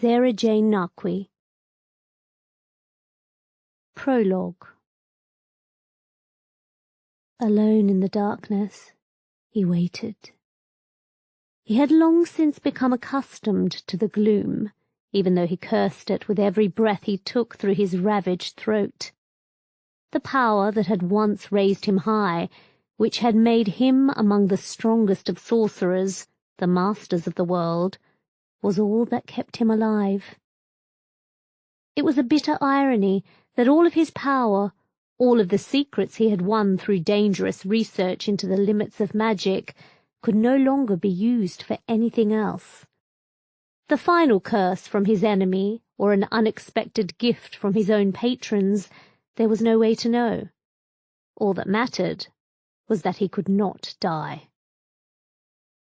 Sarah Jane Narqui. Prologue. Alone in the darkness, he waited. He had long since become accustomed to the gloom, even though he cursed it with every breath he took through his ravaged throat. The power that had once raised him high, which had made him among the strongest of sorcerers, the masters of the world, was all that kept him alive. It was a bitter irony that all of his power, all of the secrets he had won through dangerous research into the limits of magic, could no longer be used for anything else. The final curse from his enemy, or an unexpected gift from his own patrons, there was no way to know. All that mattered was that he could not die.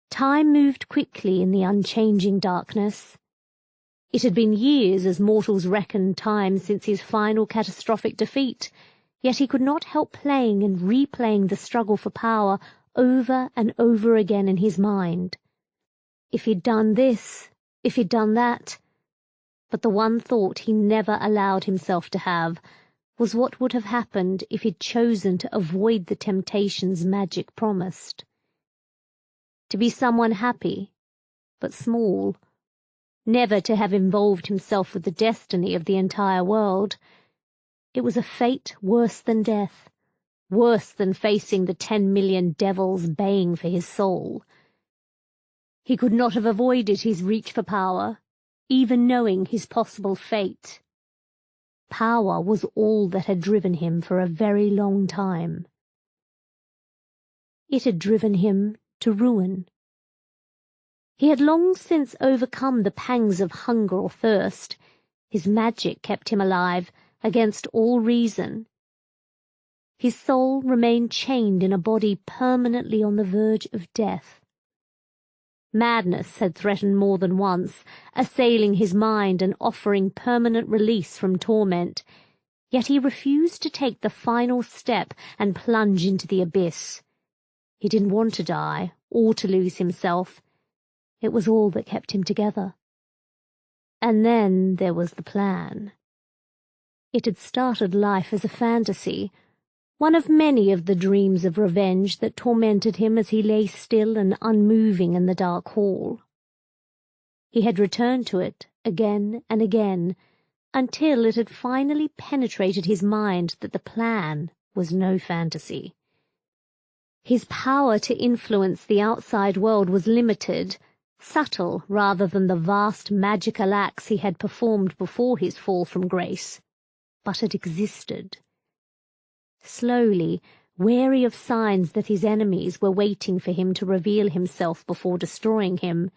Time moved quickly in the unchanging darkness. It had been years as mortals reckoned time since his final catastrophic defeat, yet he could not help playing and replaying the struggle for power over and over again in his mind. If he'd done this, if he'd done that. But the one thought he never allowed himself to have was what would have happened if he'd chosen to avoid the temptations magic promised. To be someone happy, but small, never to have involved himself with the destiny of the entire world. It was a fate worse than death, worse than facing the 10 million devils baying for his soul. He could not have avoided his reach for power, even knowing his possible fate. Power was all that had driven him for a very long time. It had driven him to ruin. He had long since overcome the pangs of hunger or thirst. His magic kept him alive, against all reason. His soul remained chained in a body permanently on the verge of death. Madness had threatened more than once, assailing his mind and offering permanent release from torment, yet he refused to take the final step and plunge into the abyss. He didn't want to die, or to lose himself. It was all that kept him together. And then there was the plan. It had started life as a fantasy, one of many of the dreams of revenge that tormented him as he lay still and unmoving in the dark hall. He had returned to it again and again, until it had finally penetrated his mind that the plan was no fantasy. His power to influence the outside world was limited, subtle rather than the vast magical acts he had performed before his fall from grace, but it existed. Slowly, wary of signs that his enemies were waiting for him to reveal himself before destroying him,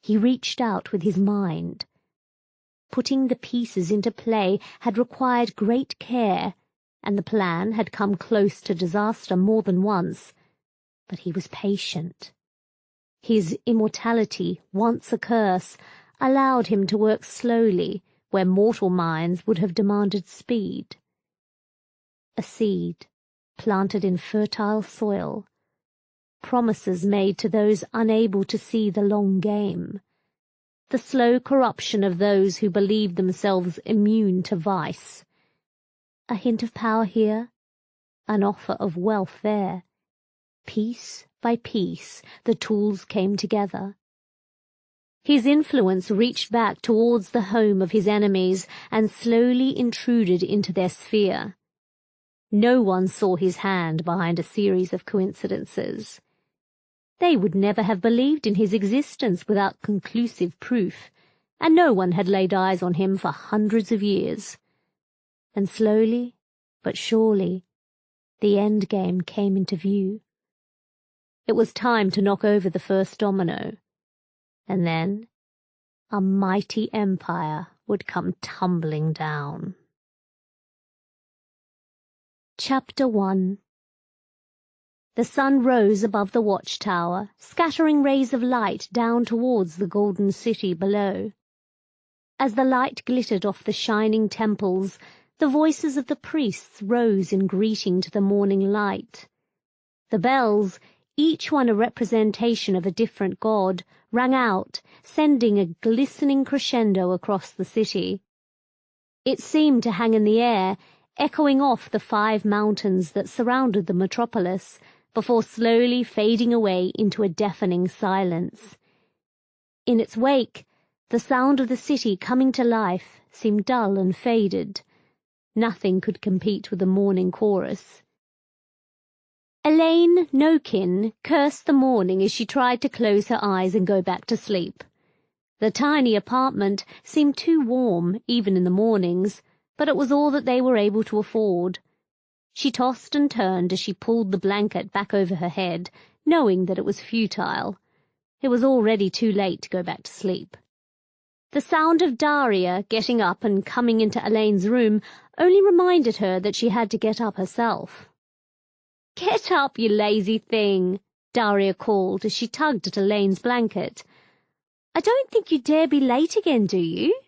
he reached out with his mind. Putting the pieces into play had required great care, and the plan had come close to disaster more than once, but he was patient. His immortality, once a curse, allowed him to work slowly where mortal minds would have demanded speed. A seed, planted in fertile soil. Promises made to those unable to see the long game. The slow corruption of those who believed themselves immune to vice. A hint of power here, an offer of wealth there. Piece by piece, the tools came together. His influence reached back towards the home of his enemies and slowly intruded into their sphere. No one saw his hand behind a series of coincidences. They would never have believed in his existence without conclusive proof, and no one had laid eyes on him for hundreds of years. And slowly, but surely, the endgame came into view. It was time to knock over the first domino, and then a mighty empire would come tumbling down. Chapter 1. The sun rose above the watchtower, scattering rays of light down towards the golden city below. As the light glittered off the shining temples, the voices of the priests rose in greeting to the morning light. The bells, each one a representation of a different god, rang out, sending a glistening crescendo across the city. It seemed to hang in the air, echoing off the 5 mountains that surrounded the metropolis, before slowly fading away into a deafening silence. In its wake, the sound of the city coming to life seemed dull and faded. Nothing could compete with the morning chorus. Elaine, no kin, cursed the morning as she tried to close her eyes and go back to sleep. The tiny apartment seemed too warm, even in the mornings, but it was all that they were able to afford. She tossed and turned as she pulled the blanket back over her head, knowing that it was futile. It was already too late to go back to sleep. The sound of Daria getting up and coming into Elaine's room only reminded her that she had to get up herself. "Get up, you lazy thing," Daria called as she tugged at Elaine's blanket. "I don't think you dare be late again, do you?"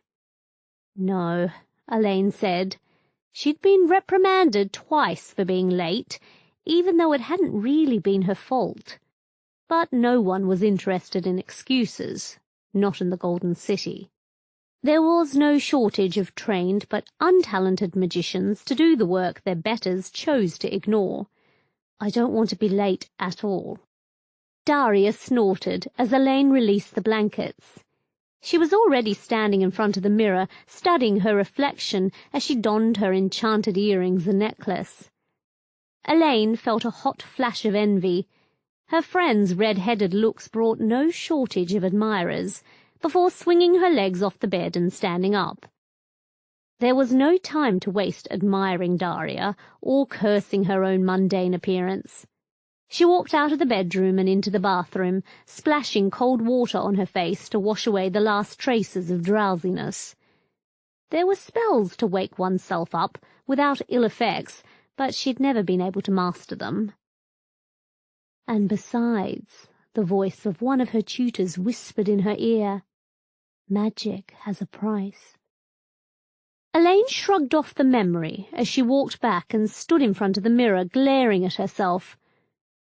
"No," Elaine said. She'd been reprimanded twice for being late, even though it hadn't really been her fault. But no one was interested in excuses, not in the Golden City. There was no shortage of trained but untalented magicians to do the work their betters chose to ignore. "I don't want to be late at all." Daria snorted as Elaine released the blankets. She was already standing in front of the mirror, studying her reflection as she donned her enchanted earrings and necklace. Elaine felt a hot flash of envy. Her friend's red-headed looks brought no shortage of admirers, before swinging her legs off the bed and standing up. There was no time to waste admiring Daria or cursing her own mundane appearance. She walked out of the bedroom and into the bathroom, splashing cold water on her face to wash away the last traces of drowsiness. There were spells to wake oneself up without ill effects, but she'd never been able to master them. And besides, the voice of one of her tutors whispered in her ear, "Magic has a price." Elaine shrugged off the memory as she walked back and stood in front of the mirror, glaring at herself.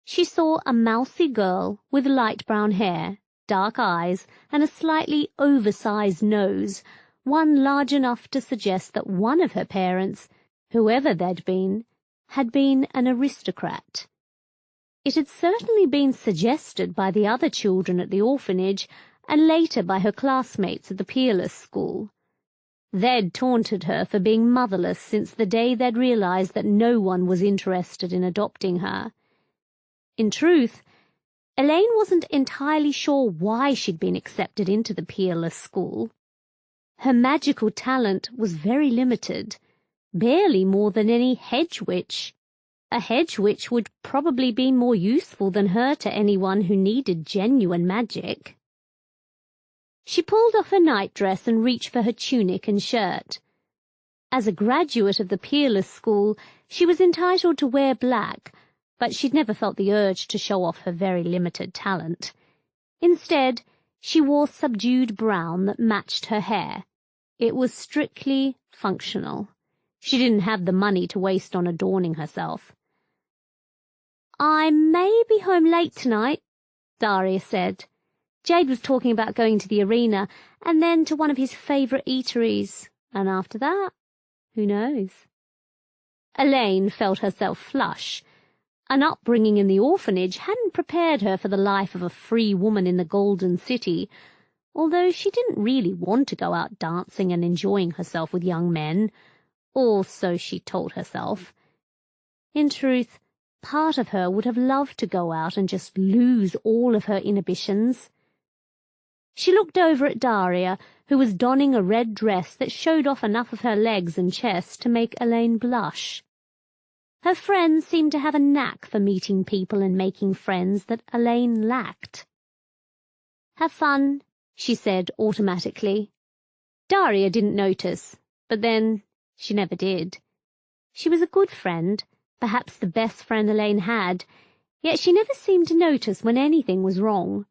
She saw a mousy girl with light brown hair, dark eyes, and a slightly oversized nose, one large enough to suggest that one of her parents, whoever they'd been, had been an aristocrat. It had certainly been suggested by the other children at the orphanage, and later by her classmates at the peerless school. They'd taunted her for being motherless since the day they'd realized that no one was interested in adopting her. In truth, Elaine wasn't entirely sure why she'd been accepted into the peerless school. Her magical talent was very limited, barely more than any hedge witch. A hedge witch would probably be more useful than her to anyone who needed genuine magic. She pulled off her nightdress and reached for her tunic and shirt. As a graduate of the peerless school, she was entitled to wear black, but she'd never felt the urge to show off her very limited talent. Instead, she wore subdued brown that matched her hair. It was strictly functional. She didn't have the money to waste on adorning herself. "I may be home late tonight," Daria said. Jade was talking about going to the arena, and then to one of his favourite eateries, and after that, who knows? Elaine felt herself flush. An upbringing in the orphanage hadn't prepared her for the life of a free woman in the Golden City, although she didn't really want to go out dancing and enjoying herself with young men, or so she told herself. In truth, part of her would have loved to go out and just lose all of her inhibitions. She looked over at Daria, who was donning a red dress that showed off enough of her legs and chest to make Elaine blush. Her friends seemed to have a knack for meeting people and making friends that Elaine lacked. "Have fun," she said automatically. Daria didn't notice, but then she never did. She was a good friend, perhaps the best friend Elaine had, yet she never seemed to notice when anything was wrong.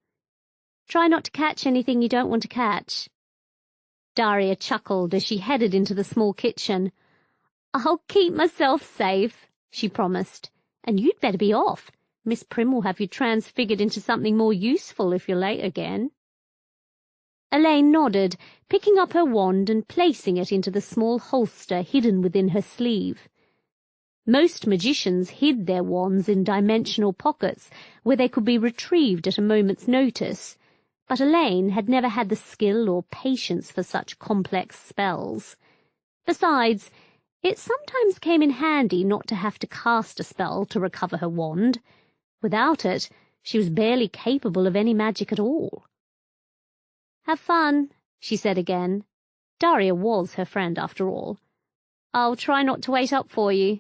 "Try not to catch anything you don't want to catch." Daria chuckled as she headed into the small kitchen. "I'll keep myself safe," she promised. "And you'd better be off. Miss Prim will have you transfigured into something more useful if you're late again." Elaine nodded, picking up her wand and placing it into the small holster hidden within her sleeve. Most magicians hid their wands in dimensional pockets where they could be retrieved at a moment's notice, but Elaine had never had the skill or patience for such complex spells. Besides, it sometimes came in handy not to have to cast a spell to recover her wand. Without it, she was barely capable of any magic at all. "Have fun," she said again. Daria was her friend after all. "I'll try not to wait up for you."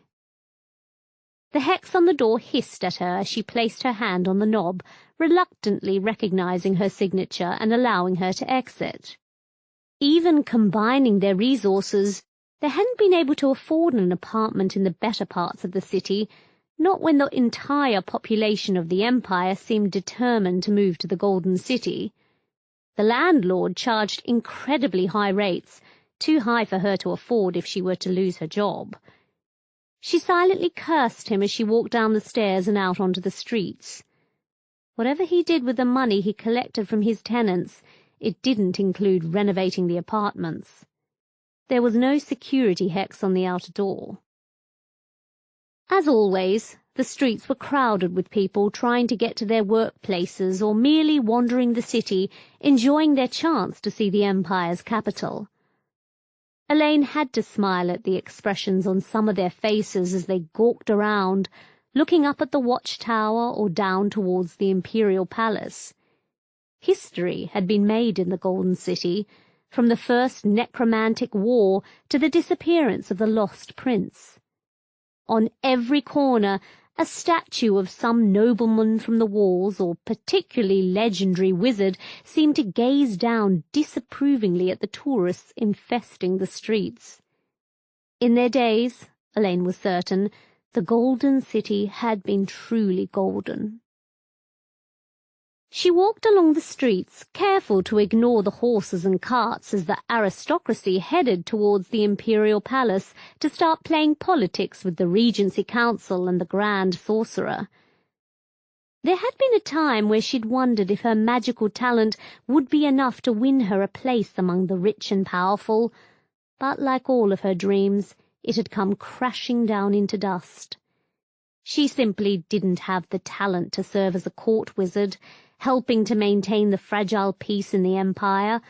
The hex on the door hissed at her as she placed her hand on the knob, reluctantly recognizing her signature and allowing her to exit. Even combining their resources, they hadn't been able to afford an apartment in the better parts of the city, not when the entire population of the Empire seemed determined to move to the Golden City. The landlord charged incredibly high rates, too high for her to afford if she were to lose her job. She silently cursed him as she walked down the stairs and out onto the streets. Whatever he did with the money he collected from his tenants, it didn't include renovating the apartments. There was no security hex on the outer door. As always, the streets were crowded with people trying to get to their workplaces or merely wandering the city, enjoying their chance to see the Empire's capital. Elaine had to smile at the expressions on some of their faces as they gawked around, looking up at the watchtower or down towards the Imperial Palace. History had been made in the Golden City, from the first necromantic war to the disappearance of the lost prince. On every corner, a statue of some nobleman from the walls or particularly legendary wizard seemed to gaze down disapprovingly at the tourists infesting the streets. In their days, Elaine was certain, the Golden City had been truly golden. She walked along the streets, careful to ignore the horses and carts as the aristocracy headed towards the Imperial Palace to start playing politics with the Regency Council and the Grand Sorcerer. There had been a time where she'd wondered if her magical talent would be enough to win her a place among the rich and powerful, but like all of her dreams, it had come crashing down into dust. She simply didn't have the talent to serve as a court wizard, helping to maintain the fragile peace in the Empire,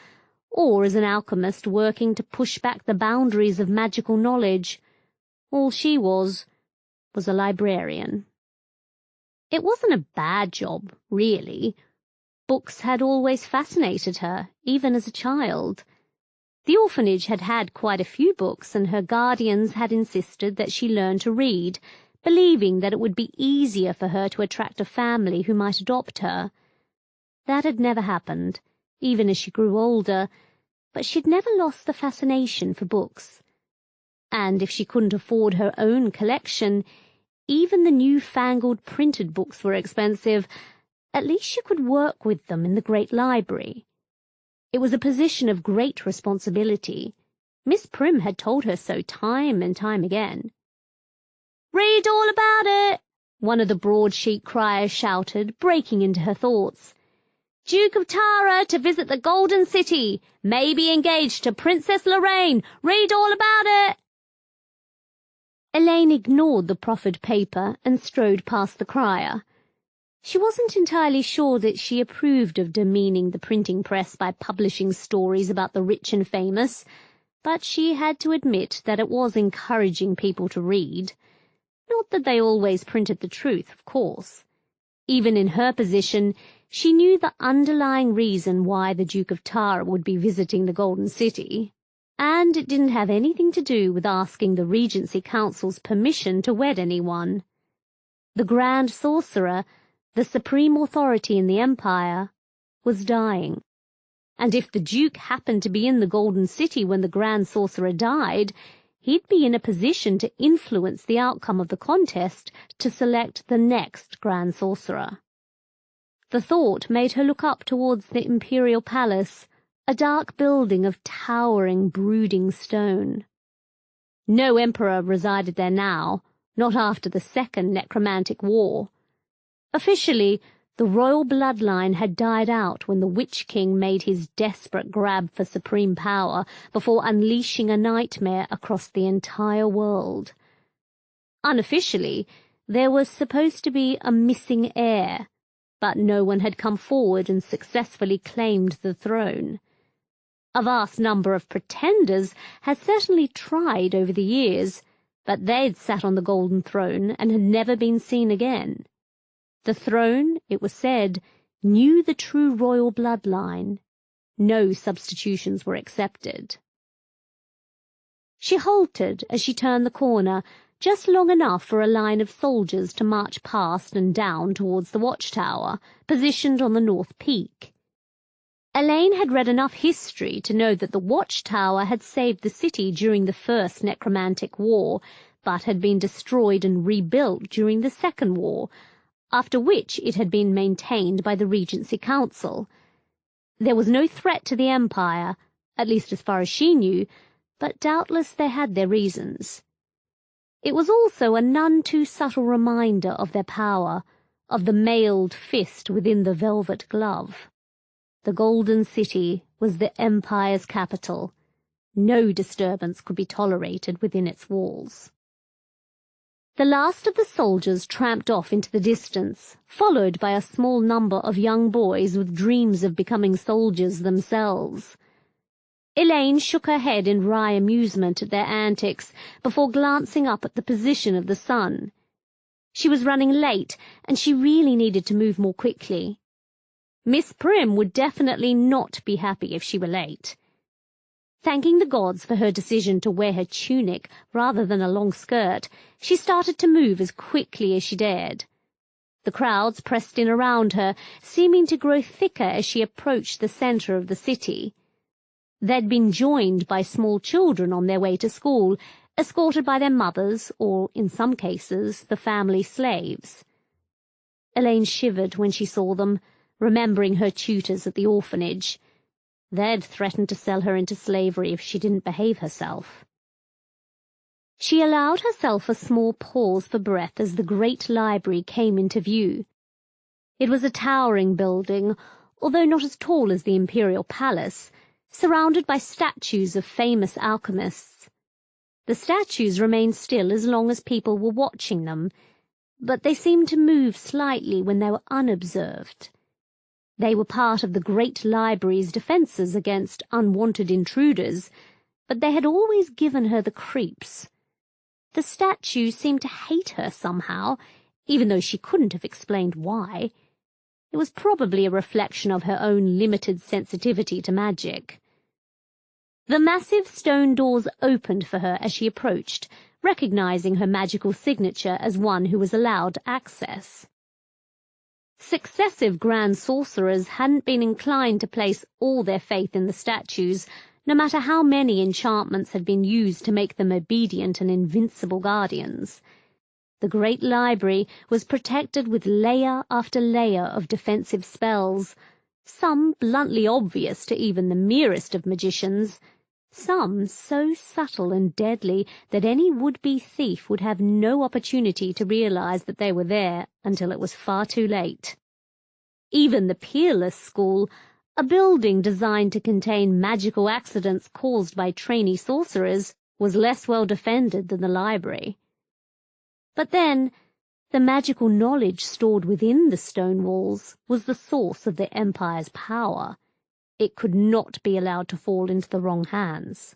or as an alchemist working to push back the boundaries of magical knowledge. All she was a librarian. It wasn't a bad job, really. Books had always fascinated her, even as a child. The orphanage had had quite a few books, and her guardians had insisted that she learn to read, believing that it would be easier for her to attract a family who might adopt her. That had never happened, even as she grew older, but she'd never lost the fascination for books. And if she couldn't afford her own collection, even the new-fangled printed books were expensive, at least she could work with them in the great library. It was a position of great responsibility. Miss Prim had told her so time and time again. "Read all about it!" one of the broadsheet criers shouted, breaking into her thoughts. "Duke of Tara to visit the Golden City, may be engaged to Princess Lorraine, read all about it!" Elaine ignored the proffered paper and strode past the crier. She wasn't entirely sure that she approved of demeaning the printing press by publishing stories about the rich and famous, but she had to admit that it was encouraging people to read. Not that they always printed the truth, of course. Even in her position, she knew the underlying reason why the Duke of Tara would be visiting the Golden City, and it didn't have anything to do with asking the Regency Council's permission to wed anyone. The Grand Sorcerer, the supreme authority in the Empire, was dying, and if the Duke happened to be in the Golden City when the Grand Sorcerer died, he'd be in a position to influence the outcome of the contest to select the next Grand Sorcerer. The thought made her look up towards the Imperial Palace, a dark building of towering, brooding stone. No emperor resided there now, not after the Second Necromantic War. Officially, the royal bloodline had died out when the Witch King made his desperate grab for supreme power before unleashing a nightmare across the entire world. Unofficially, there was supposed to be a missing heir, but no one had come forward and successfully claimed the throne. A vast number of pretenders had certainly tried over the years, but they'd sat on the golden throne and had never been seen again. The throne, it was said, knew the true royal bloodline. No substitutions were accepted. She halted as she turned the corner, just long enough for a line of soldiers to march past and down towards the watchtower, positioned on the north peak. Elaine had read enough history to know that the watchtower had saved the city during the First Necromantic War, but had been destroyed and rebuilt during the Second War, after which it had been maintained by the Regency Council. There was no threat to the Empire, at least as far as she knew, but doubtless they had their reasons. It was also a none too subtle reminder of their power, of the mailed fist within the velvet glove. The Golden City was the Empire's capital. No disturbance could be tolerated within its walls. The last of the soldiers tramped off into the distance, followed by a small number of young boys with dreams of becoming soldiers themselves. Elaine shook her head in wry amusement at their antics before glancing up at the position of the sun. She was running late, and she really needed to move more quickly. Miss Prim would definitely not be happy if she were late. Thanking the gods for her decision to wear her tunic rather than a long skirt, she started to move as quickly as she dared. The crowds pressed in around her, seeming to grow thicker as she approached the center of the city. They'd been joined by small children on their way to school, escorted by their mothers, or, in some cases, the family slaves. Elaine shivered when she saw them, remembering her tutors at the orphanage. They'd threatened to sell her into slavery if she didn't behave herself. She allowed herself a small pause for breath as the great library came into view. It was a towering building, although not as tall as the Imperial Palace, surrounded by statues of famous alchemists. The statues remained still as long as people were watching them, but they seemed to move slightly when they were unobserved. They were part of the great library's defences against unwanted intruders, but they had always given her the creeps. The statues seemed to hate her somehow, even though she couldn't have explained why. It was probably a reflection of her own limited sensitivity to magic. The massive stone doors opened for her as she approached, recognizing her magical signature as one who was allowed access. Successive grand sorcerers hadn't been inclined to place all their faith in the statues, no matter how many enchantments had been used to make them obedient and invincible guardians. The great library was protected with layer after layer of defensive spells, some bluntly obvious to even the merest of magicians, some so subtle and deadly that any would-be thief would have no opportunity to realize that they were there until it was far too late. Even the Peerless School, a building designed to contain magical accidents caused by trainee sorcerers, was less well defended than the library. But then, the magical knowledge stored within the stone walls was the source of the Empire's power. It could not be allowed to fall into the wrong hands.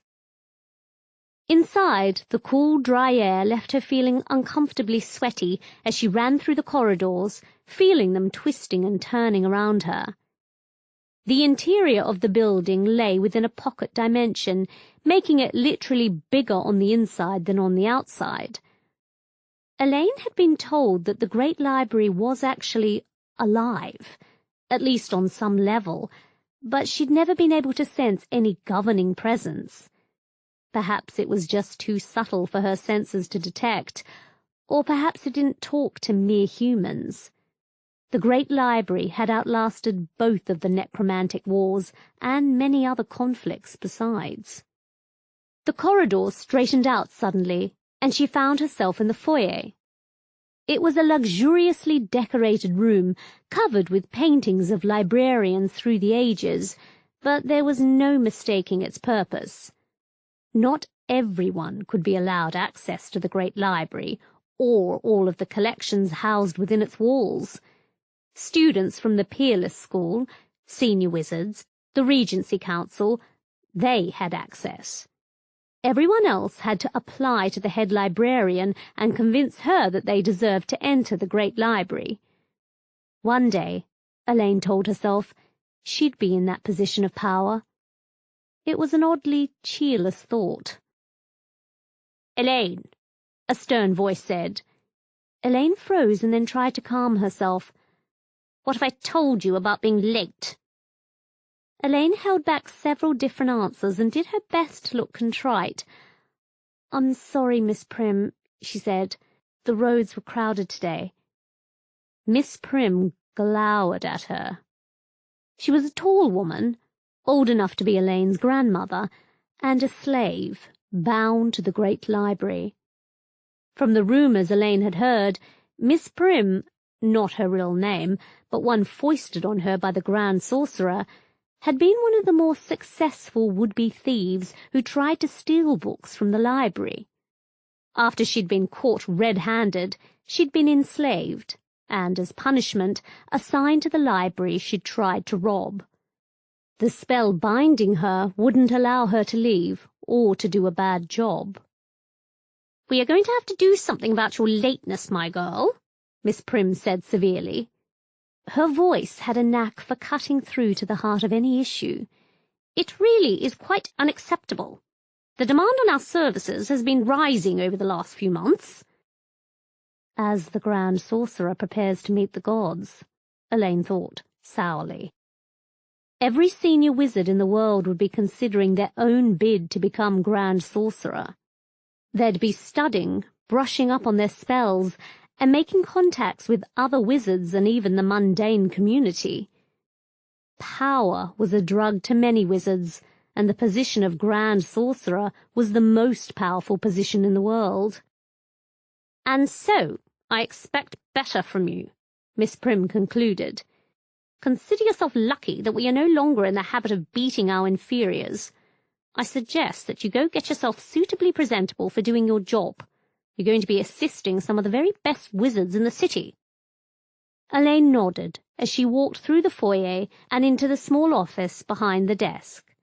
Inside, the cool, dry air left her feeling uncomfortably sweaty as she ran through the corridors, feeling them twisting and turning around her. The interior of the building lay within a pocket dimension, making it literally bigger on the inside than on the outside. Elaine had been told that the Great Library was actually alive, at least on some level, but she'd never been able to sense any governing presence. Perhaps it was just too subtle for her senses to detect, or perhaps it didn't talk to mere humans. The Great Library had outlasted both of the necromantic wars and many other conflicts besides. The corridors straightened out suddenly, and she found herself in the foyer. It was a luxuriously decorated room, covered with paintings of librarians through the ages, but there was no mistaking its purpose. Not everyone could be allowed access to the great library, or all of the collections housed within its walls. Students from the Peerless School, senior wizards, the Regency Council, they had access. Everyone else had to apply to the head librarian and convince her that they deserved to enter the great library. One day, Elaine told herself, she'd be in that position of power. It was an oddly cheerless thought. "Elaine," a stern voice said. Elaine froze and then tried to calm herself. "What have I told you about being late?" Elaine held back several different answers and did her best to look contrite. "I'm sorry, Miss Prim," she said. "The roads were crowded today." Miss Prim glowered at her. She was a tall woman, old enough to be Elaine's grandmother, and a slave, bound to the great library. From the rumours Elaine had heard, Miss Prim, not her real name, but one foisted on her by the Grand Sorcerer, had been one of the more successful would-be thieves who tried to steal books from the library. After she'd been caught red-handed, she'd been enslaved, and as punishment, assigned to the library she'd tried to rob. The spell binding her wouldn't allow her to leave, or to do a bad job. "We are going to have to do something about your lateness, my girl," Miss Prim said severely. Her voice had a knack for cutting through to the heart of any issue. "It really is quite unacceptable. The demand on our services has been rising over the last few months." As the Grand Sorcerer prepares to meet the gods, Elaine thought, sourly. Every senior wizard in the world would be considering their own bid to become Grand Sorcerer. They'd be studying, brushing up on their spells, and making contacts with other wizards and even the mundane community. Power was a drug to many wizards, and the position of Grand Sorcerer was the most powerful position in the world. "And so, I expect better from you," Miss Prim concluded. "Consider yourself lucky that we are no longer in the habit of beating our inferiors. I suggest that you go get yourself suitably presentable for doing your job. You're going to be assisting some of the very best wizards in the city." Elaine nodded as she walked through the foyer and into the small office behind the desk.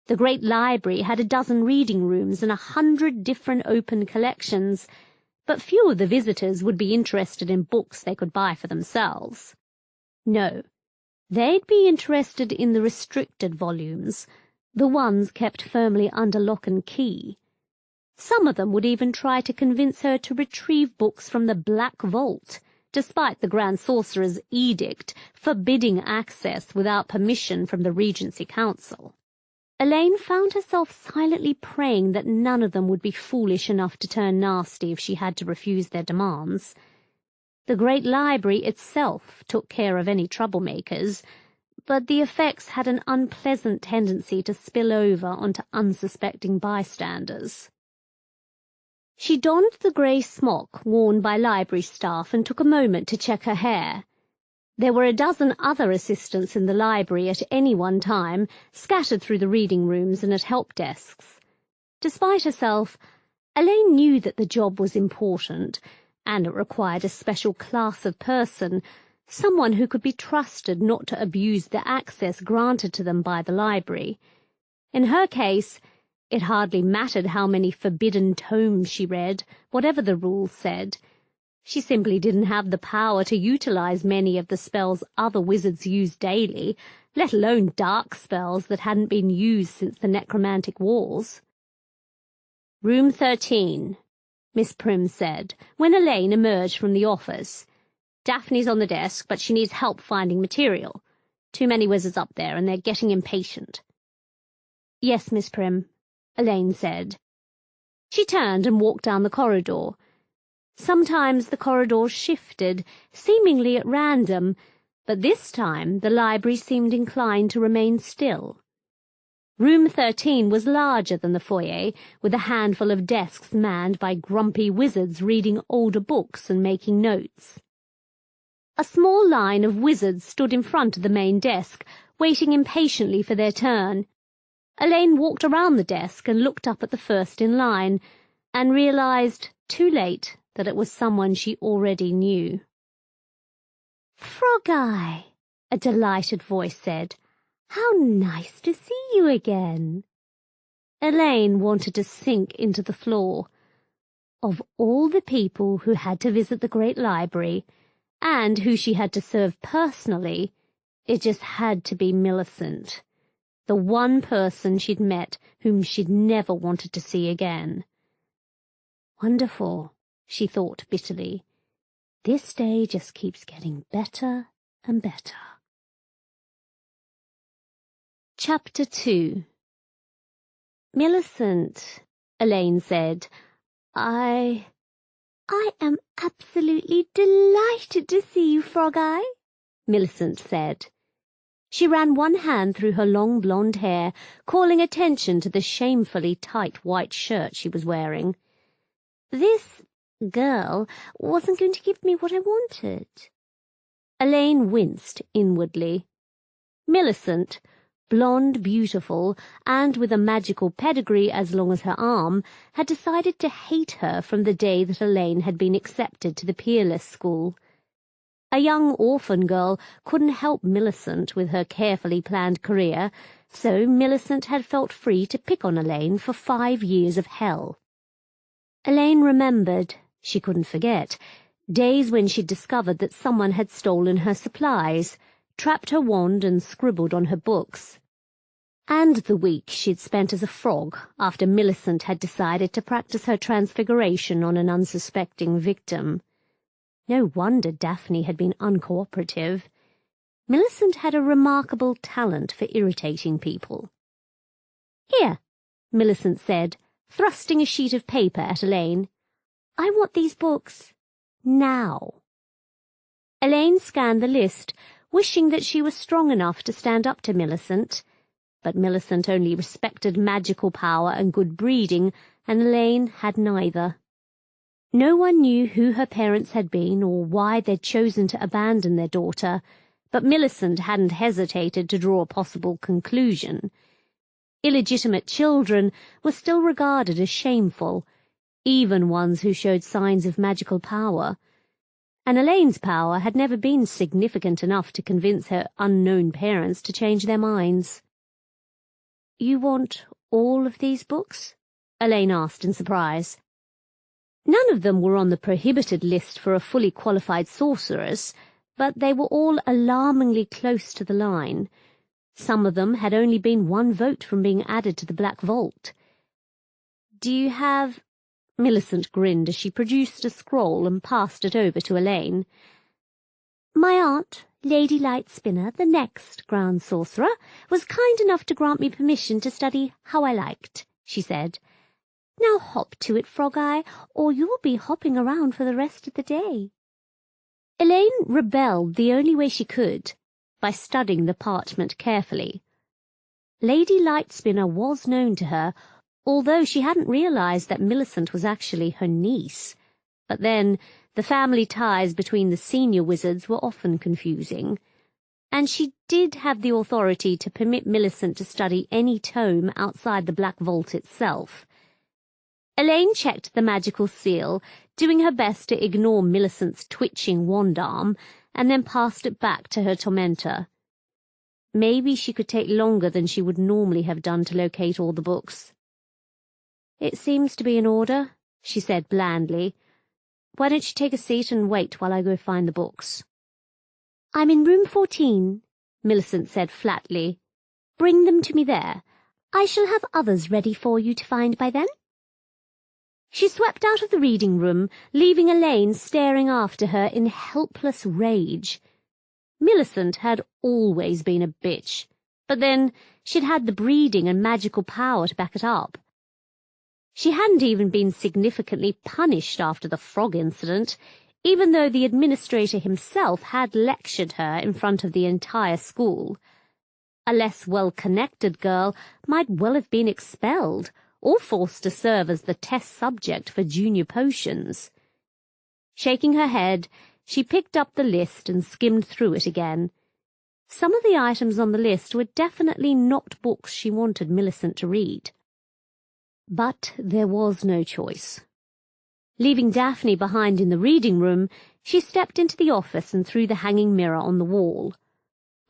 The great library had a dozen reading rooms and 100 different open collections, but few of the visitors would be interested in books they could buy for themselves. No, they'd be interested in the restricted volumes, the ones kept firmly under lock and key. Some of them would even try to convince her to retrieve books from the Black Vault, despite the Grand Sorcerer's edict forbidding access without permission from the Regency Council. Elaine found herself silently praying that none of them would be foolish enough to turn nasty if she had to refuse their demands. The great library itself took care of any troublemakers, but the effects had an unpleasant tendency to spill over onto unsuspecting bystanders. She donned the grey smock worn by library staff and took a moment to check her hair. There were a dozen other assistants in the library at any one time, scattered through the reading rooms and at help desks. Despite herself, Elaine knew that the job was important, and it required a special class of person, someone who could be trusted not to abuse the access granted to them by the library. In her case, it hardly mattered how many forbidden tomes she read, whatever the rules said. She simply didn't have the power to utilize many of the spells other wizards used daily, let alone dark spells that hadn't been used since the necromantic wars. "Room 13, Miss Prim said, when Elaine emerged from the office. "Daphne's on the desk, but she needs help finding material. Too many wizards up there, and they're getting impatient." "Yes, Miss Prim," Elaine said. She turned and walked down the corridor. Sometimes the corridors shifted, seemingly at random, but this time the library seemed inclined to remain still. Room 13 was larger than the foyer, with a handful of desks manned by grumpy wizards reading older books and making notes. A small line of wizards stood in front of the main desk, waiting impatiently for their turn. Elaine walked around the desk and looked up at the first in line, and realized, too late, that it was someone she already knew. "Frog-Eye," a delighted voice said. "How nice to see you again." Elaine wanted to sink into the floor. Of all the people who had to visit the Great Library, and who she had to serve personally, it just had to be Millicent, the one person she'd met whom she'd never wanted to see again. Wonderful, she thought bitterly. This day just keeps getting better and better. Chapter 2. "Millicent," Elaine said, I am absolutely delighted to see you, Frog-Eye," Millicent said. She ran one hand through her long blonde hair, calling attention to the shamefully tight white shirt she was wearing. "This girl wasn't going to give me what I wanted." Elaine winced inwardly. Millicent, blonde, beautiful, and with a magical pedigree as long as her arm, had decided to hate her from the day that Elaine had been accepted to the peerless school. A young orphan girl couldn't help Millicent with her carefully planned career, so Millicent had felt free to pick on Elaine for 5 years of hell. Elaine remembered, she couldn't forget, days when she'd discovered that someone had stolen her supplies, trapped her wand and scribbled on her books. And the week she'd spent as a frog after Millicent had decided to practice her transfiguration on an unsuspecting victim. No wonder Daphne had been uncooperative. Millicent had a remarkable talent for irritating people. "Here," Millicent said, thrusting a sheet of paper at Elaine. "I want these books. Now." Elaine scanned the list, wishing that she was strong enough to stand up to Millicent. But Millicent only respected magical power and good breeding, and Elaine had neither. No one knew who her parents had been or why they'd chosen to abandon their daughter, but Millicent hadn't hesitated to draw a possible conclusion. Illegitimate children were still regarded as shameful, even ones who showed signs of magical power, and Elaine's power had never been significant enough to convince her unknown parents to change their minds. "You want all of these books?" Elaine asked in surprise. None of them were on the prohibited list for a fully qualified sorceress, but they were all alarmingly close to the line. Some of them had only been 1 vote from being added to the Black Vault. "Do you have—" Millicent grinned as she produced a scroll and passed it over to Elaine. "My aunt, Lady Lightspinner, the next Grand Sorcerer, was kind enough to grant me permission to study how I liked," she said. "Now hop to it, Frog-Eye, or you'll be hopping around for the rest of the day." Elaine rebelled the only way she could, by studying the parchment carefully. Lady Lightspinner was known to her, although she hadn't realized that Millicent was actually her niece. But then, the family ties between the senior wizards were often confusing, and she did have the authority to permit Millicent to study any tome outside the Black Vault itself. Elaine checked the magical seal, doing her best to ignore Millicent's twitching wand arm, and then passed it back to her tormentor. Maybe she could take longer than she would normally have done to locate all the books. "It seems to be in order," she said blandly. "Why don't you take a seat and wait while I go find the books?" "I'm in room 14, Millicent said flatly. "Bring them to me there. I shall have others ready for you to find by then." She swept out of the reading room, leaving Elaine staring after her in helpless rage. Millicent had always been a bitch, but then she'd had the breeding and magical power to back it up. She hadn't even been significantly punished after the frog incident, even though the administrator himself had lectured her in front of the entire school. A less well-connected girl might well have been expelled or forced to serve as the test subject for junior potions. Shaking her head, she picked up the list and skimmed through it again. Some of the items on the list were definitely not books she wanted Millicent to read. But there was no choice. Leaving Daphne behind in the reading room, she stepped into the office and threw the hanging mirror on the wall.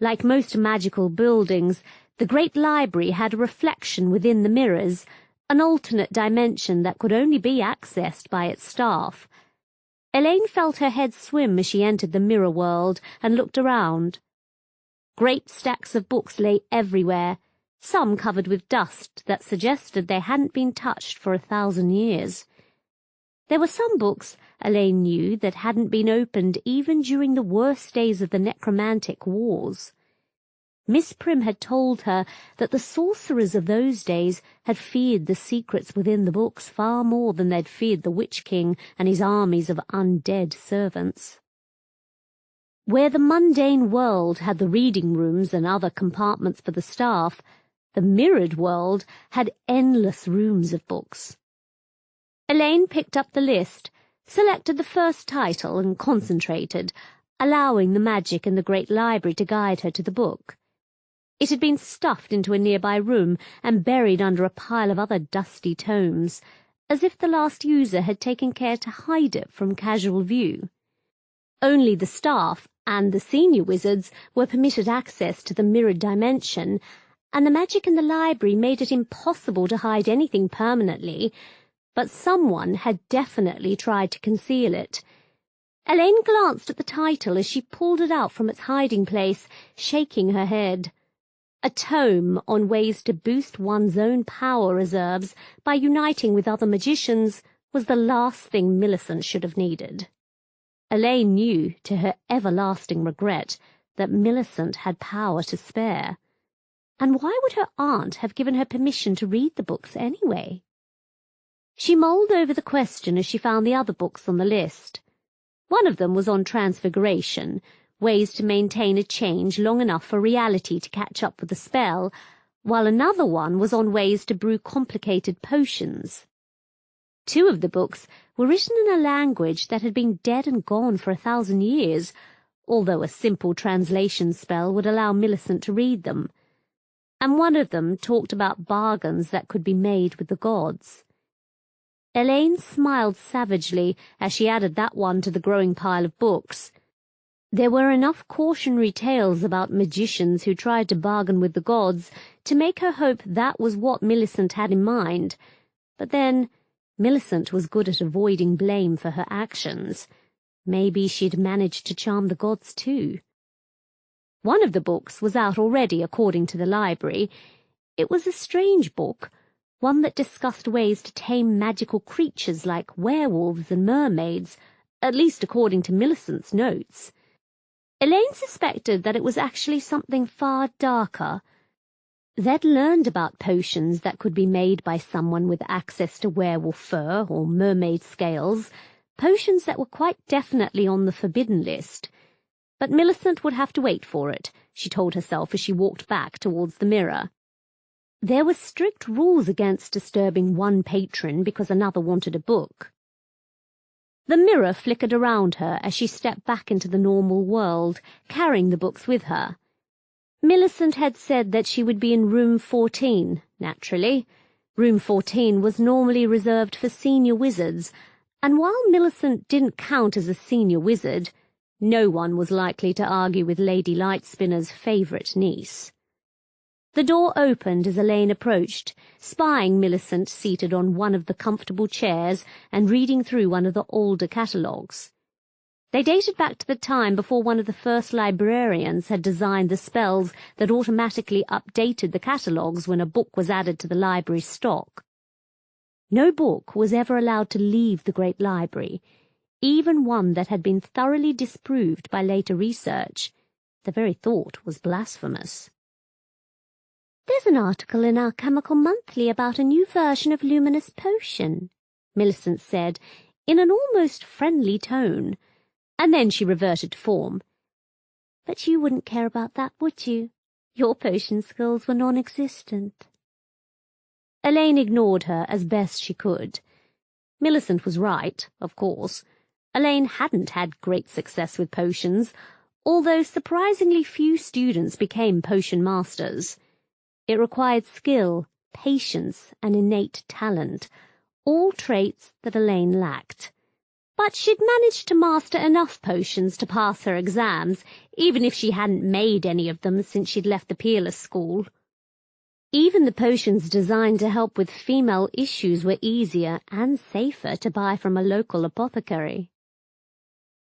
Like most magical buildings, the great library had a reflection within the mirrors, an alternate dimension that could only be accessed by its staff. Elaine felt her head swim as she entered the mirror world and looked around. Great stacks of books lay everywhere, some covered with dust that suggested they hadn't been touched for 1,000 years. There were some books, Elaine knew, that hadn't been opened even during the worst days of the necromantic wars. Miss Prim had told her that the sorcerers of those days had feared the secrets within the books far more than they'd feared the Witch King and his armies of undead servants. Where the mundane world had the reading rooms and other compartments for the staff, the mirrored world had endless rooms of books. Elaine picked up the list, selected the first title and concentrated, allowing the magic in the great library to guide her to the book. It had been stuffed into a nearby room and buried under a pile of other dusty tomes, as if the last user had taken care to hide it from casual view. Only the staff and the senior wizards were permitted access to the mirrored dimension, and the magic in the library made it impossible to hide anything permanently, but someone had definitely tried to conceal it. Elaine glanced at the title as she pulled it out from its hiding place, shaking her head. A tome on ways to boost one's own power reserves by uniting with other magicians was the last thing Millicent should have needed. Elaine knew, to her everlasting regret, that Millicent had power to spare. And why would her aunt have given her permission to read the books anyway? She mulled over the question as she found the other books on the list. One of them was on transfiguration, ways to maintain a change long enough for reality to catch up with the spell, while another one was on ways to brew complicated potions. Two of the books were written in a language that had been dead and gone for 1,000 years, although a simple translation spell would allow Millicent to read them. And one of them talked about bargains that could be made with the gods. Elaine smiled savagely as she added that one to the growing pile of books. There were enough cautionary tales about magicians who tried to bargain with the gods to make her hope that was what Millicent had in mind, but then Millicent was good at avoiding blame for her actions. Maybe she'd managed to charm the gods too. One of the books was out already, according to the library. It was a strange book, one that discussed ways to tame magical creatures like werewolves and mermaids, at least according to Millicent's notes. Elaine suspected that it was actually something far darker. They'd learned about potions that could be made by someone with access to werewolf fur or mermaid scales, potions that were quite definitely on the forbidden list. But Millicent would have to wait for it, she told herself as she walked back towards the mirror. There were strict rules against disturbing one patron because another wanted a book. The mirror flickered around her as she stepped back into the normal world, carrying the books with her. Millicent had said that she would be in room 14, naturally. Room 14 was normally reserved for senior wizards, and while Millicent didn't count as a senior wizard, no one was likely to argue with Lady Lightspinner's favourite niece. The door opened as Elaine approached, spying Millicent seated on one of the comfortable chairs and reading through one of the older catalogues. They dated back to the time before one of the first librarians had designed the spells that automatically updated the catalogues when a book was added to the library's stock. No book was ever allowed to leave the great library, even one that had been thoroughly disproved by later research. The very thought was blasphemous. "There's an article in our Chemical Monthly about a new version of luminous potion," Millicent said, in an almost friendly tone, and then she reverted to form. "But you wouldn't care about that, would you? Your potion skills were non-existent. Elaine ignored her as best she could. Millicent was right, of course. Elaine hadn't had great success with potions, although surprisingly few students became potion masters. It required skill, patience, and innate talent, all traits that Elaine lacked. But she'd managed to master enough potions to pass her exams, even if she hadn't made any of them since she'd left the Peerless School. Even the potions designed to help with female issues were easier and safer to buy from a local apothecary.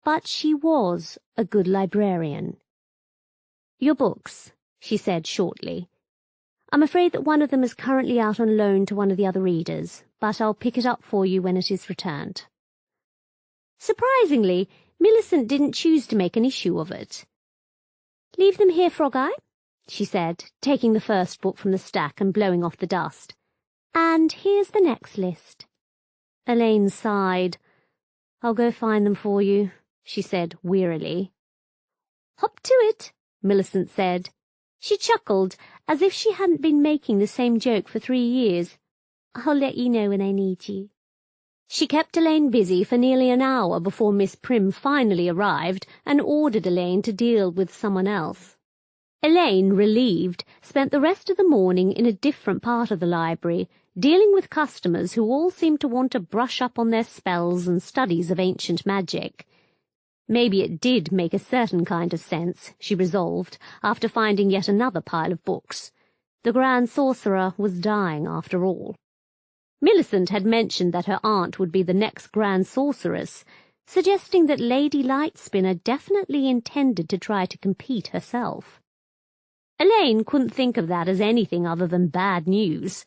But she was a good librarian. "Your books," she said shortly. "I'm afraid that one of them is currently out on loan to one of the other readers, but I'll pick it up for you when it is returned." Surprisingly, Millicent didn't choose to make an issue of it. "Leave them here, Frog Eye," she said, taking the first book from the stack and blowing off the dust. "And here's the next list." Elaine sighed. "I'll go find them for you," she said wearily. "Hop to it," Millicent said. She chuckled, as if she hadn't been making the same joke for 3 years. "I'll let you know when I need you." She kept Elaine busy for nearly an hour before Miss Prim finally arrived and ordered Elaine to deal with someone else. Elaine, relieved, spent the rest of the morning in a different part of the library, dealing with customers who all seemed to want to brush up on their spells and studies of ancient magic. Maybe it did make a certain kind of sense, she resolved, after finding yet another pile of books. The Grand Sorcerer was dying, after all. Millicent had mentioned that her aunt would be the next Grand Sorceress, suggesting that Lady Lightspinner definitely intended to try to compete herself. Elaine couldn't think of that as anything other than bad news.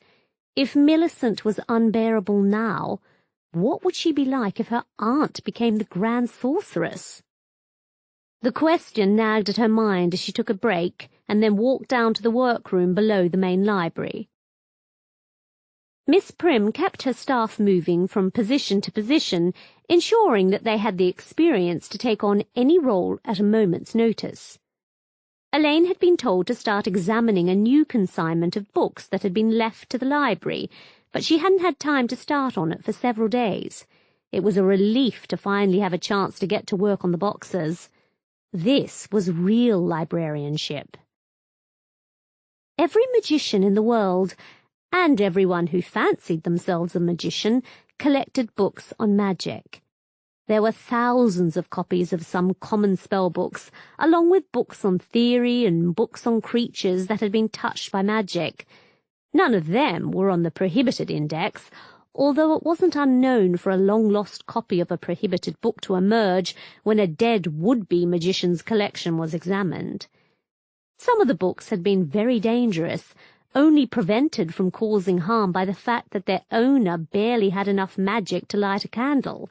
If Millicent was unbearable now, what would she be like if her aunt became the Grand Sorceress? The question nagged at her mind as she took a break and then walked down to the workroom below the main library. Miss Prim kept her staff moving from position to position, ensuring that they had the experience to take on any role at a moment's notice. Elaine had been told to start examining a new consignment of books that had been left to the library, but she hadn't had time to start on it for several days. It was a relief to finally have a chance to get to work on the boxes. This was real librarianship. Every magician in the world, and everyone who fancied themselves a magician, collected books on magic. There were thousands of copies of some common spell books, along with books on theory and books on creatures that had been touched by magic. None of them were on the prohibited index, although it wasn't unknown for a long-lost copy of a prohibited book to emerge when a dead would-be magician's collection was examined. Some of the books had been very dangerous, only prevented from causing harm by the fact that their owner barely had enough magic to light a candle.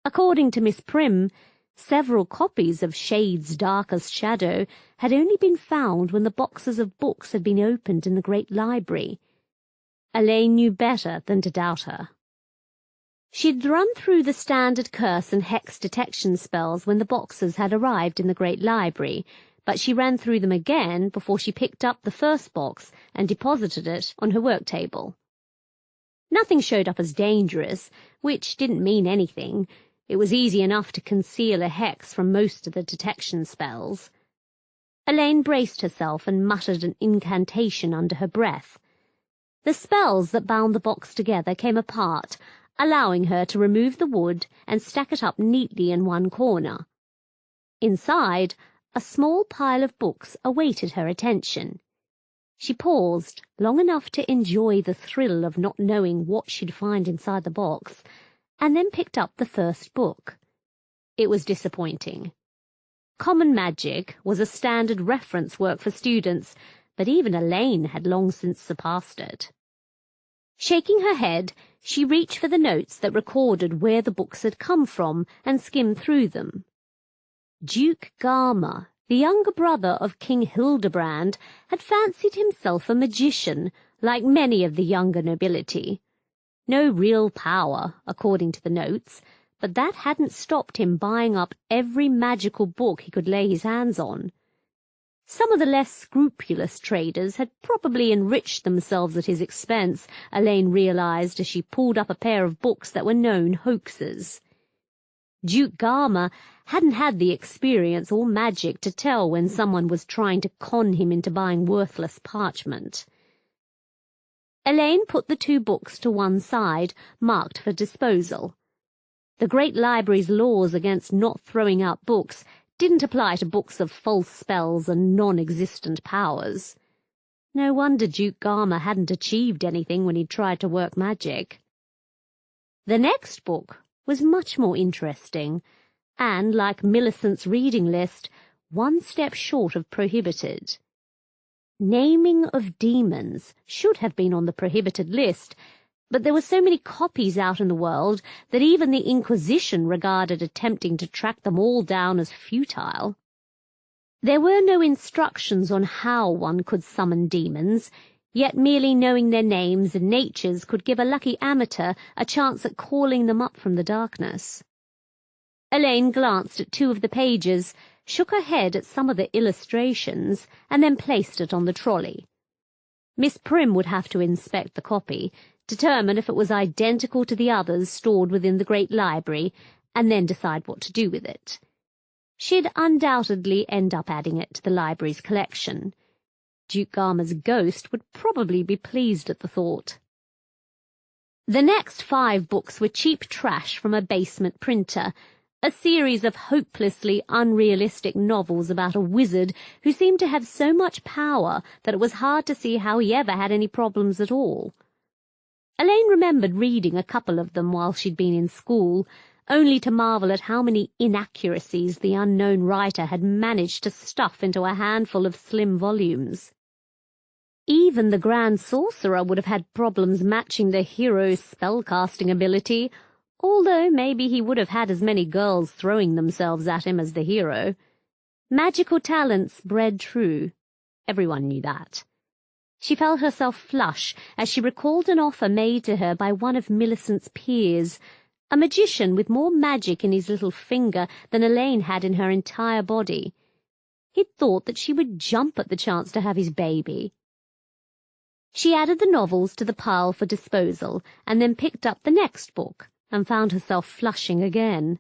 According to Miss Prim, several copies of Shade's Darkest Shadow had only been found when the boxes of books had been opened in the great library. Elaine knew better than to doubt her. She'd run through the standard curse and hex detection spells when the boxes had arrived in the great library, but she ran through them again before she picked up the first box and deposited it on her work table. Nothing showed up as dangerous, which didn't mean anything. It was easy enough to conceal a hex from most of the detection spells. Elaine braced herself and muttered an incantation under her breath. The spells that bound the box together came apart, allowing her to remove the wood and stack it up neatly in one corner. Inside, a small pile of books awaited her attention. She paused long enough to enjoy the thrill of not knowing what she'd find inside the box, and then picked up the first book. It was disappointing. Common Magic was a standard reference work for students, but even Elaine had long since surpassed it. Shaking her head, she reached for the notes that recorded where the books had come from and skimmed through them. Duke Garma, the younger brother of King Hildebrand, had fancied himself a magician, like many of the younger nobility. No real power, according to the notes, but that hadn't stopped him buying up every magical book he could lay his hands on. Some of the less scrupulous traders had probably enriched themselves at his expense, Elaine realized as she pulled up a pair of books that were known hoaxes. Duke Garma hadn't had the experience or magic to tell when someone was trying to con him into buying worthless parchment. Elaine put the 2 books to one side, marked for disposal. The Great Library's laws against not throwing out books didn't apply to books of false spells and non-existent powers. No wonder Duke Garma hadn't achieved anything when he tried to work magic. The next book was much more interesting, and, like Millicent's reading list, one step short of prohibited. Naming of Demons should have been on the prohibited list, but there were so many copies out in the world that even the Inquisition regarded attempting to track them all down as futile. There were no instructions on how one could summon demons, yet merely knowing their names and natures could give a lucky amateur a chance at calling them up from the darkness. Elaine glanced at 2 of the pages, shook her head at some of the illustrations, and then placed it on the trolley. Miss Prim would have to inspect the copy, determine if it was identical to the others stored within the Great Library, and then decide what to do with it. She'd undoubtedly end up adding it to the library's collection. Duke Garma's ghost would probably be pleased at the thought. The next 5 books were cheap trash from a basement printer, a series of hopelessly unrealistic novels about a wizard who seemed to have so much power that it was hard to see how he ever had any problems at all. Elaine remembered reading a couple of them while she'd been in school, only to marvel at how many inaccuracies the unknown writer had managed to stuff into a handful of slim volumes. Even the Grand Sorcerer would have had problems matching the hero's spellcasting ability, although maybe he would have had as many girls throwing themselves at him as the hero. Magical talents bred true. Everyone knew that. She felt herself flush as she recalled an offer made to her by one of Millicent's peers, a magician with more magic in his little finger than Elaine had in her entire body. He'd thought that she would jump at the chance to have his baby. She added the novels to the pile for disposal, and then picked up the next book, and found herself flushing again.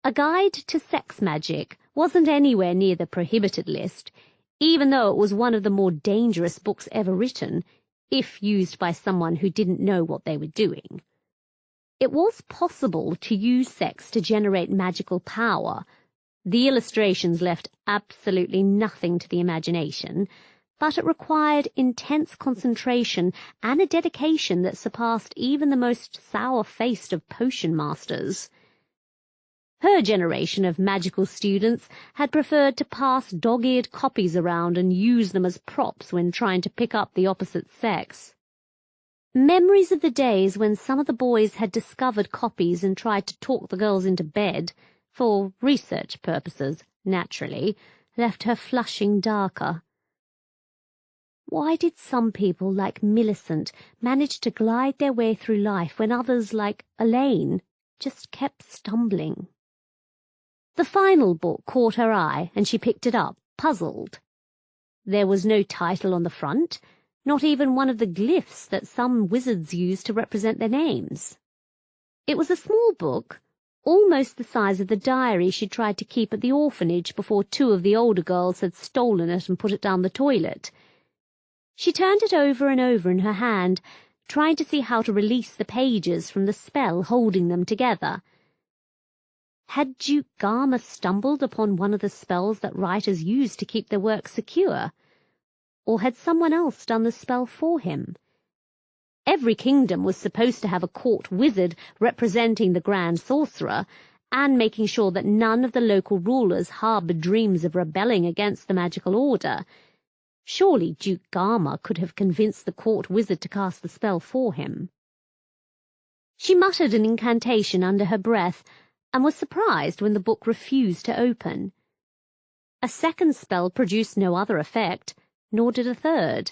A Guide to Sex Magic wasn't anywhere near the prohibited list, even though it was one of the more dangerous books ever written, if used by someone who didn't know what they were doing. It was possible to use sex to generate magical power. The illustrations left absolutely nothing to the imagination, but it required intense concentration and a dedication that surpassed even the most sour-faced of potion masters. Her generation of magical students had preferred to pass dog-eared copies around and use them as props when trying to pick up the opposite sex. Memories of the days when some of the boys had discovered copies and tried to talk the girls into bed, for research purposes, naturally, left her flushing darker. Why did some people like Millicent manage to glide their way through life when others, like Elaine, just kept stumbling? The final book caught her eye, and she picked it up, puzzled. There was no title on the front, not even one of the glyphs that some wizards use to represent their names. It was a small book, almost the size of the diary she tried to keep at the orphanage before 2 of the older girls had stolen it and put it down the toilet. She turned it over and over in her hand, trying to see how to release the pages from the spell holding them together. Had Duke Garma stumbled upon one of the spells that writers use to keep their work secure? Or had someone else done the spell for him? Every kingdom was supposed to have a court wizard representing the Grand Sorcerer, and making sure that none of the local rulers harbored dreams of rebelling against the magical order. Surely Duke Garma could have convinced the court wizard to cast the spell for him. She muttered an incantation under her breath, and was surprised when the book refused to open. A second spell produced no other effect, nor did a third.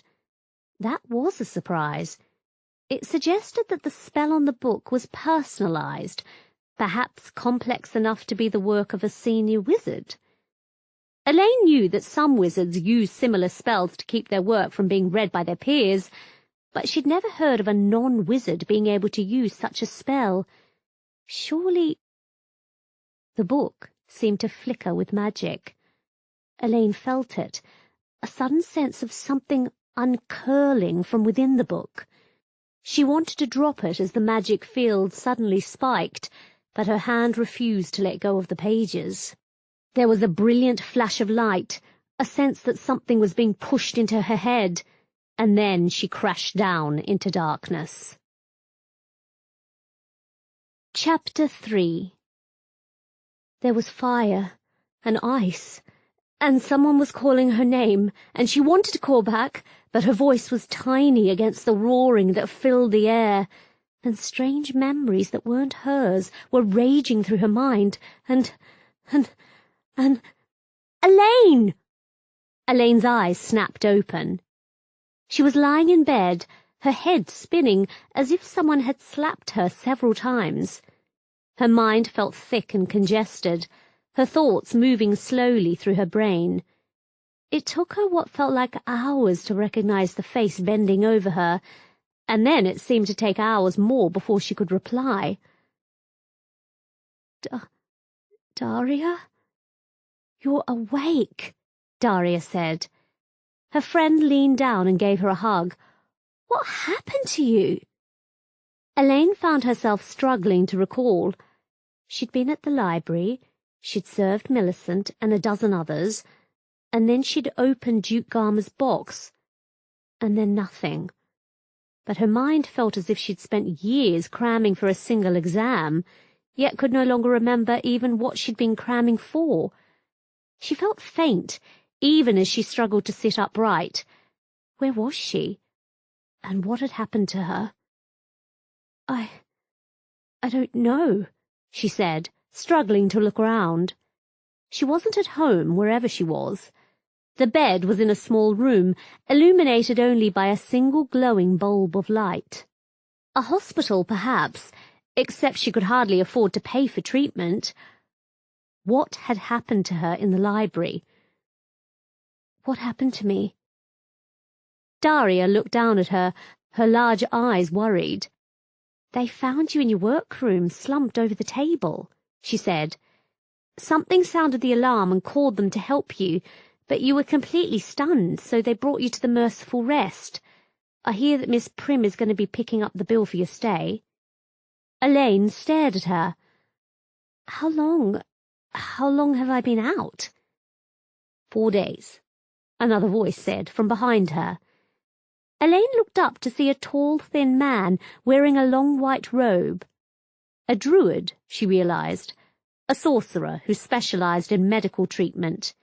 That was a surprise. It suggested that the spell on the book was personalized, perhaps complex enough to be the work of a senior wizard. Elaine knew that some wizards use similar spells to keep their work from being read by their peers, but she'd never heard of a non-wizard being able to use such a spell. Surely... The book seemed to flicker with magic. Elaine felt it, a sudden sense of something uncurling from within the book. She wanted to drop it as the magic field suddenly spiked, but her hand refused to let go of the pages. There was a brilliant flash of light, a sense that something was being pushed into her head, and then she crashed down into darkness. Chapter 3. There was fire and ice, and someone was calling her name, and she wanted to call back, but her voice was tiny against the roaring that filled the air, and strange memories that weren't hers were raging through her mind, and... Elaine! Elaine's eyes snapped open. She was lying in bed, her head spinning as if someone had slapped her several times. Her mind felt thick and congested, her thoughts moving slowly through her brain. It took her what felt like hours to recognize the face bending over her, and then it seemed to take hours more before she could reply. Daria? You're awake, Daria said. Her friend leaned down and gave her a hug. What happened to you? Elaine found herself struggling to recall. She'd been at the library, she'd served Millicent and a dozen others, and then she'd opened Duke Garmer's box, and then nothing. But her mind felt as if she'd spent years cramming for a single exam, yet could no longer remember even what she'd been cramming for. She felt faint, even as she struggled to sit upright. Where was she? And what had happened to her? I don't know, she said, struggling to look around. She wasn't at home, wherever she was. The bed was in a small room, illuminated only by a single glowing bulb of light. A hospital, perhaps, except she could hardly afford to pay for treatment. What had happened to her in the library? What happened to me? Daria looked down at her, her large eyes worried. They found you in your workroom, slumped over the table, she said. Something sounded the alarm and called them to help you, but you were completely stunned, so they brought you to the Merciful Rest. I hear that Miss Prim is going to be picking up the bill for your stay. Elaine stared at her. How long have I been out? 4 days, another voice said from behind her. Elaine looked up to see a tall, thin man wearing a long white robe. A druid, she realized, a sorcerer who specialized in medical treatment.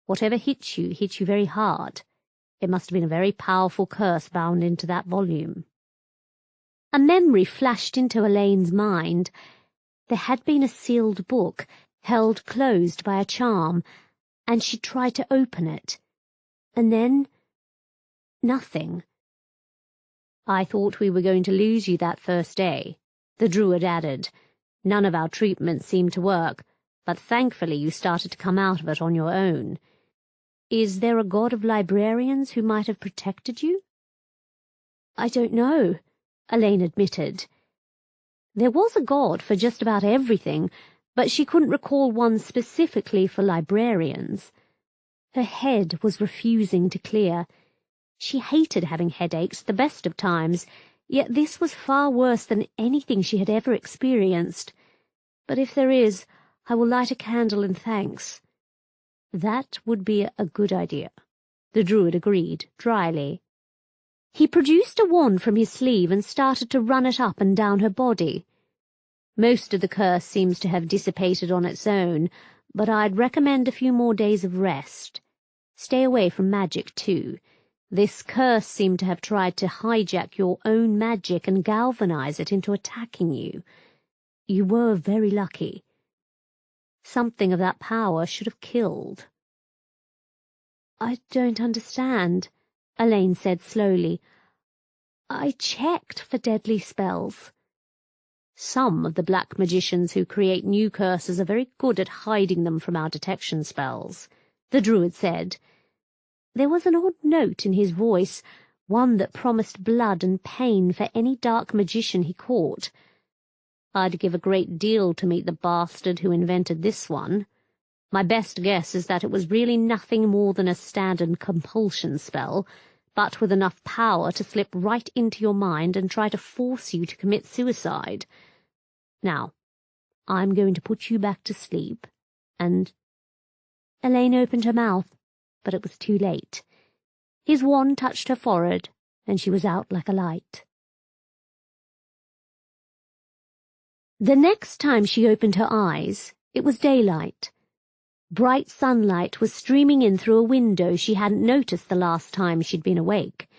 Whatever hit you very hard. It must have been a very powerful curse bound into that volume. A memory flashed into Elaine's mind. There had been a sealed book, held closed by a charm, and she tried to open it. And then... nothing. I thought we were going to lose you that first day, the druid added. None of our treatments seemed to work, but thankfully you started to come out of it on your own. Is there a god of librarians who might have protected you? I don't know, Elaine admitted. There was a god for just about everything, but she couldn't recall one specifically for librarians. Her head was refusing to clear. She hated having headaches the best of times, yet this was far worse than anything she had ever experienced. But if there is, I will light a candle in thanks. That would be a good idea, the druid agreed, dryly. He produced a wand from his sleeve and started to run it up and down her body. Most of the curse seems to have dissipated on its own, but I'd recommend a few more days of rest. Stay away from magic, too. This curse seemed to have tried to hijack your own magic and galvanize it into attacking you. You were very lucky. Something of that power should have killed. I don't understand, Elaine said slowly. I checked for deadly spells. Some of the black magicians who create new curses are very good at hiding them from our detection spells, the Druid said. There was an odd note in his voice, one that promised blood and pain for any dark magician he caught. I'd give a great deal to meet the bastard who invented this one. My best guess is that it was really nothing more than a standard compulsion spell, but with enough power to slip right into your mind and try to force you to commit suicide. Now, I'm going to put you back to sleep, and... Elaine opened her mouth, but it was too late. His wand touched her forehead, and she was out like a light. The next time she opened her eyes, it was daylight. Bright sunlight was streaming in through a window she hadn't noticed the last time she'd been awake.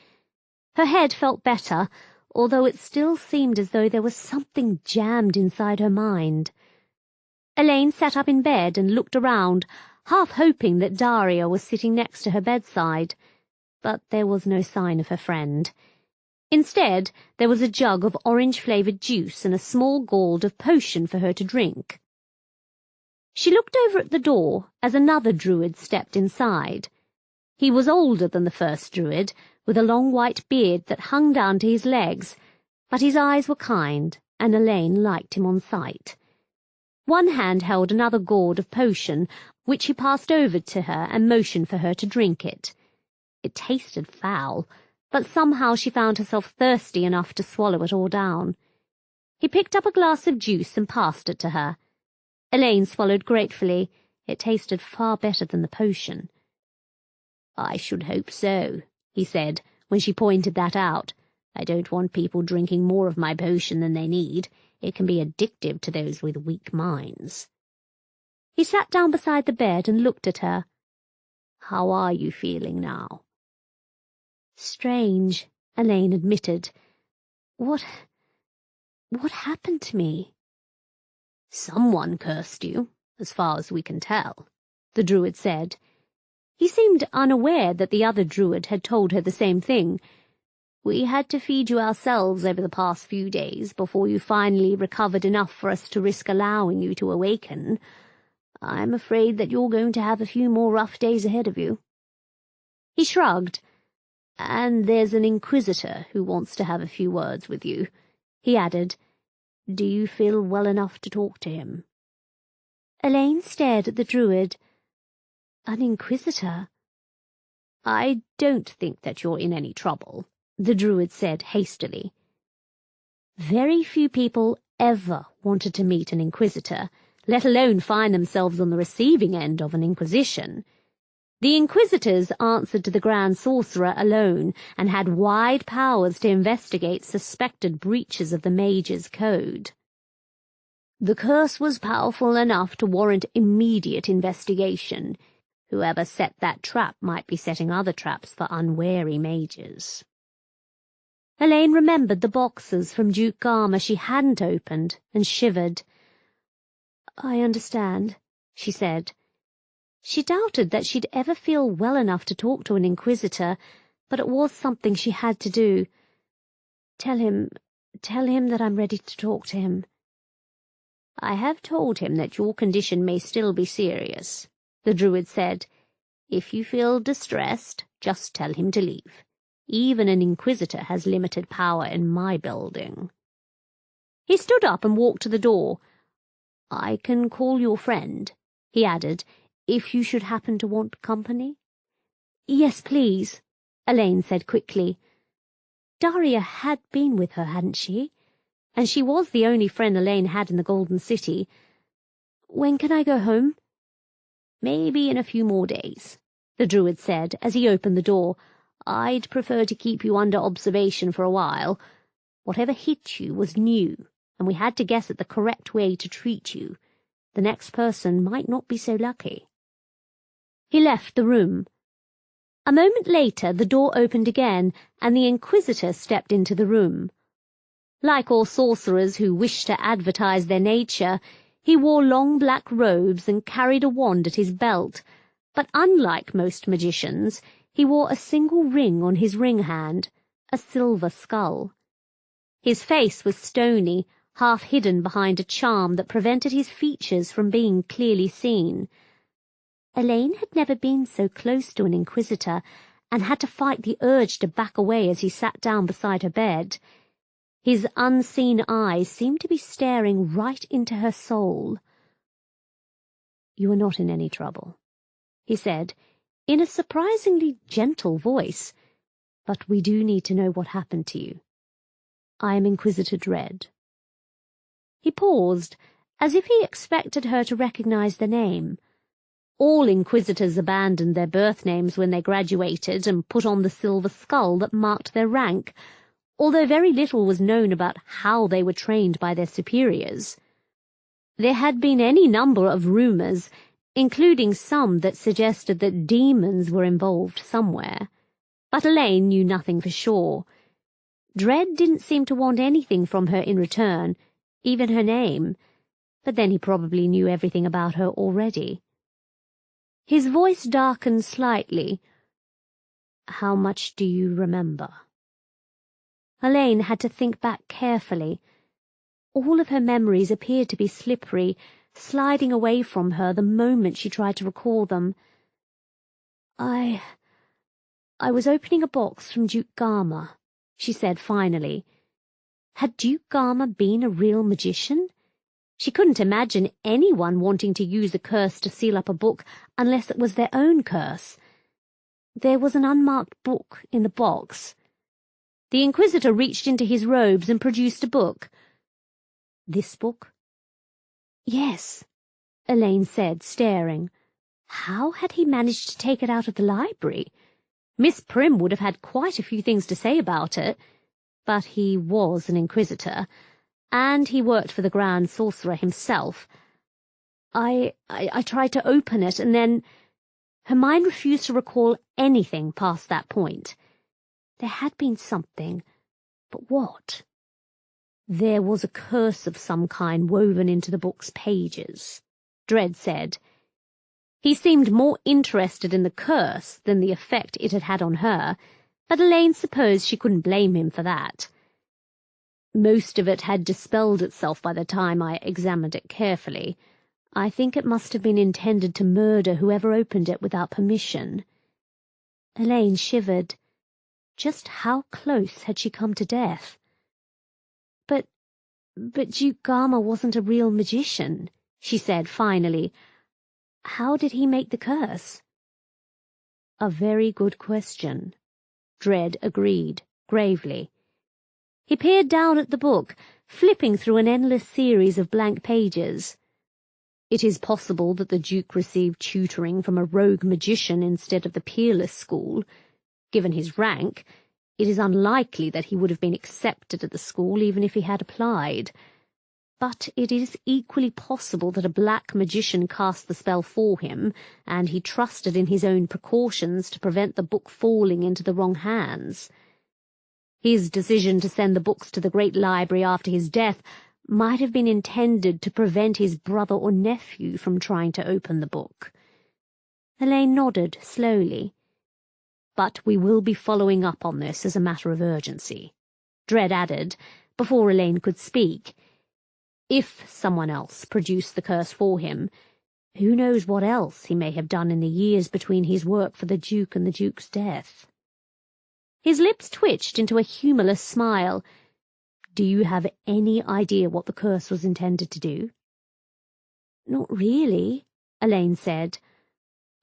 Her head felt better, although it still seemed as though there was something jammed inside her mind. Elaine sat up in bed and looked around, half hoping that Daria was sitting next to her bedside, but there was no sign of her friend. Instead, there was a jug of orange-flavoured juice and a small gourd of potion for her to drink. She looked over at the door as another Druid stepped inside. He was older than the first Druid, with a long white beard that hung down to his legs, but his eyes were kind, and Elaine liked him on sight. One hand held another gourd of potion, which he passed over to her and motioned for her to drink it. It tasted foul, but somehow she found herself thirsty enough to swallow it all down. He picked up a glass of juice and passed it to her. Elaine swallowed gratefully. It tasted far better than the potion. "I should hope so," he said, when she pointed that out. "I don't want people drinking more of my potion than they need. It can be addictive to those with weak minds." He sat down beside the bed and looked at her. "How are you feeling now?" "Strange," Elaine admitted. What happened to me?" "Someone cursed you, as far as we can tell," the Druid said. He seemed unaware that the other Druid had told her the same thing. "We had to feed you ourselves over the past few days before you finally recovered enough for us to risk allowing you to awaken. I'm afraid that you're going to have a few more rough days ahead of you." He shrugged. "And there's an Inquisitor who wants to have a few words with you," he added. "Do you feel well enough to talk to him?" Elaine stared at the Druid. "An Inquisitor?" "I don't think that you're in any trouble," the Druid said hastily. Very few people ever wanted to meet an Inquisitor, let alone find themselves on the receiving end of an inquisition. The Inquisitors answered to the Grand Sorcerer alone and had wide powers to investigate suspected breaches of the Mage's code. The curse was powerful enough to warrant immediate investigation. Whoever set that trap might be setting other traps for unwary mages. Elaine remembered the boxes from Duke Garma she hadn't opened and shivered. "I understand," she said. She doubted that she'd ever feel well enough to talk to an Inquisitor, but it was something she had to do. Tell him that I'm ready to talk to him." "I have told him that your condition may still be serious," the Druid said. "If you feel distressed, just tell him to leave. Even an Inquisitor has limited power in my building." He stood up and walked to the door. "I can call your friend," he added, "if you should happen to want company." "Yes, please," Elaine said quickly. Daria had been with her, hadn't she? And she was the only friend Elaine had in the Golden City. "When can I go home?" "Maybe in a few more days," the Druid said as he opened the door. "I'd prefer to keep you under observation for a while. Whatever hit you was new, and we had to guess at the correct way to treat you. The next person might not be so lucky." He left the room. A moment later the door opened again, and the Inquisitor stepped into the room. Like all sorcerers who wish to advertise their nature, he wore long black robes and carried a wand at his belt, but unlike most magicians, he wore a single ring on his ring hand, a silver skull. His face was stony, half hidden behind a charm that prevented his features from being clearly seen. Elaine had never been so close to an inquisitor and had to fight the urge to back away as he sat down beside her bed. His unseen eyes seemed to be staring right into her soul. "You are not in any trouble," he said, in a surprisingly gentle voice, "but we do need to know what happened to you. I am Inquisitor Dread." He paused, as if he expected her to recognize the name. All inquisitors abandoned their birth names when they graduated and put on the silver skull that marked their rank, although very little was known about how they were trained by their superiors. There had been any number of rumors, including some that suggested that demons were involved somewhere, but Elaine knew nothing for sure. Dread didn't seem to want anything from her in return, even her name, but then he probably knew everything about her already. His voice darkened slightly. "How much do you remember?" Elaine had to think back carefully. All of her memories appeared to be slippery, sliding away from her the moment she tried to recall them. I was opening a box from Duke Garma," she said finally. Had Duke Garma been a real magician? She couldn't imagine anyone wanting to use a curse to seal up a book unless it was their own curse. There was an unmarked book in the box. The Inquisitor reached into his robes and produced a book. "This book?" "Yes," Elaine said, staring. How had he managed to take it out of the library? Miss Prim would have had quite a few things to say about it, but he was an Inquisitor, and he worked for the Grand Sorcerer himself. I tried to open it, and then—" Her mind refused to recall anything past that point. There had been something, but what? "There was a curse of some kind woven into the book's pages," Dread said. He seemed more interested in the curse than the effect it had had on her, but Elaine supposed she couldn't blame him for that. "Most of it had dispelled itself by the time I examined it carefully. I think it must have been intended to murder whoever opened it without permission." Elaine shivered. Just how close had she come to death? But Duke Garma wasn't a real magician," she said finally. "How did he make the curse?" "A very good question," Dread agreed, gravely. He peered down at the book, flipping through an endless series of blank pages. It is possible that the Duke received tutoring from a rogue magician instead of the peerless school. Given his rank, it is unlikely that he would have been accepted at the school even if he had applied. But it is equally possible that a black magician cast the spell for him, and he trusted in his own precautions to prevent the book falling into the wrong hands. His decision to send the books to the Great Library after his death might have been intended to prevent his brother or nephew from trying to open the book. Elaine nodded slowly. "But we will be following up on this as a matter of urgency," Dread added, before Elaine could speak. "If someone else produced the curse for him, who knows what else he may have done in the years between his work for the Duke and the Duke's death." His lips twitched into a humorless smile. "Do you have any idea what the curse was intended to do?" "Not really," Elaine said.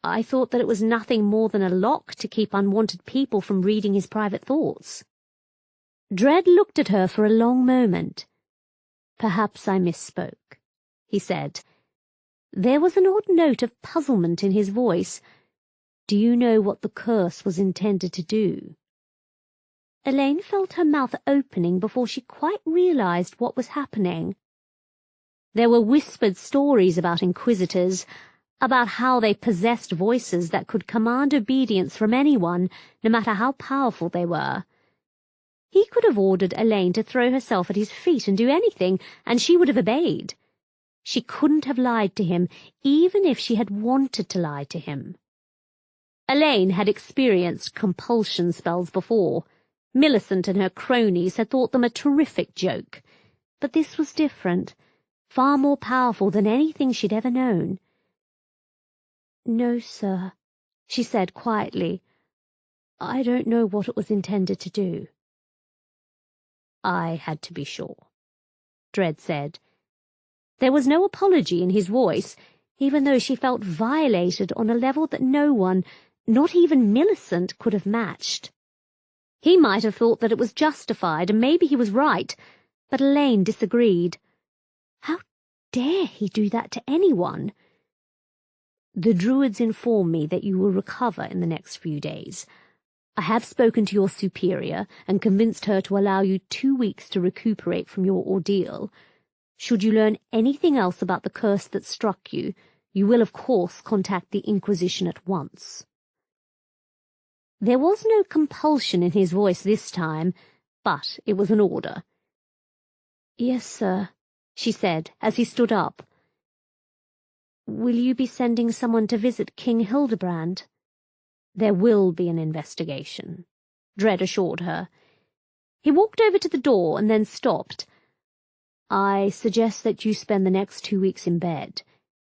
"I thought that it was nothing more than a lock to keep unwanted people from reading his private thoughts." Dread looked at her for a long moment. "Perhaps I misspoke," he said. There was an odd note of puzzlement in his voice. "Do you know what the curse was intended to do?" Elaine felt her mouth opening before she quite realized what was happening. There were whispered stories about inquisitors, about how they possessed voices that could command obedience from anyone, no matter how powerful they were. He could have ordered Elaine to throw herself at his feet and do anything, and she would have obeyed. She couldn't have lied to him, even if she had wanted to lie to him. Elaine had experienced compulsion spells before. Millicent and her cronies had thought them a terrific joke. But this was different, far more powerful than anything she'd ever known. "No, sir," she said quietly. "I don't know what it was intended to do." "I had to be sure," Dredd said. There was no apology in his voice, even though she felt violated on a level that no one, not even Millicent, could have matched. He might have thought that it was justified, and maybe he was right, but Elaine disagreed. How dare he do that to anyone? "The Druids inform me that you will recover in the next few days. I have spoken to your superior and convinced her to allow you 2 weeks to recuperate from your ordeal. Should you learn anything else about the curse that struck you, you will of course contact the Inquisition at once." There was no compulsion in his voice this time, but it was an order. "Yes, sir," she said as he stood up. "Will you be sending someone to visit King Hildebrand?" "There will be an investigation," Dredd assured her. He walked over to the door and then stopped. "I suggest that you spend the next 2 weeks in bed.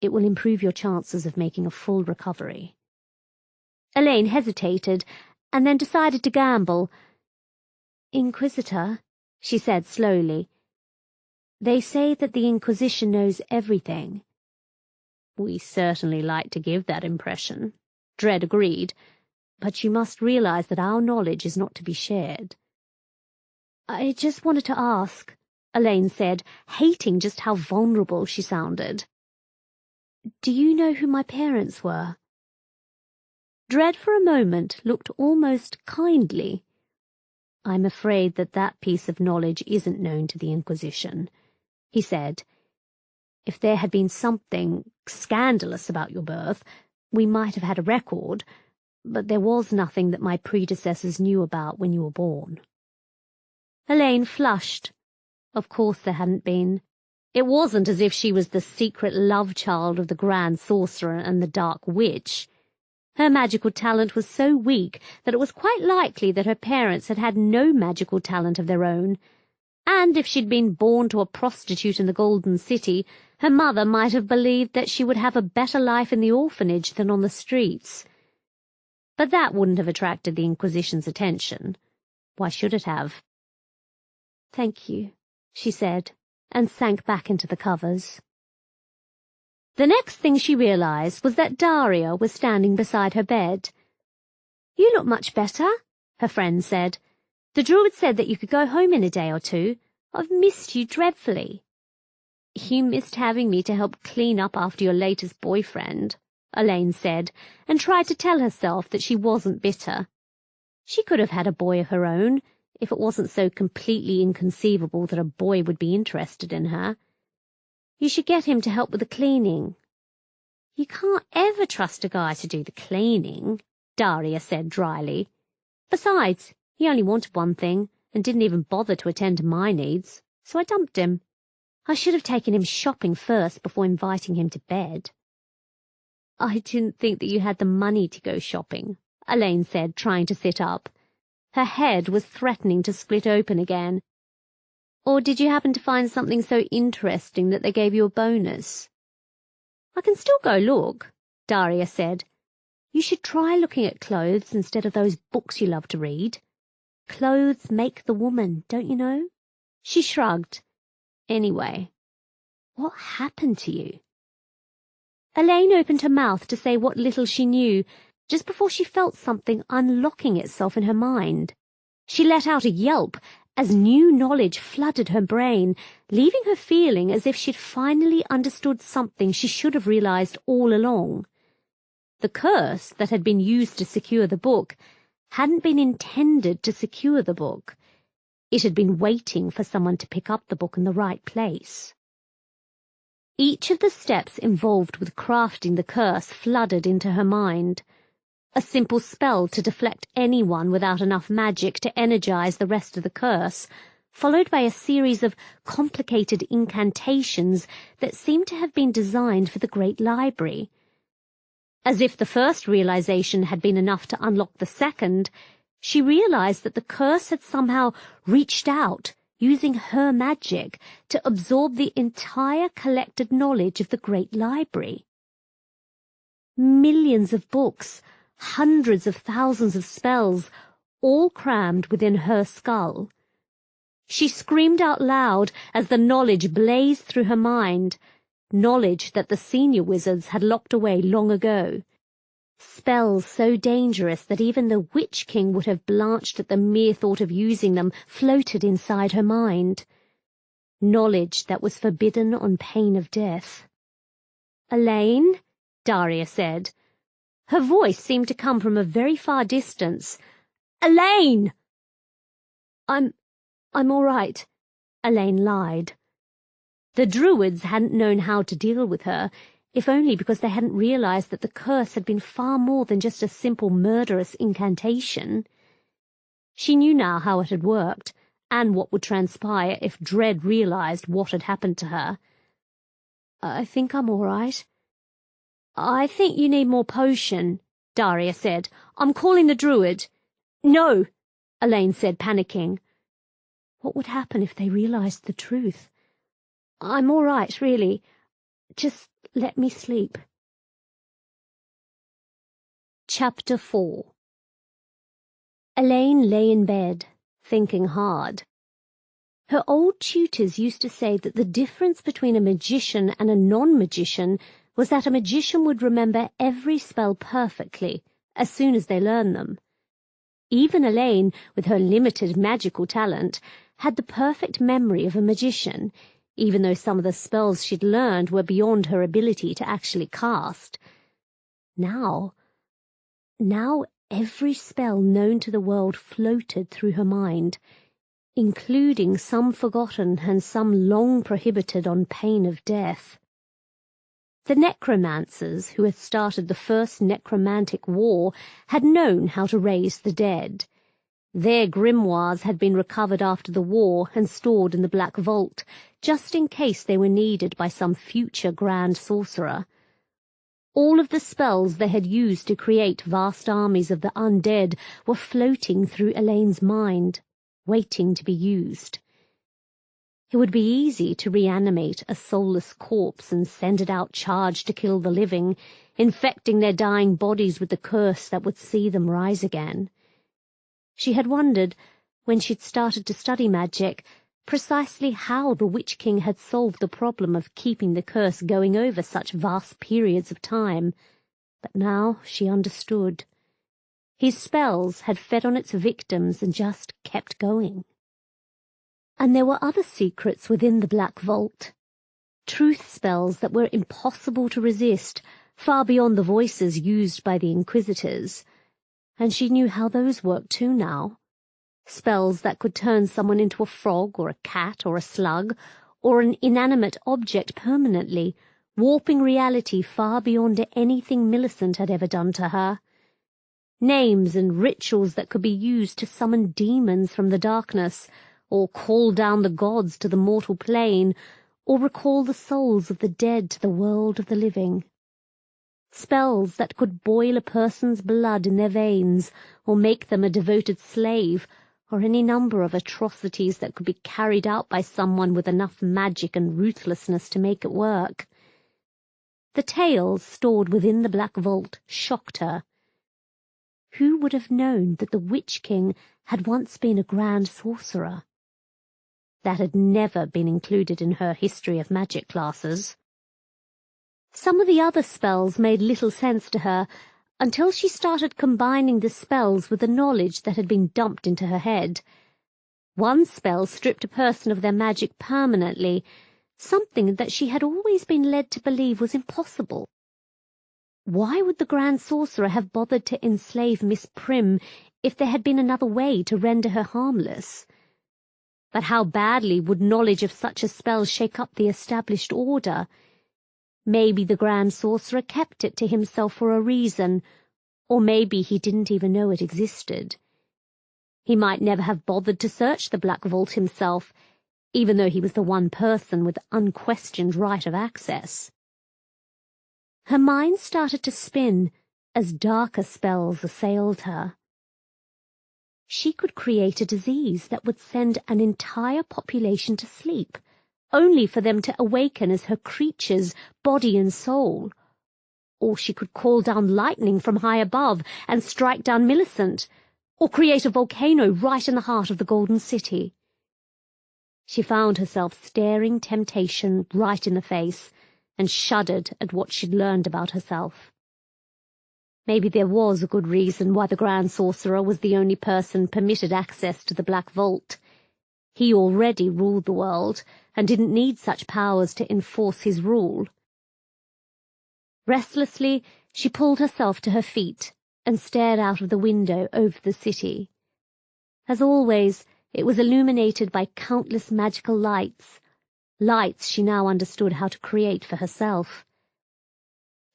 It will improve your chances of making a full recovery." Elaine hesitated, and then decided to gamble. "Inquisitor," she said slowly, "they say that the Inquisition knows everything." "We certainly like to give that impression," Dredd agreed, "but you must realize that our knowledge is not to be shared." "I just wanted to ask," Elaine said, hating just how vulnerable she sounded. "Do you know who my parents were?" Dredd for a moment looked almost kindly. "I'm afraid that piece of knowledge isn't known to the Inquisition," he said. "If there had been something scandalous about your birth, we might have had a record, but there was nothing that my predecessors knew about when you were born." Elaine flushed. Of course there hadn't been. It wasn't as if she was the secret love child of the Grand Sorcerer and the Dark Witch. Her magical talent was so weak that it was quite likely that her parents had had no magical talent of their own, and if she'd been born to a prostitute in the Golden City, her mother might have believed that she would have a better life in the orphanage than on the streets. But that wouldn't have attracted the Inquisition's attention. Why should it have? "Thank you," she said, and sank back into the covers. The next thing she realized was that Daria was standing beside her bed. "You look much better," her friend said. "The Druid said that you could go home in a day or two. I've missed you dreadfully." "You missed having me to help clean up after your latest boyfriend," Elaine said, and tried to tell herself that she wasn't bitter. She could have had a boy of her own, if it wasn't so completely inconceivable that a boy would be interested in her. "You should get him to help with the cleaning." "You can't ever trust a guy to do the cleaning," Daria said dryly. "Besides, he only wanted one thing, and didn't even bother to attend to my needs, so I dumped him. I should have taken him shopping first before inviting him to bed." "I didn't think that you had the money to go shopping," Elaine said, trying to sit up. Her head was threatening to split open again. "Or did you happen to find something so interesting that they gave you a bonus?" "I can still go look," Daria said. "You should try looking at clothes instead of those books you love to read. Clothes make the woman, don't you know?" She shrugged. "Anyway, what happened to you?" Elaine opened her mouth to say what little she knew, just before she felt something unlocking itself in her mind. She let out a yelp as new knowledge flooded her brain, leaving her feeling as if she'd finally understood something she should have realized all along. The curse that had been used to secure the book hadn't been intended to secure the book. It had been waiting for someone to pick up the book in the right place. Each of the steps involved with crafting the curse flooded into her mind. A simple spell to deflect anyone without enough magic to energize the rest of the curse, followed by a series of complicated incantations that seemed to have been designed for the Great Library. As if the first realization had been enough to unlock the second, she realized that the curse had somehow reached out, using her magic, to absorb the entire collected knowledge of the Great Library. millions of books, hundreds of thousands of spells, all crammed within her skull. She screamed out loud as the knowledge blazed through her mind, knowledge that the senior wizards had locked away long ago. Spells so dangerous that even the Witch King would have blanched at the mere thought of using them floated inside her mind. Knowledge that was forbidden on pain of death. "Elaine?" Daria said. Her voice seemed to come from a very far distance. "Elaine!" I'm all right," Elaine lied. The druids hadn't known how to deal with her, if only because they hadn't realized that the curse had been far more than just a simple murderous incantation. She knew now how it had worked, and what would transpire if Dread realized what had happened to her. "I think I'm all right." "I think you need more potion," Daria said. "I'm calling the druid." "No," Elaine said, panicking. What would happen if they realized the truth? "I'm all right, really. Just let me sleep." Chapter 4. Elaine lay in bed, thinking hard. Her old tutors used to say that the difference between a magician and a non-magician was that a magician would remember every spell perfectly as soon as they learned them. Even Elaine, with her limited magical talent, had the perfect memory of a magician, even though some of the spells she'd learned were beyond her ability to actually cast. Now every spell known to the world floated through her mind, including some forgotten and some long prohibited on pain of death. The necromancers, who had started the first necromantic war, had known how to raise the dead. Their grimoires had been recovered after the war and stored in the Black Vault, just in case they were needed by some future grand sorcerer. All of the spells they had used to create vast armies of the undead were floating through Elaine's mind, waiting to be used. It would be easy to reanimate a soulless corpse and send it out charged to kill the living, infecting their dying bodies with the curse that would see them rise again. She had wondered, when she'd started to study magic, precisely how the Witch King had solved the problem of keeping the curse going over such vast periods of time, but now she understood. His spells had fed on its victims and just kept going. And there were other secrets within the Black Vault. Truth spells that were impossible to resist, far beyond the voices used by the Inquisitors. And she knew how those worked too now. Spells that could turn someone into a frog or a cat or a slug, or an inanimate object permanently, warping reality far beyond anything Millicent had ever done to her. Names and rituals that could be used to summon demons from the darkness, or call down the gods to the mortal plane, or recall the souls of the dead to the world of the living. Spells that could boil a person's blood in their veins, or make them a devoted slave, or any number of atrocities that could be carried out by someone with enough magic and ruthlessness to make it work. The tales stored within the Black Vault shocked her. Who would have known that the Witch King had once been a grand sorcerer? That had never been included in her history of magic classes. Some of the other spells made little sense to her until she started combining the spells with the knowledge that had been dumped into her head. One spell stripped a person of their magic permanently, something that she had always been led to believe was impossible. Why would the Grand Sorcerer have bothered to enslave Miss Prim if there had been another way to render her harmless? But how badly would knowledge of such a spell shake up the established order? Maybe the Grand Sorcerer kept it to himself for a reason, or maybe he didn't even know it existed. He might never have bothered to search the Black Vault himself, even though he was the one person with unquestioned right of access. Her mind started to spin as darker spells assailed her. She could create a disease that would send an entire population to sleep, only for them to awaken as her creatures, body and soul. Or she could call down lightning from high above and strike down Millicent, or create a volcano right in the heart of the Golden City. She found herself staring temptation right in the face and shuddered at what she'd learned about herself. Maybe there was a good reason why the Grand Sorcerer was the only person permitted access to the Black Vault. He already ruled the world and didn't need such powers to enforce his rule. Restlessly, she pulled herself to her feet and stared out of the window over the city. As always, it was illuminated by countless magical lights, lights she now understood how to create for herself.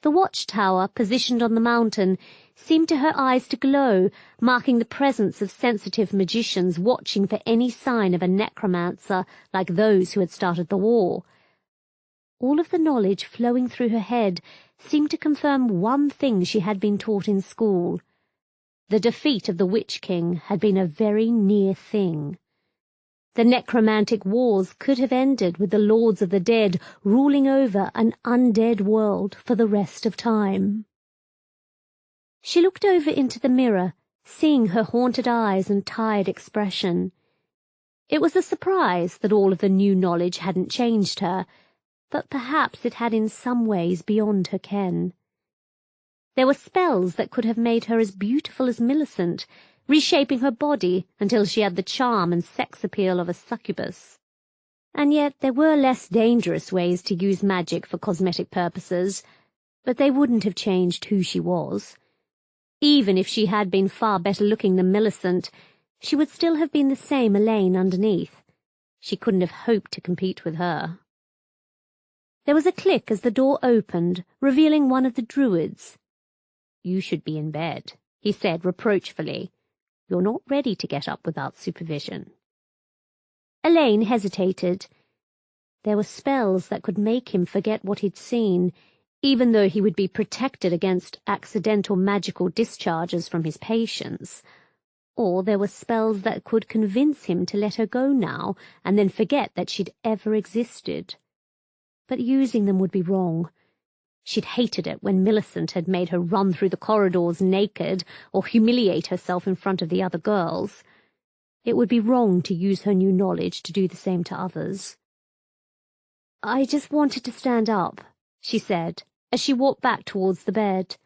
The watchtower, positioned on the mountain, seemed to her eyes to glow, marking the presence of sensitive magicians watching for any sign of a necromancer like those who had started the war. All of the knowledge flowing through her head seemed to confirm one thing she had been taught in school. The defeat of the Witch King had been a very near thing. The necromantic wars could have ended with the Lords of the Dead ruling over an undead world for the rest of time. She looked over into the mirror, seeing her haunted eyes and tired expression. It was a surprise that all of the new knowledge hadn't changed her, but perhaps it had in some ways beyond her ken. There were spells that could have made her as beautiful as Millicent, reshaping her body until she had the charm and sex appeal of a succubus. And yet there were less dangerous ways to use magic for cosmetic purposes, but they wouldn't have changed who she was. Even if she had been far better looking than Millicent, she would still have been the same Elaine underneath. She couldn't have hoped to compete with her. There was a click as the door opened, revealing one of the druids. "You should be in bed," he said reproachfully. "You're not ready to get up without supervision." Elaine hesitated. There were spells that could make him forget what he'd seen, even though he would be protected against accidental magical discharges from his patients. Or there were spells that could convince him to let her go now and then forget that she'd ever existed. But using them would be wrong. She'd hated it when Millicent had made her run through the corridors naked or humiliate herself in front of the other girls. It would be wrong to use her new knowledge to do the same to others. "I just wanted to stand up," she said, as she walked back towards the bed.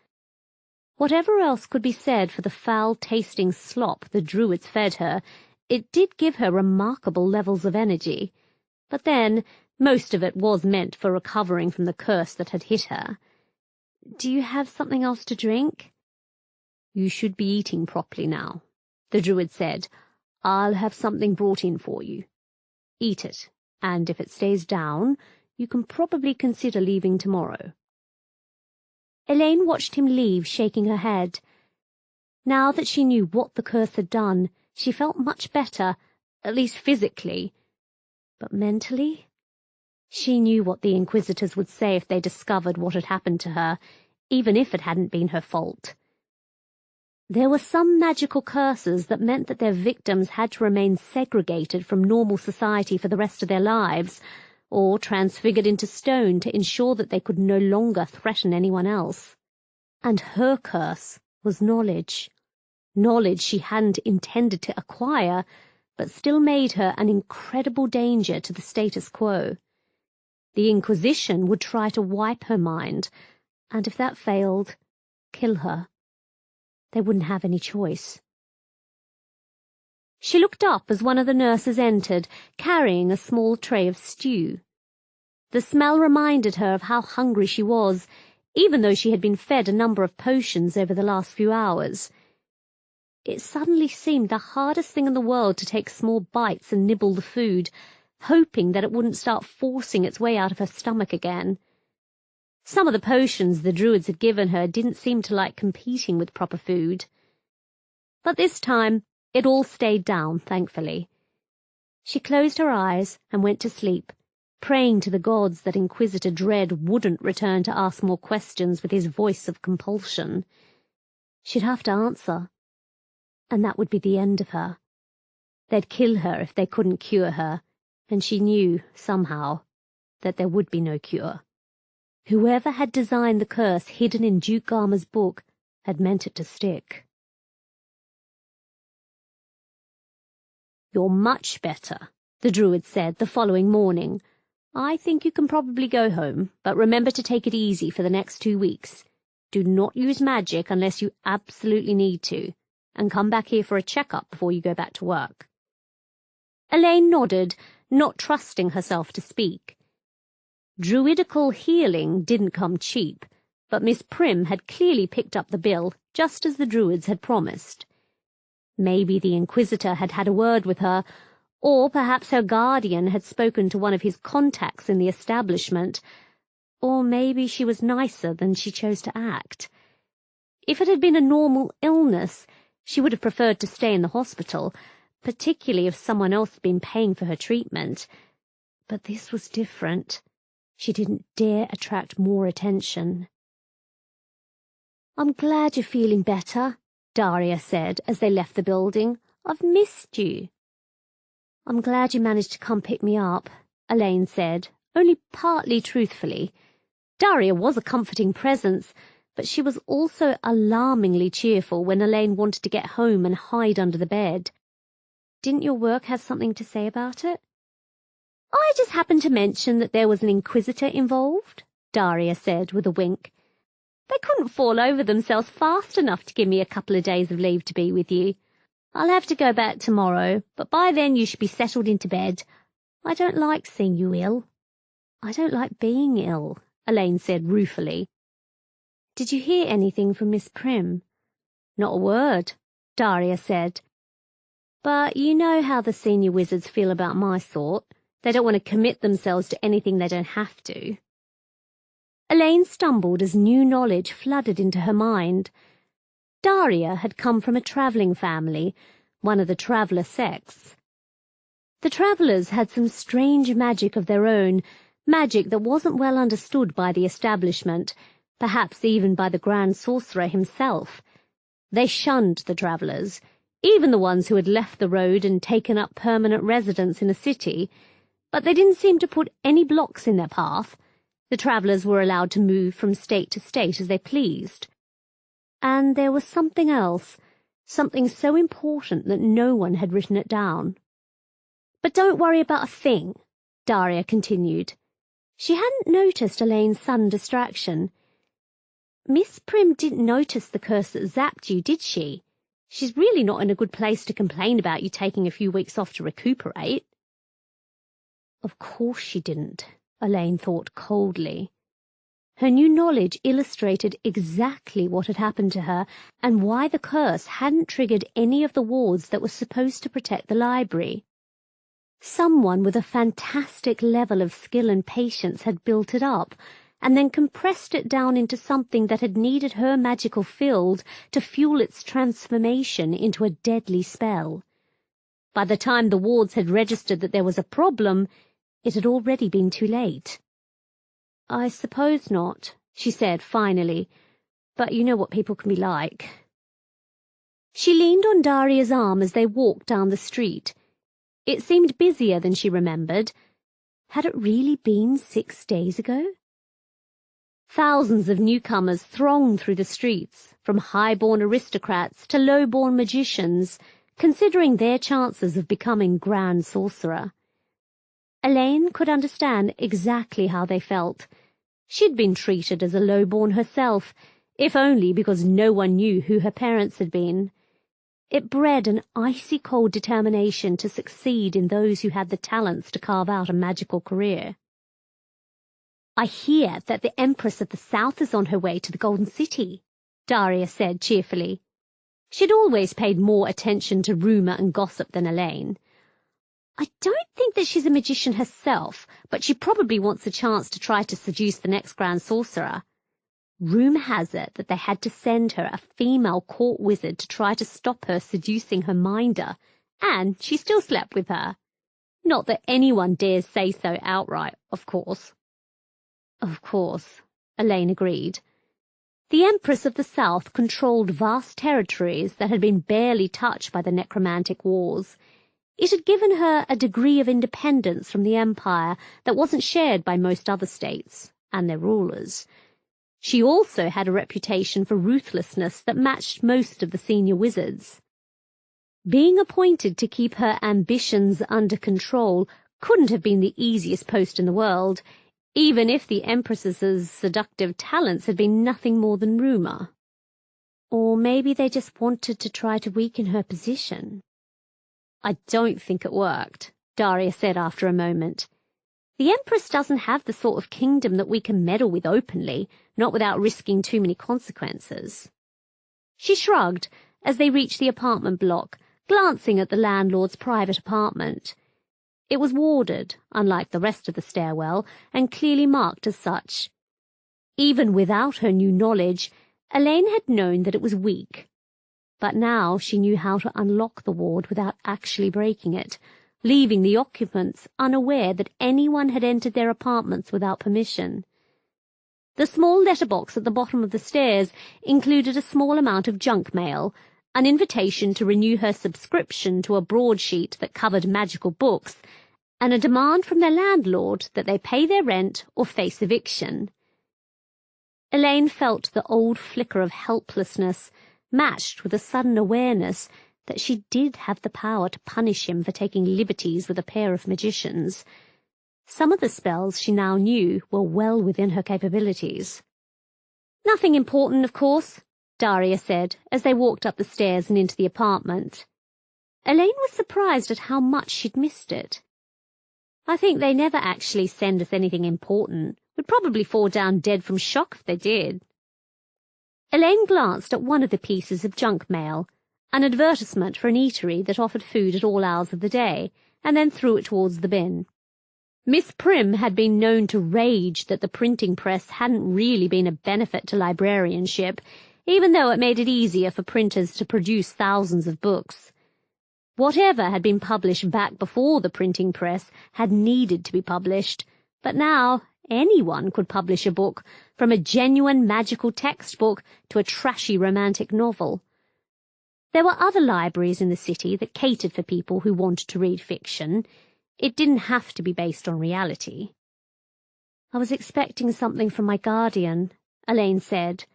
Whatever else could be said for the foul-tasting slop the druids fed her, it did give her remarkable levels of energy. But then, most of it was meant for recovering from the curse that had hit her. "Do you have something else to drink?" "You should be eating properly now," the druid said. "I'll have something brought in for you. Eat it, and if it stays down, you can probably consider leaving tomorrow." Elaine watched him leave, shaking her head. Now that she knew what the curse had done, she felt much better, at least physically. But mentally? She knew what the Inquisitors would say if they discovered what had happened to her, even if it hadn't been her fault. There were some magical curses that meant that their victims had to remain segregated from normal society for the rest of their lives, or transfigured into stone to ensure that they could no longer threaten anyone else. And her curse was knowledge. Knowledge she hadn't intended to acquire, but still made her an incredible danger to the status quo. The Inquisition would try to wipe her mind, and if that failed, kill her. They wouldn't have any choice. She looked up as one of the nurses entered, carrying a small tray of stew. The smell reminded her of how hungry she was, even though she had been fed a number of potions over the last few hours. It suddenly seemed the hardest thing in the world to take small bites and nibble the food, hoping that it wouldn't start forcing its way out of her stomach again. Some of the potions the druids had given her didn't seem to like competing with proper food. But this time, it all stayed down, thankfully. She closed her eyes and went to sleep, praying to the gods that Inquisitor Dread wouldn't return to ask more questions with his voice of compulsion. She'd have to answer, and that would be the end of her. They'd kill her if they couldn't cure her, and she knew, somehow, that there would be no cure. Whoever had designed the curse hidden in Duke Garmer's book had meant it to stick. "You're much better," the druid said the following morning. "I think you can probably go home, but remember to take it easy for the next 2 weeks. Do not use magic unless you absolutely need to, and come back here for a checkup before you go back to work." Elaine nodded, not trusting herself to speak. Druidical healing didn't come cheap, but Miss Prim had clearly picked up the bill, just as the druids had promised. Maybe the Inquisitor had had a word with her, or perhaps her guardian had spoken to one of his contacts in the establishment, or maybe she was nicer than she chose to act. If it had been a normal illness, she would have preferred to stay in the hospital, particularly if someone else had been paying for her treatment. But this was different. She didn't dare attract more attention. "I'm glad you're feeling better," Daria said as they left the building. "I've missed you." "I'm glad you managed to come pick me up," Elaine said, only partly truthfully. Daria was a comforting presence, but she was also alarmingly cheerful when Elaine wanted to get home and hide under the bed. "Didn't your work have something to say about it?" "I just happened to mention that there was an Inquisitor involved," Daria said with a wink. "They couldn't fall over themselves fast enough to give me a couple of days of leave to be with you. I'll have to go back tomorrow, but by then you should be settled into bed. I don't like seeing you ill." "I don't like being ill," Elaine said ruefully. "Did you hear anything from Miss Prim?" "Not a word," Daria said. "But you know how the senior wizards feel about my sort. They don't want to commit themselves to anything they don't have to." Elaine stumbled as new knowledge flooded into her mind. Daria had come from a travelling family, one of the traveller sects. The travellers had some strange magic of their own, magic that wasn't well understood by the establishment, perhaps even by the Grand Sorcerer himself. They shunned the travellers, even the ones who had left the road and taken up permanent residence in a city, but they didn't seem to put any blocks in their path. The travellers were allowed to move from state to state as they pleased. And there was something else, something so important that no one had written it down. "But don't worry about a thing," Daria continued. She hadn't noticed Elaine's sudden distraction. "Miss Prim didn't notice the curse that zapped you, did she? She's really not in a good place to complain about you taking a few weeks off to recuperate." Of course she didn't, Elaine thought coldly. Her new knowledge illustrated exactly what had happened to her and why the curse hadn't triggered any of the wards that were supposed to protect the library. Someone with a fantastic level of skill and patience had built it up, and then compressed it down into something that had needed her magical field to fuel its transformation into a deadly spell. By the time the wards had registered that there was a problem, it had already been too late. "I suppose not," she said finally, "but you know what people can be like." She leaned on Daria's arm as they walked down the street. It seemed busier than she remembered. Had it really been 6 days ago? Thousands of newcomers thronged through the streets, from high-born aristocrats to low-born magicians, considering their chances of becoming Grand Sorcerer. Elaine could understand exactly how they felt. She'd been treated as a low-born herself, if only because no one knew who her parents had been. It bred an icy-cold determination to succeed in those who had the talents to carve out a magical career. "I hear that the Empress of the South is on her way to the Golden City," Daria said cheerfully. She'd always paid more attention to rumour and gossip than Elaine. "I don't think that she's a magician herself, but she probably wants a chance to try to seduce the next Grand Sorcerer. Rumour has it that they had to send her a female court wizard to try to stop her seducing her minder, and she still slept with her. Not that anyone dares say so outright, of course." "Of course," Elaine agreed. The Empress of the South controlled vast territories that had been barely touched by the necromantic wars. It had given her a degree of independence from the Empire that wasn't shared by most other states, and their rulers. She also had a reputation for ruthlessness that matched most of the senior wizards. Being appointed to keep her ambitions under control couldn't have been the easiest post in the world, even if the Empress's seductive talents had been nothing more than rumour. Or maybe they just wanted to try to weaken her position. I don't think it worked, Daria said after a moment. The Empress doesn't have the sort of kingdom that we can meddle with openly, not without risking too many consequences. She shrugged as they reached the apartment block, glancing at the landlord's private apartment. It was warded, unlike the rest of the stairwell, and clearly marked as such. Even without her new knowledge, Elaine had known that it was weak. But now she knew how to unlock the ward without actually breaking it, leaving the occupants unaware that anyone had entered their apartments without permission. The small letterbox at the bottom of the stairs included a small amount of junk mail, an invitation to renew her subscription to a broadsheet that covered magical books, and a demand from their landlord that they pay their rent or face eviction. Elaine felt the old flicker of helplessness, matched with a sudden awareness that she did have the power to punish him for taking liberties with a pair of magicians. Some of the spells she now knew were well within her capabilities. "Nothing important, of course," Daria said as they walked up the stairs and into the apartment. Elaine was surprised at how much she'd missed it. "I think they never actually send us anything important. We'd probably fall down dead from shock if they did." Elaine glanced at one of the pieces of junk mail, an advertisement for an eatery that offered food at all hours of the day, and then threw it towards the bin. Miss Prim had been known to rage that the printing press hadn't really been a benefit to librarianship, even though it made it easier for printers to produce thousands of books. Whatever had been published back before the printing press had needed to be published, but now anyone could publish a book, from a genuine magical textbook to a trashy romantic novel. There were other libraries in the city that catered for people who wanted to read fiction. It didn't have to be based on reality. "I was expecting something from my guardian," Elaine said.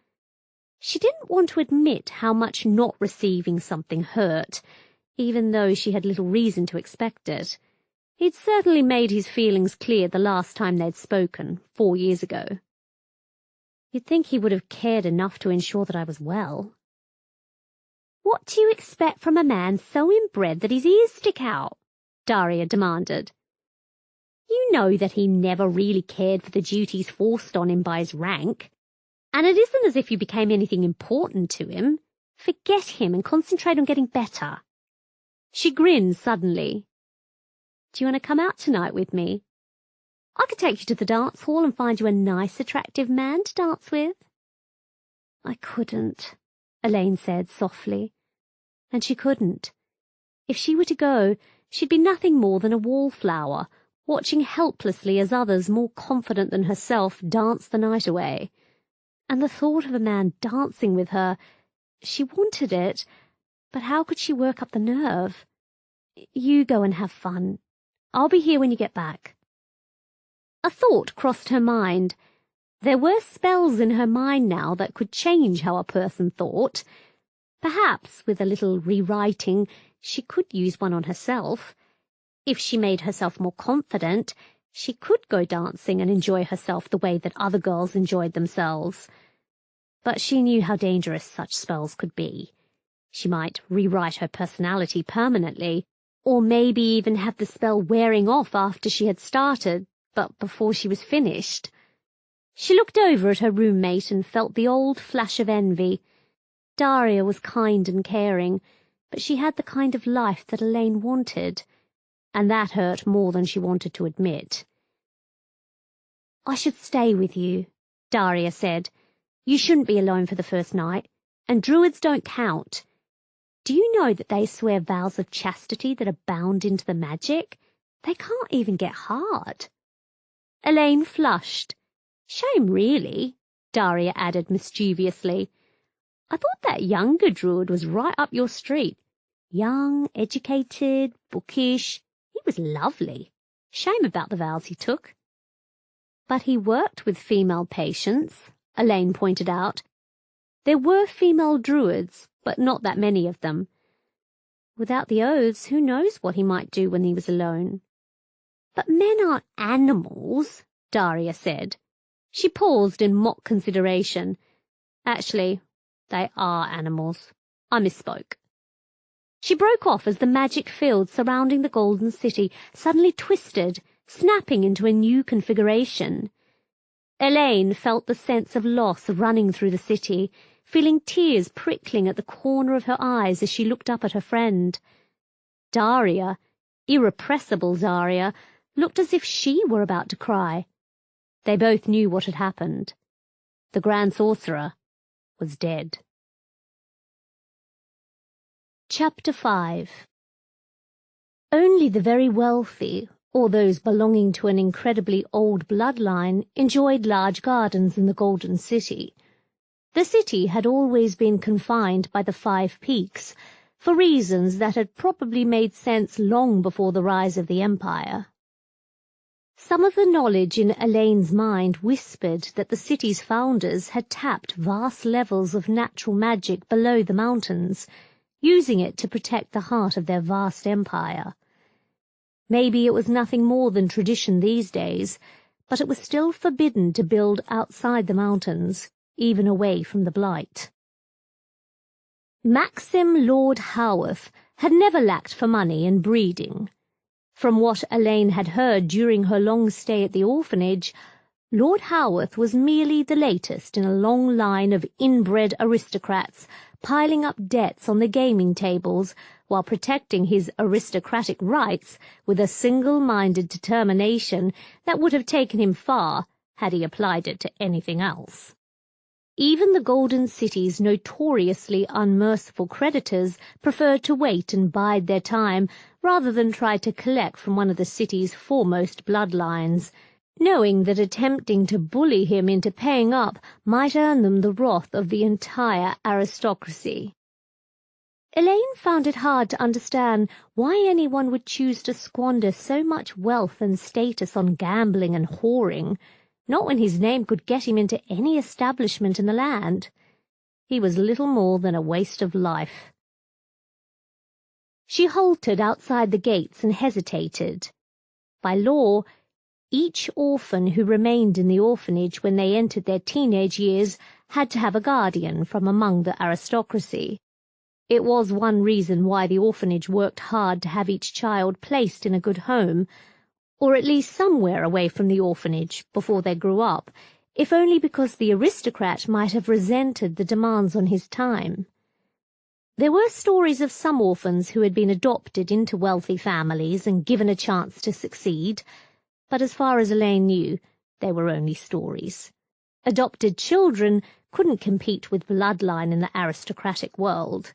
She didn't want to admit how much not receiving something hurt, even though she had little reason to expect it. He'd certainly made his feelings clear the last time they'd spoken, 4 years ago. "You'd think he would have cared enough to ensure that I was well." "What do you expect from a man so inbred that his ears stick out?" Daria demanded. "You know that he never really cared for the duties forced on him by his rank. And it isn't as if you became anything important to him. Forget him and concentrate on getting better." She grinned suddenly. "Do you want to come out tonight with me? I could take you to the dance hall and find you a nice, attractive man to dance with." "I couldn't," Elaine said softly. And she couldn't. If she were to go, she'd be nothing more than a wallflower, watching helplessly as others more confident than herself danced the night away. And the thought of a man dancing with her, she wanted it, but how could she work up the nerve? "You go and have fun. I'll be here when you get back." A thought crossed her mind. There were spells in her mind now that could change how a person thought. Perhaps, with a little rewriting, she could use one on herself. If she made herself more confident, she could go dancing and enjoy herself the way that other girls enjoyed themselves. But she knew how dangerous such spells could be. She might rewrite her personality permanently, or maybe even have the spell wearing off after she had started, but before she was finished. She looked over at her roommate and felt the old flash of envy. Daria was kind and caring, but she had the kind of life that Elaine wanted, and that hurt more than she wanted to admit. "I should stay with you," Daria said. "You shouldn't be alone for the first night, and druids don't count. Do you know that they swear vows of chastity that are bound into the magic? They can't even get hard." Elaine flushed. "Shame, really," Daria added mischievously. "I thought that younger druid was right up your street. Young, educated, bookish. He was lovely. Shame about the vows he took." But he worked with female patients, Elaine pointed out. There were female druids, but not that many of them. Without the oaths, who knows what he might do when he was alone? But men aren't animals, Daria said. She paused in mock consideration. Actually, they are animals. I misspoke. She broke off as the magic field surrounding the Golden City suddenly twisted, snapping into a new configuration. Elaine felt the sense of loss running through the city, feeling tears prickling at the corner of her eyes as she looked up at her friend. Daria, irrepressible Daria, looked as if she were about to cry. They both knew what had happened. The Grand Sorcerer was dead. Chapter 5. Only the very wealthy, or those belonging to an incredibly old bloodline, enjoyed large gardens in the Golden City. The city had always been confined by the 5 Peaks, for reasons that had probably made sense long before the rise of the Empire. Some of the knowledge in Elaine's mind whispered that the city's founders had tapped vast levels of natural magic below the mountains, using it to protect the heart of their vast empire. Maybe it was nothing more than tradition these days, but it was still forbidden to build outside the mountains, even away from the Blight. Maxim Lord Haworth had never lacked for money and breeding. From what Elaine had heard during her long stay at the orphanage, Lord Haworth was merely the latest in a long line of inbred aristocrats piling up debts on the gaming tables while protecting his aristocratic rights with a single-minded determination that would have taken him far had he applied it to anything else. Even the Golden City's notoriously unmerciful creditors preferred to wait and bide their time rather than try to collect from one of the city's foremost bloodlines, knowing that attempting to bully him into paying up might earn them the wrath of the entire aristocracy. Elaine found it hard to understand why anyone would choose to squander so much wealth and status on gambling and whoring, not when his name could get him into any establishment in the land. He was little more than a waste of life. She halted outside the gates and hesitated. By law, each orphan who remained in the orphanage when they entered their teenage years had to have a guardian from among the aristocracy. It was one reason why the orphanage worked hard to have each child placed in a good home, or at least somewhere away from the orphanage before they grew up, if only because the aristocrat might have resented the demands on his time. There were stories of some orphans who had been adopted into wealthy families and given a chance to succeed, but as far as Elaine knew, they were only stories. Adopted children couldn't compete with bloodline in the aristocratic world.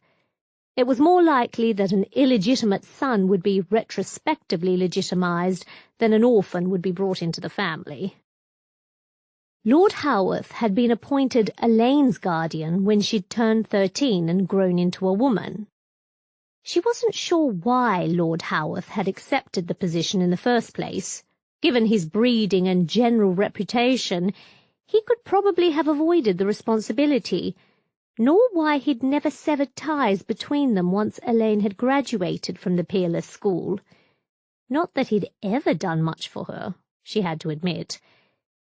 It was more likely that an illegitimate son would be retrospectively legitimized than an orphan would be brought into the family. Lord Haworth had been appointed Elaine's guardian when she'd turned 13 and grown into a woman. She wasn't sure why Lord Haworth had accepted the position in the first place. Given his breeding and general reputation, he could probably have avoided the responsibility, nor why he'd never severed ties between them once Elaine had graduated from the peerless school. Not that he'd ever done much for her, she had to admit.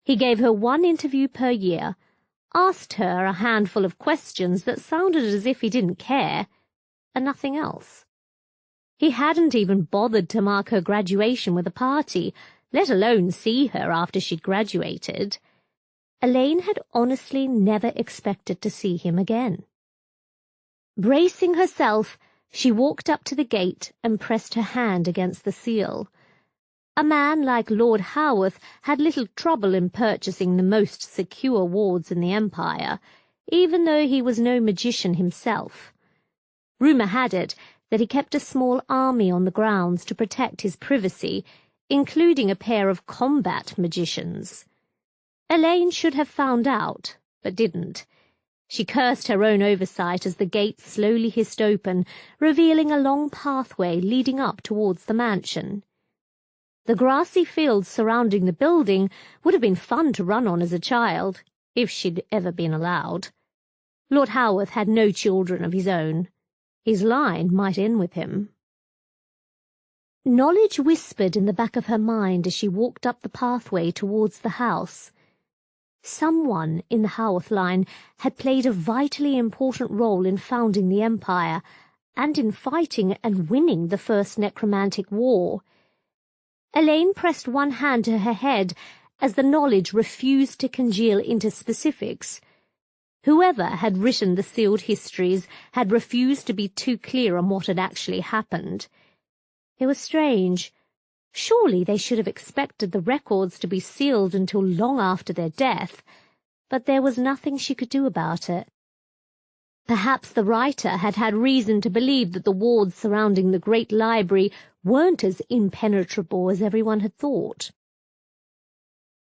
He gave her 1 interview per year, asked her a handful of questions that sounded as if he didn't care, and nothing else. He hadn't even bothered to mark her graduation with a party, let alone see her after she'd graduated. Elaine had honestly never expected to see him again. Bracing herself, she walked up to the gate and pressed her hand against the seal. A man like Lord Haworth had little trouble in purchasing the most secure wards in the Empire, even though he was no magician himself. Rumour had it that he kept a small army on the grounds to protect his privacy, including a pair of combat magicians. Elaine should have found out, but didn't. She cursed her own oversight as the gate slowly hissed open, revealing a long pathway leading up towards the mansion. The grassy fields surrounding the building would have been fun to run on as a child, if she'd ever been allowed. Lord Haworth had no children of his own. His line might end with him. Knowledge whispered in the back of her mind as she walked up the pathway towards the house. Someone in the Haworth line had played a vitally important role in founding the Empire, and in fighting and winning the first necromantic war. Elaine pressed one hand to her head as the knowledge refused to congeal into specifics. Whoever had written the sealed histories had refused to be too clear on what had actually happened. It was strange. Surely they should have expected the records to be sealed until long after their death, but there was nothing she could do about it. Perhaps the writer had had reason to believe that the wards surrounding the great library weren't as impenetrable as everyone had thought.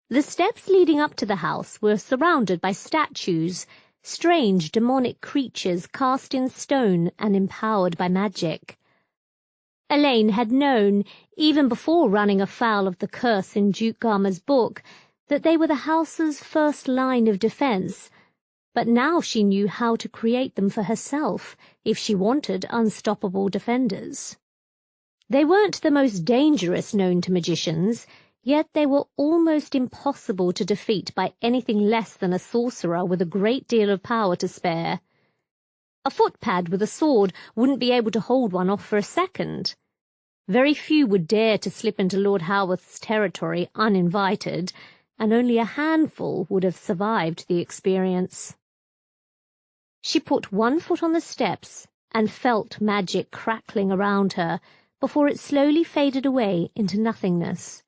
The steps leading up to the house were surrounded by statues, strange demonic creatures cast in stone and empowered by magic. Elaine had known, even before running afoul of the curse in Duke Garmer's book, that they were the house's first line of defense, but now she knew how to create them for herself if she wanted unstoppable defenders. They weren't the most dangerous known to magicians, yet they were almost impossible to defeat by anything less than a sorcerer with a great deal of power to spare. A footpad with a sword wouldn't be able to hold one off for a second. Very few would dare to slip into Lord Haworth's territory uninvited, and only a handful would have survived the experience. She put one foot on the steps and felt magic crackling around her before it slowly faded away into nothingness.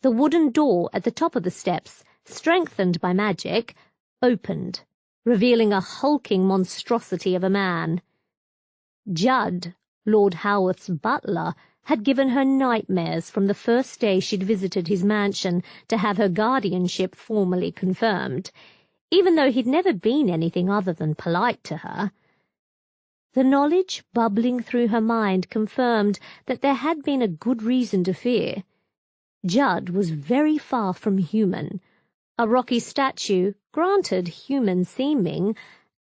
The wooden door at the top of the steps, strengthened by magic, opened, revealing a hulking monstrosity of a man. Judd, Lord Haworth's butler, had given her nightmares from the first day she'd visited his mansion to have her guardianship formally confirmed, even though he'd never been anything other than polite to her. The knowledge bubbling through her mind confirmed that there had been a good reason to fear. Judd was very far from human, a rocky statue, granted human-seeming,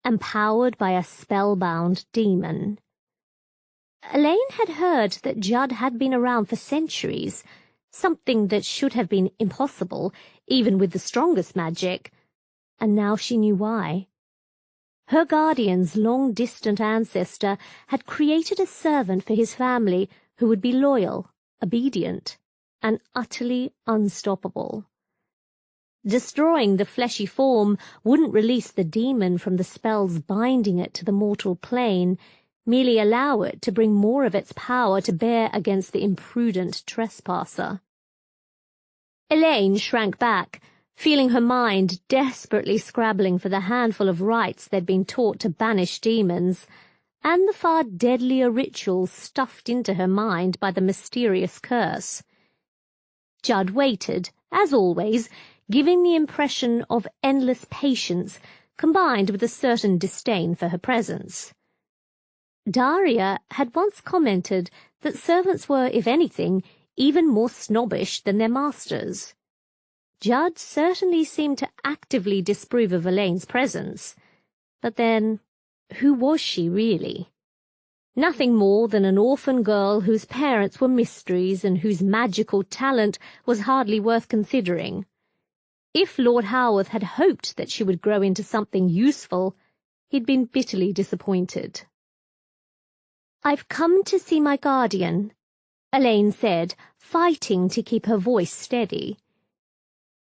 and powered by a spellbound demon. Elaine had heard that Judd had been around for centuries, something that should have been impossible, even with the strongest magic, and now she knew why. Her guardian's long-distant ancestor had created a servant for his family who would be loyal, obedient, and utterly unstoppable. Destroying the fleshy form wouldn't release the demon from the spells binding it to the mortal plane, merely allow it to bring more of its power to bear against the imprudent trespasser. Elaine shrank back, feeling her mind desperately scrabbling for the handful of rites they'd been taught to banish demons, and the far deadlier rituals stuffed into her mind by the mysterious curse. Judd waited, as always, giving the impression of endless patience, combined with a certain disdain for her presence. Daria had once commented that servants were, if anything, even more snobbish than their masters. Judd certainly seemed to actively disapprove of Elaine's presence. But then, who was she really? Nothing more than an orphan girl whose parents were mysteries and whose magical talent was hardly worth considering. If Lord Haworth had hoped that she would grow into something useful, he'd been bitterly disappointed. "I've come to see my guardian," Elaine said, fighting to keep her voice steady.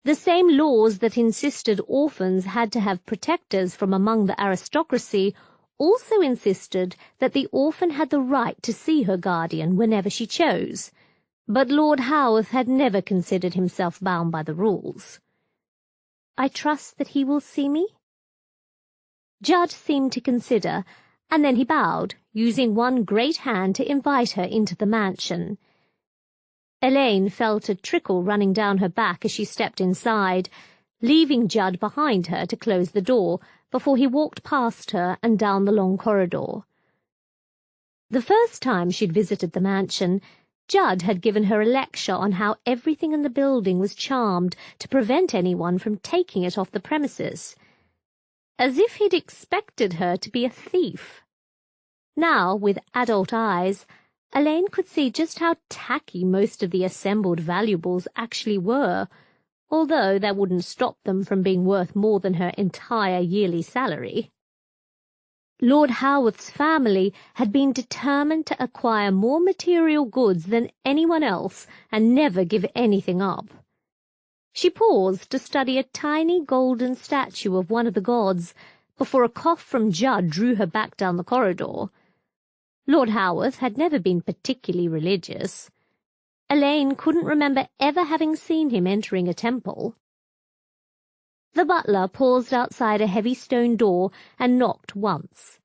The same laws that insisted orphans had to have protectors from among the aristocracy also insisted that the orphan had the right to see her guardian whenever she chose, but Lord Haworth had never considered himself bound by the rules. "I trust that he will see me?" Judd seemed to consider, and then he bowed, using one great hand to invite her into the mansion. Elaine felt a trickle running down her back as she stepped inside, leaving Judd behind her to close the door before he walked past her and down the long corridor. The first time she'd visited the mansion, Judd had given her a lecture on how everything in the building was charmed to prevent anyone from taking it off the premises, as if he'd expected her to be a thief. Now, with adult eyes, Elaine could see just how tacky most of the assembled valuables actually were, although that wouldn't stop them from being worth more than her entire yearly salary. Lord Howarth's family had been determined to acquire more material goods than anyone else and never give anything up. She paused to study a tiny golden statue of one of the gods before a cough from Judd drew her back down the corridor. Lord Howarth had never been particularly religious. Elaine couldn't remember ever having seen him entering a temple. The butler paused outside a heavy stone door and knocked once.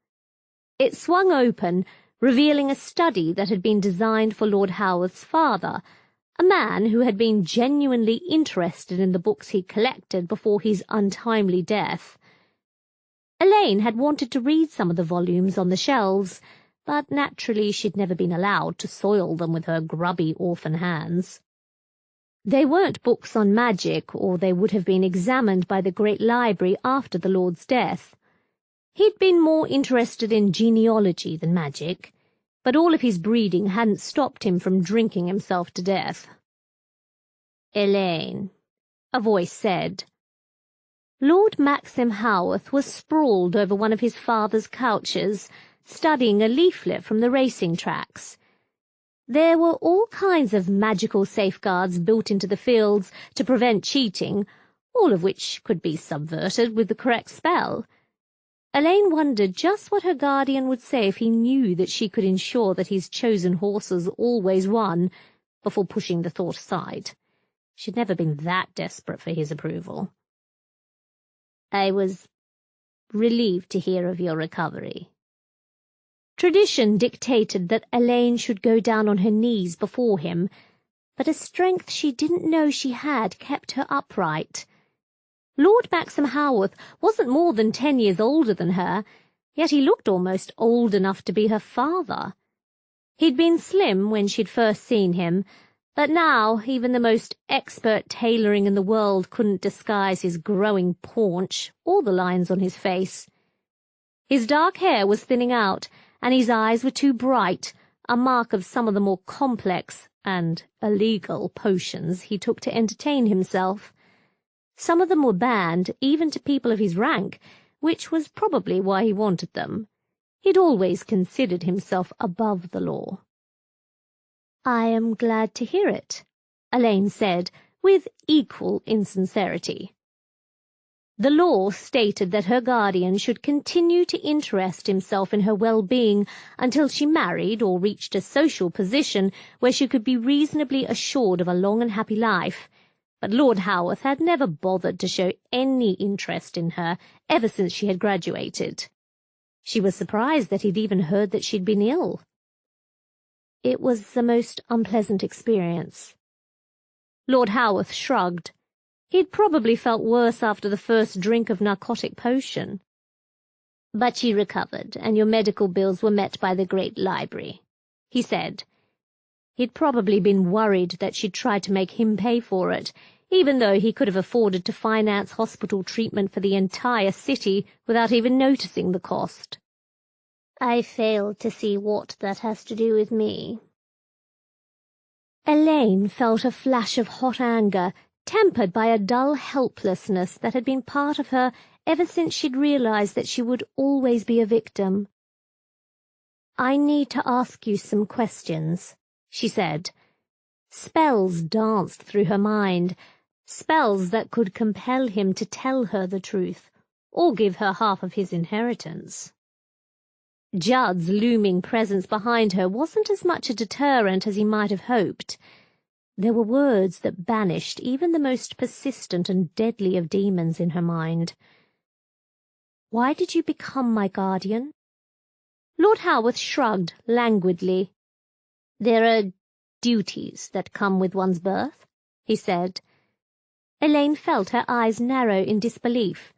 It swung open, revealing a study that had been designed for Lord Howarth's father, a man who had been genuinely interested in the books he collected before his untimely death. Elaine had wanted to read some of the volumes on the shelves, but naturally she'd never been allowed to soil them with her grubby orphan hands. They weren't books on magic, or they would have been examined by the great library after the Lord's death. He'd been more interested in genealogy than magic, but all of his breeding hadn't stopped him from drinking himself to death. "Elaine," a voice said. Lord Maxim Howarth was sprawled over one of his father's couches, studying a leaflet from the racing tracks. There were all kinds of magical safeguards built into the fields to prevent cheating, all of which could be subverted with the correct spell. Elaine wondered just what her guardian would say if he knew that she could ensure that his chosen horses always won, before pushing the thought aside. She'd never been that desperate for his approval. "I was relieved to hear of your recovery." Tradition dictated that Elaine should go down on her knees before him, but a strength she didn't know she had kept her upright. Lord Maxim Howarth wasn't more than 10 years older than her, yet he looked almost old enough to be her father. He'd been slim when she'd first seen him, but now even the most expert tailoring in the world couldn't disguise his growing paunch or the lines on his face. His dark hair was thinning out, and his eyes were too bright, a mark of some of the more complex and illegal potions he took to entertain himself. Some of them were banned, even to people of his rank, which was probably why he wanted them. He'd always considered himself above the law. "I am glad to hear it," Elaine said, with equal insincerity. The law stated that her guardian should continue to interest himself in her well-being until she married or reached a social position where she could be reasonably assured of a long and happy life, but Lord Howarth had never bothered to show any interest in her ever since she had graduated. She was surprised that he'd even heard that she'd been ill. "It was the most unpleasant experience." Lord Howarth shrugged. He'd probably felt worse after the first drink of narcotic potion. "But you recovered, and your medical bills were met by the great library," he said. He'd probably been worried that she'd tried to make him pay for it, even though he could have afforded to finance hospital treatment for the entire city without even noticing the cost. "I fail to see what that has to do with me." Elaine felt a flash of hot anger, tempered by a dull helplessness that had been part of her ever since she'd realized that she would always be a victim. "I need to ask you some questions," she said. Spells danced through her mind, spells that could compel him to tell her the truth, or give her half of his inheritance. Judd's looming presence behind her wasn't as much a deterrent as he might have hoped. There were words that banished even the most persistent and deadly of demons in her mind. "Why did you become my guardian?" Lord Howarth shrugged languidly. "There are duties that come with one's birth," he said. Elaine felt her eyes narrow in disbelief.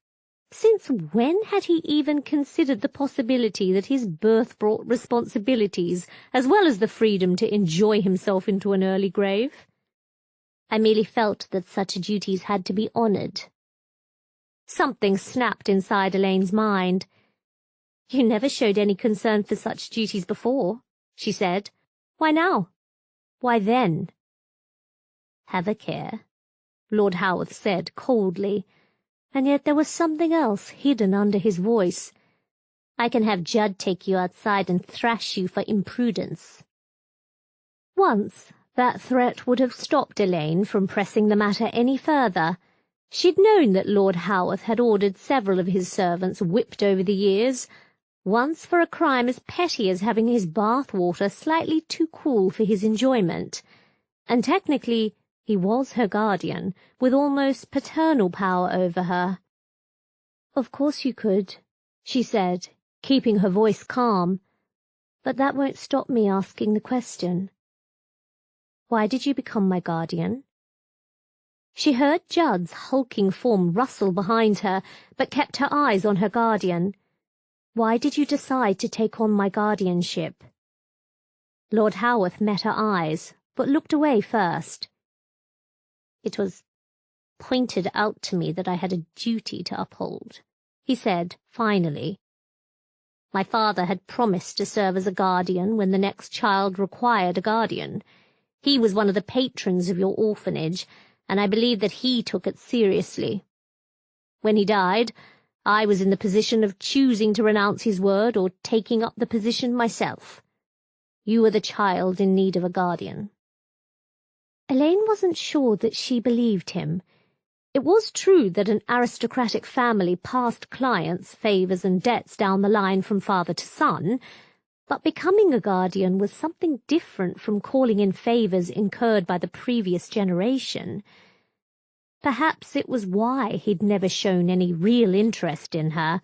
Since when had he even considered the possibility that his birth brought responsibilities, as well as the freedom to enjoy himself into an early grave? I merely felt that such duties had to be honoured. Something snapped inside Elaine's mind. "You never showed any concern for such duties before," she said. "Why now? Why then?" "Have a care," Lord Howarth said coldly, and yet there was something else hidden under his voice. "I can have Judd take you outside and thrash you for imprudence." Once, that threat would have stopped Elaine from pressing the matter any further. She'd known that Lord Howarth had ordered several of his servants whipped over the years, once for a crime as petty as having his bath-water slightly too cool for his enjoyment, and technically he was her guardian, with almost paternal power over her. "Of course you could," she said, keeping her voice calm, "but that won't stop me asking the question. Why did you become my guardian?" She heard Judd's hulking form rustle behind her, but kept her eyes on her guardian. "Why did you decide to take on my guardianship?" Lord Howarth met her eyes, but looked away first. "It was pointed out to me that I had a duty to uphold," he said, finally. "My father had promised to serve as a guardian when the next child required a guardian. He was one of the patrons of your orphanage, and I believe that he took it seriously. When he died, I was in the position of choosing to renounce his word or taking up the position myself. You were the child in need of a guardian." Elaine wasn't sure that she believed him. It was true that an aristocratic family passed clients, favours and debts down the line from father to son, but becoming a guardian was something different from calling in favours incurred by the previous generation. Perhaps it was why he'd never shown any real interest in her,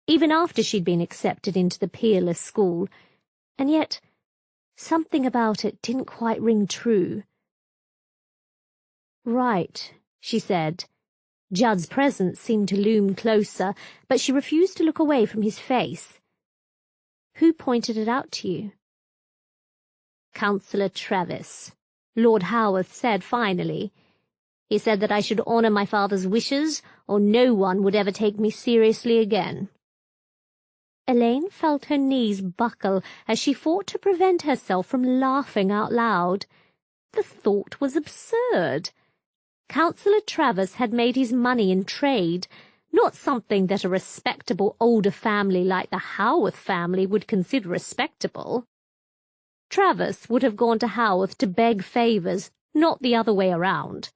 even after she'd been accepted into the peerless school, and yet something about it didn't quite ring true. "Right," she said. Judd's presence seemed to loom closer, but she refused to look away from his face. "Who pointed it out to you?" "Councillor Travis," Lord Howarth said finally. "He said that I should honour my father's wishes, or no one would ever take me seriously again." Elaine felt her knees buckle as she fought to prevent herself from laughing out loud. The thought was absurd. Councillor Travis had made his money in trade, not something that a respectable older family like the Howarth family would consider respectable. Travis would have gone to Howarth to beg favours, not the other way around.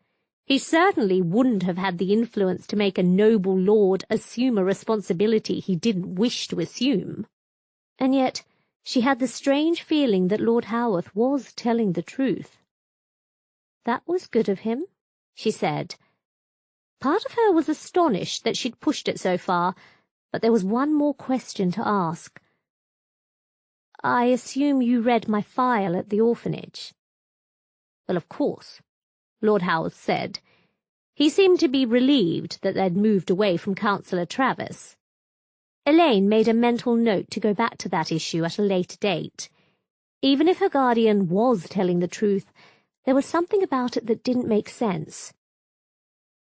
He certainly wouldn't have had the influence to make a noble lord assume a responsibility he didn't wish to assume. And yet she had the strange feeling that Lord Howarth was telling the truth. "That was good of him," she said. Part of her was astonished that she'd pushed it so far, but there was one more question to ask. "I assume you read my file at the orphanage?" "Well, of course," Lord Howarth said. He seemed to be relieved that they'd moved away from Councillor Travis. Elaine made a mental note to go back to that issue at a later date. Even if her guardian was telling the truth, there was something about it that didn't make sense.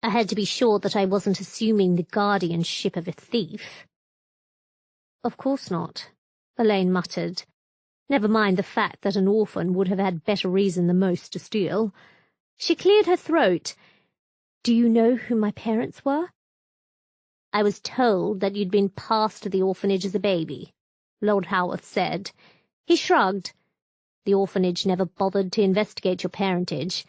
"I had to be sure that I wasn't assuming the guardianship of a thief." "Of course not," Elaine muttered. Never mind the fact that an orphan would have had better reason than most to steal. She cleared her throat. "Do you know who my parents were?" "I was told that you'd been passed to the orphanage as a baby," Lord Howarth said. He shrugged. "The orphanage never bothered to investigate your parentage.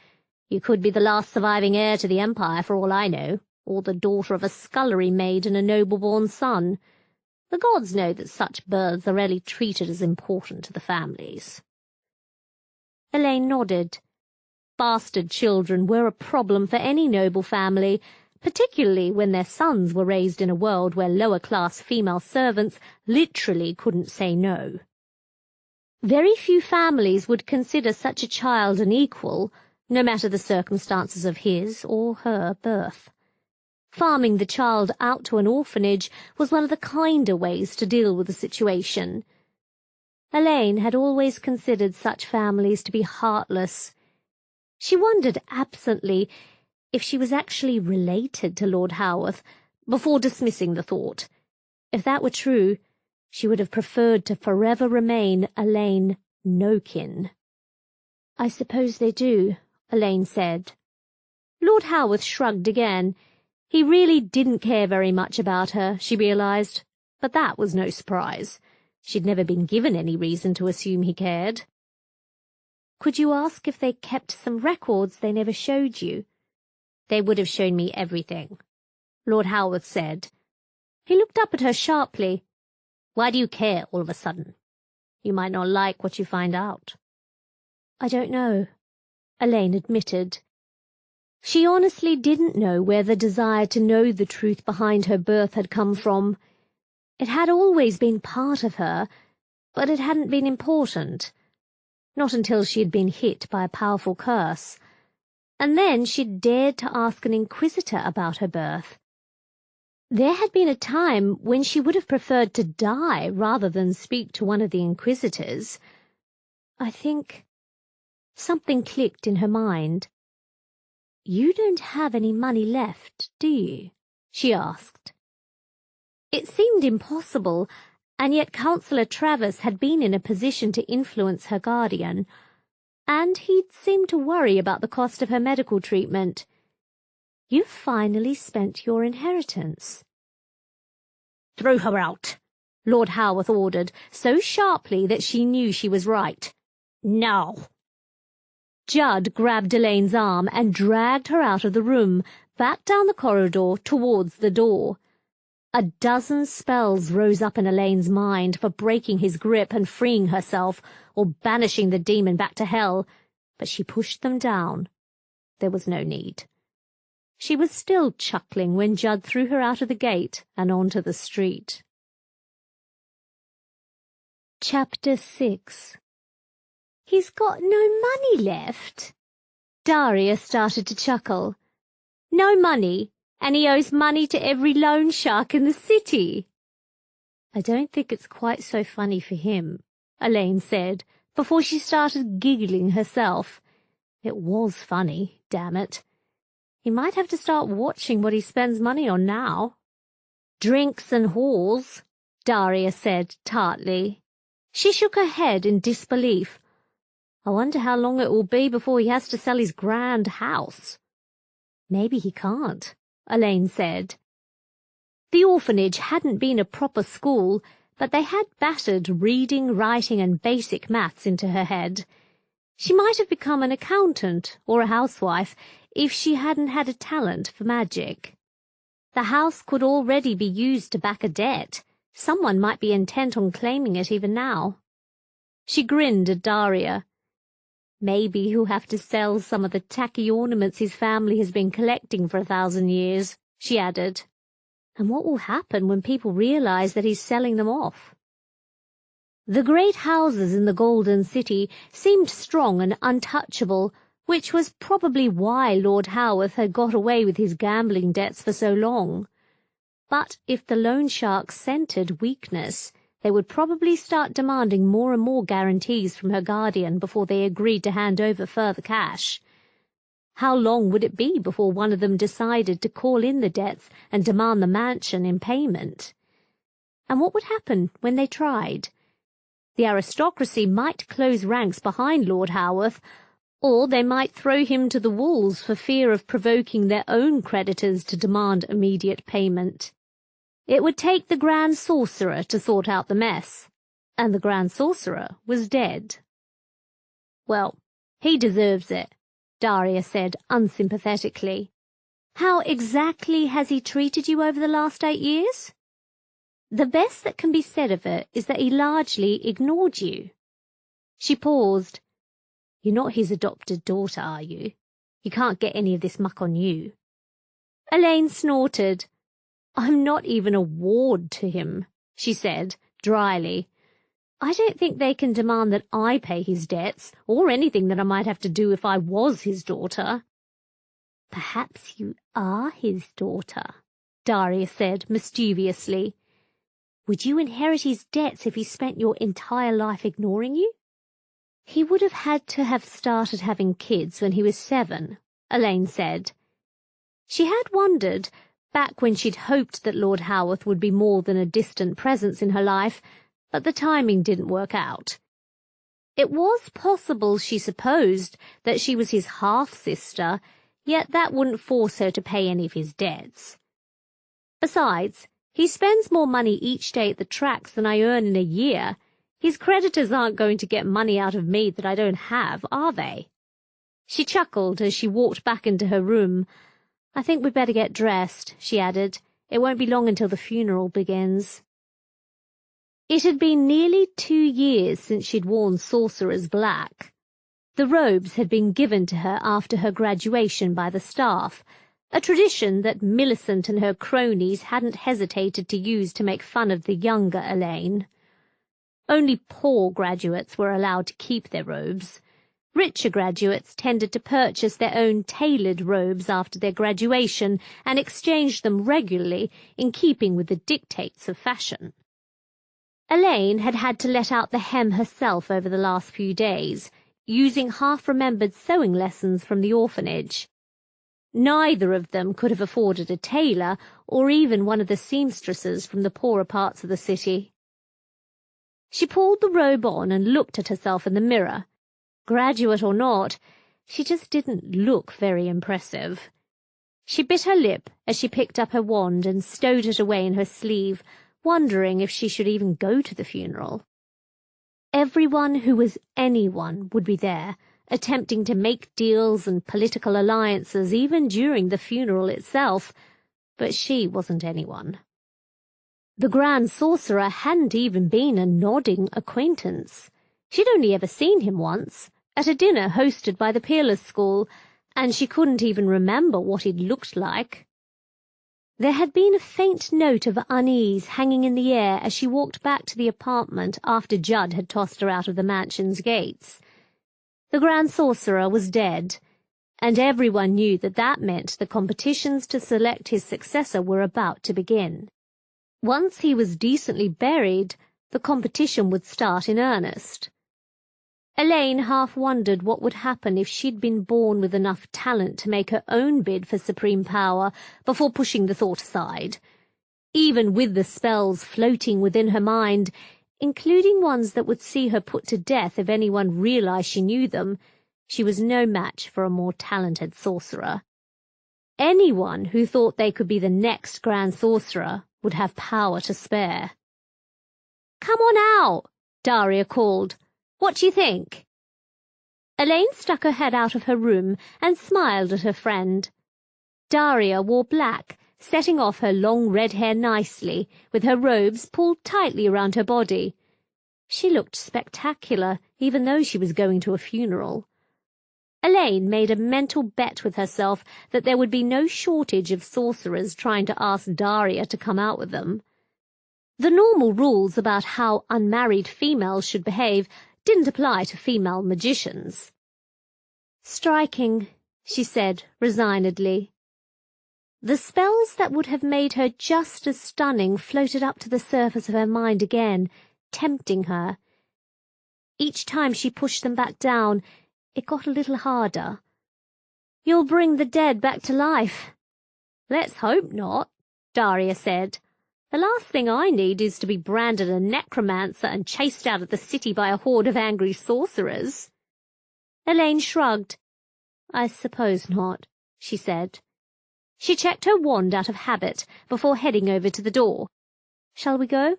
You could be the last surviving heir to the Empire for all I know, or the daughter of a scullery maid and a noble-born son. The gods know that such births are rarely treated as important to the families." Elaine nodded. Bastard children were a problem for any noble family, particularly when their sons were raised in a world where lower-class female servants literally couldn't say no. Very few families would consider such a child an equal, no matter the circumstances of his or her birth. Farming the child out to an orphanage was one of the kinder ways to deal with the situation. Elaine had always considered such families to be heartless. She wondered absently if she was actually related to Lord Howarth, before dismissing the thought. If that were true, she would have preferred to forever remain Elaine no-kin. "I suppose they do," Elaine said. Lord Howarth shrugged again. He really didn't care very much about her, she realized, but that was no surprise. She'd never been given any reason to assume he cared. "Could you ask if they kept some records they never showed you?" "They would have shown me everything," Lord Howarth said. He looked up at her sharply. "Why do you care all of a sudden? You might not like what you find out." "I don't know," Elaine admitted. She honestly didn't know where the desire to know the truth behind her birth had come from. It had always been part of her, but it hadn't been important. Not until she had been hit by a powerful curse. And then she'd dared to ask an inquisitor about her birth. There had been a time when she would have preferred to die rather than speak to one of the inquisitors. I think something clicked in her mind. "You don't have any money left, do you?" she asked. It seemed impossible, and yet Councillor Travers had been in a position to influence her guardian, and he'd seemed to worry about the cost of her medical treatment. "You've finally spent your inheritance." "Throw her out," Lord Howarth ordered, so sharply that she knew she was right. "Now." Judd grabbed Elaine's arm and dragged her out of the room, back down the corridor towards the door. A dozen spells rose up in Elaine's mind for breaking his grip and freeing herself, or banishing the demon back to hell, but she pushed them down. There was no need. She was still chuckling when Judd threw her out of the gate and onto the street. Chapter 6. "He's got no money left?" Daria started to chuckle. "No money, and he owes money to every loan shark in the city." "I don't think it's quite so funny for him," Elaine said, before she started giggling herself. It was funny, damn it. He might have to start watching what he spends money on now. "Drinks and whores," Daria said tartly. She shook her head in disbelief. "I wonder how long it will be before he has to sell his grand house." "Maybe he can't," Elaine said. The orphanage hadn't been a proper school, but they had battered reading, writing, and basic maths into her head. She might have become an accountant or a housewife if she hadn't had a talent for magic. The house could already be used to back a debt. Someone might be intent on claiming it even now. She grinned at Daria. "Maybe he'll have to sell some of the tacky ornaments his family has been collecting for 1,000 years, she added. "And what will happen when people realize that he's selling them off?" The great houses in the Golden City seemed strong and untouchable, which was probably why Lord Howarth had got away with his gambling debts for so long. But if the loan sharks scented weakness, they would probably start demanding more and more guarantees from her guardian before they agreed to hand over further cash. How long would it be before one of them decided to call in the debts and demand the mansion in payment? And what would happen when they tried? The aristocracy might close ranks behind Lord Howarth, or they might throw him to the wolves for fear of provoking their own creditors to demand immediate payment. It would take the Grand Sorcerer to sort out the mess, and the Grand Sorcerer was dead. "Well, he deserves it," Daria said unsympathetically. "How exactly has he treated you over the last 8 years?" "The best that can be said of it is that he largely ignored you." She paused. "You're not his adopted daughter, are you? You can't get any of this muck on you." Elaine snorted. "I'm not even a ward to him," she said, dryly. "I don't think they can demand that I pay his debts, or anything that I might have to do if I was his daughter." "Perhaps you are his daughter," Daria said mischievously. Would you inherit his debts if he spent your entire life ignoring you? He would have had to have started having kids when he was 7, Elaine said. She had wondered, back when she'd hoped that Lord Howarth would be more than a distant presence in her life, but the timing didn't work out. It was possible, she supposed, that she was his half-sister, yet that wouldn't force her to pay any of his debts. Besides, he spends more money each day at the tracks than I earn in a year. His creditors aren't going to get money out of me that I don't have, are they? She chuckled as she walked back into her room. I think we'd better get dressed, she added. It won't be long until the funeral begins. It had been nearly 2 years since she'd worn sorcerer's black. The robes had been given to her after her graduation by the staff, a tradition that Millicent and her cronies hadn't hesitated to use to make fun of the younger Elaine. Only poor graduates were allowed to keep their robes. Richer graduates tended to purchase their own tailored robes after their graduation and exchange them regularly in keeping with the dictates of fashion. Elaine had had to let out the hem herself over the last few days, using half-remembered sewing lessons from the orphanage. Neither of them could have afforded a tailor or even one of the seamstresses from the poorer parts of the city. She pulled the robe on and looked at herself in the mirror. Graduate or not, she just didn't look very impressive. She bit her lip as she picked up her wand and stowed it away in her sleeve, wondering if she should even go to the funeral. Everyone who was anyone would be there, attempting to make deals and political alliances even during the funeral itself, but she wasn't anyone. The Grand Sorcerer hadn't even been a nodding acquaintance. She'd only ever seen him once, at a dinner hosted by the Peerless School, and she couldn't even remember what he'd looked like. There had been a faint note of unease hanging in the air as she walked back to the apartment after Judd had tossed her out of the mansion's gates. The Grand Sorcerer was dead, and everyone knew that that meant the competitions to select his successor were about to begin. Once he was decently buried, the competition would start in earnest. Elaine half wondered what would happen if she'd been born with enough talent to make her own bid for supreme power before pushing the thought aside. Even with the spells floating within her mind, including ones that would see her put to death if anyone realized she knew them, she was no match for a more talented sorcerer. Anyone who thought they could be the next Grand Sorcerer would have power to spare. "Come on out," Daria called. "What do you think?" Elaine stuck her head out of her room and smiled at her friend. Daria wore black, setting off her long red hair nicely, with her robes pulled tightly around her body. She looked spectacular, even though she was going to a funeral. Elaine made a mental bet with herself that there would be no shortage of sorcerers trying to ask Daria to come out with them. The normal rules about how unmarried females should behave didn't apply to female magicians. "Striking," she said resignedly. The spells that would have made her just as stunning floated up to the surface of her mind again, tempting her. Each time she pushed them back down, it got a little harder. "You'll bring the dead back to life." "Let's hope not," Daria said. "The last thing I need is to be branded a necromancer and chased out of the city by a horde of angry sorcerers." Elaine shrugged. "I suppose not," she said. She checked her wand out of habit before heading over to the door. "Shall we go?"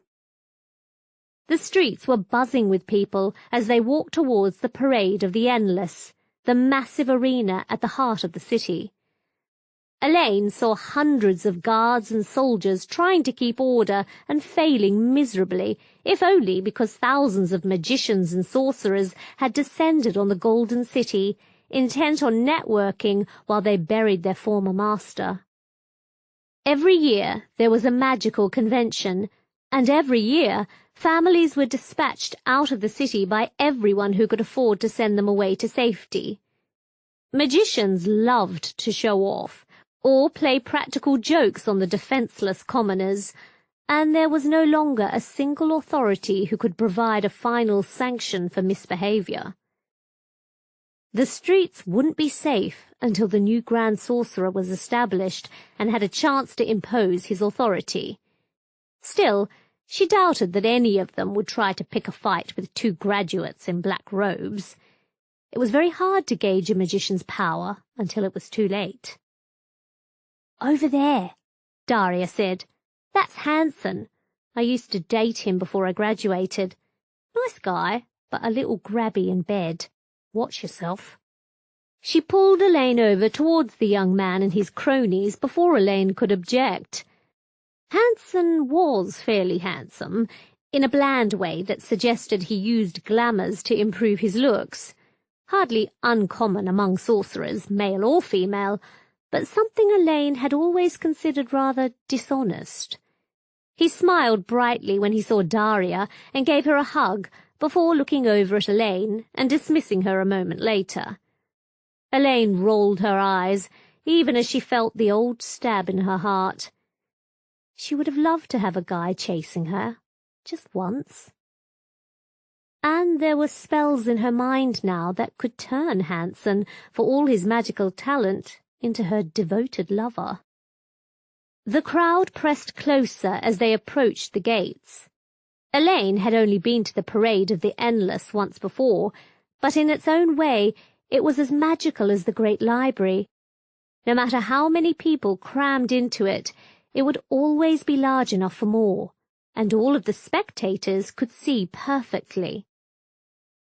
The streets were buzzing with people as they walked towards the Parade of the Endless, the massive arena at the heart of the city. Elaine saw hundreds of guards and soldiers trying to keep order and failing miserably, if only because thousands of magicians and sorcerers had descended on the Golden City, intent on networking while they buried their former master. Every year there was a magical convention, and every year families were dispatched out of the city by everyone who could afford to send them away to safety. Magicians loved to show off, or play practical jokes on the defenceless commoners, and there was no longer a single authority who could provide a final sanction for misbehavior. The streets wouldn't be safe until the new Grand Sorcerer was established and had a chance to impose his authority. Still, she doubted that any of them would try to pick a fight with two graduates in black robes. It was very hard to gauge a magician's power until it was too late. "Over there," Daria said. "That's Hanson. I used to date him before I graduated. Nice guy, but a little grabby in bed. Watch yourself." She pulled Elaine over towards the young man and his cronies before Elaine could object. Hanson was fairly handsome, in a bland way that suggested he used glamours to improve his looks. Hardly uncommon among sorcerers, male or female, but something Elaine had always considered rather dishonest. He smiled brightly when he saw Daria and gave her a hug before looking over at Elaine and dismissing her a moment later. Elaine rolled her eyes, even as she felt the old stab in her heart. She would have loved to have a guy chasing her, just once. And there were spells in her mind now that could turn Hanson, for all his magical talent, into her devoted lover. The crowd pressed closer as they approached the gates. Elaine had only been to the Parade of the Endless once before, but in its own way it was as magical as the Great Library. No matter how many people crammed into it, it would always be large enough for more, and all of the spectators could see perfectly.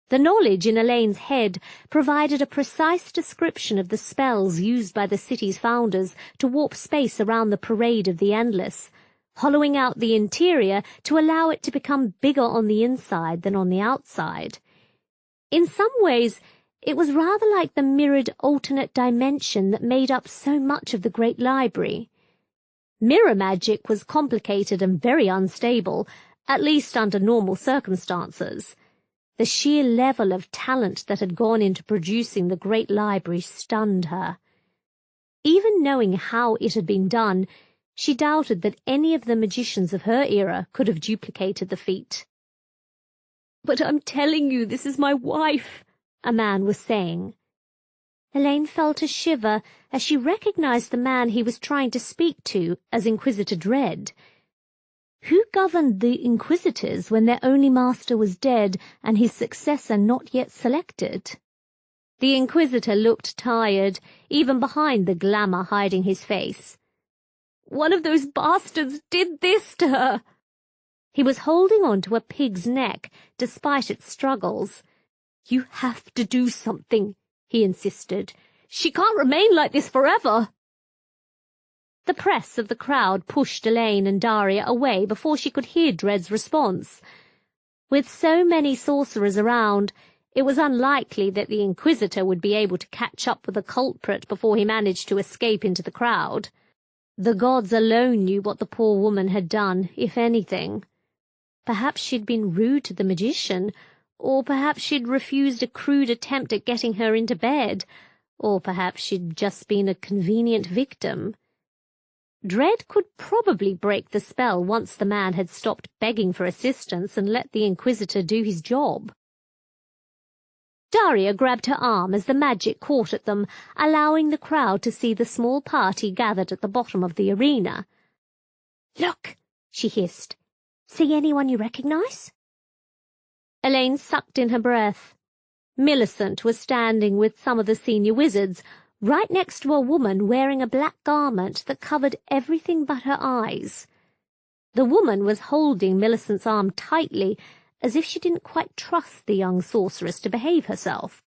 The knowledge in Elaine's head provided a precise description of the spells used by the city's founders to warp space around the Parade of the Endless, hollowing out the interior to allow it to become bigger on the inside than on the outside. In some ways, it was rather like the mirrored alternate dimension that made up so much of the Great Library. Mirror magic was complicated and very unstable, at least under normal circumstances. The sheer level of talent that had gone into producing the Great Library stunned her. Even knowing how it had been done, she doubted that any of the magicians of her era could have duplicated the feat. "But I'm telling you, this is my wife," a man was saying. Elaine felt a shiver as she recognized the man he was trying to speak to as Inquisitor Dread. Who governed the Inquisitors when their only master was dead and his successor not yet selected? The Inquisitor looked tired, even behind the glamour hiding his face. "One of those bastards did this to her." He was holding on to a pig's neck, despite its struggles. "You have to do something," he insisted. "She can't remain like this forever." The press of the crowd pushed Elaine and Daria away before she could hear Dread's response. With so many sorcerers around, it was unlikely that the Inquisitor would be able to catch up with the culprit before he managed to escape into the crowd. The gods alone knew what the poor woman had done, if anything. Perhaps she'd been rude to the magician, or perhaps she'd refused a crude attempt at getting her into bed, or perhaps she'd just been a convenient victim. Dread could probably break the spell once the man had stopped begging for assistance and let the Inquisitor do his job. Daria grabbed her arm as the magic caught at them, allowing the crowd to see the small party gathered at the bottom of the arena. "Look," she hissed. "See anyone you recognize?" Elaine sucked in her breath. Millicent was standing with some of the senior wizards, right next to a woman wearing a black garment that covered everything but her eyes. The woman was holding Millicent's arm tightly, as if she didn't quite trust the young sorceress to behave herself.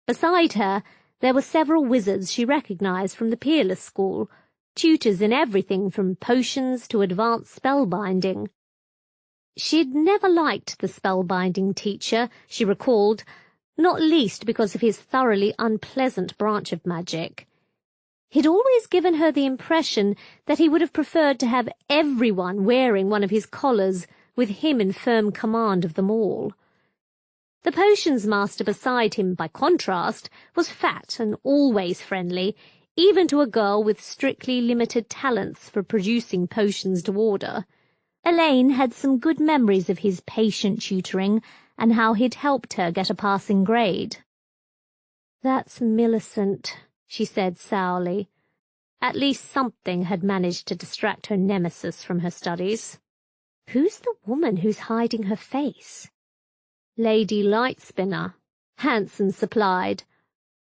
Beside her, there were several wizards she recognized from the Peerless School, tutors in everything from potions to advanced spellbinding. She'd never liked the spellbinding teacher, she recalled, not least because of his thoroughly unpleasant branch of magic. He'd always given her the impression that he would have preferred to have everyone wearing one of his collars, with him in firm command of them all. The potions master beside him, by contrast, was fat and always friendly, even to a girl with strictly limited talents for producing potions to order. Elaine had some good memories of his patient tutoring and how he'd helped her get a passing grade. "That's Millicent," she said sourly. At least something had managed to distract her nemesis from her studies. "Who's the woman who's hiding her face?" "Lady Lightspinner," Hanson supplied.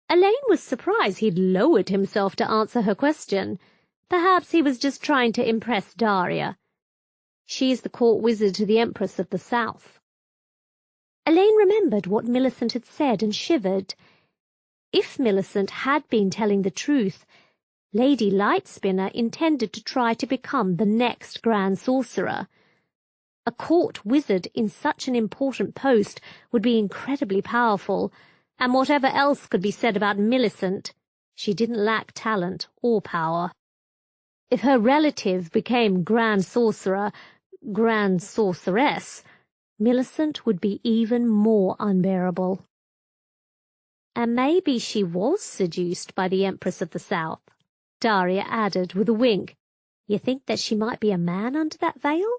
Elaine was surprised he'd lowered himself to answer her question. Perhaps he was just trying to impress Daria. "She's the court wizard to the Empress of the South." Elaine remembered what Millicent had said and shivered. If Millicent had been telling the truth, Lady Lightspinner intended to try to become the next Grand Sorcerer. A court wizard in such an important post would be incredibly powerful, and whatever else could be said about Millicent, she didn't lack talent or power. If her relative became Grand Sorcerer, Grand Sorceress, Millicent would be even more unbearable. "And maybe she was seduced by the Empress of the South," Daria added with a wink. "You think that she might be a man under that veil?"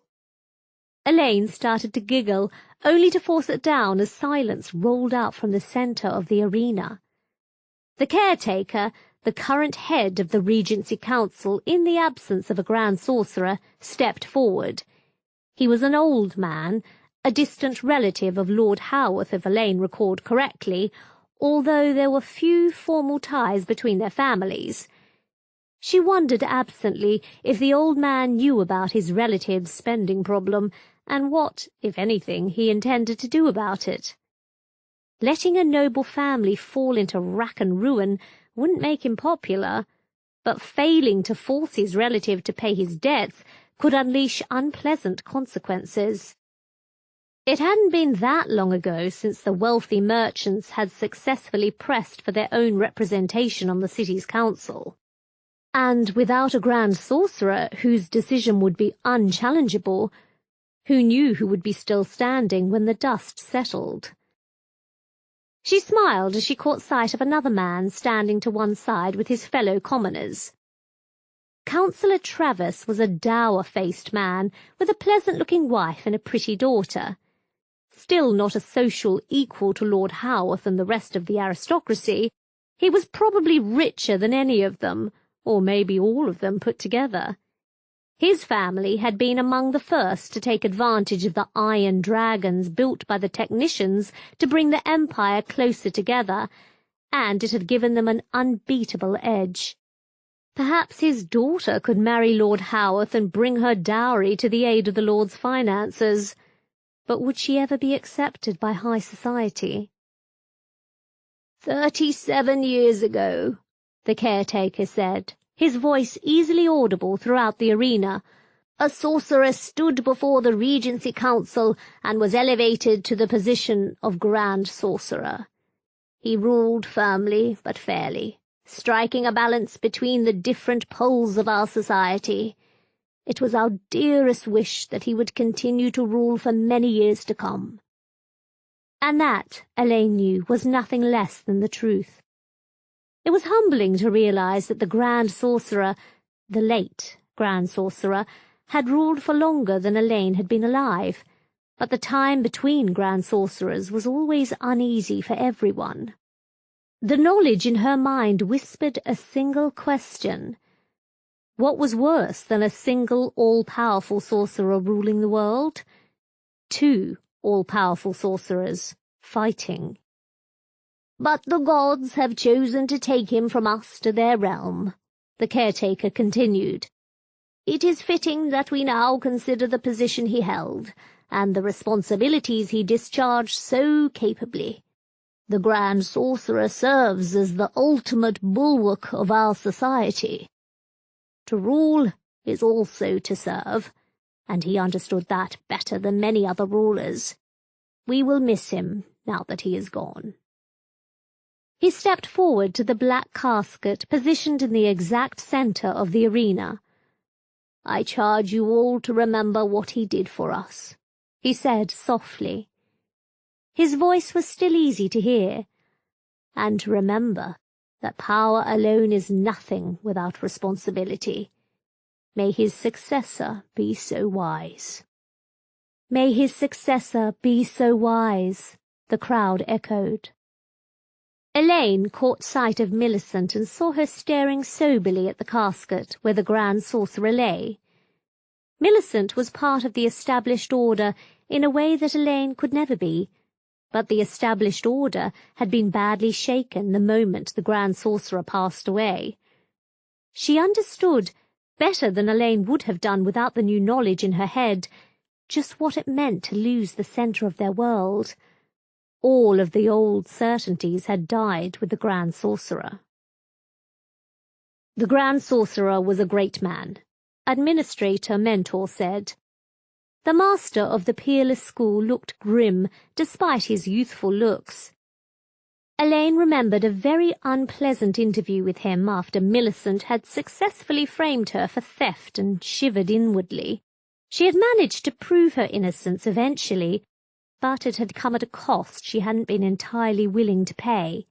Elaine started to giggle, only to force it down as silence rolled out from the center of the arena. The caretaker, the current head of the Regency Council in the absence of a Grand Sorcerer, stepped forward. He was an old man, a distant relative of Lord Howarth if Elaine recalled correctly, although there were few formal ties between their families. She wondered absently if the old man knew about his relative's spending problem, and what, if anything, he intended to do about it. Letting a noble family fall into rack and ruin wouldn't make him popular, but failing to force his relative to pay his debts could unleash unpleasant consequences. It hadn't been that long ago since the wealthy merchants had successfully pressed for their own representation on the city's council. And without a Grand Sorcerer whose decision would be unchallengeable, who knew who would be still standing when the dust settled? She smiled as she caught sight of another man standing to one side with his fellow commoners. Councillor Travis was a dour-faced man with a pleasant-looking wife and a pretty daughter. Still not a social equal to Lord Howarth and the rest of the aristocracy, he was probably richer than any of them, or maybe all of them put together. His family had been among the first to take advantage of the iron dragons built by the technicians to bring the Empire closer together, and it had given them an unbeatable edge. Perhaps his daughter could marry Lord Howarth and bring her dowry to the aid of the Lord's finances. But would she ever be accepted by high society? 37 years ago, the caretaker said, his voice easily audible throughout the arena, a sorceress stood before the Regency Council and was elevated to the position of Grand Sorcerer. He ruled firmly but fairly, striking a balance between the different poles of our society. It was our dearest wish that he would continue to rule for many years to come. And that, Elaine knew, was nothing less than the truth. It was humbling to realize that the Grand Sorcerer, the late Grand Sorcerer, had ruled for longer than Elaine had been alive, but the time between Grand Sorcerers was always uneasy for everyone. The knowledge in her mind whispered a single question. What was worse than a single all-powerful sorcerer ruling the world? 2 all-powerful sorcerers fighting. But the gods have chosen to take him from us to their realm, the caretaker continued. It is fitting that we now consider the position he held, and the responsibilities he discharged so capably. The Grand Sorcerer serves as the ultimate bulwark of our society. To rule is also to serve, and he understood that better than many other rulers. We will miss him now that he is gone. He stepped forward to the black casket positioned in the exact center of the arena. I charge you all to remember what he did for us, he said softly. His voice was still easy to hear. And remember that power alone is nothing without responsibility. May his successor be so wise." "May his successor be so wise," the crowd echoed. Elaine caught sight of Millicent and saw her staring soberly at the casket where the Grand Sorcerer lay. Millicent was part of the established order in a way that Elaine could never be, but the established order had been badly shaken the moment the Grand Sorcerer passed away. She understood, better than Elaine would have done without the new knowledge in her head, just what it meant to lose the center of their world. All of the old certainties had died with the Grand Sorcerer. The Grand Sorcerer was a great man, Administrator Mentor said. The master of the peerless school looked grim despite his youthful looks. Elaine remembered a very unpleasant interview with him after Millicent had successfully framed her for theft and shivered inwardly. She had managed to prove her innocence eventually, but it had come at a cost she hadn't been entirely willing to pay.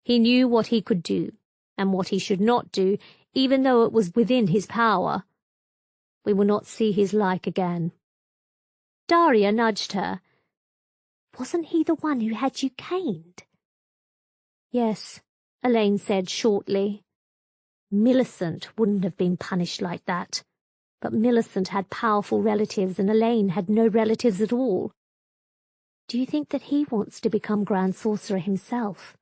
He knew what he could do, and what he should not do, even though it was within his power. We will not see his like again. Daria nudged her. "Wasn't he the one who had you caned?" "Yes," Elaine said shortly. Millicent wouldn't have been punished like that, but Millicent had powerful relatives and Elaine had no relatives at all. "Do you think that he wants to become Grand Sorcerer himself?"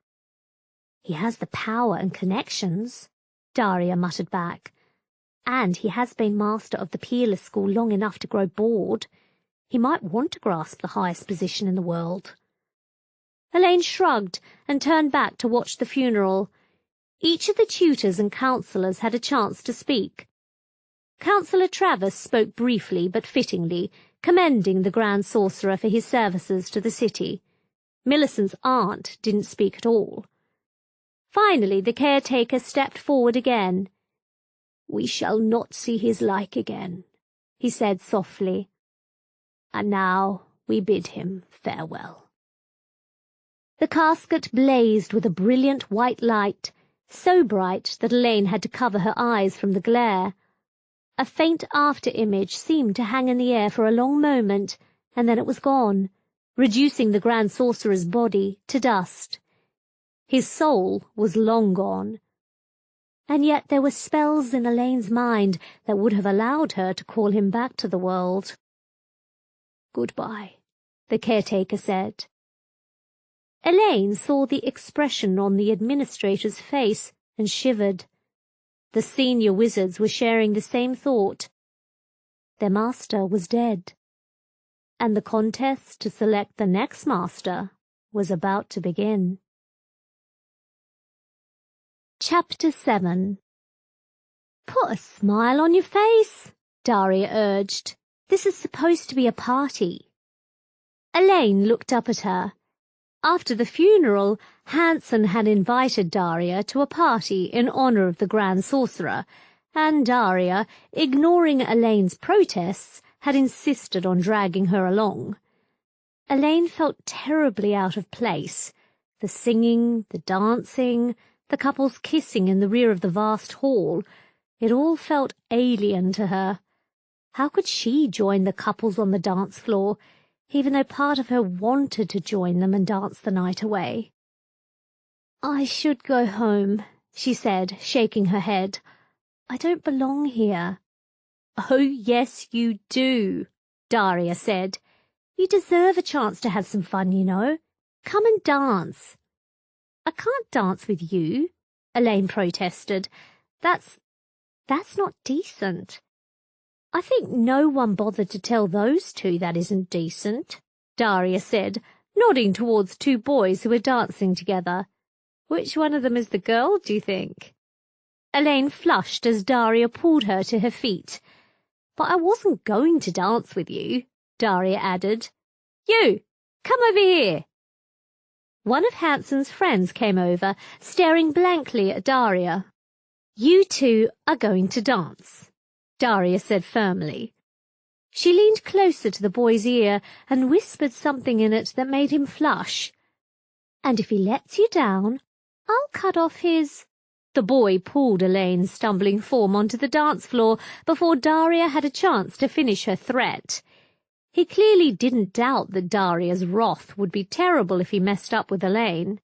"He has the power and connections," Daria muttered back. "And he has been master of the peerless school long enough to grow bored. He might want to grasp the highest position in the world." Elaine shrugged and turned back to watch the funeral. Each of the tutors and counsellors had a chance to speak. Councillor Travers spoke briefly but fittingly, commending the Grand Sorcerer for his services to the city. Millicent's aunt didn't speak at all. Finally, the caretaker stepped forward again. "We shall not see his like again," he said softly. "And now we bid him farewell." The casket blazed with a brilliant white light, so bright that Elaine had to cover her eyes from the glare. A faint after-image seemed to hang in the air for a long moment, and then it was gone, reducing the Grand Sorcerer's body to dust. His soul was long gone. And yet there were spells in Elaine's mind that would have allowed her to call him back to the world. "Goodbye," the caretaker said. Elaine saw the expression on the administrator's face and shivered. The senior wizards were sharing the same thought. Their master was dead, and the contest to select the next master was about to begin. Chapter 7. "Put a smile on your face," Daria urged. "This is supposed to be a party." Elaine looked up at her. After the funeral, Hansen had invited Daria to a party in honor of the Grand Sorcerer, and Daria, ignoring Elaine's protests, had insisted on dragging her along. Elaine felt terribly out of place. The singing, the dancing, the couples kissing in the rear of the vast hall, it all felt alien to her. How could she join the couples on the dance floor, even though part of her wanted to join them and dance the night away? "I should go home," she said, shaking her head. "I don't belong here." "Oh, yes, you do," Daria said. "You deserve a chance to have some fun, you know. Come and dance." "I can't dance with you," Elaine protested. That's not decent." "I think no one bothered to tell those two that isn't decent," Daria said, nodding towards two boys who were dancing together. "Which one of them is the girl, do you think?" Elaine flushed as Daria pulled her to her feet. "But I wasn't going to dance with you," Daria added. "You, come over here." One of Hansen's friends came over, staring blankly at Daria. "You two are going to dance," Daria said firmly. She leaned closer to the boy's ear and whispered something in it that made him flush. "And if he lets you down, I'll cut off his—" The boy pulled Elaine's stumbling form onto the dance floor before Daria had a chance to finish her threat. He clearly didn't doubt that Daria's wrath would be terrible if he messed up with Elaine.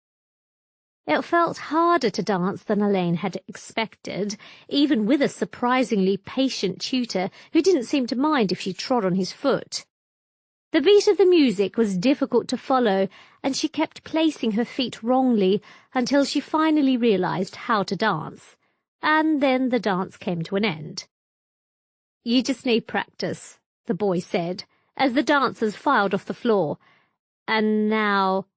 It felt harder to dance than Elaine had expected, even with a surprisingly patient tutor who didn't seem to mind if she trod on his foot. The beat of the music was difficult to follow, and she kept placing her feet wrongly until she finally realized how to dance. And then the dance came to an end. "You just need practice," the boy said, as the dancers filed off the floor. And now—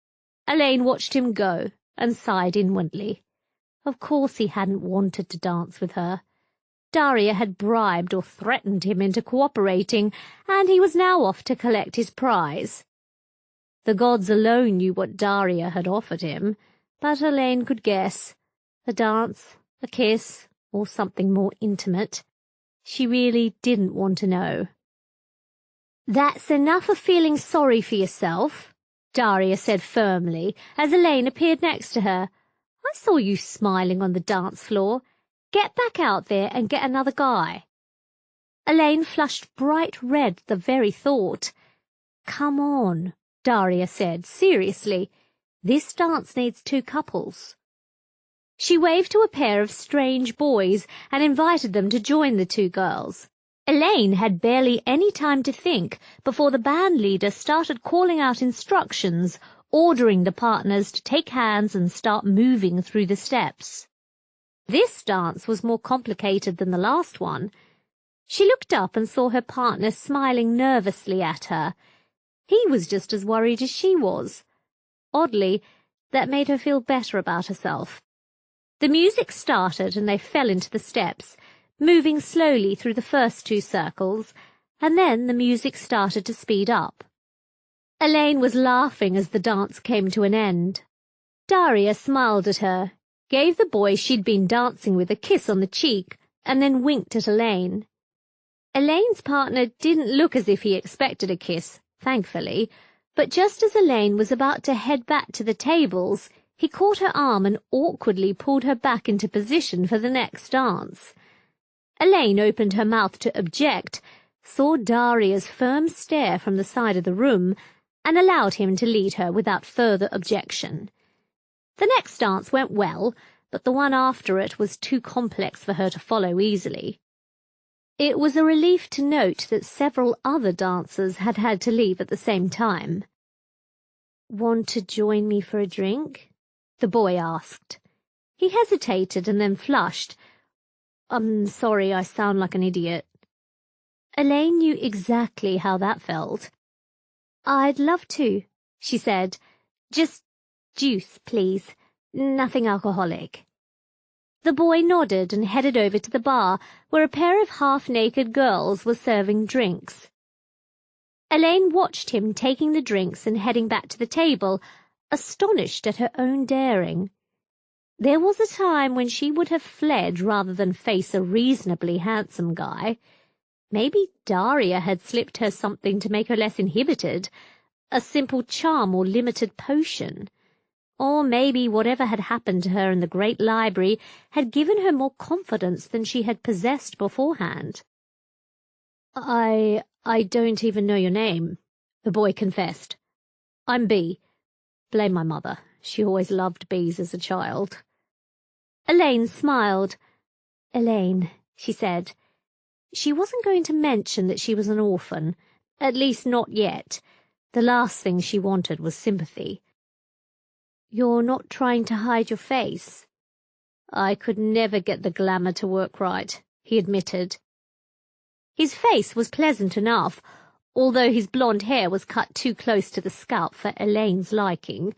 Elaine watched him go and sighed inwardly. Of course he hadn't wanted to dance with her. Daria had bribed or threatened him into cooperating, and he was now off to collect his prize. The gods alone knew what Daria had offered him, but Elaine could guess. A dance, a kiss, or something more intimate. She really didn't want to know. "That's enough of feeling sorry for yourself," Daria said firmly, as Elaine appeared next to her. "I saw you smiling on the dance floor. Get back out there and get another guy." Elaine flushed bright red at the very thought. "Come on," Daria said seriously. "This dance needs 2 couples." She waved to a pair of strange boys and invited them to join the 2 girls. Elaine had barely any time to think before the band leader started calling out instructions, ordering the partners to take hands and start moving through the steps. This dance was more complicated than the last one. She looked up and saw her partner smiling nervously at her. He was just as worried as she was. Oddly, that made her feel better about herself. The music started and they fell into the steps, moving slowly through the first 2 circles, and then the music started to speed up. Elaine was laughing as the dance came to an end. Daria smiled at her, gave the boy she'd been dancing with a kiss on the cheek, and then winked at Elaine. Elaine's partner didn't look as if he expected a kiss, thankfully, but just as Elaine was about to head back to the tables, he caught her arm and awkwardly pulled her back into position for the next dance. Elaine opened her mouth to object, saw Daria's firm stare from the side of the room, and allowed him to lead her without further objection. The next dance went well, but the one after it was too complex for her to follow easily. It was a relief to note that several other dancers had had to leave at the same time. "Want to join me for a drink?" the boy asked. He hesitated and then flushed. "I'm sorry, I sound like an idiot." Elaine knew exactly how that felt. "I'd love to," she said. "Just juice, please. Nothing alcoholic." The boy nodded and headed over to the bar, where a pair of half-naked girls were serving drinks. Elaine watched him taking the drinks and heading back to the table, astonished at her own daring. There was a time when she would have fled rather than face a reasonably handsome guy. Maybe Daria had slipped her something to make her less inhibited, a simple charm or limited potion. Or maybe whatever had happened to her in the great library had given her more confidence than she had possessed beforehand. I don't even know your name," the boy confessed. "I'm Bee. Blame my mother. She always loved bees as a child." Elaine smiled. "Elaine," she said. She wasn't going to mention that she was an orphan, at least not yet. The last thing she wanted was sympathy. "You're not trying to hide your face?" "I could never get the glamour to work right," he admitted. His face was pleasant enough, although his blonde hair was cut too close to the scalp for Elaine's liking.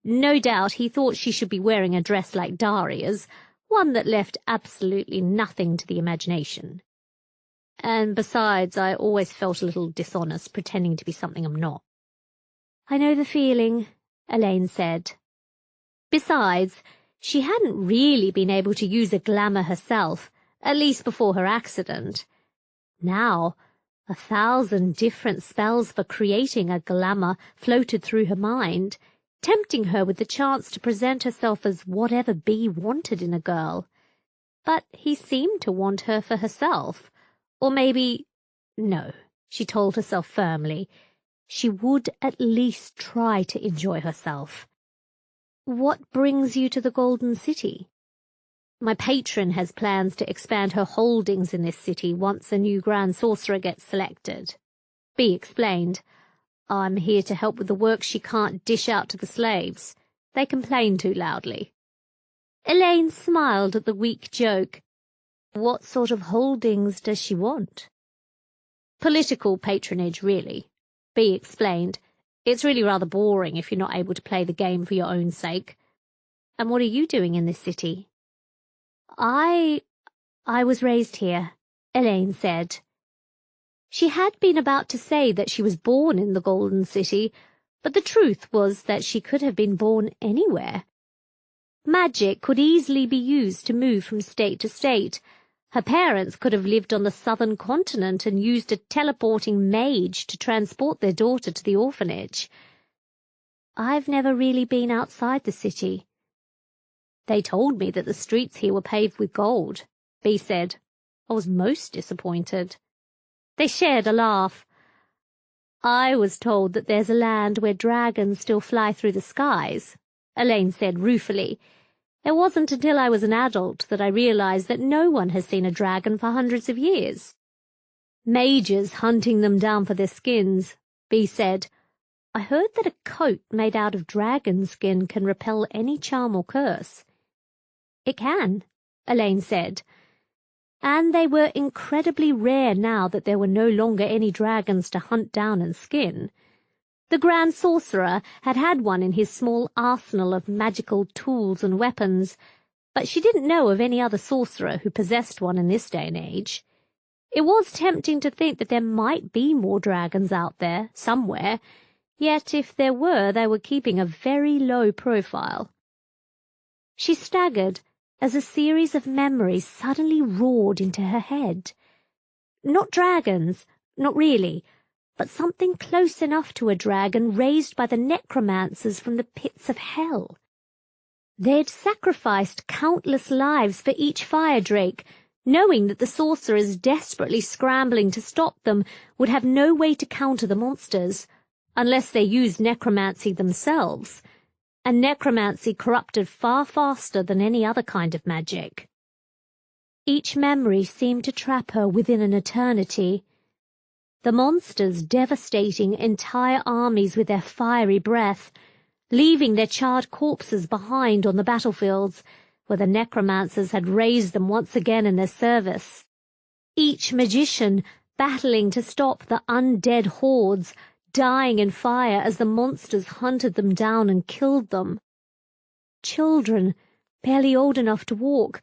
No doubt he thought she should be wearing a dress like Daria's, one that left absolutely nothing to the imagination. And besides, I always felt a little dishonest pretending to be something I'm not. "I know the feeling," Elaine said. Besides, she hadn't really been able to use a glamour herself, at least before her accident. Now, 1,000 different spells for creating a glamour floated through her mind, tempting her with the chance to present herself as whatever Bee wanted in a girl. But he seemed to want her for herself. Or maybe... No, she told herself firmly. She would at least try to enjoy herself. What brings you to the Golden City? My patron has plans to expand her holdings in this city once a new Grand Sorcerer gets selected. Bee explained. I'm here to help with the work she can't dish out to the slaves. They complain too loudly. Elaine smiled at the weak joke. What sort of holdings does she want? Political patronage, really. Bee explained. It's really rather boring if you're not able to play the game for your own sake. And what are you doing in this city? I was raised here, Elaine said. She had been about to say that she was born in the Golden City, but the truth was that she could have been born anywhere. Magic could easily be used to move from state to state. Her parents could have lived on the southern continent and used a teleporting mage to transport their daughter to the orphanage. I've never really been outside the city. They told me that the streets here were paved with gold, Bee said. I was most disappointed. They shared a laugh. I was told that there's a land where dragons still fly through the skies, Elaine said ruefully. It wasn't until I was an adult that I realized that no one has seen a dragon for hundreds of years. Mages hunting them down for their skins, Bee said. I heard that a coat made out of dragon skin can repel any charm or curse. It can, Elaine said. And they were incredibly rare now that there were no longer any dragons to hunt down and skin. The Grand Sorcerer had had one in his small arsenal of magical tools and weapons, but she didn't know of any other sorcerer who possessed one in this day and age. It was tempting to think that there might be more dragons out there, somewhere, yet if there were, they were keeping a very low profile. She staggered as a series of memories suddenly roared into her head. Not dragons, not really, but something close enough to a dragon raised by the necromancers from the pits of hell. They'd sacrificed countless lives for each fire drake, knowing that the sorcerers desperately scrambling to stop them would have no way to counter the monsters, unless they used necromancy themselves. And necromancy corrupted far faster than any other kind of magic. Each memory seemed to trap her within an eternity. The monsters devastating entire armies with their fiery breath, leaving their charred corpses behind on the battlefields, where the necromancers had raised them once again in their service. Each magician battling to stop the undead hordes, dying in fire as the monsters hunted them down and killed them. Children, barely old enough to walk,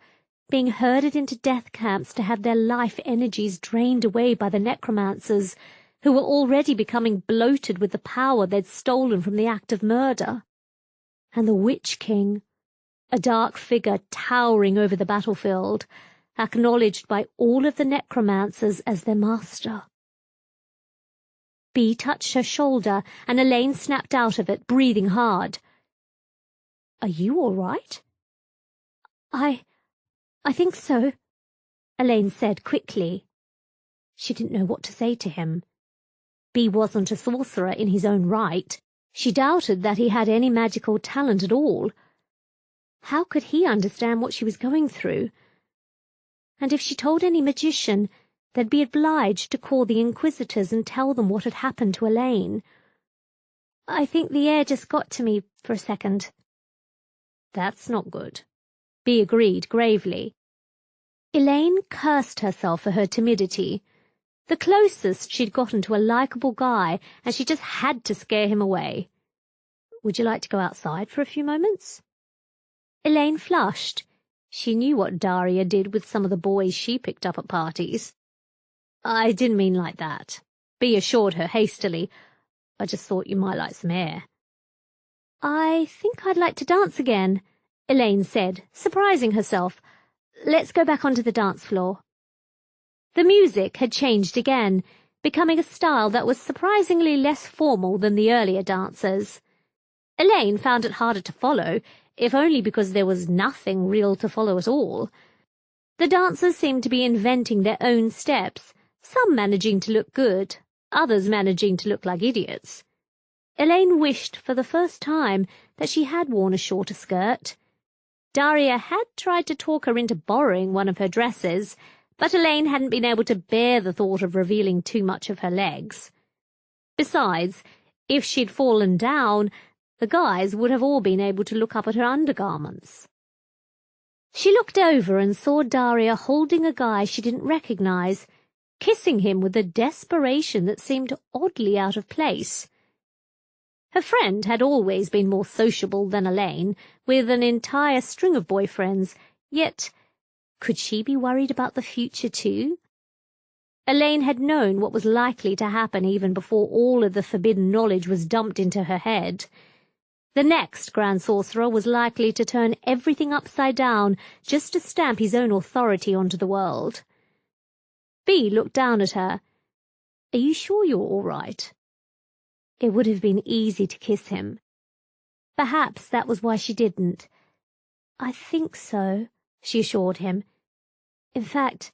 being herded into death camps to have their life energies drained away by the necromancers, who were already becoming bloated with the power they'd stolen from the act of murder. And the Witch King, a dark figure towering over the battlefield, acknowledged by all of the necromancers as their master. Bee touched her shoulder, and Elaine snapped out of it, breathing hard. Are you all right? I think so, Elaine said quickly. She didn't know what to say to him. Bee wasn't a sorcerer in his own right. She doubted that he had any magical talent at all. How could he understand what she was going through? And if she told any magician, they'd be obliged to call the Inquisitors and tell them what had happened to Elaine. I think the air just got to me for a second. That's not good, Bee agreed gravely. Elaine cursed herself for her timidity. The closest she'd gotten to a likable guy, and she just had to scare him away. Would you like to go outside for a few moments? Elaine flushed. She knew what Daria did with some of the boys she picked up at parties. I didn't mean like that, Bee assured her hastily. I just thought you might like some air. I think I'd like to dance again, Elaine said, surprising herself. Let's go back onto the dance floor. The music had changed again, becoming a style that was surprisingly less formal than the earlier dancers. Elaine found it harder to follow, if only because there was nothing real to follow at all. The dancers seemed to be inventing their own steps, some managing to look good, others managing to look like idiots. Elaine wished for the first time that she had worn a shorter skirt. Daria had tried to talk her into borrowing one of her dresses, but Elaine hadn't been able to bear the thought of revealing too much of her legs. Besides, if she'd fallen down, the guys would have all been able to look up at her undergarments. She looked over and saw Daria holding a guy she didn't recognize, kissing him with a desperation that seemed oddly out of place. Her friend had always been more sociable than Elaine, with an entire string of boyfriends, yet could she be worried about the future too? Elaine had known what was likely to happen even before all of the forbidden knowledge was dumped into her head. The next Grand Sorcerer was likely to turn everything upside down just to stamp his own authority onto the world. B looked down at her. "Are you sure you're all right?" It would have been easy to kiss him. Perhaps that was why she didn't. "I think so," she assured him. In fact,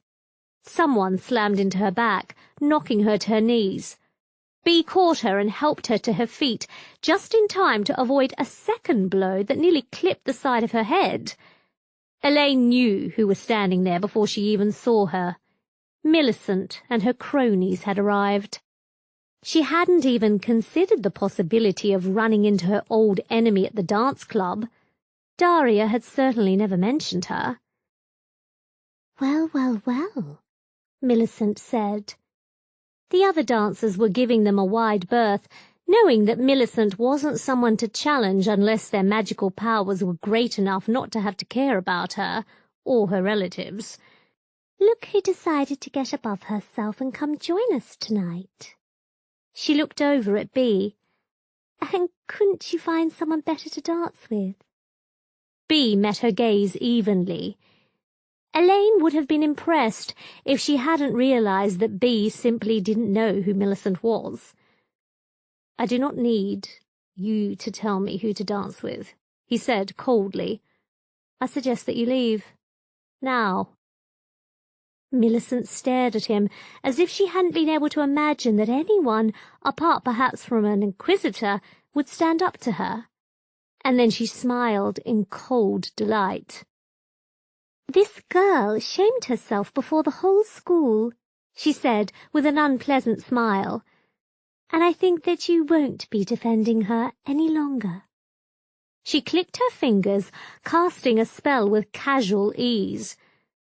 someone slammed into her back, knocking her to her knees. B caught her and helped her to her feet, just in time to avoid a second blow that nearly clipped the side of her head. Elaine knew who was standing there before she even saw her. Millicent and her cronies had arrived. She hadn't even considered the possibility of running into her old enemy at the dance club. Daria had certainly never mentioned her. "Well, well, well," Millicent said. The other dancers were giving them a wide berth, knowing that Millicent wasn't someone to challenge unless their magical powers were great enough not to have to care about her, or her relatives. "Look who decided to get above herself and come join us tonight." She looked over at B. "And couldn't you find someone better to dance with?" B met her gaze evenly. Elaine would have been impressed if she hadn't realized that B simply didn't know who Millicent was. "I do not need you to tell me who to dance with," he said coldly. "I suggest that you leave. Now." Millicent stared at him as if she hadn't been able to imagine that anyone, apart perhaps from an inquisitor, would stand up to her. And then she smiled in cold delight. "This girl shamed herself before the whole school," she said with an unpleasant smile. "And I think that you won't be defending her any longer." She clicked her fingers, casting a spell with casual ease.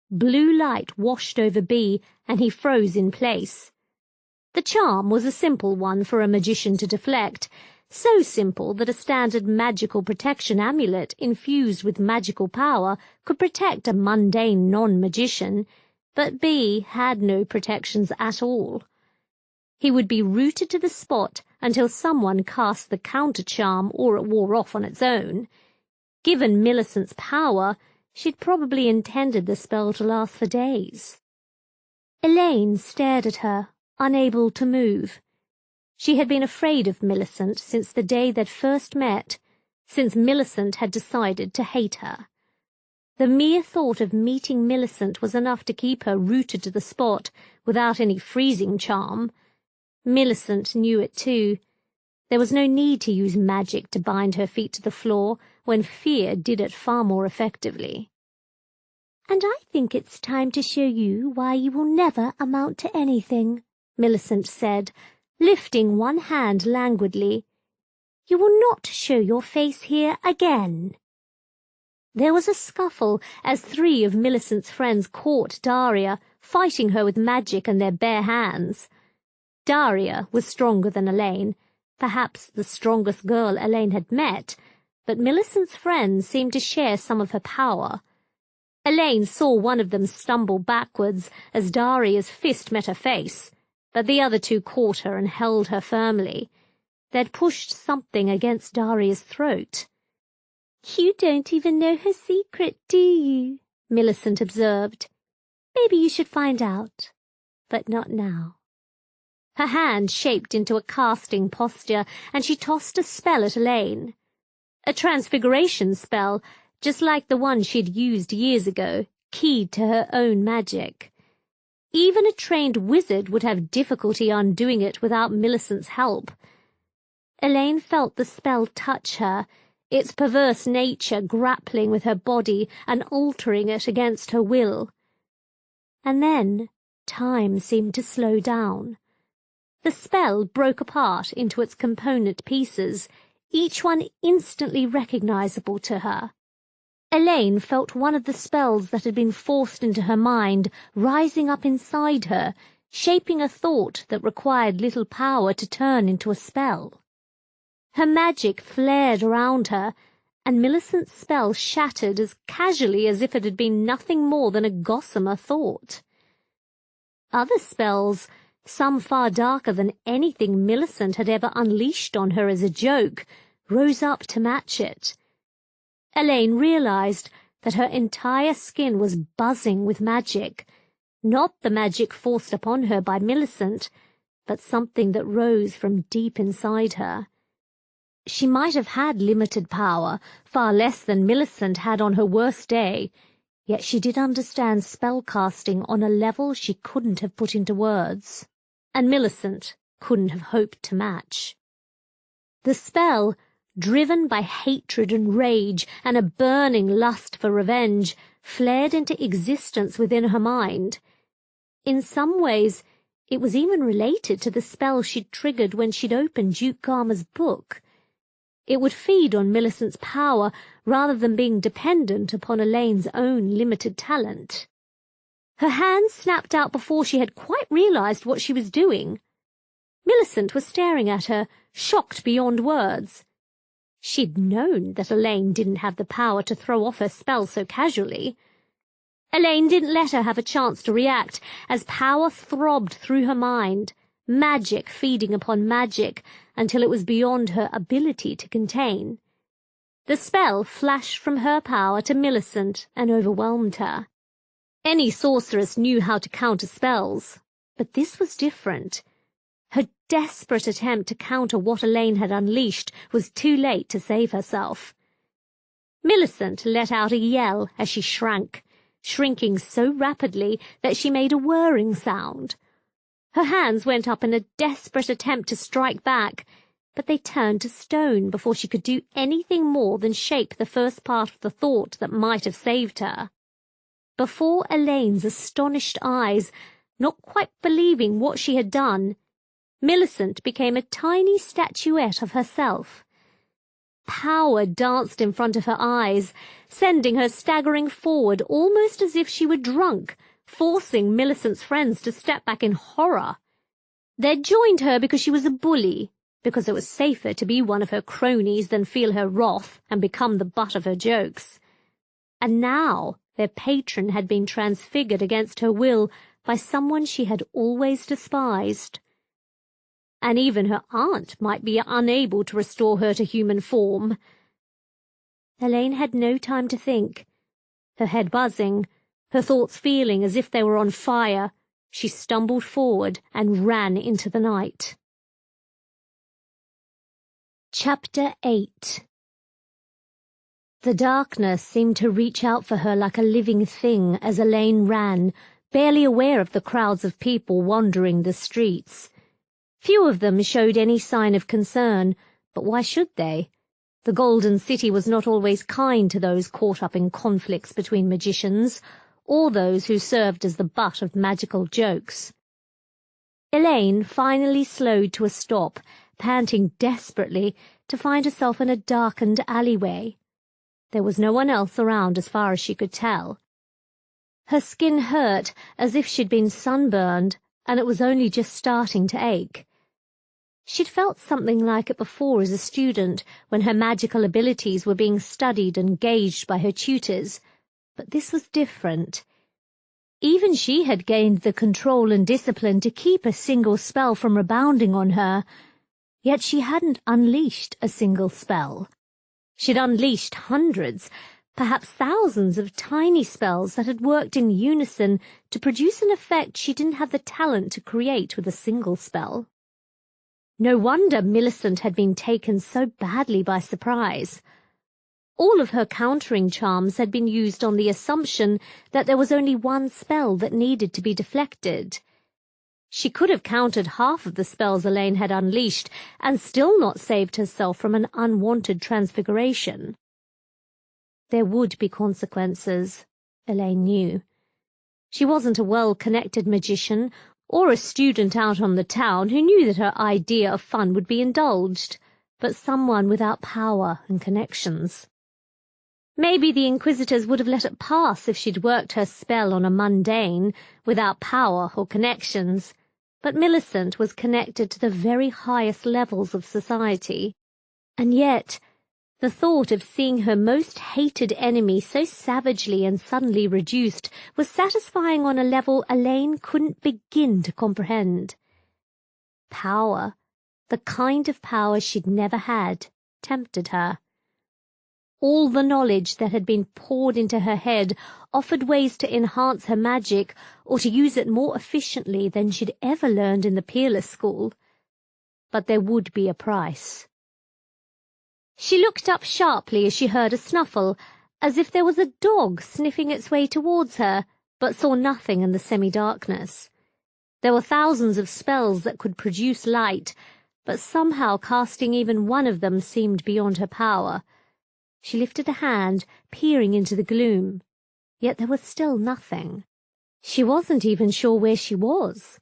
Blue light washed over B, and he froze in place. The charm was a simple one for a magician to deflect, so simple that a standard magical protection amulet infused with magical power could protect a mundane non-magician, but B had no protections at all. He would be rooted to the spot until someone cast the counter-charm or it wore off on its own. Given Millicent's power, she'd probably intended the spell to last for days. Elaine stared at her, unable to move. She had been afraid of Millicent since the day they'd first met, since Millicent had decided to hate her. The mere thought of meeting Millicent was enough to keep her rooted to the spot without any freezing charm. Millicent knew it too. There was no need to use magic to bind her feet to the floor when fear did it far more effectively. "And I think it's time to show you why you will never amount to anything," Millicent said, lifting one hand languidly. "You will not show your face here again." There was a scuffle as 3 of Millicent's friends caught Daria, fighting her with magic and their bare hands. Daria was stronger than Elaine, perhaps the strongest girl Elaine had met, but Millicent's friends seemed to share some of her power. Elaine saw one of them stumble backwards as Daria's fist met her face, but the other 2 caught her and held her firmly. They'd pushed something against Daria's throat. "You don't even know her secret, do you?" Millicent observed. "Maybe you should find out, but not now." Her hand shaped into a casting posture, and she tossed a spell at Elaine. A transfiguration spell, just like the one she'd used years ago, keyed to her own magic. Even a trained wizard would have difficulty undoing it without Millicent's help. Elaine felt the spell touch her, its perverse nature grappling with her body and altering it against her will. And then time seemed to slow down. The spell broke apart into its component pieces, each one instantly recognizable to her. Elaine felt one of the spells that had been forced into her mind rising up inside her, shaping a thought that required little power to turn into a spell. Her magic flared around her, and Millicent's spell shattered as casually as if it had been nothing more than a gossamer thought. Other spells, some far darker than anything Millicent had ever unleashed on her as a joke, rose up to match it. Elaine realized that her entire skin was buzzing with magic, not the magic forced upon her by Millicent, but something that rose from deep inside her. She might have had limited power, far less than Millicent had on her worst day, yet she did understand spellcasting on a level she couldn't have put into words, and Millicent couldn't have hoped to match. The spell, driven by hatred and rage and a burning lust for revenge, flared into existence within her mind. In some ways, it was even related to the spell she'd triggered when she'd opened Duke Garmer's book. It would feed on Millicent's power rather than being dependent upon Elaine's own limited talent. Her hand snapped out before she had quite realized what she was doing. Millicent was staring at her, shocked beyond words. She'd known that Elaine didn't have the power to throw off her spell so casually. Elaine didn't let her have a chance to react, as power throbbed through her mind, magic feeding upon magic, until it was beyond her ability to contain. The spell flashed from her power to Millicent and overwhelmed her. Any sorceress knew how to counter spells, but this was different. Her desperate attempt to counter what Elaine had unleashed was too late to save herself. Millicent let out a yell as she shrank, shrinking so rapidly that she made a whirring sound. Her hands went up in a desperate attempt to strike back, but they turned to stone before she could do anything more than shape the first part of the thought that might have saved her. Before Elaine's astonished eyes, not quite believing what she had done, Millicent became a tiny statuette of herself. Power danced in front of her eyes, sending her staggering forward almost as if she were drunk, forcing Millicent's friends to step back in horror. They'd joined her because she was a bully, because it was safer to be one of her cronies than feel her wrath and become the butt of her jokes. And now their patron had been transfigured against her will by someone she had always despised. And even her aunt might be unable to restore her to human form. Elaine had no time to think. Her head buzzing, her thoughts feeling as if they were on fire, she stumbled forward and ran into the night. Chapter 8. The darkness seemed to reach out for her like a living thing as Elaine ran, barely aware of the crowds of people wandering the streets. Few of them showed any sign of concern, but why should they? The Golden City was not always kind to those caught up in conflicts between magicians, or those who served as the butt of magical jokes. Elaine finally slowed to a stop, panting desperately to find herself in a darkened alleyway. There was no one else around as far as she could tell. Her skin hurt as if she'd been sunburned, and it was only just starting to ache. She'd felt something like it before as a student, when her magical abilities were being studied and gauged by her tutors, but this was different. Even she had gained the control and discipline to keep a single spell from rebounding on her, yet she hadn't unleashed a single spell. She'd unleashed hundreds, perhaps thousands of tiny spells that had worked in unison to produce an effect she didn't have the talent to create with a single spell. No wonder Millicent had been taken so badly by surprise. All of her countering charms had been used on the assumption that there was only one spell that needed to be deflected. She could have countered half of the spells Elaine had unleashed and still not saved herself from an unwanted transfiguration. There would be consequences, Elaine knew. She wasn't a well-connected magician or a student out on the town who knew that her idea of fun would be indulged, but someone without power and connections. Maybe the Inquisitors would have let it pass if she'd worked her spell on a mundane, without power or connections, but Millicent was connected to the very highest levels of society, and yet the thought of seeing her most hated enemy so savagely and suddenly reduced was satisfying on a level Elaine couldn't begin to comprehend. Power, the kind of power she'd never had, tempted her. All the knowledge that had been poured into her head offered ways to enhance her magic or to use it more efficiently than she'd ever learned in the Peerless School. But there would be a price. She looked up sharply as she heard a snuffle, as if there was a dog sniffing its way towards her, but saw nothing in the semi-darkness. There were thousands of spells that could produce light, but somehow casting even one of them seemed beyond her power. She lifted a hand, peering into the gloom. Yet there was still nothing. She wasn't even sure where she was.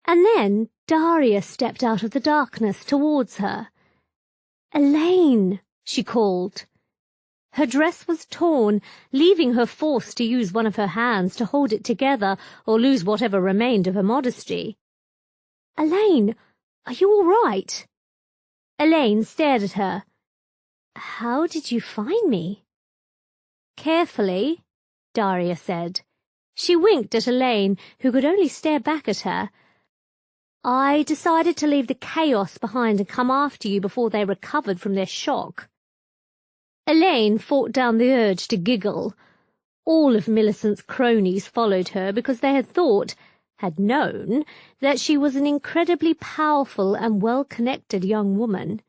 And then Daria stepped out of the darkness towards her. "Elaine!" she called. Her dress was torn, leaving her forced to use one of her hands to hold it together or lose whatever remained of her modesty. "Elaine, are you all right?" Elaine stared at her. "How did you find me?" "Carefully," Daria said. She winked at Elaine, who could only stare back at her. "I decided to leave the chaos behind and come after you before they recovered from their shock." Elaine fought down the urge to giggle. All of Millicent's cronies followed her because they had known, that she was an incredibly powerful and well-connected young woman.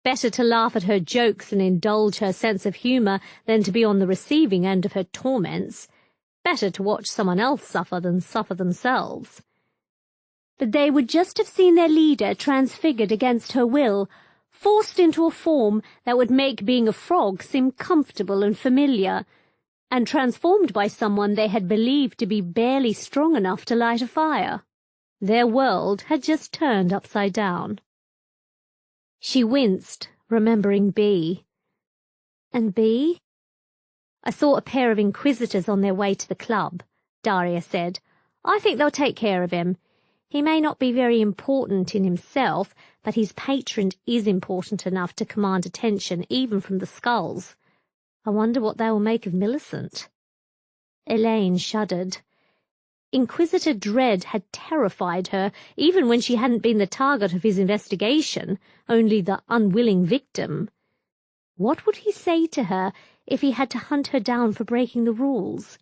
Better to laugh at her jokes and indulge her sense of humour than to be on the receiving end of her torments. Better to watch someone else suffer than suffer themselves. But they would just have seen their leader transfigured against her will, forced into a form that would make being a frog seem comfortable and familiar, and transformed by someone they had believed to be barely strong enough to light a fire. Their world had just turned upside down. She winced, remembering B. And B? "I saw a pair of Inquisitors on their way to the club," Daria said. "I think they'll take care of him. He may not be very important in himself, but his patron is important enough to command attention even from the skulls. I wonder what they will make of Millicent." Elaine shuddered. Inquisitor dread had terrified her, even when she hadn't been the target of his investigation, only the unwilling victim. What would he say to her if he had to hunt her down for breaking the rules?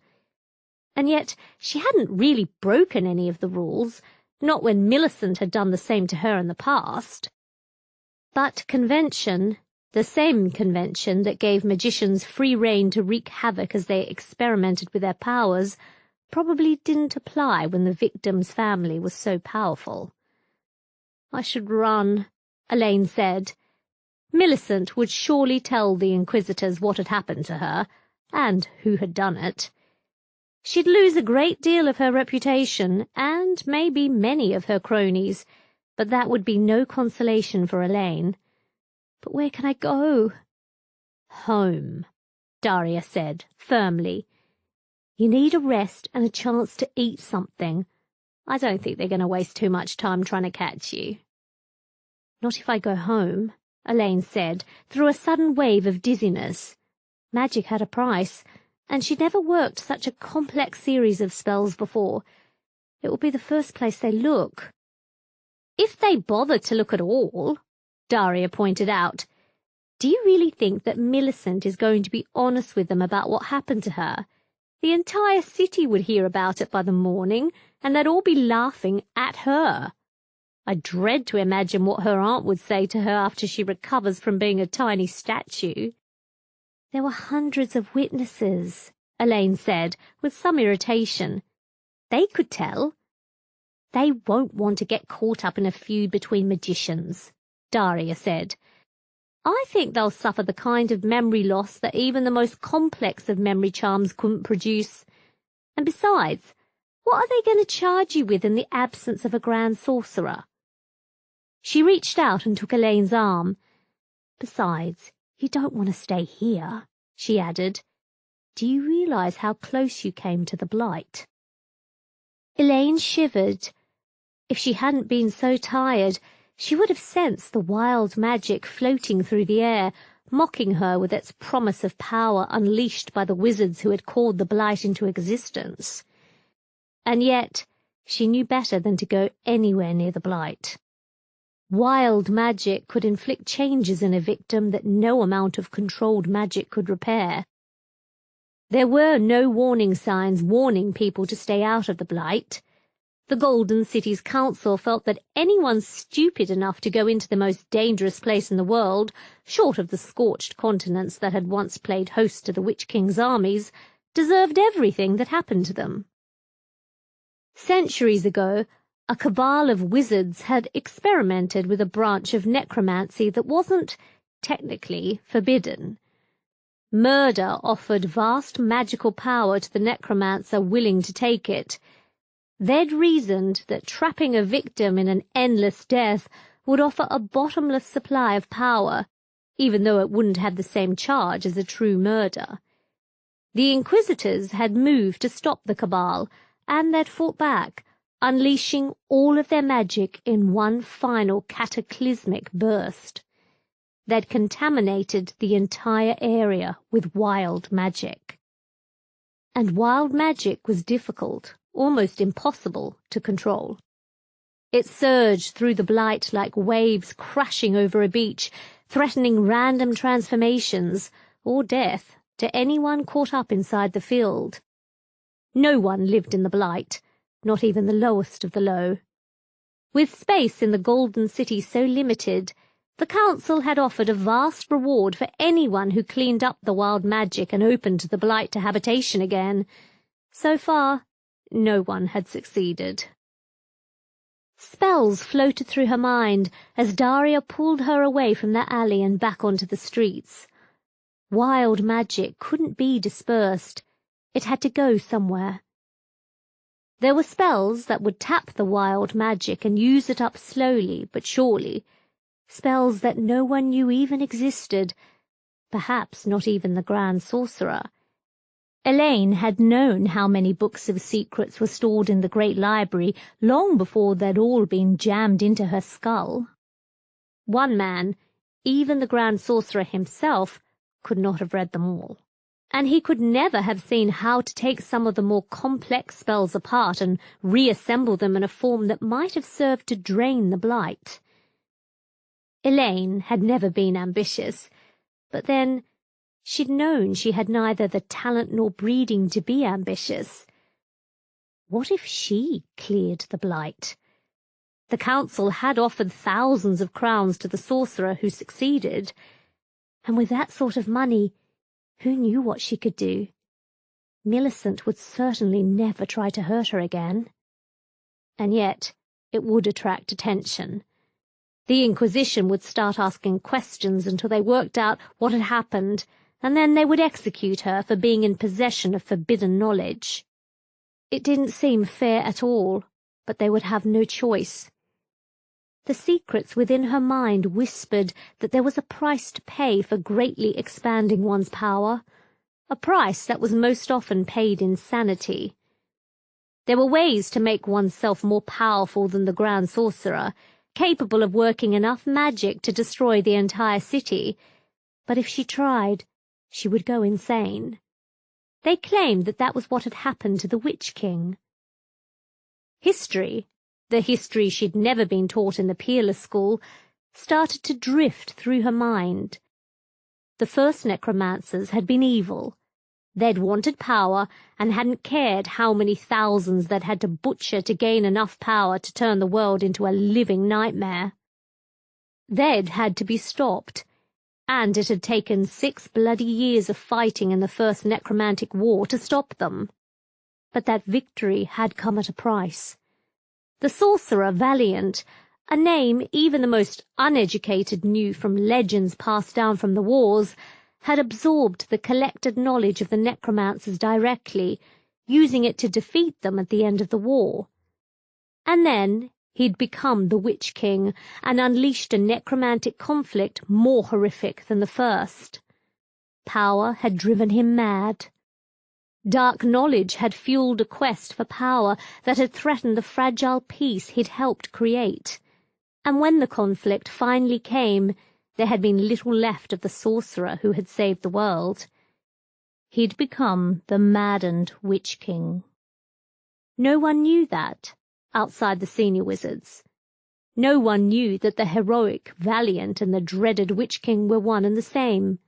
And yet she hadn't really broken any of the rules, not when Millicent had done the same to her in the past. But convention, the same convention that gave magicians free rein to wreak havoc as they experimented with their powers, probably didn't apply when the victim's family was so powerful. "I should run," Elaine said. Millicent would surely tell the Inquisitors what had happened to her, and who had done it. She'd lose a great deal of her reputation, and maybe many of her cronies, but that would be no consolation for Elaine. "But where can I go?" "Home," Daria said, firmly. "You need a rest and a chance to eat something. I don't think they're going to waste too much time trying to catch you." "Not if I go home," Elaine said, through a sudden wave of dizziness. Magic had a price, and she'd never worked such a complex series of spells before. It will be the first place they look. "If they bother to look at all," Daria pointed out. "Do you really think that Millicent is going to be honest with them about what happened to her? The entire city would hear about it by the morning, and they'd all be laughing at her. I dread to imagine what her aunt would say to her after she recovers from being a tiny statue." There were hundreds of witnesses, Elaine said, with some irritation. They could tell. They won't want to get caught up in a feud between magicians, Daria said. I think they'll suffer the kind of memory loss that even the most complex of memory charms couldn't produce. And besides, what are they going to charge you with in the absence of a grand sorcerer? She reached out and took Elaine's arm. Besides, you don't want to stay here, she added. Do you realize how close you came to the blight? Elaine shivered. If she hadn't been so tired, she would have sensed the wild magic floating through the air, mocking her with its promise of power unleashed by the wizards who had called the blight into existence. And yet, she knew better than to go anywhere near the blight. Wild magic could inflict changes in a victim that no amount of controlled magic could repair. There were no warning signs warning people to stay out of the blight. The Golden City's council felt that anyone stupid enough to go into the most dangerous place in the world, short of the scorched continents that had once played host to the Witch King's armies, deserved everything that happened to them. Centuries ago, a cabal of wizards had experimented with a branch of necromancy that wasn't, technically, forbidden. Murder offered vast magical power to the necromancer willing to take it. They'd reasoned that trapping a victim in an endless death would offer a bottomless supply of power, even though it wouldn't have the same charge as a true murder. The Inquisitors had moved to stop the cabal, and they'd fought back, unleashing all of their magic in one final cataclysmic burst. They'd contaminated the entire area with wild magic. And wild magic was difficult, almost impossible, to control. It surged through the blight like waves crashing over a beach, threatening random transformations or death to anyone caught up inside the field. No one lived in the blight, not even the lowest of the low. With space in the Golden City so limited, the council had offered a vast reward for anyone who cleaned up the wild magic and opened the blight to habitation again. So far, no one had succeeded. Spells floated through her mind as Daria pulled her away from the alley and back onto the streets. Wild magic couldn't be dispersed. It had to go somewhere. There were spells that would tap the wild magic and use it up slowly but surely, spells that no one knew even existed, perhaps not even the Grand Sorcerer. Elaine had known how many books of secrets were stored in the Great Library long before they'd all been jammed into her skull. One man, even the Grand Sorcerer himself, could not have read them all. And he could never have seen how to take some of the more complex spells apart and reassemble them in a form that might have served to drain the blight. Elaine had never been ambitious, but then she'd known she had neither the talent nor breeding to be ambitious. What if she cleared the blight? The council had offered thousands of crowns to the sorcerer who succeeded, and with that sort of money, who knew what she could do? Millicent would certainly never try to hurt her again. And yet, it would attract attention. The Inquisition would start asking questions until they worked out what had happened, and then they would execute her for being in possession of forbidden knowledge. It didn't seem fair at all, but they would have no choice. The secrets within her mind whispered that there was a price to pay for greatly expanding one's power, a price that was most often paid in sanity. There were ways to make oneself more powerful than the Grand Sorcerer, capable of working enough magic to destroy the entire city, but if she tried, she would go insane. They claimed that that was what had happened to the Witch King. History, the history she'd never been taught in the Peerless School, started to drift through her mind. The first necromancers had been evil. They'd wanted power and hadn't cared how many thousands they'd had to butcher to gain enough power to turn the world into a living nightmare. They'd had to be stopped, and it had taken 6 bloody years of fighting in the First Necromantic War to stop them. But that victory had come at a price. The sorcerer Valiant, a name even the most uneducated knew from legends passed down from the wars, had absorbed the collected knowledge of the necromancers directly, using it to defeat them at the end of the war. And then he'd become the Witch King and unleashed a necromantic conflict more horrific than the first. Power had driven him mad. Dark knowledge had fueled a quest for power that had threatened the fragile peace he'd helped create. And when the conflict finally came, there had been little left of the sorcerer who had saved the world. He'd become the maddened Witch King. No one knew that, outside the senior wizards. No one knew that the heroic Valiant and the dreaded Witch King were one and the same.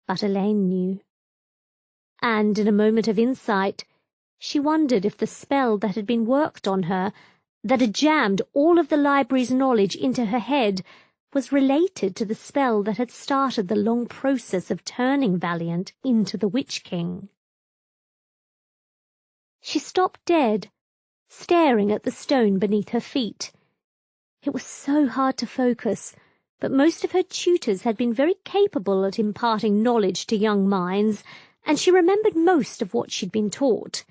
But Elaine knew. And in a moment of insight, she wondered if the spell that had been worked on her, that had jammed all of the library's knowledge into her head, was related to the spell that had started the long process of turning Valiant into the Witch King. She stopped dead, staring at the stone beneath her feet. It was so hard to focus, but most of her tutors had been very capable at imparting knowledge to young minds, and she remembered most of what she'd been taught.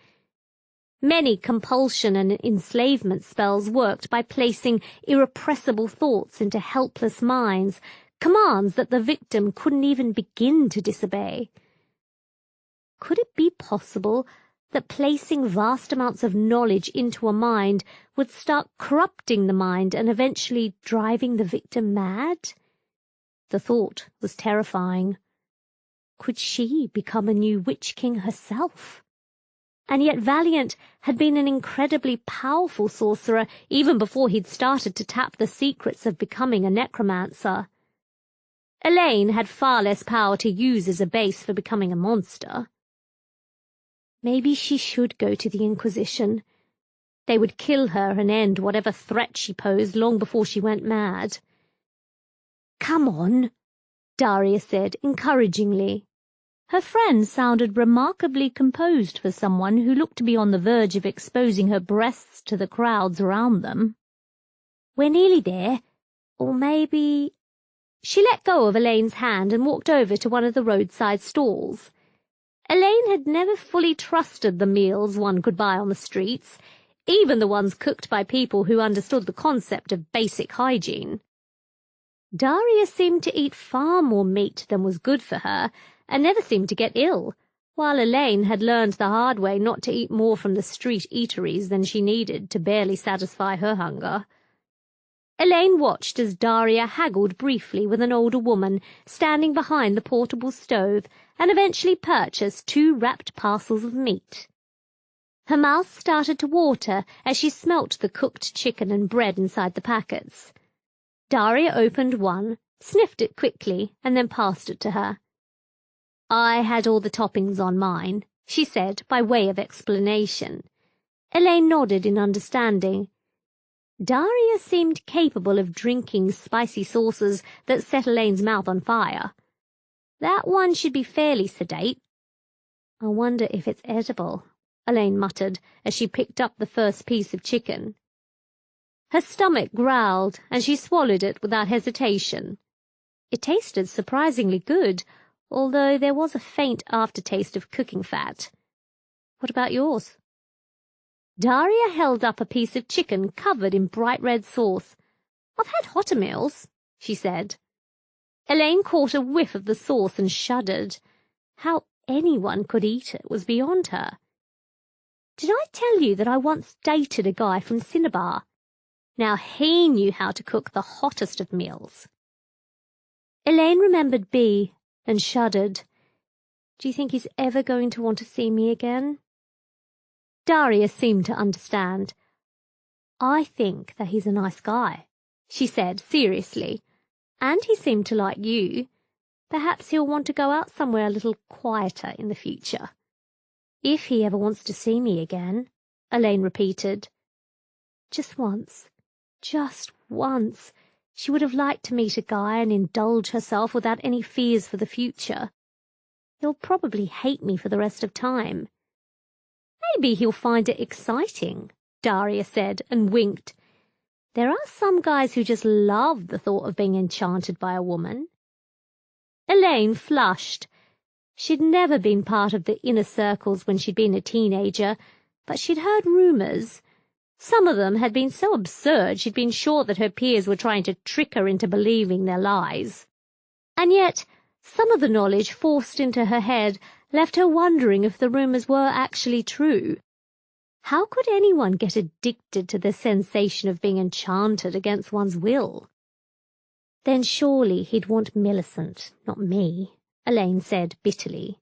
Many compulsion and enslavement spells worked by placing irrepressible thoughts into helpless minds, commands that the victim couldn't even begin to disobey. Could it be possible that placing vast amounts of knowledge into a mind would start corrupting the mind and eventually driving the victim mad? The thought was terrifying. Could she become a new Witch King herself? And yet Valiant had been an incredibly powerful sorcerer even before he'd started to tap the secrets of becoming a necromancer. Elaine had far less power to use as a base for becoming a monster. Maybe she should go to the Inquisition. They would kill her and end whatever threat she posed long before she went mad. "Come on," Daria said encouragingly. Her friend sounded remarkably composed for someone who looked to be on the verge of exposing her breasts to the crowds around them. "We're nearly there. Or maybe—" She let go of Elaine's hand and walked over to one of the roadside stalls. Elaine had never fully trusted the meals one could buy on the streets, even the ones cooked by people who understood the concept of basic hygiene. Daria seemed to eat far more meat than was good for her, and never seemed to get ill, while Elaine had learned the hard way not to eat more from the street eateries than she needed to barely satisfy her hunger. Elaine watched as Daria haggled briefly with an older woman standing behind the portable stove and eventually purchased 2 wrapped parcels of meat. Her mouth started to water as she smelt the cooked chicken and bread inside the packets. Daria opened one, sniffed it quickly, and then passed it to her. "I had all the toppings on mine," she said by way of explanation. Elaine nodded in understanding. Daria seemed capable of drinking spicy sauces that set Elaine's mouth on fire. That one should be fairly sedate. "I wonder if it's edible," Elaine muttered as she picked up the first piece of chicken. Her stomach growled, and she swallowed it without hesitation. It tasted surprisingly good, although there was a faint aftertaste of cooking fat. "What about yours?" Daria held up a piece of chicken covered in bright red sauce. "I've had hotter meals," she said. Elaine caught a whiff of the sauce and shuddered. How anyone could eat it was beyond her. "Did I tell you that I once dated a guy from Cinnabar? Now he knew how to cook the hottest of meals." Elaine remembered B and shuddered. "Do you think he's ever going to want to see me again?" Daria seemed to understand. "I think that he's a nice guy," she said seriously. "And he seemed to like you. Perhaps he'll want to go out somewhere a little quieter in the future." "If he ever wants to see me again," Elaine repeated. "Just once. Just once," She would have liked to meet a guy and indulge herself without any fears for the future. He'll probably hate me for the rest of time. Maybe he'll find it exciting, Daria said and winked. There are some guys who just love the thought of being enchanted by a woman. Elaine flushed. She'd never been part of the inner circles when she'd been a teenager, but she'd heard rumours. Some of them had been so absurd she'd been sure that her peers were trying to trick her into believing their lies. And yet, some of the knowledge forced into her head left her wondering if the rumours were actually true. How could anyone get addicted to the sensation of being enchanted against one's will? Then surely he'd want Millicent, not me, Elaine said bitterly.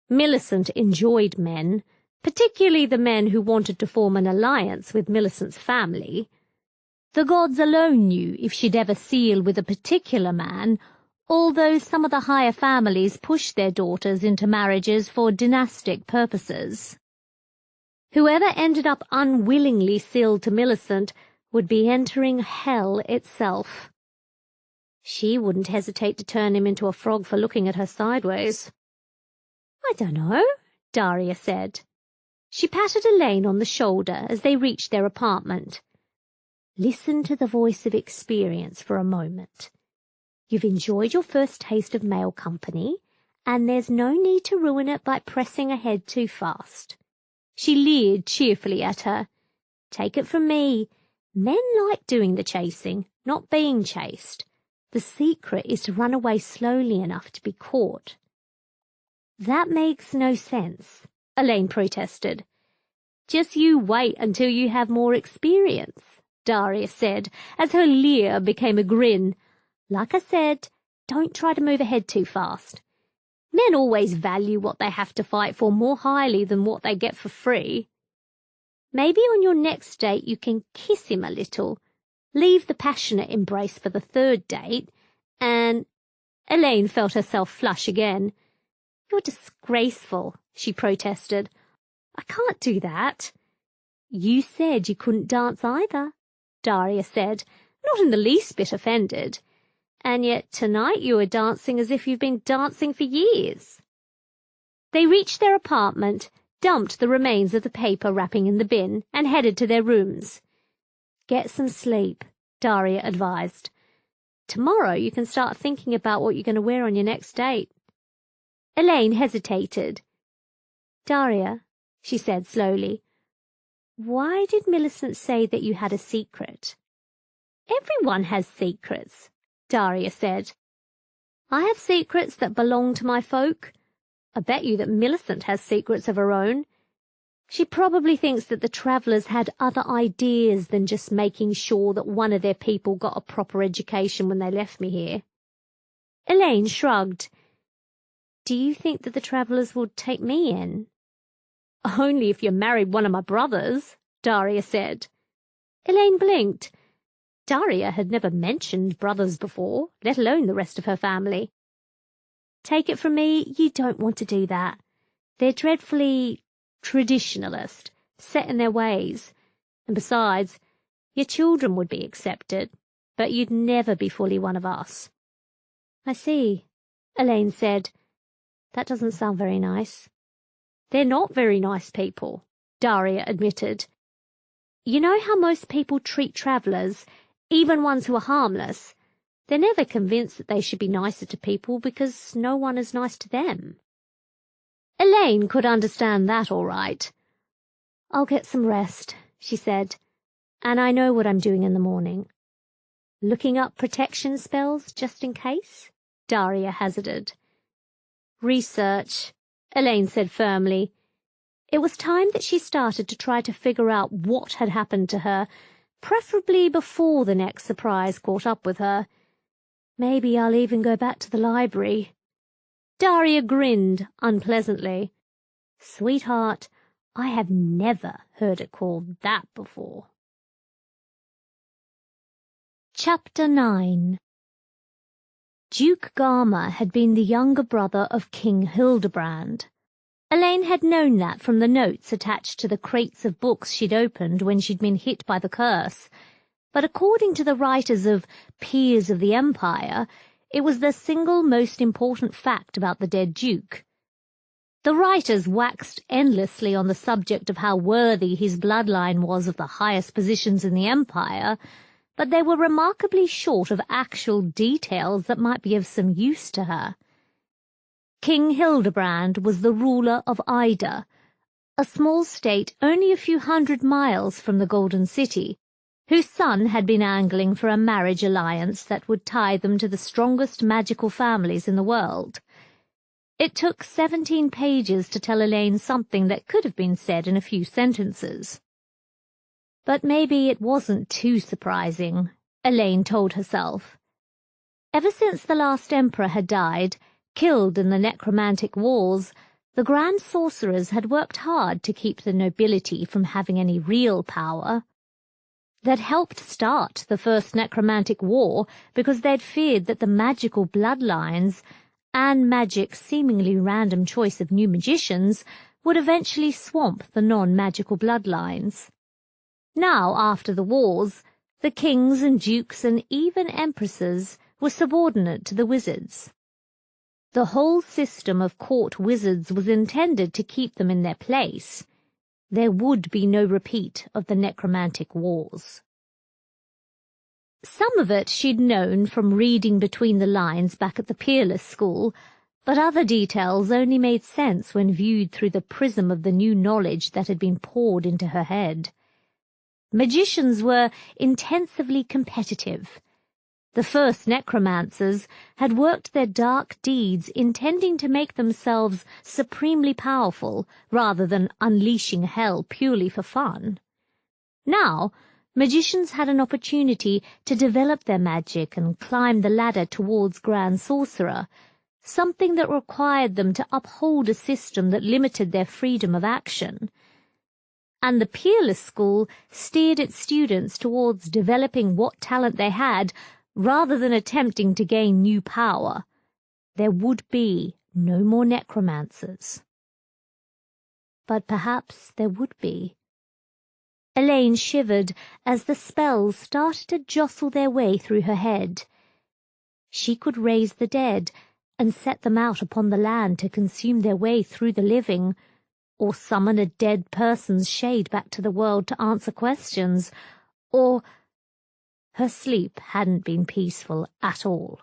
Millicent enjoyed men, particularly the men who wanted to form an alliance with Millicent's family. The gods alone knew if she'd ever seal with a particular man, although some of the higher families pushed their daughters into marriages for dynastic purposes. Whoever ended up unwillingly sealed to Millicent would be entering hell itself. She wouldn't hesitate to turn him into a frog for looking at her sideways. I don't know, Daria said. She patted Elaine on the shoulder as they reached their apartment. Listen to the voice of experience for a moment. You've enjoyed your first taste of male company, and there's no need to ruin it by pressing ahead too fast. She leered cheerfully at her. Take it from me, men like doing the chasing, not being chased. The secret is to run away slowly enough to be caught. That makes no sense, Elaine protested. Just you wait until you have more experience, Daria said, as her leer became a grin. Like I said, don't try to move ahead too fast. Men always value what they have to fight for more highly than what they get for free. Maybe on your next date you can kiss him a little, leave the passionate embrace for the third date, and... Elaine felt herself flush again. You're disgraceful, she protested. I can't do that. You said you couldn't dance either, Daria said, not in the least bit offended. And yet tonight you were dancing as if you've been dancing for years. They reached their apartment, dumped the remains of the paper wrapping in the bin, and headed to their rooms. Get some sleep, Daria advised. Tomorrow you can start thinking about what you're going to wear on your next date. Elaine hesitated. Daria, she said slowly, why did Millicent say that you had a secret? Everyone has secrets, Daria said. I have secrets that belong to my folk. I bet you that Millicent has secrets of her own. She probably thinks that the travellers had other ideas than just making sure that one of their people got a proper education when they left me here. Elaine shrugged. Do you think that the travellers will take me in? Only if you married one of my brothers, Daria said. Elaine blinked. Daria had never mentioned brothers before, let alone the rest of her family. Take it from me, you don't want to do that. They're dreadfully traditionalist, set in their ways. And besides, your children would be accepted, but you'd never be fully one of us. I see, Elaine said. That doesn't sound very nice. They're not very nice people, Daria admitted. You know how most people treat travellers, even ones who are harmless? They're never convinced that they should be nicer to people because no one is nice to them. Elaine could understand that all right. I'll get some rest, she said, and I know what I'm doing in the morning. Looking up protection spells just in case? Daria hazarded. Research, Elaine said firmly. It was time that she started to try to figure out what had happened to her, preferably before the next surprise caught up with her. Maybe I'll even go back to the library. Daria grinned unpleasantly. Sweetheart, I have never heard it called that before. Chapter 9. Duke Garma had been the younger brother of King Hildebrand. Elaine had known that from the notes attached to the crates of books she'd opened when she'd been hit by the curse, But according to the writers of Peers of the Empire, it was the single most important fact about the dead Duke. The writers waxed endlessly on the subject of how worthy his bloodline was of the highest positions in the Empire, but they were remarkably short of actual details that might be of some use to her. King Hildebrand was the ruler of Ida, a small state only a few hundred miles from the Golden City, whose son had been angling for a marriage alliance that would tie them to the strongest magical families in the world. It took 17 pages to tell Elaine something that could have been said in a few sentences. But maybe it wasn't too surprising, Elaine told herself. Ever since the last emperor had died, killed in the necromantic wars, the Grand Sorcerers had worked hard to keep the nobility from having any real power. They'd helped start the first necromantic war because they'd feared that the magical bloodlines and magic's seemingly random choice of new magicians would eventually swamp the non-magical bloodlines. Now, after the wars, the kings and dukes and even empresses were subordinate to the wizards. The whole system of court wizards was intended to keep them in their place. There would be no repeat of the necromantic wars. Some of it she'd known from reading between the lines back at the Peerless School, but other details only made sense when viewed through the prism of the new knowledge that had been poured into her head. Magicians were intensively competitive. The first necromancers had worked their dark deeds intending to make themselves supremely powerful rather than unleashing hell purely for fun. Now, magicians had an opportunity to develop their magic and climb the ladder towards Grand Sorcerer, something that required them to uphold a system that limited their freedom of action. And the Peerless School steered its students towards developing what talent they had rather than attempting to gain new power. There would be no more necromancers. But perhaps there would be. Elaine shivered as the spells started to jostle their way through her head. She could raise the dead and set them out upon the land to consume their way through the living, or summon a dead person's shade back to the world to answer questions, or... Her sleep hadn't been peaceful at all.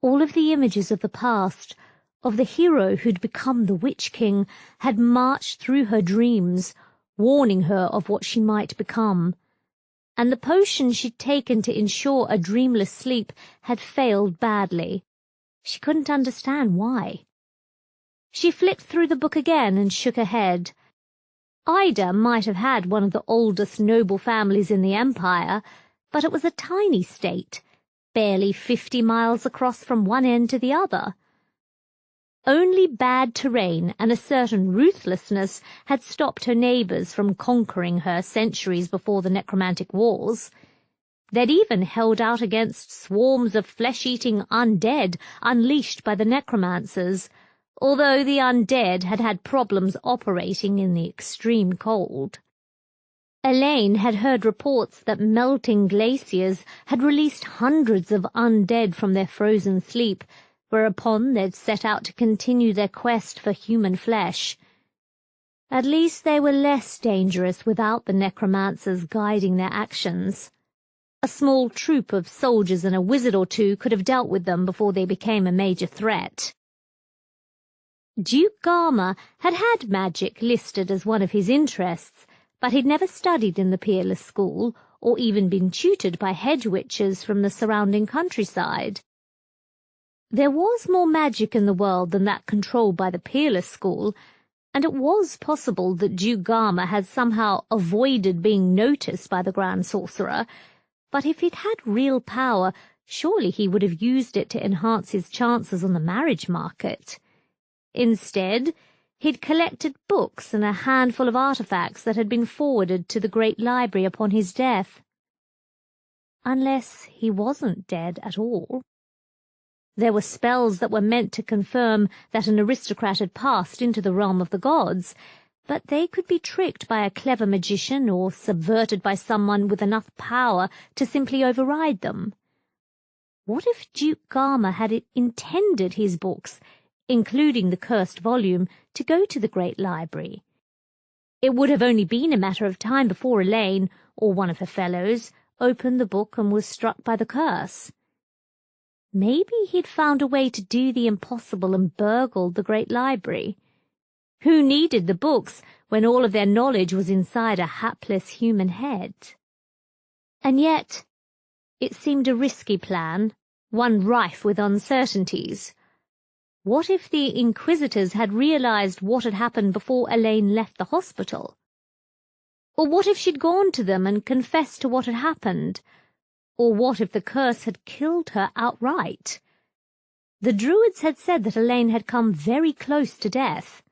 All of the images of the past, of the hero who'd become the Witch King, had marched through her dreams, warning her of what she might become. And the potion she'd taken to ensure a dreamless sleep had failed badly. She couldn't understand why. She flicked through the book again and shook her head. Ida might have had one of the oldest noble families in the Empire, but it was a tiny state, barely 50 miles across from one end to the other. Only bad terrain and a certain ruthlessness had stopped her neighbours from conquering her centuries before the necromantic wars. They'd even held out against swarms of flesh-eating undead unleashed by the necromancers, although the undead had had problems operating in the extreme cold. Elaine had heard reports that melting glaciers had released hundreds of undead from their frozen sleep, whereupon they'd set out to continue their quest for human flesh. At least they were less dangerous without the necromancers guiding their actions. A small troop of soldiers and a wizard or two could have dealt with them before they became a major threat. Duke Garma had had magic listed as one of his interests, but he'd never studied in the Peerless School or even been tutored by hedge witches from the surrounding countryside. There was more magic in the world than that controlled by the Peerless School, and it was possible that Duke Garma had somehow avoided being noticed by the Grand Sorcerer, but if he'd had real power, surely he would have used it to enhance his chances on the marriage market. Instead, he'd collected books and a handful of artifacts that had been forwarded to the Great Library upon his death. Unless he wasn't dead at all. There were spells that were meant to confirm that an aristocrat had passed into the realm of the gods, but they could be tricked by a clever magician or subverted by someone with enough power to simply override them. What if Duke Garma had intended his books, including the cursed volume, to go to the Great Library? It would have only been a matter of time before Elaine, or one of her fellows, opened the book and was struck by the curse. Maybe he'd found a way to do the impossible and burgled the Great Library. Who needed the books when all of their knowledge was inside a hapless human head? And yet, it seemed a risky plan, one rife with uncertainties. What if the Inquisitors had realized what had happened before Elaine left the hospital? Or what if she'd gone to them and confessed to what had happened? Or what if the curse had killed her outright? The Druids had said that Elaine had come very close to death.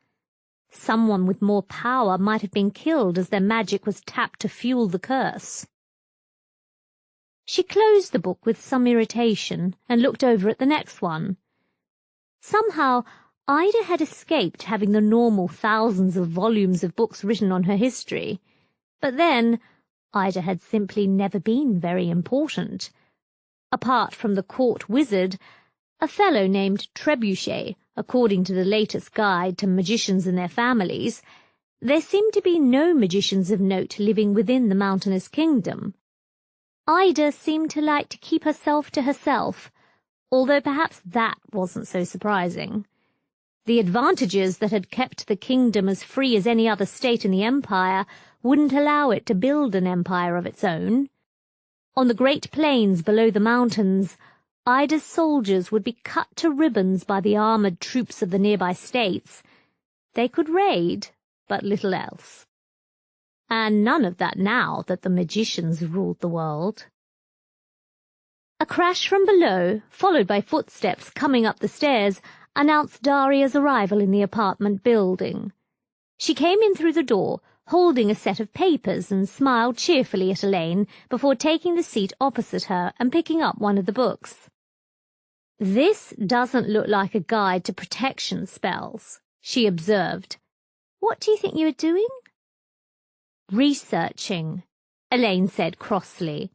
Someone with more power might have been killed as their magic was tapped to fuel the curse. She closed the book with some irritation and looked over at the next one. Somehow, Ida had escaped having the normal thousands of volumes of books written on her history. But then, Ida had simply never been very important. Apart from the court wizard, a fellow named Trebuchet, according to the latest guide to magicians and their families, there seemed to be no magicians of note living within the mountainous kingdom. Ida seemed to like to keep herself to herself, although perhaps that wasn't so surprising. The advantages that had kept the kingdom as free as any other state in the empire wouldn't allow it to build an empire of its own. On the great plains below the mountains, Ida's soldiers would be cut to ribbons by the armoured troops of the nearby states. They could raid, but little else. And none of that now that the magicians ruled the world. A crash from below, followed by footsteps coming up the stairs, announced Daria's arrival in the apartment building. She came in through the door, holding a set of papers, and smiled cheerfully at Elaine before taking the seat opposite her and picking up one of the books. "This doesn't look like a guide to protection spells," she observed. "What do you think you are doing?" "Researching," Elaine said crossly.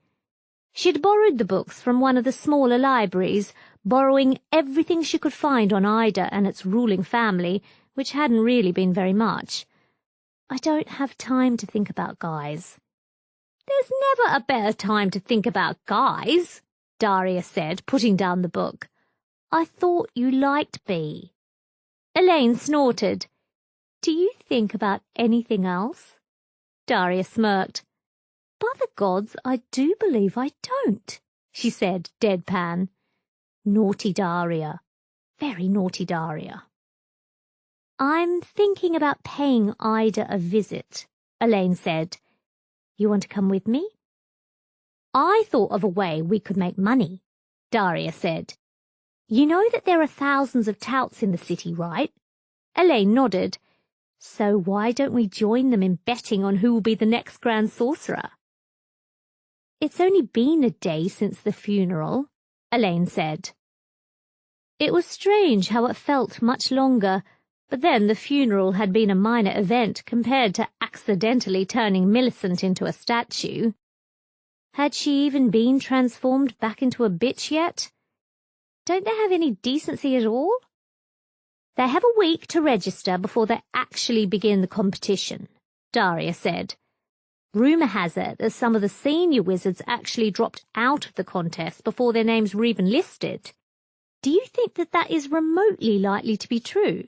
She'd borrowed the books from one of the smaller libraries, borrowing everything she could find on Ida and its ruling family, which hadn't really been very much. "I don't have time to think about guys." "There's never a better time to think about guys," Daria said, putting down the book. "I thought you liked B." Elaine snorted. "Do you think about anything else?" Daria smirked. "By the gods, I do believe I don't," she said, deadpan. Naughty Daria. Very naughty Daria. "I'm thinking about paying Ida a visit," Elaine said. "You want to come with me?" "I thought of a way we could make money," Daria said. "You know that there are thousands of touts in the city, right?" Elaine nodded. "So why don't we join them in betting on who will be the next Grand Sorcerer?" "It's only been a day since the funeral," Elaine said. It was strange how it felt much longer, but then the funeral had been a minor event compared to accidentally turning Millicent into a statue. Had she even been transformed back into a bitch yet? Don't they have any decency at all? "They have a week to register before they actually begin the competition," Daria said. "Rumour has it that some of the senior wizards actually dropped out of the contest before their names were even listed. Do you think that that is remotely likely to be true?"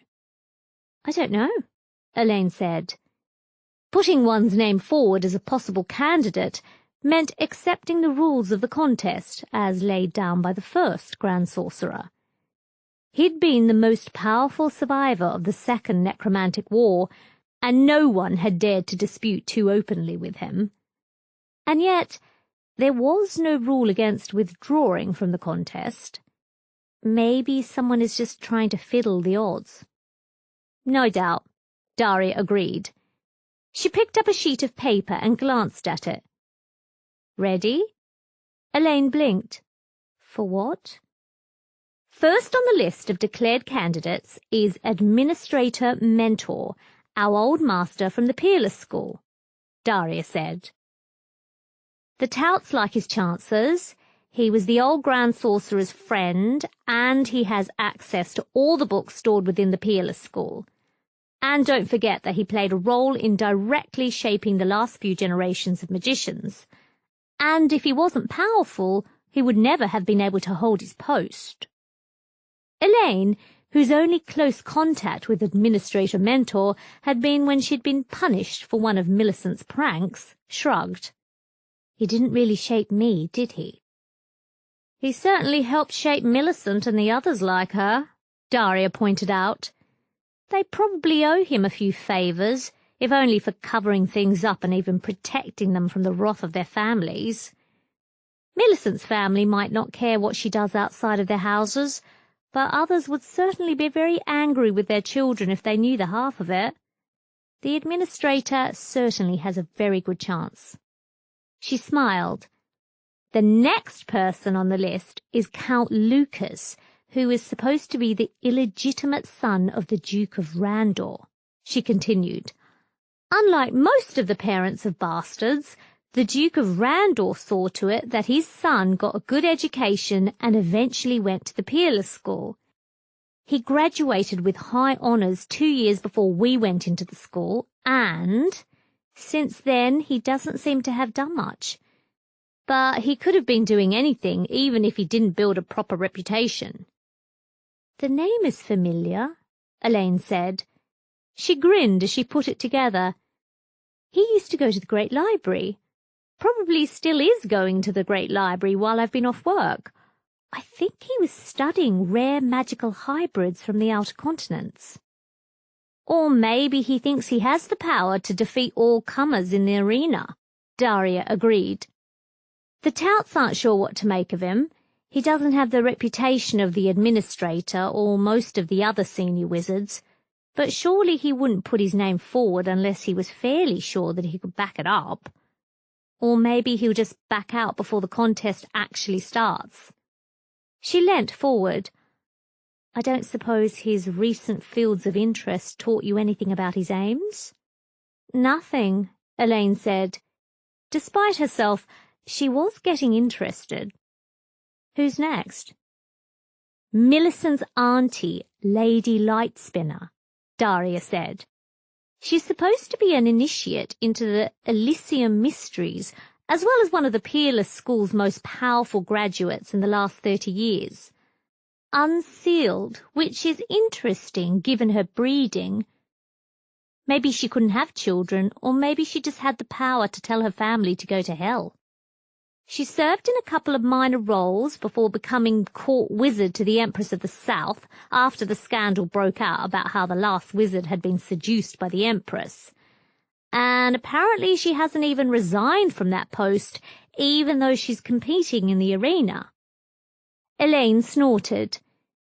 "I don't know," Elaine said. Putting one's name forward as a possible candidate meant accepting the rules of the contest as laid down by the first Grand Sorcerer. He'd been the most powerful survivor of the Second Necromantic War, and no one had dared to dispute too openly with him. And yet, there was no rule against withdrawing from the contest. Maybe someone is just trying to fiddle the odds. "No doubt," Daria agreed. She picked up a sheet of paper and glanced at it. "Ready?" Elaine blinked. "For what?" "First on the list of declared candidates is Administrator Mentor, our old master from the Peerless School, Daria said. The tout's like his chances. He was the old Grand Sorcerer's friend, and he has access to all the books stored within the Peerless School. And don't forget that he played a role in directly shaping the last few generations of magicians. And if he wasn't powerful, he would never have been able to hold his post. Elaine, whose only close contact with Administrator Mentor had been when she'd been punished for one of Millicent's pranks, shrugged. He didn't really shape me, did he? He certainly helped shape Millicent and the others like her, Daria pointed out. They probably owe him a few favours, if only for covering things up and even protecting them from the wrath of their families. Millicent's family might not care what she does outside of their houses, but others would certainly be very angry with their children if they knew the half of it. The administrator certainly has a very good chance. She smiled. The next person on the list is Count Lucas, who is supposed to be the illegitimate son of the Duke of Randor, she continued. Unlike most of the parents of bastards, the Duke of Randor saw to it that his son got a good education and eventually went to the Peerless School. He graduated with high honours 2 years before we went into the school, and since then he doesn't seem to have done much. But he could have been doing anything, even if he didn't build a proper reputation. The name is familiar, Elaine said. She grinned as she put it together. He used to go to the Great Library. Probably still is going to the Great Library while I've been off work. I think he was studying rare magical hybrids from the outer continents. Or maybe he thinks he has the power to defeat all comers in the arena, Daria agreed. The touts aren't sure what to make of him. He doesn't have the reputation of the administrator or most of the other senior wizards, but surely he wouldn't put his name forward unless he was fairly sure that he could back it up. Or maybe he'll just back out before the contest actually starts. She leant forward. I don't suppose his recent fields of interest taught you anything about his aims? Nothing, Elaine said. Despite herself, she was getting interested. Who's next? Millicent's auntie, Lady Lightspinner, Daria said. She's supposed to be an initiate into the Elysium Mysteries, as well as one of the Peerless School's most powerful graduates in the last 30 years. Unsealed, which is interesting given her breeding. Maybe she couldn't have children, or maybe she just had the power to tell her family to go to hell. She served in a couple of minor roles before becoming court wizard to the Empress of the South after the scandal broke out about how the last wizard had been seduced by the Empress. And apparently she hasn't even resigned from that post, even though she's competing in the arena. Elaine snorted.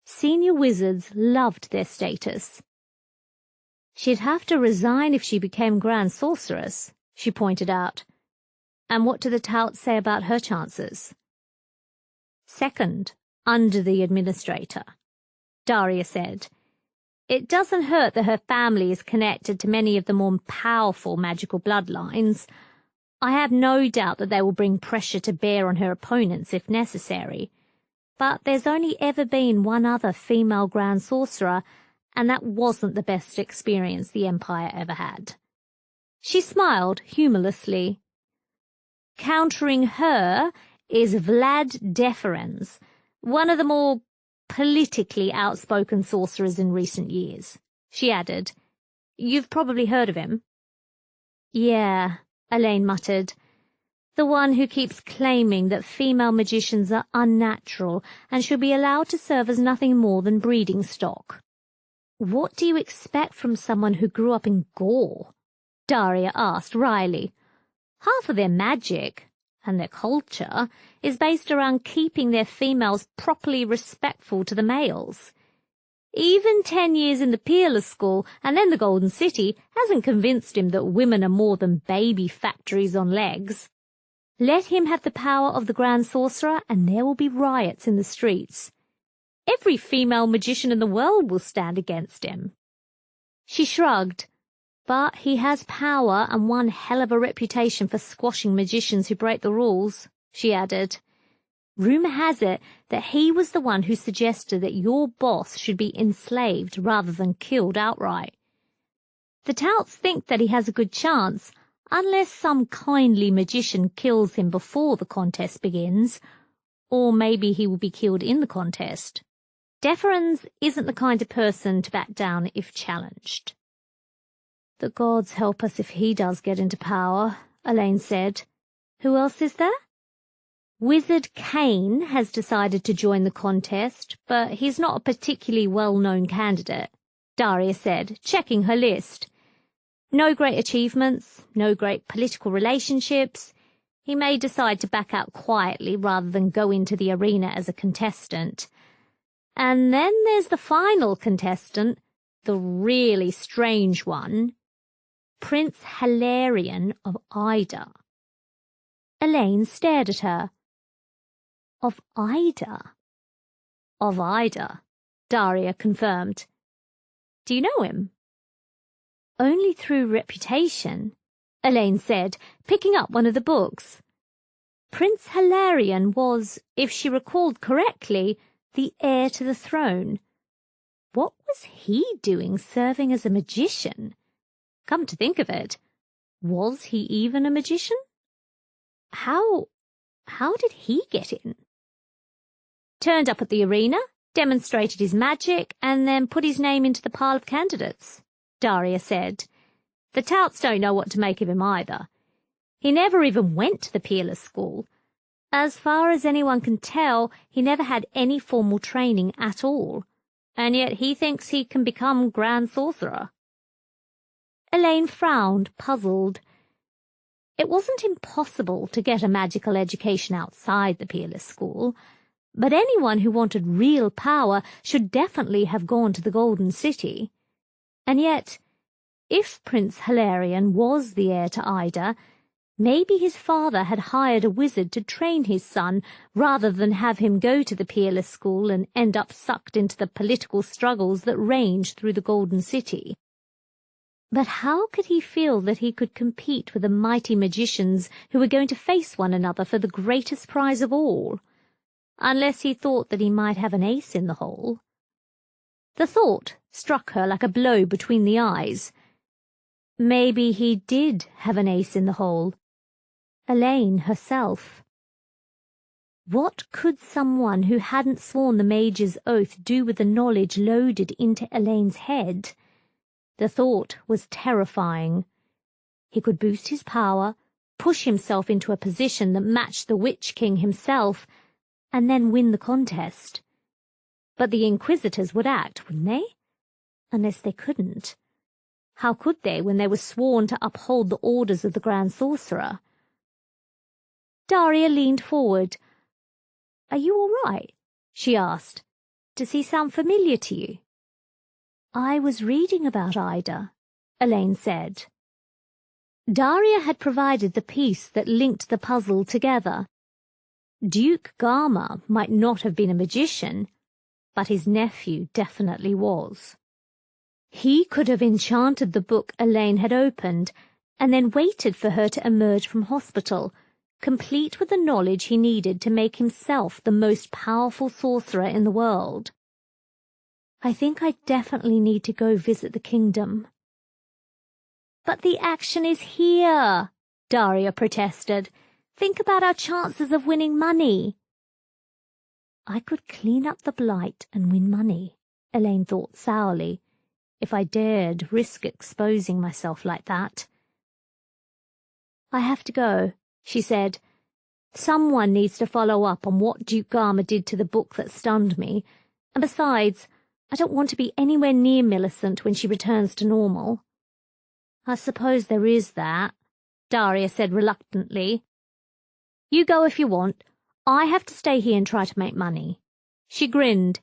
Senior wizards loved their status. She'd have to resign if she became Grand Sorceress, she pointed out. And what do the touts say about her chances? Second, under the administrator, Daria said. It doesn't hurt that her family is connected to many of the more powerful magical bloodlines. I have no doubt that they will bring pressure to bear on her opponents if necessary. But there's only ever been one other female Grand Sorcerer, and that wasn't the best experience the Empire ever had. She smiled humorlessly. Countering her is Vlad Deferens, one of the more politically outspoken sorcerers in recent years. She added, You've probably heard of him. Yeah, Elaine muttered. The one who keeps claiming that female magicians are unnatural and should be allowed to serve as nothing more than breeding stock. What do you expect from someone who grew up in Gaul? Daria asked wryly. Half of their magic, and their culture, is based around keeping their females properly respectful to the males. Even 10 years in the Peerless School and then the Golden City hasn't convinced him that women are more than baby factories on legs. Let him have the power of the Grand Sorcerer and there will be riots in the streets. Every female magician in the world will stand against him. She shrugged. But he has power and one hell of a reputation for squashing magicians who break the rules, she added. Rumour has it that he was the one who suggested that your boss should be enslaved rather than killed outright. The touts think that he has a good chance, unless some kindly magician kills him before the contest begins, or maybe he will be killed in the contest. Deferens isn't the kind of person to back down if challenged. The gods help us if he does get into power, Elaine said. Who else is there? Wizard Kane has decided to join the contest, but he's not a particularly well-known candidate, Daria said, checking her list. No great achievements, no great political relationships. He may decide to back out quietly rather than go into the arena as a contestant. And then there's the final contestant, the really strange one, Prince Hilarion of Ida. Elaine stared at her. Of Ida? Of Ida, Daria confirmed. Do you know him? Only through reputation, Elaine said, picking up one of the books. Prince Hilarion was, if she recalled correctly, the heir to the throne. What was he doing serving as a magician? Come to think of it, was he even a magician? How did he get in? Turned up at the arena, demonstrated his magic, and then put his name into the pile of candidates, Daria said. The touts don't know what to make of him either. He never even went to the Peerless School. As far as anyone can tell, he never had any formal training at all, and yet he thinks he can become Grand Sorcerer. Elaine frowned, puzzled. It wasn't impossible to get a magical education outside the Peerless School, but anyone who wanted real power should definitely have gone to the Golden City. And yet, if Prince Hilarion was the heir to Ida, maybe his father had hired a wizard to train his son rather than have him go to the Peerless School and end up sucked into the political struggles that range through the Golden City. But how could he feel that he could compete with the mighty magicians who were going to face one another for the greatest prize of all? Unless he thought that he might have an ace in the hole. The thought struck her like a blow between the eyes. Maybe he did have an ace in the hole. Elaine herself. What could someone who hadn't sworn the Mage's oath do with the knowledge loaded into Elaine's head? The thought was terrifying. He could boost his power, push himself into a position that matched the Witch King himself, and then win the contest. But the Inquisitors would act, wouldn't they? Unless they couldn't. How could they when they were sworn to uphold the orders of the Grand Sorcerer? Daria leaned forward. Are you all right? She asked. Does he sound familiar to you? I was reading about Ida, Elaine said. Daria had provided the piece that linked the puzzle together. Duke Garma might not have been a magician, but his nephew definitely was. He could have enchanted the book Elaine had opened, and then waited for her to emerge from hospital, complete with the knowledge he needed to make himself the most powerful sorcerer in the world. I think I definitely need to go visit the kingdom. But the action is here, Daria protested. Think about our chances of winning money. I could clean up the blight and win money, Elaine thought sourly, if I dared risk exposing myself like that. I have to go, she said. Someone needs to follow up on what Duke Garma did to the book that stunned me, and besides, I don't want to be anywhere near Millicent when she returns to normal. I suppose there is that, Daria said reluctantly. You go if you want. I have to stay here and try to make money. She grinned.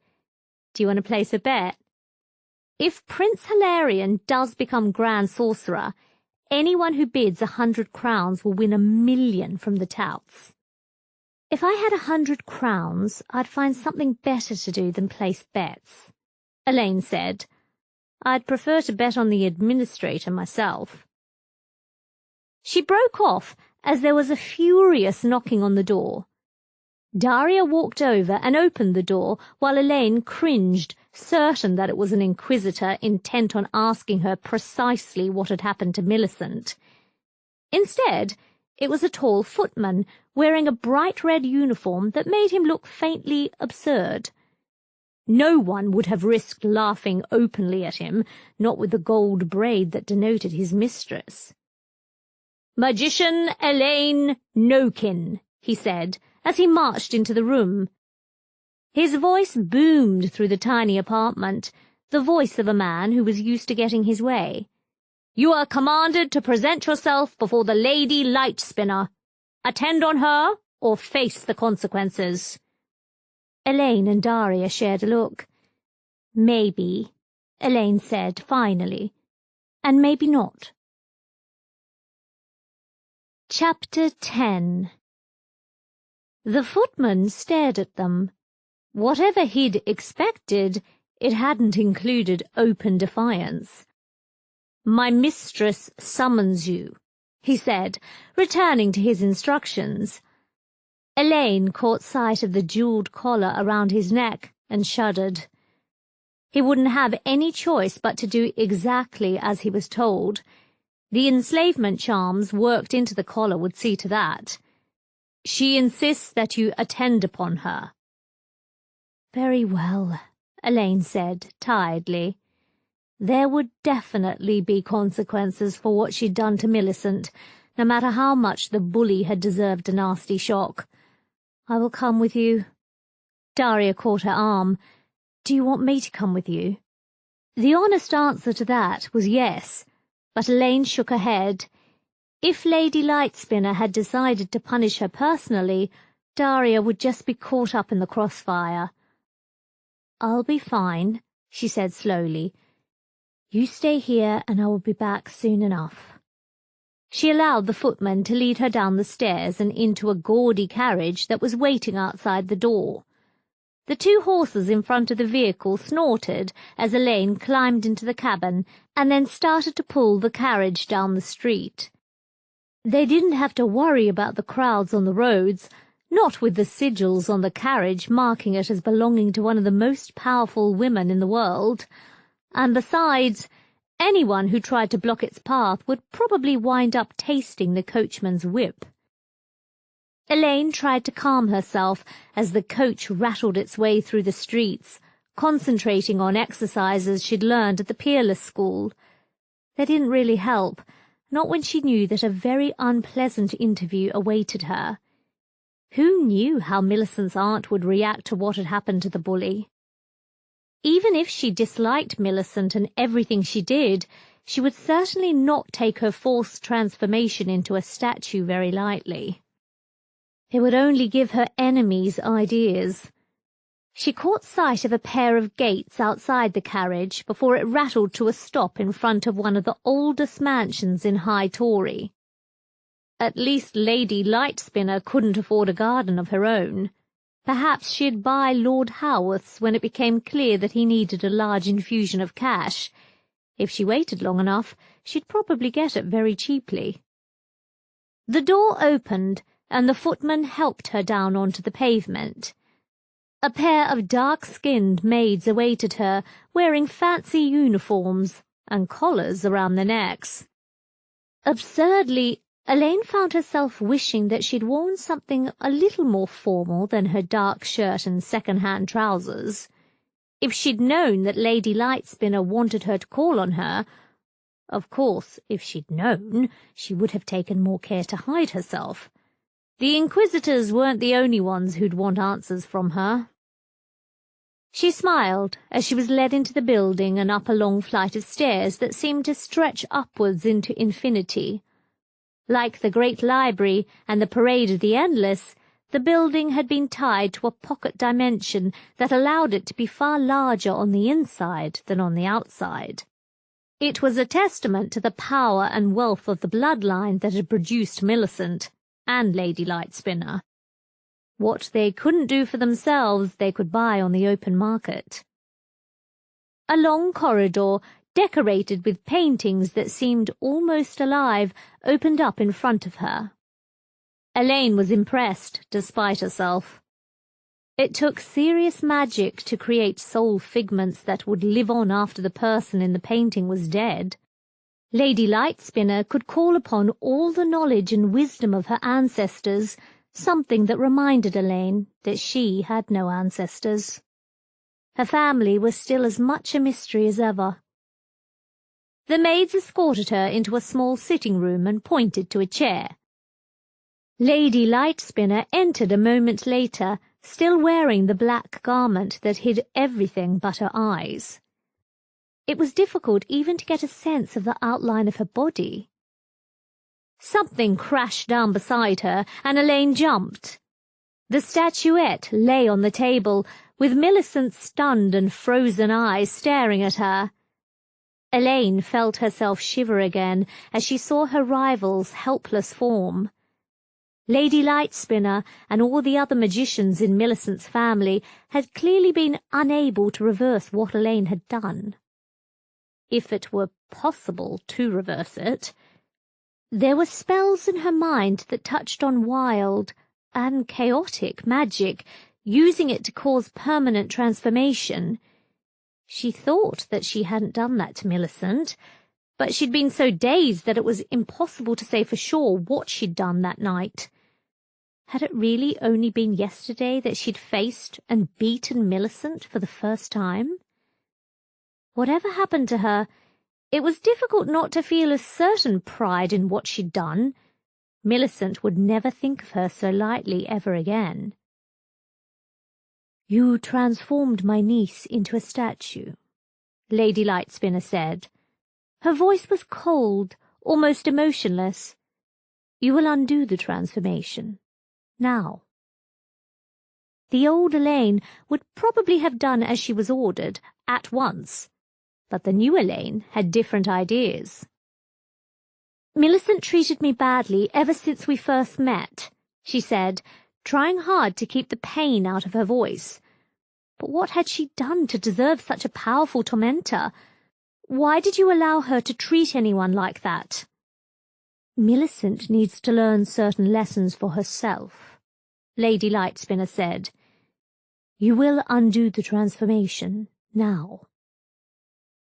Do you want to place a bet? If Prince Hilarion does become Grand Sorcerer, anyone who bids 100 crowns will win 1,000,000 from the touts. If I had 100 crowns, I'd find something better to do than place bets, Elaine said. I'd prefer to bet on the administrator myself." She broke off as there was a furious knocking on the door. Daria walked over and opened the door while Elaine cringed, certain that it was an inquisitor intent on asking her precisely what had happened to Millicent. Instead, it was a tall footman wearing a bright red uniform that made him look faintly absurd. No one would have risked laughing openly at him, not with the gold braid that denoted his mistress. "Magician Elaine Nokin," he said, as he marched into the room. His voice boomed through the tiny apartment, the voice of a man who was used to getting his way. "You are commanded to present yourself before the Lady Lightspinner. Attend on her, or face the consequences." Elaine and Daria shared a look. "Maybe," Elaine said finally, "and maybe not." Chapter 10. The footman stared at them. Whatever he'd expected, it hadn't included open defiance. "My mistress summons you," he said, returning to his instructions. Elaine caught sight of the jeweled collar around his neck and shuddered. He wouldn't have any choice but to do exactly as he was told. The enslavement charms worked into the collar would see to that. "She insists that you attend upon her." "Very well," Elaine said tiredly. There would definitely be consequences for what she'd done to Millicent, no matter how much the bully had deserved a nasty shock. "I will come with you." Daria caught her arm. "Do you want me to come with you?" The honest answer to that was yes, but Elaine shook her head. If Lady Lightspinner had decided to punish her personally, Daria would just be caught up in the crossfire. "I'll be fine," she said slowly. "You stay here and I will be back soon enough." She allowed the footman to lead her down the stairs and into a gaudy carriage that was waiting outside the door. The two horses in front of the vehicle snorted as Elaine climbed into the cabin and then started to pull the carriage down the street. They didn't have to worry about the crowds on the roads, not with the sigils on the carriage marking it as belonging to one of the most powerful women in the world. And besides, anyone who tried to block its path would probably wind up tasting the coachman's whip. Elaine tried to calm herself as the coach rattled its way through the streets, concentrating on exercises she'd learned at the Peerless School. They didn't really help, not when she knew that a very unpleasant interview awaited her. Who knew how Millicent's aunt would react to what had happened to the bully? Even if she disliked Millicent and everything she did, she would certainly not take her forced transformation into a statue very lightly. It would only give her enemies ideas. She caught sight of a pair of gates outside the carriage before it rattled to a stop in front of one of the oldest mansions in High Tory. At least Lady Lightspinner couldn't afford a garden of her own. Perhaps she'd buy Lord Haworth's when it became clear that he needed a large infusion of cash. If she waited long enough, she'd probably get it very cheaply. The door opened, and the footman helped her down onto the pavement. A pair of dark-skinned maids awaited her, wearing fancy uniforms and collars around their necks. Absurdly, Elaine found herself wishing that she'd worn something a little more formal than her dark shirt and second-hand trousers. If she'd known that Lady Lightspinner wanted her to call on her, of course, if she'd known, she would have taken more care to hide herself. The inquisitors weren't the only ones who'd want answers from her. She smiled as she was led into the building and up a long flight of stairs that seemed to stretch upwards into infinity. Like the Great Library and the Parade of the Endless, the building had been tied to a pocket dimension that allowed it to be far larger on the inside than on the outside. It was a testament to the power and wealth of the bloodline that had produced Millicent and Lady Lightspinner. What they couldn't do for themselves they could buy on the open market. A long corridor decorated with paintings that seemed almost alive, opened up in front of her. Elaine was impressed, despite herself. It took serious magic to create soul figments that would live on after the person in the painting was dead. Lady Lightspinner could call upon all the knowledge and wisdom of her ancestors, something that reminded Elaine that she had no ancestors. Her family was still as much a mystery as ever. The maids escorted her into a small sitting room and pointed to a chair. Lady Lightspinner entered a moment later, still wearing the black garment that hid everything but her eyes. It was difficult even to get a sense of the outline of her body. Something crashed down beside her, and Elaine jumped. The statuette lay on the table, with Millicent's stunned and frozen eyes staring at her. Elaine felt herself shiver again as she saw her rival's helpless form. Lady Lightspinner and all the other magicians in Millicent's family had clearly been unable to reverse what Elaine had done. If it were possible to reverse it. There were spells in her mind that touched on wild and chaotic magic, using it to cause permanent transformation. She thought that she hadn't done that to Millicent, but she'd been so dazed that it was impossible to say for sure what she'd done that night. Had it really only been yesterday that she'd faced and beaten Millicent for the first time? Whatever happened to her, it was difficult not to feel a certain pride in what she'd done. Millicent would never think of her so lightly ever again. "You transformed my niece into a statue," Lady Lightspinner said. Her voice was cold, almost emotionless. "You will undo the transformation. Now." The old Elaine would probably have done as she was ordered, at once, but the new Elaine had different ideas. "Millicent treated me badly ever since we first met," she said, trying hard to keep the pain out of her voice. But what had she done to deserve such a powerful tormentor? Why did you allow her to treat anyone like that? "Millicent needs to learn certain lessons for herself," Lady Lightspinner said. "You will undo the transformation now."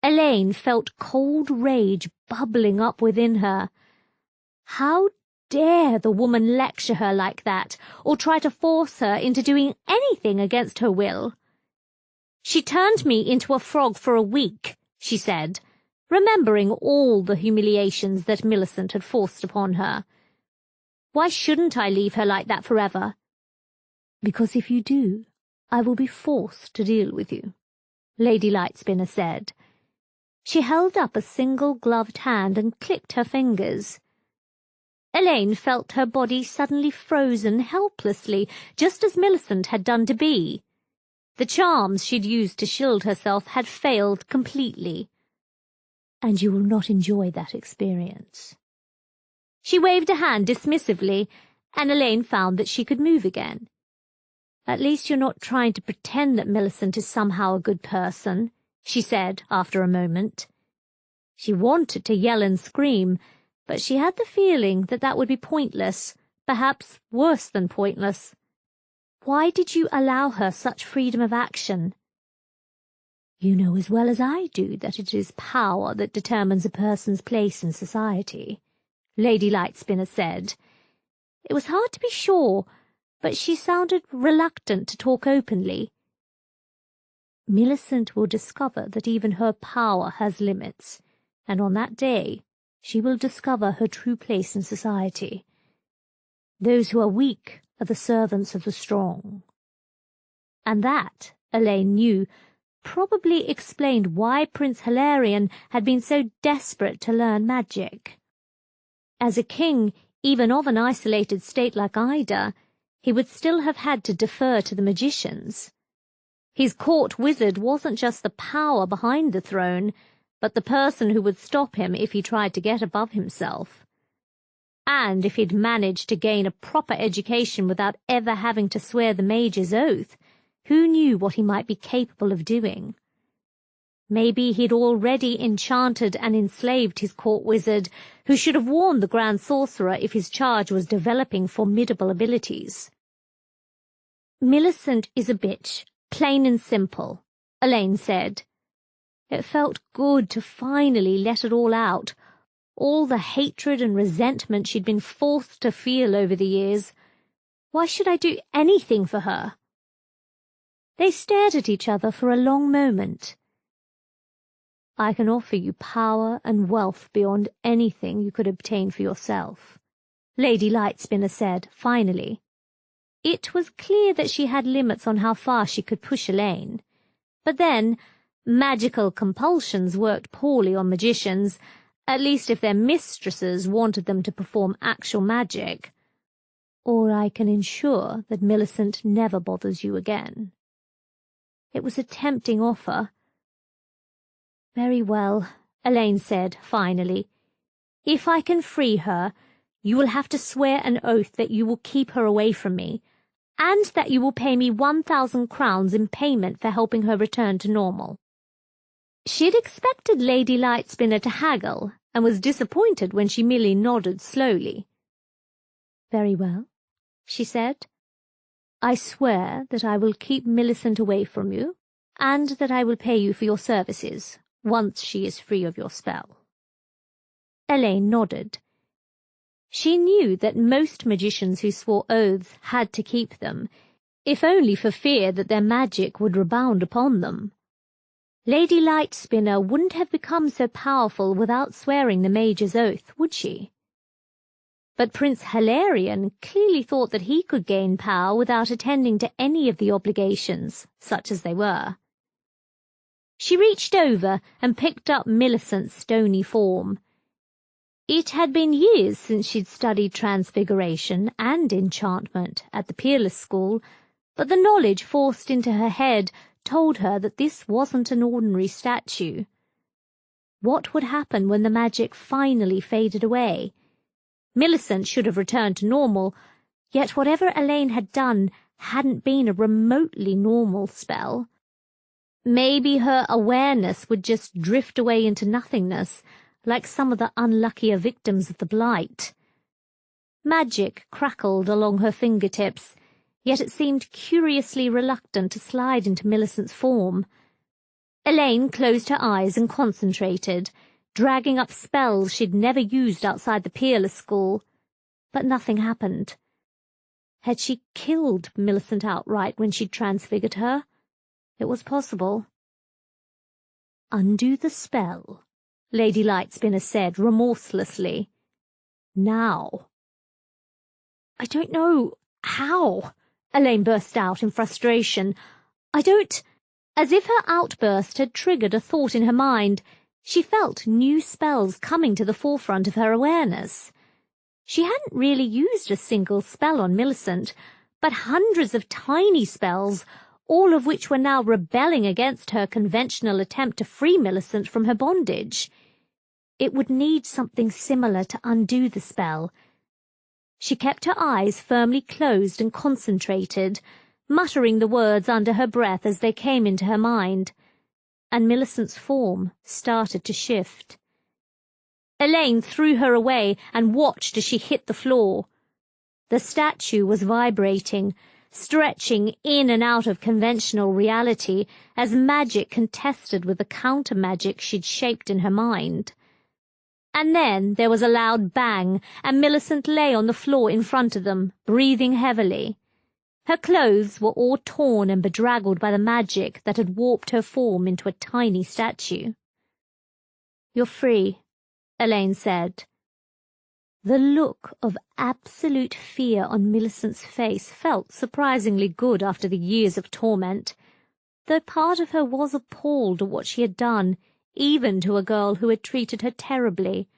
Elaine felt cold rage bubbling up within her. How dare the woman lecture her like that, or try to force her into doing anything against her will? "She turned me into a frog for a week," she said, remembering all the humiliations that Millicent had forced upon her. "Why shouldn't I leave her like that forever?" "Because if you do, I will be forced to deal with you," Lady Lightspinner said. She held up a single gloved hand and clicked her fingers. Elaine felt her body suddenly frozen helplessly, just as Millicent had done to Bea. The charms she'd used to shield herself had failed completely. "And you will not enjoy that experience." She waved a hand dismissively, and Elaine found that she could move again. "At least you're not trying to pretend that Millicent is somehow a good person," she said after a moment. She wanted to yell and scream, but she had the feeling that that would be pointless, perhaps worse than pointless. Why did you allow her such freedom of action? "You know as well as I do that it is power that determines a person's place in society," Lady Lightspinner said. It was hard to be sure, but she sounded reluctant to talk openly. "Millicent will discover that even her power has limits, and on that day she will discover her true place in society. Those who are weak are the servants of the strong." And that, Elaine knew, probably explained why Prince Hilarion had been so desperate to learn magic. As a king, even of an isolated state like Ida, he would still have had to defer to the magicians. His court wizard wasn't just the power behind the throne, but the person who would stop him if he tried to get above himself. And if he'd managed to gain a proper education without ever having to swear the mage's oath, who knew what he might be capable of doing? Maybe he'd already enchanted and enslaved his court wizard, who should have warned the Grand Sorcerer if his charge was developing formidable abilities. "Millicent is a bitch, plain and simple," Elaine said. It felt good to finally let it all out, all the hatred and resentment she'd been forced to feel over the years. Why should I do anything for her? They stared at each other for a long moment. "I can offer you power and wealth beyond anything you could obtain for yourself," Lady Lightspinner said, finally. It was clear that she had limits on how far she could push Elaine. But then, magical compulsions worked poorly on magicians, at least if their mistresses wanted them to perform actual magic. "Or I can ensure that Millicent never bothers you again." It was a tempting offer. "Very well," Elaine said, finally. "If I can free her, you will have to swear an oath that you will keep her away from me, and that you will pay me 1,000 crowns in payment for helping her return to normal." She'd expected Lady Lightspinner to haggle, and was disappointed when she merely nodded slowly. "Very well," she said. "I swear that I will keep Millicent away from you, and that I will pay you for your services, once she is free of your spell." Elaine nodded. She knew that most magicians who swore oaths had to keep them, if only for fear that their magic would rebound upon them. Lady Lightspinner wouldn't have become so powerful without swearing the Major's oath, would she? But Prince Hilarion clearly thought that he could gain power without attending to any of the obligations, such as they were. She reached over and picked up Millicent's stony form. It had been years since she'd studied transfiguration and enchantment at the Peerless School, but the knowledge forced into her head told her that this wasn't an ordinary statue. What would happen when the magic finally faded away? Millicent should have returned to normal, yet whatever Elaine had done hadn't been a remotely normal spell. Maybe her awareness would just drift away into nothingness, like some of the unluckier victims of the Blight. Magic crackled along her fingertips, yet it seemed curiously reluctant to slide into Millicent's form. Elaine closed her eyes and concentrated, dragging up spells she'd never used outside the Peerless School. But nothing happened. Had she killed Millicent outright when she'd transfigured her? It was possible. "Undo the spell," Lady Lightspinner said remorselessly. "Now." "I don't know how," Elaine burst out in frustration. "I don't—" As if her outburst had triggered a thought in her mind, she felt new spells coming to the forefront of her awareness. She hadn't really used a single spell on Millicent, but hundreds of tiny spells, all of which were now rebelling against her conventional attempt to free Millicent from her bondage. It would need something similar to undo the spell. She kept her eyes firmly closed and concentrated, muttering the words under her breath as they came into her mind, and Millicent's form started to shift. Elaine threw her away and watched as she hit the floor. The statue was vibrating, stretching in and out of conventional reality as magic contested with the counter-magic she'd shaped in her mind. And then there was a loud bang, and Millicent lay on the floor in front of them, breathing heavily. Her clothes were all torn and bedraggled by the magic that had warped her form into a tiny statue. "You're free," Elaine said. The look of absolute fear on Millicent's face felt surprisingly good after the years of torment, though part of her was appalled at what she had done, even to a girl who had treated her terribly.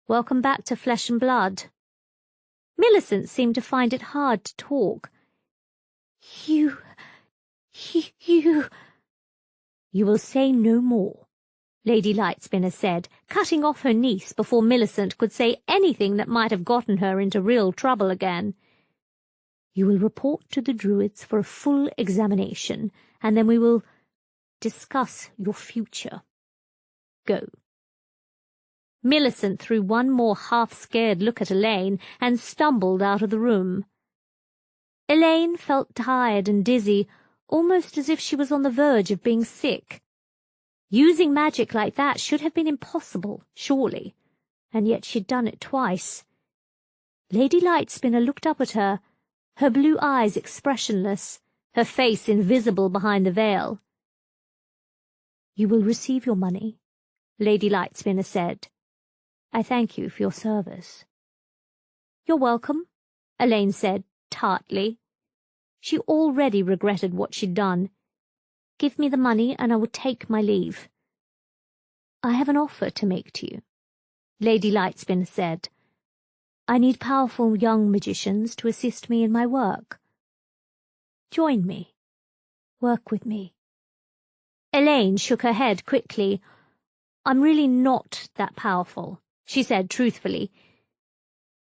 "Welcome back to flesh and blood." Millicent seemed to find it hard to talk. You... You will say no more," Lady Lightspinner said, cutting off her niece before Millicent could say anything that might have gotten her into real trouble again. "You will report to the Druids for a full examination, and then we will—" discuss your future. Go." Millicent threw one more half-scared look at Elaine and stumbled out of the room. Elaine felt tired and dizzy, almost as if she was on the verge of being sick. Using magic like that should have been impossible, surely, and yet she'd done it twice. Lady Lightspinner looked up at her, her blue eyes expressionless, her face invisible behind the veil. "You will receive your money," Lady Lightspinner said. "I thank you for your service." "You're welcome," Elaine said tartly. She already regretted what she'd done. "Give me the money and I will take my leave." "I have an offer to make to you," Lady Lightspinner said. "I need powerful young magicians to assist me in my work. Join me. Work with me." Elaine shook her head quickly. "I'm really not that powerful," she said truthfully.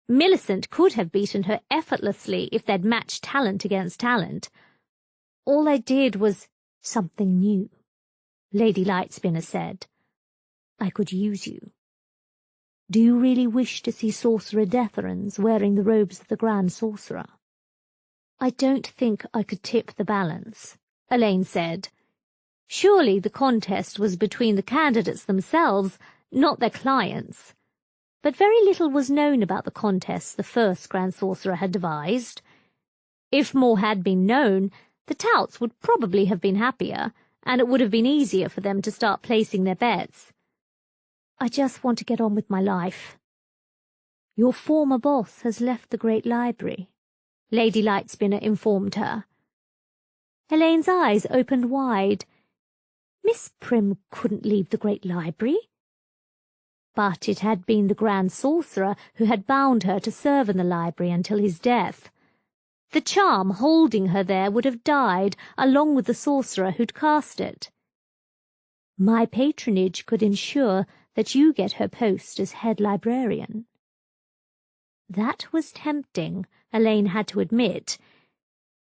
Millicent could have beaten her effortlessly if they'd matched talent against talent. "All I did was something new," Lady Lightspinner said. "I could use you. Do you really wish to see Sorcerer Detherans wearing the robes of the Grand Sorcerer?" "I don't think I could tip the balance," Elaine said. Surely the contest was between the candidates themselves, not their clients. But very little was known about the contest the first Grand Sorcerer had devised. If more had been known, the touts would probably have been happier, and it would have been easier for them to start placing their bets. "I just want to get on with my life." "Your former boss has left the Great Library," Lady Lightspinner informed her. Elaine's eyes opened wide. Miss Prim couldn't leave the Great Library. But it had been the Grand Sorcerer who had bound her to serve in the library until his death. The charm holding her there would have died along with the sorcerer who'd cast it. "My patronage could ensure that you get her post as head librarian." That was tempting, Elaine had to admit.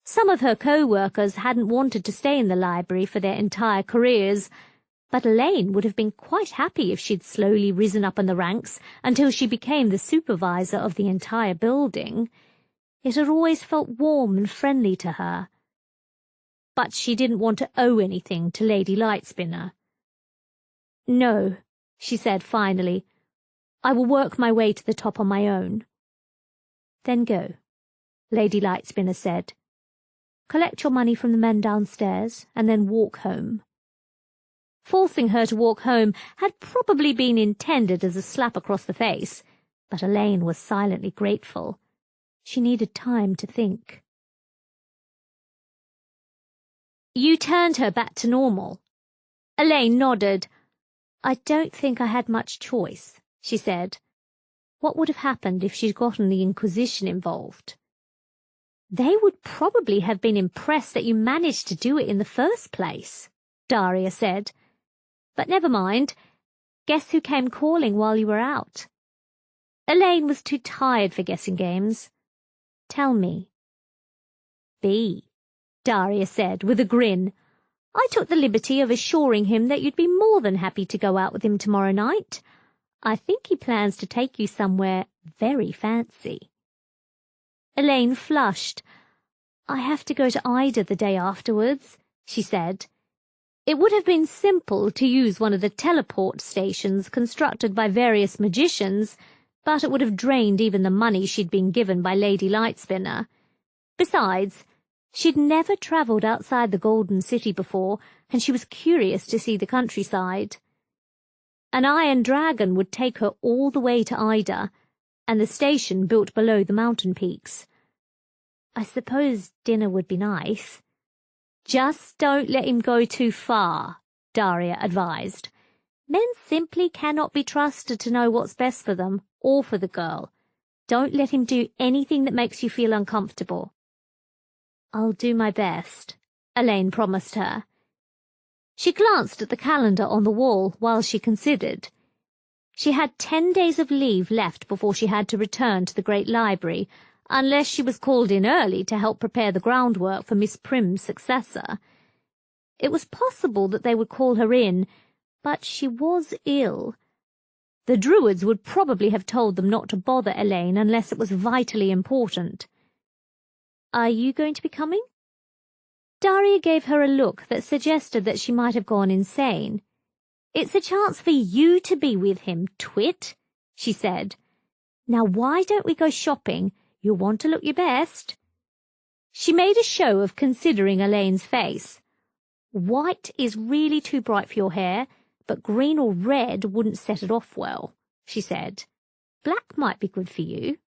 Some of her co-workers hadn't wanted to stay in the library for their entire careers, but Elaine would have been quite happy if she'd slowly risen up in the ranks until she became the supervisor of the entire building. It had always felt warm and friendly to her. But she didn't want to owe anything to Lady Lightspinner. "No," she said finally. "I will work my way to the top on my own." "Then go," Lady Lightspinner said. "Collect your money from the men downstairs and then walk home." Forcing her to walk home had probably been intended as a slap across the face, but Elaine was silently grateful. She needed time to think. "You turned her back to normal." Elaine nodded. "I don't think I had much choice," she said. "What would have happened if she'd gotten the Inquisition involved?" "They would probably have been impressed that you managed to do it in the first place," Daria said. "But never mind. Guess who came calling while you were out?" Elaine was too tired for guessing games. "Tell me." "B," Daria said with a grin. "I took the liberty of assuring him that you'd be more than happy to go out with him tomorrow night. I think he plans to take you somewhere very fancy." Elaine flushed. "I have to go to Ida the day afterwards," she said. It would have been simple to use one of the teleport stations constructed by various magicians, but it would have drained even the money she'd been given by Lady Lightspinner. Besides, she'd never travelled outside the Golden City before, and she was curious to see the countryside. An iron dragon would take her all the way to Ida, and the station built below the mountain peaks. I suppose dinner would be nice. "Just don't let him go too far," Daria advised. "Men simply cannot be trusted to know what's best for them, or for the girl. Don't let him do anything that makes you feel uncomfortable." "I'll do my best," Elaine promised her. She glanced at the calendar on the wall while she considered. She had 10 days of leave left before she had to return to the Great Library, unless she was called in early to help prepare the groundwork for Miss Prim's successor. It was possible that they would call her in, but she was ill. The Druids would probably have told them not to bother Elaine unless it was vitally important. "Are you going to be coming?" Daria gave her a look that suggested that she might have gone insane. "It's a chance for you to be with him, twit," she said. "Now why don't we go shopping? You'll want to look your best." She made a show of considering Elaine's face. "White is really too bright for your hair, but green or red wouldn't set it off well," she said. "Black might be good for you."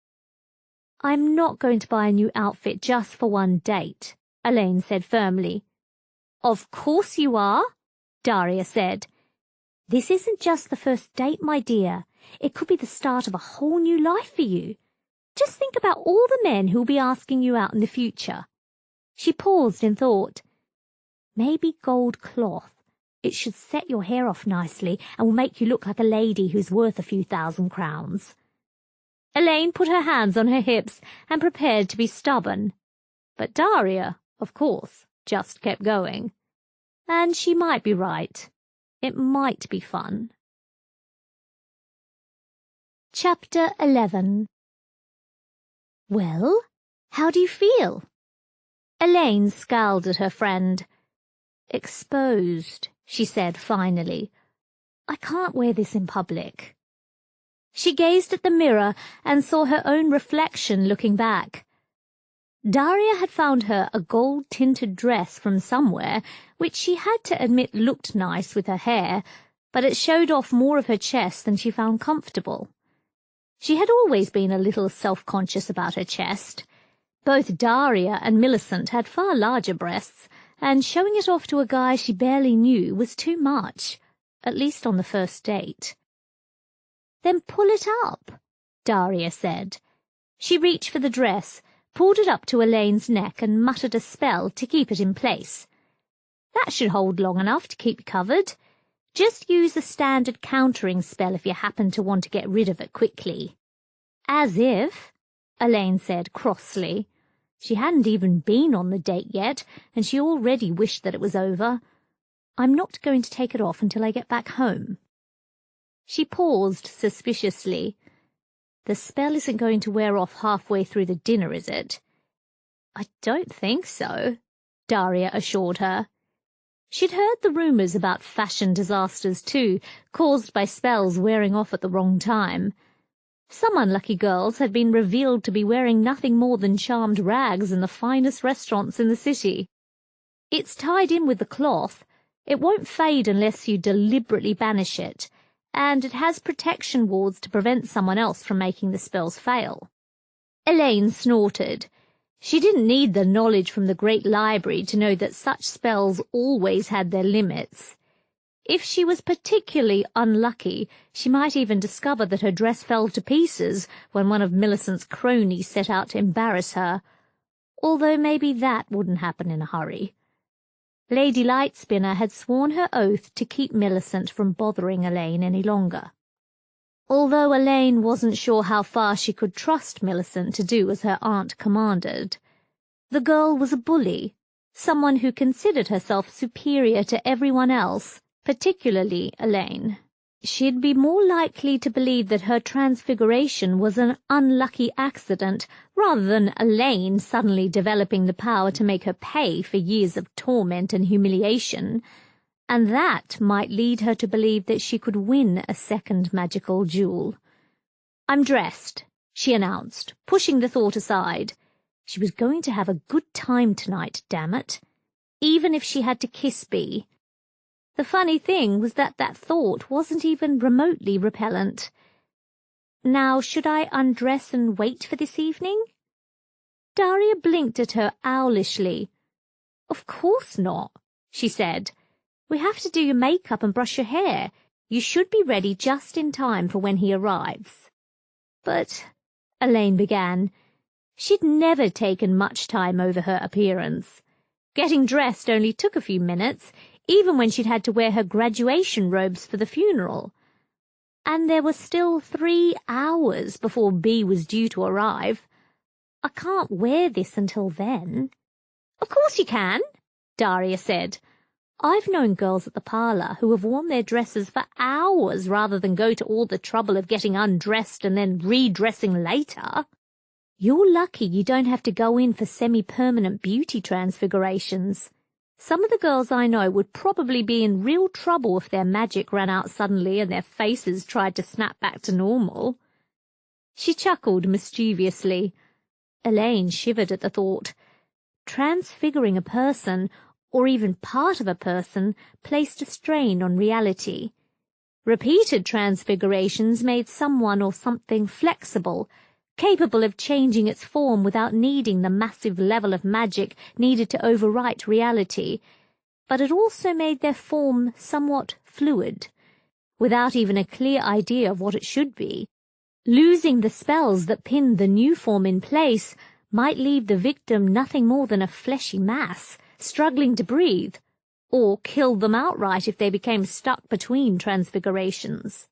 "I'm not going to buy a new outfit just for one date," Elaine said firmly. "Of course you are," Daria said. "This isn't just the first date, my dear. It could be the start of a whole new life for you. Just think about all the men who'll be asking you out in the future." She paused in thought. "Maybe gold cloth. It should set your hair off nicely and will make you look like a lady who's worth a few thousand crowns." Elaine put her hands on her hips and prepared to be stubborn. But Daria, of course, just kept going. And she might be right. It might be fun. Chapter 11. "Well, how do you feel?" Elaine scowled at her friend. "Exposed," she said finally. "I can't wear this in public." She gazed at the mirror and saw her own reflection looking back. Daria had found her a gold-tinted dress from somewhere, which she had to admit looked nice with her hair, but it showed off more of her chest than she found comfortable. She had always been a little self-conscious about her chest. Both Daria and Millicent had far larger breasts, and showing it off to a guy she barely knew was too much, at least on the first date. "Then pull it up," Daria said. She reached for the dress, pulled it up to Elaine's neck and muttered a spell to keep it in place. "That should hold long enough to keep you covered. Just use a standard countering spell if you happen to want to get rid of it quickly." "As if," Elaine said crossly. She hadn't even been on the date yet, and she already wished that it was over. "I'm not going to take it off until I get back home." She paused suspiciously. "The spell isn't going to wear off halfway through the dinner, is it?" "I don't think so," Daria assured her. She'd heard the rumours about fashion disasters too, caused by spells wearing off at the wrong time. Some unlucky girls had been revealed to be wearing nothing more than charmed rags in the finest restaurants in the city. "It's tied in with the cloth. It won't fade unless you deliberately banish it, and it has protection wards to prevent someone else from making the spells fail." Elaine snorted. She didn't need the knowledge from the great library to know that such spells always had their limits. If she was particularly unlucky, she might even discover that her dress fell to pieces when one of Millicent's cronies set out to embarrass her, although maybe that wouldn't happen in a hurry. Lady Lightspinner had sworn her oath to keep Millicent from bothering Elaine any longer. Although Elaine wasn't sure how far she could trust Millicent to do as her aunt commanded. The girl was a bully, someone who considered herself superior to everyone else, particularly Elaine. She'd be more likely to believe that her transfiguration was an unlucky accident rather than Elaine suddenly developing the power to make her pay for years of torment and humiliation, and that might lead her to believe that she could win a second magical jewel. "I'm dressed," she announced, pushing the thought aside. She was going to have a good time tonight, damn it, even if she had to kiss Bea. The funny thing was that thought wasn't even remotely repellent. "Now, should I undress and wait for this evening?" Daria blinked at her owlishly. "Of course not," she said. "We have to do your makeup and brush your hair. You should be ready just in time for when he arrives." "But," Elaine began. She'd never taken much time over her appearance. Getting dressed only took a few minutes, even when she'd had to wear her graduation robes for the funeral. And there were still 3 hours before Bea was due to arrive. "I can't wear this until then." "Of course you can," Daria said. I've known girls at the parlour who have worn their dresses for hours rather than go to all the trouble of getting undressed and then redressing later. You're lucky you don't have to go in for semi-permanent beauty transfigurations. Some of the girls I know would probably be in real trouble if their magic ran out suddenly and their faces tried to snap back to normal. She chuckled mischievously. Elaine shivered at the thought. Transfiguring a person, or even part of a person, placed a strain on reality. Repeated transfigurations made someone or something flexible, capable of changing its form without needing the massive level of magic needed to overwrite reality, but it also made their form somewhat fluid, without even a clear idea of what it should be. Losing the spells that pinned the new form in place might leave the victim nothing more than a fleshy mass, struggling to breathe, or kill them outright if they became stuck between transfigurations.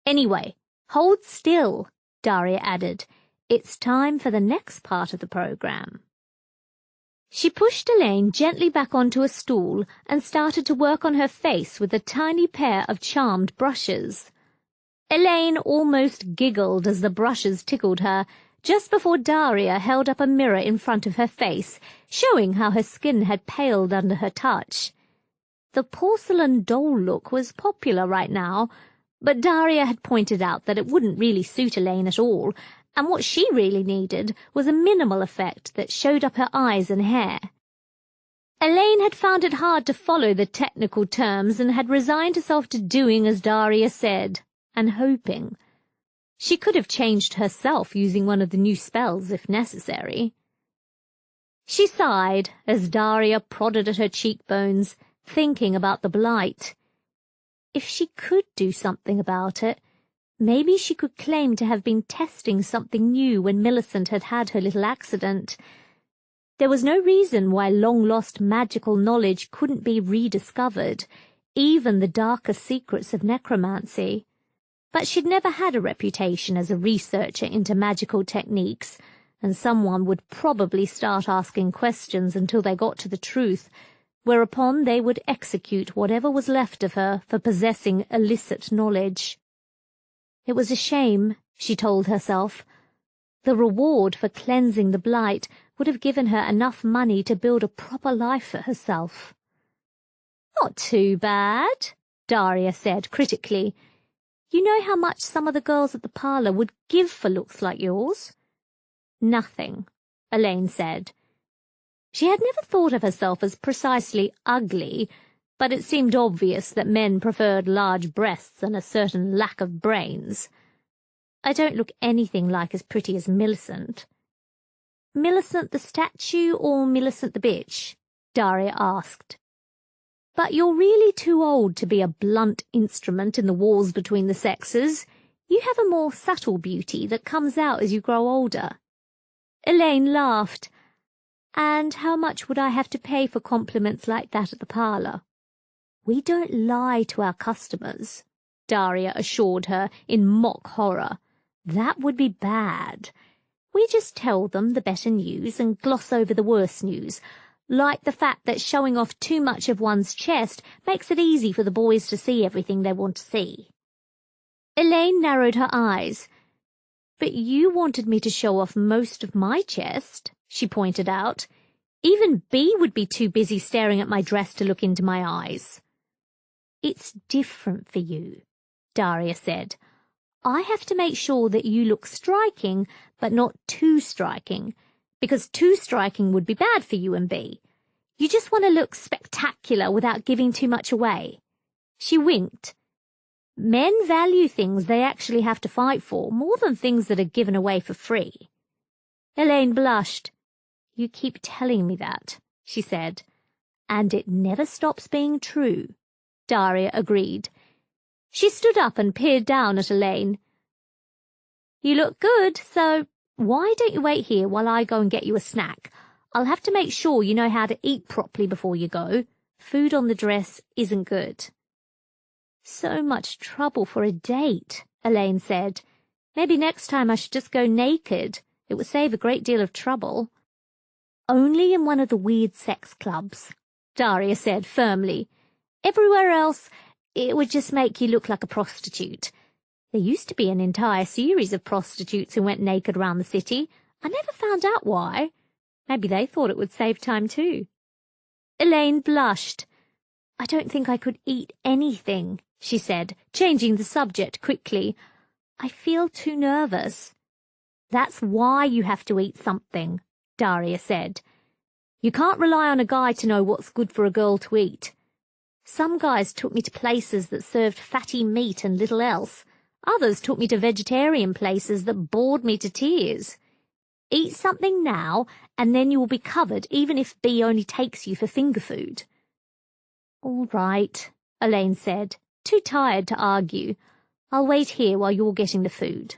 Anyway, hold still, Daria added. It's time for the next part of the program. She pushed Elaine gently back onto a stool and started to work on her face with a tiny pair of charmed brushes. Elaine almost giggled as the brushes tickled her, just before Daria held up a mirror in front of her face, showing how her skin had paled under her touch. The porcelain doll look was popular right now, but Daria had pointed out that it wouldn't really suit Elaine at all, and what she really needed was a minimal effect that showed up her eyes and hair. Elaine had found it hard to follow the technical terms and had resigned herself to doing as Daria said, and hoping. She could have changed herself using one of the new spells if necessary. She sighed as Daria prodded at her cheekbones, thinking about the blight. If she could do something about it, maybe she could claim to have been testing something new when Millicent had had her little accident. There was no reason why long-lost magical knowledge couldn't be rediscovered, even the darkest secrets of necromancy. But she'd never had a reputation as a researcher into magical techniques, and someone would probably start asking questions until they got to the truth, whereupon they would execute whatever was left of her for possessing illicit knowledge. It was a shame, she told herself. The reward for cleansing the blight would have given her enough money to build a proper life for herself. "Not too bad," Daria said critically. "You know how much some of the girls at the parlour would give for looks like yours?" "Nothing," Elaine said. She had never thought of herself as precisely ugly, but it seemed obvious that men preferred large breasts and a certain lack of brains. "I don't look anything like as pretty as Millicent." "Millicent the statue or Millicent the bitch?" Daria asked. "But you're really too old to be a blunt instrument in the wars between the sexes. You have a more subtle beauty that comes out as you grow older." Elaine laughed. "And how much would I have to pay for compliments like that at the parlour?" "We don't lie to our customers," Daria assured her in mock horror. "That would be bad. We just tell them the better news and gloss over the worse news, like the fact that showing off too much of one's chest makes it easy for the boys to see everything they want to see." Elaine narrowed her eyes. "But you wanted me to show off most of my chest," she pointed out. "Even Bea would be too busy staring at my dress to look into my eyes." "It's different for you," Daria said. "I have to make sure that you look striking, but not too striking, because too striking would be bad for you and Bea. You just want to look spectacular without giving too much away." She winked. "Men value things they actually have to fight for more than things that are given away for free." Elaine blushed. "You keep telling me that," she said. "And it never stops being true," Daria agreed. She stood up and peered down at Elaine. "You look good, so why don't you wait here while I go and get you a snack? I'll have to make sure you know how to eat properly before you go. Food on the dress isn't good." "So much trouble for a date," Elaine said. "Maybe next time I should just go naked. It would save a great deal of trouble." "Only in one of the weird sex clubs," Daria said firmly. "Everywhere else, it would just make you look like a prostitute. There used to be an entire series of prostitutes who went naked around the city. I never found out why. Maybe they thought it would save time too." Elaine blushed. "I don't think I could eat anything," she said, changing the subject quickly. "I feel too nervous." "That's why you have to eat something," Daria said. "You can't rely on a guy to know what's good for a girl to eat. Some guys took me to places that served fatty meat and little else. Others took me to vegetarian places that bored me to tears. Eat something now, and then you will be covered, even if B only takes you for finger food." "All right," Elaine said, too tired to argue. "I'll wait here while you're getting the food."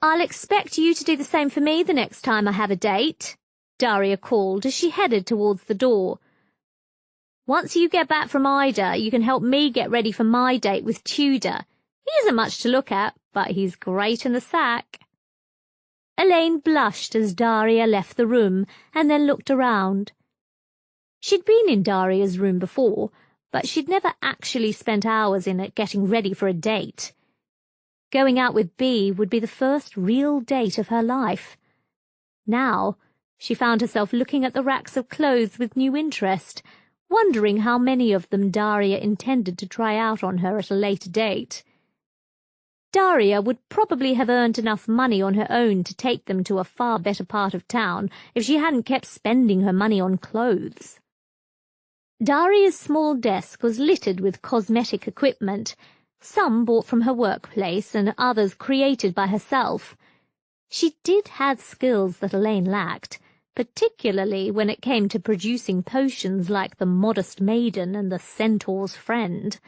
"I'll expect you to do the same for me the next time I have a date," Daria called as she headed towards the door. "Once you get back from Ida, you can help me get ready for my date with Tudor. He isn't much to look at, but he's great in the sack." Elaine blushed as Daria left the room and then looked around. She'd been in Daria's room before, but she'd never actually spent hours in it getting ready for a date. Going out with B would be the first real date of her life. Now, she found herself looking at the racks of clothes with new interest, wondering how many of them Daria intended to try out on her at a later date. Daria would probably have earned enough money on her own to take them to a far better part of town if she hadn't kept spending her money on clothes. Daria's small desk was littered with cosmetic equipment, some bought from her workplace and others created by herself. She did have skills that Elaine lacked, particularly when it came to producing potions like the Modest Maiden and the Centaur's Friend.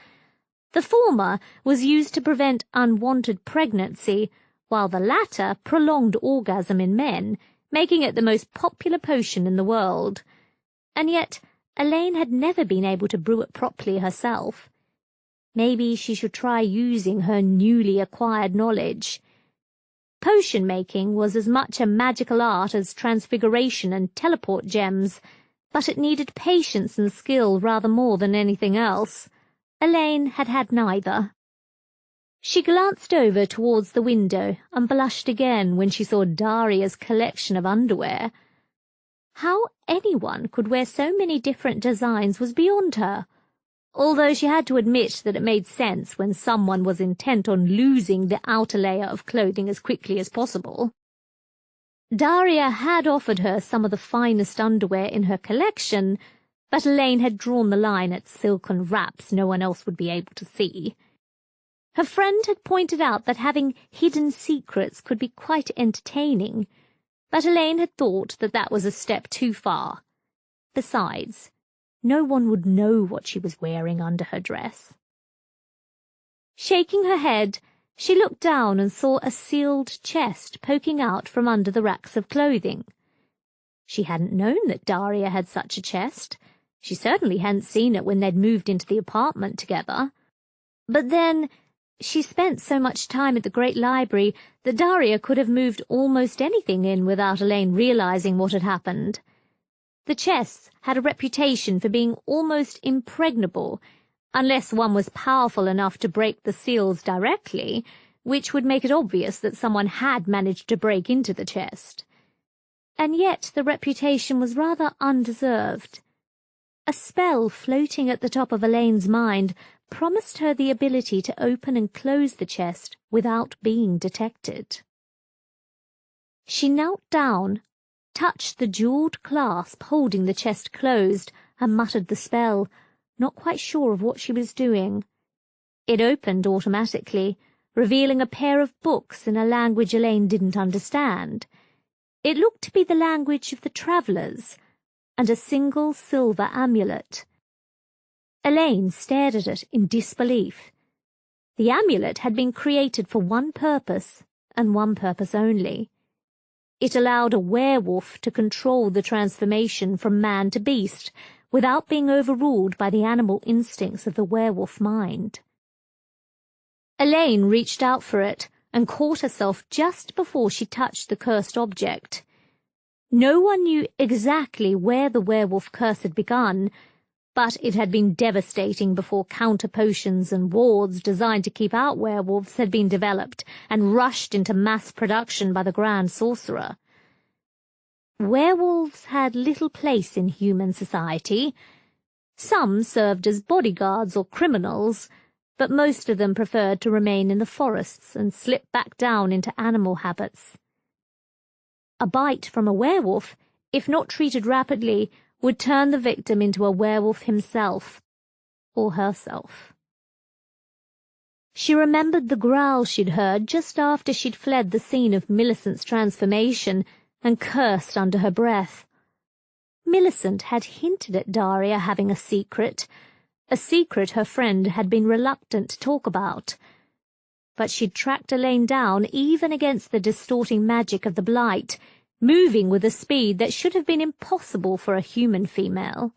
The former was used to prevent unwanted pregnancy, while the latter prolonged orgasm in men, making it the most popular potion in the world. And yet Elaine had never been able to brew it properly herself. Maybe she should try using her newly acquired knowledge. Potion-making was as much a magical art as transfiguration and teleport gems, but it needed patience and skill rather more than anything else. Elaine had had neither. She glanced over towards the window and blushed again when she saw Daria's collection of underwear. How anyone could wear so many different designs was beyond her, although she had to admit that it made sense when someone was intent on losing the outer layer of clothing as quickly as possible. Daria had offered her some of the finest underwear in her collection, but Elaine had drawn the line at silken wraps no one else would be able to see. Her friend had pointed out that having hidden secrets could be quite entertaining, but Elaine had thought that that was a step too far. Besides, no one would know what she was wearing under her dress. Shaking her head, she looked down and saw a sealed chest poking out from under the racks of clothing. She hadn't known that Daria had such a chest. She certainly hadn't seen it when they'd moved into the apartment together. But then, she spent so much time at the Great Library that Daria could have moved almost anything in without Elaine realizing what had happened. The chests had a reputation for being almost impregnable, unless one was powerful enough to break the seals directly, which would make it obvious that someone had managed to break into the chest. And yet the reputation was rather undeserved. A spell floating at the top of Elaine's mind promised her the ability to open and close the chest without being detected. She knelt down, touched the jewelled clasp holding the chest closed, and muttered the spell, not quite sure of what she was doing. It opened automatically, revealing a pair of books in a language Elaine didn't understand. It looked to be the language of the travellers, and a single silver amulet. Elaine stared at it in disbelief. The amulet had been created for one purpose, and one purpose only. It allowed a werewolf to control the transformation from man to beast, without being overruled by the animal instincts of the werewolf mind. Elaine reached out for it, and caught herself just before she touched the cursed object. No one knew exactly where the werewolf curse had begun, but it had been devastating before counter potions and wards designed to keep out werewolves had been developed and rushed into mass production by the Grand Sorcerer. Werewolves had little place in human society. Some served as bodyguards or criminals, but most of them preferred to remain in the forests and slip back down into animal habits. A bite from a werewolf, if not treated rapidly, would turn the victim into a werewolf himself or herself. She remembered the growl she'd heard just after she'd fled the scene of Millicent's transformation and cursed under her breath. Millicent had hinted at Daria having a secret her friend had been reluctant to talk about. But she'd tracked Elaine down even against the distorting magic of the blight, moving with a speed that should have been impossible for a human female.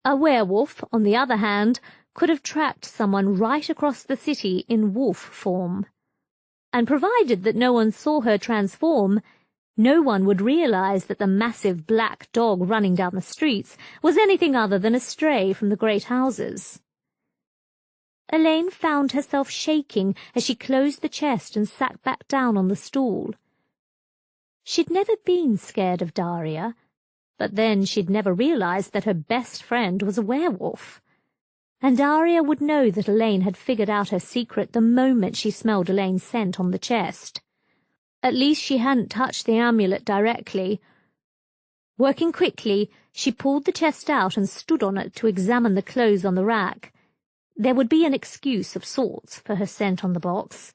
A werewolf, on the other hand, could have tracked someone right across the city in wolf form. And provided that no one saw her transform, no one would realize that the massive black dog running down the streets was anything other than a stray from the great houses. Elaine found herself shaking as she closed the chest and sat back down on the stool. She'd never been scared of Daria, but then she'd never realized that her best friend was a werewolf. And Daria would know that Elaine had figured out her secret the moment she smelled Elaine's scent on the chest. At least she hadn't touched the amulet directly. Working quickly, she pulled the chest out and stood on it to examine the clothes on the rack. There would be an excuse of sorts for her scent on the box.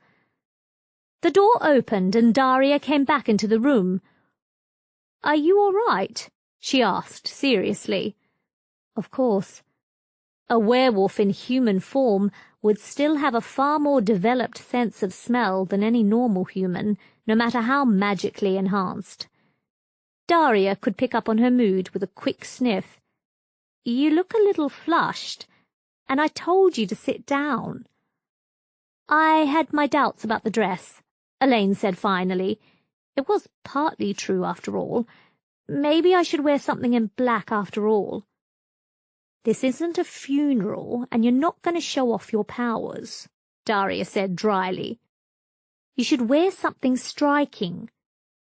The door opened and Daria came back into the room. "Are you all right?" she asked seriously. Of course. A werewolf in human form would still have a far more developed sense of smell than any normal human, no matter how magically enhanced. Daria could pick up on her mood with a quick sniff. "You look a little flushed. And I told you to sit down." "I had my doubts about the dress," Elaine said finally. It was partly true after all. Maybe I should wear something in black after all. "This isn't a funeral, and you're not going to show off your powers," Daria said dryly. "You should wear something striking.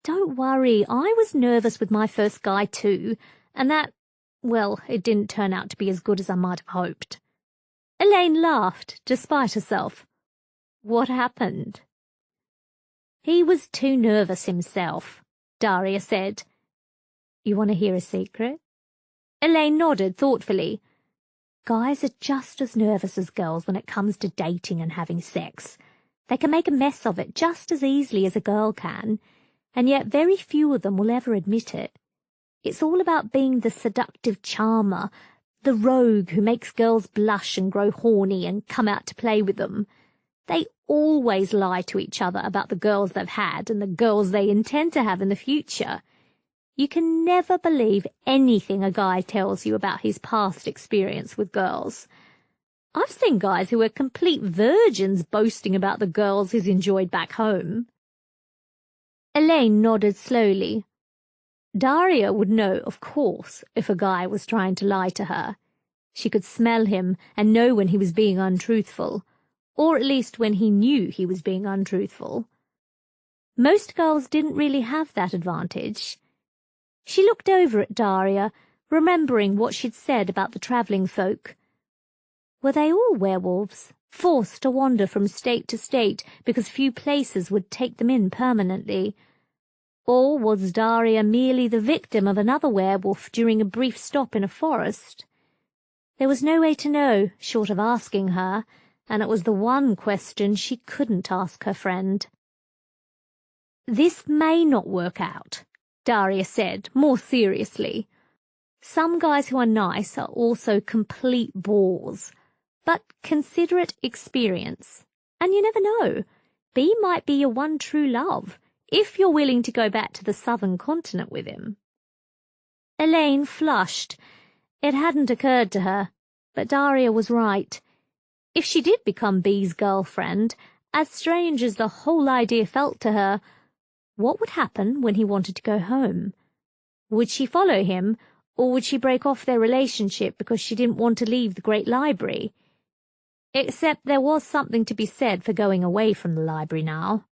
Don't worry, I was nervous with my first guy too, and well, it didn't turn out to be as good as I might have hoped." Elaine laughed, despite herself. "What happened?" "He was too nervous himself," Daria said. "You want to hear a secret?" Elaine nodded thoughtfully. "Guys are just as nervous as girls when it comes to dating and having sex. They can make a mess of it just as easily as a girl can, and yet very few of them will ever admit it. It's all about being the seductive charmer, the rogue who makes girls blush and grow horny and come out to play with them. They always lie to each other about the girls they've had and the girls they intend to have in the future. You can never believe anything a guy tells you about his past experience with girls. I've seen guys who are complete virgins boasting about the girls he's enjoyed back home." Elaine nodded slowly. Daria would know, of course, if a guy was trying to lie to her. She could smell him and know when he was being untruthful, or at least when he knew he was being untruthful. Most girls didn't really have that advantage. She looked over at Daria, remembering what she'd said about the travelling folk. Were they all werewolves, forced to wander from state to state because few places would take them in permanently? Or was Daria merely the victim of another werewolf during a brief stop in a forest? There was no way to know, short of asking her, and it was the one question she couldn't ask her friend. "This may not work out," Daria said, more seriously. "Some guys who are nice are also complete bores, but consider it experience. And you never know. B might be your one true love, if you're willing to go back to the southern continent with him." Elaine flushed. It hadn't occurred to her, but Daria was right. If she did become B's girlfriend, as strange as the whole idea felt to her, what would happen when he wanted to go home? Would she follow him, or would she break off their relationship because she didn't want to leave the great library? Except there was something to be said for going away from the library now.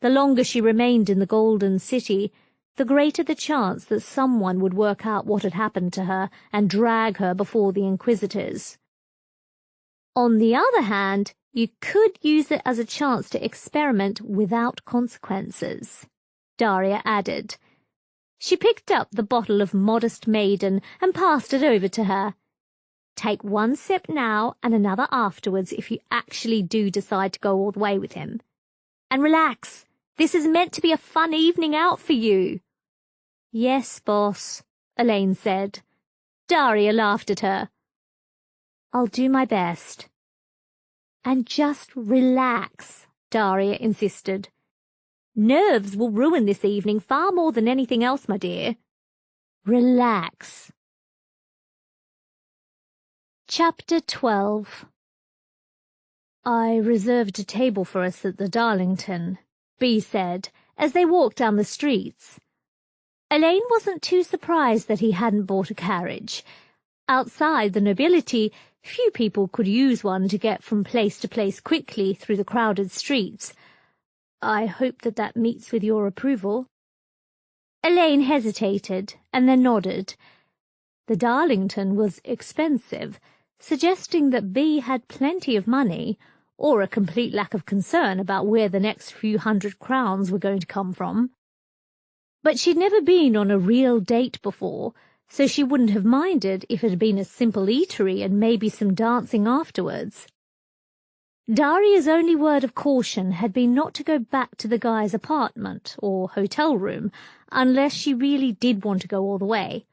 The longer she remained in the Golden City, the greater the chance that someone would work out what had happened to her and drag her before the Inquisitors. On the other hand, you could use it as a chance to experiment without consequences, Daria added. She picked up the bottle of Modest Maiden and passed it over to her. Take one sip now and another afterwards if you actually do decide to go all the way with him. And relax. This is meant to be a fun evening out for you. Yes, boss, Elaine said. Daria laughed at her. I'll do my best. And just relax, Daria insisted. Nerves will ruin this evening far more than anything else, my dear. Relax. Chapter 12. I reserved a table for us at the Darlington, Bea said, as they walked down the streets. Elaine wasn't too surprised that he hadn't bought a carriage. Outside the nobility, few people could use one to get from place to place quickly through the crowded streets. I hope that meets with your approval. Elaine hesitated and then nodded. The Darlington was expensive, suggesting that Bea had plenty of money, or a complete lack of concern about where the next few 100 crowns were going to come from. But she'd never been on a real date before, so she wouldn't have minded if it had been a simple eatery and maybe some dancing afterwards. Daria's only word of caution had been not to go back to the guy's apartment or hotel room unless she really did want to go all the way.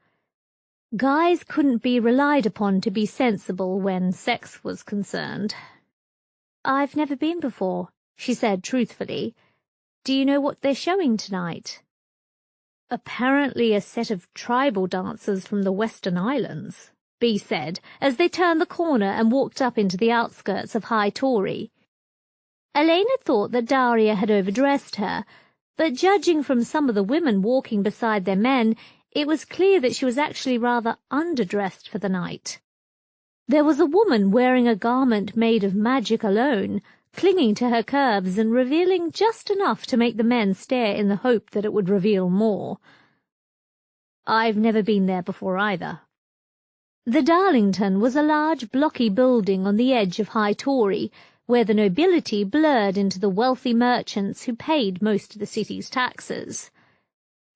Guys couldn't be relied upon to be sensible when sex was concerned. I've never been before, she said truthfully. Do you know what they're showing tonight? Apparently a set of tribal dancers from the Western Islands, Bea said, as they turned the corner and walked up into the outskirts of High Tory. Elaine had thought that Daria had overdressed her, but judging from some of the women walking beside their men, it was clear that she was actually rather underdressed for the night. There was a woman wearing a garment made of magic alone, clinging to her curves and revealing just enough to make the men stare in the hope that it would reveal more. I've never been there before either. The Darlington was a large blocky building on the edge of High Tory, where the nobility blurred into the wealthy merchants who paid most of the city's taxes.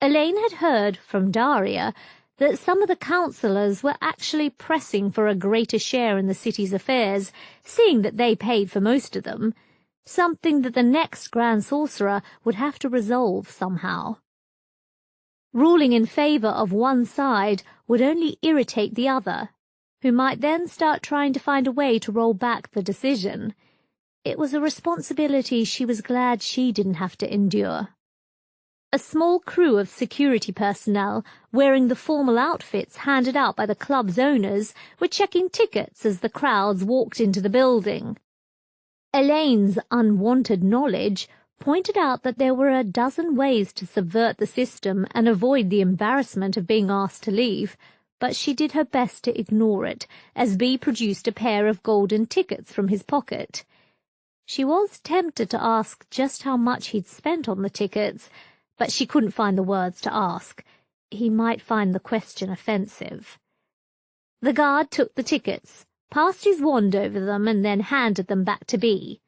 Elaine had heard from Daria that some of the councillors were actually pressing for a greater share in the city's affairs, seeing that they paid for most of them, something that the next Grand Sorcerer would have to resolve somehow. Ruling in favour of one side would only irritate the other, who might then start trying to find a way to roll back the decision. It was a responsibility she was glad she didn't have to endure. A small crew of security personnel, wearing the formal outfits handed out by the club's owners, were checking tickets as the crowds walked into the building. Elaine's unwanted knowledge pointed out that there were a dozen ways to subvert the system and avoid the embarrassment of being asked to leave, but she did her best to ignore it, as Bea produced a pair of golden tickets from his pocket. She was tempted to ask just how much he'd spent on the tickets, but she couldn't find the words to ask. He might find the question offensive. The guard took the tickets, passed his wand over them, and then handed them back to Bea.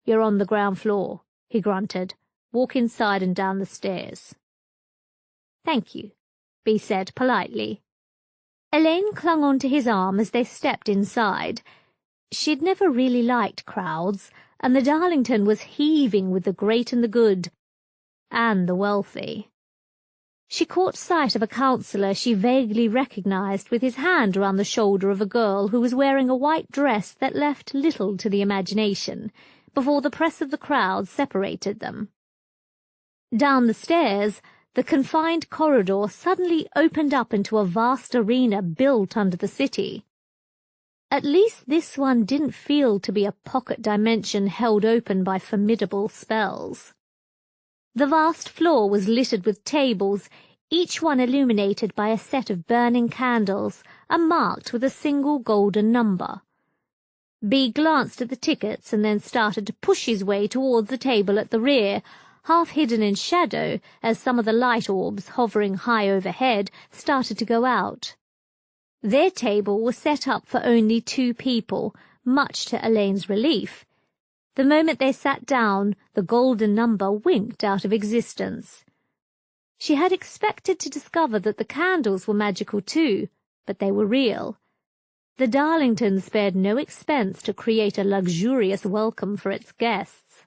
"You're on the ground floor," he grunted. "Walk inside and down the stairs." "Thank you," Bea said politely. Elaine clung onto his arm as they stepped inside. She'd never really liked crowds, and the Darlington was heaving with the great and the good, and the wealthy. She caught sight of a councillor she vaguely recognized with his hand around the shoulder of a girl who was wearing a white dress that left little to the imagination, before the press of the crowd separated them. Down the stairs, the confined corridor suddenly opened up into a vast arena built under the city. At least this one didn't feel to be a pocket dimension held open by formidable spells. The vast floor was littered with tables, each one illuminated by a set of burning candles and marked with a single golden number. B glanced at the tickets and then started to push his way towards the table at the rear, half hidden in shadow as some of the light orbs hovering high overhead started to go out. Their table was set up for only 2 people, much to Elaine's relief. The moment they sat down, the golden number winked out of existence. She had expected to discover that the candles were magical too, but they were real. The Darlington spared no expense to create a luxurious welcome for its guests.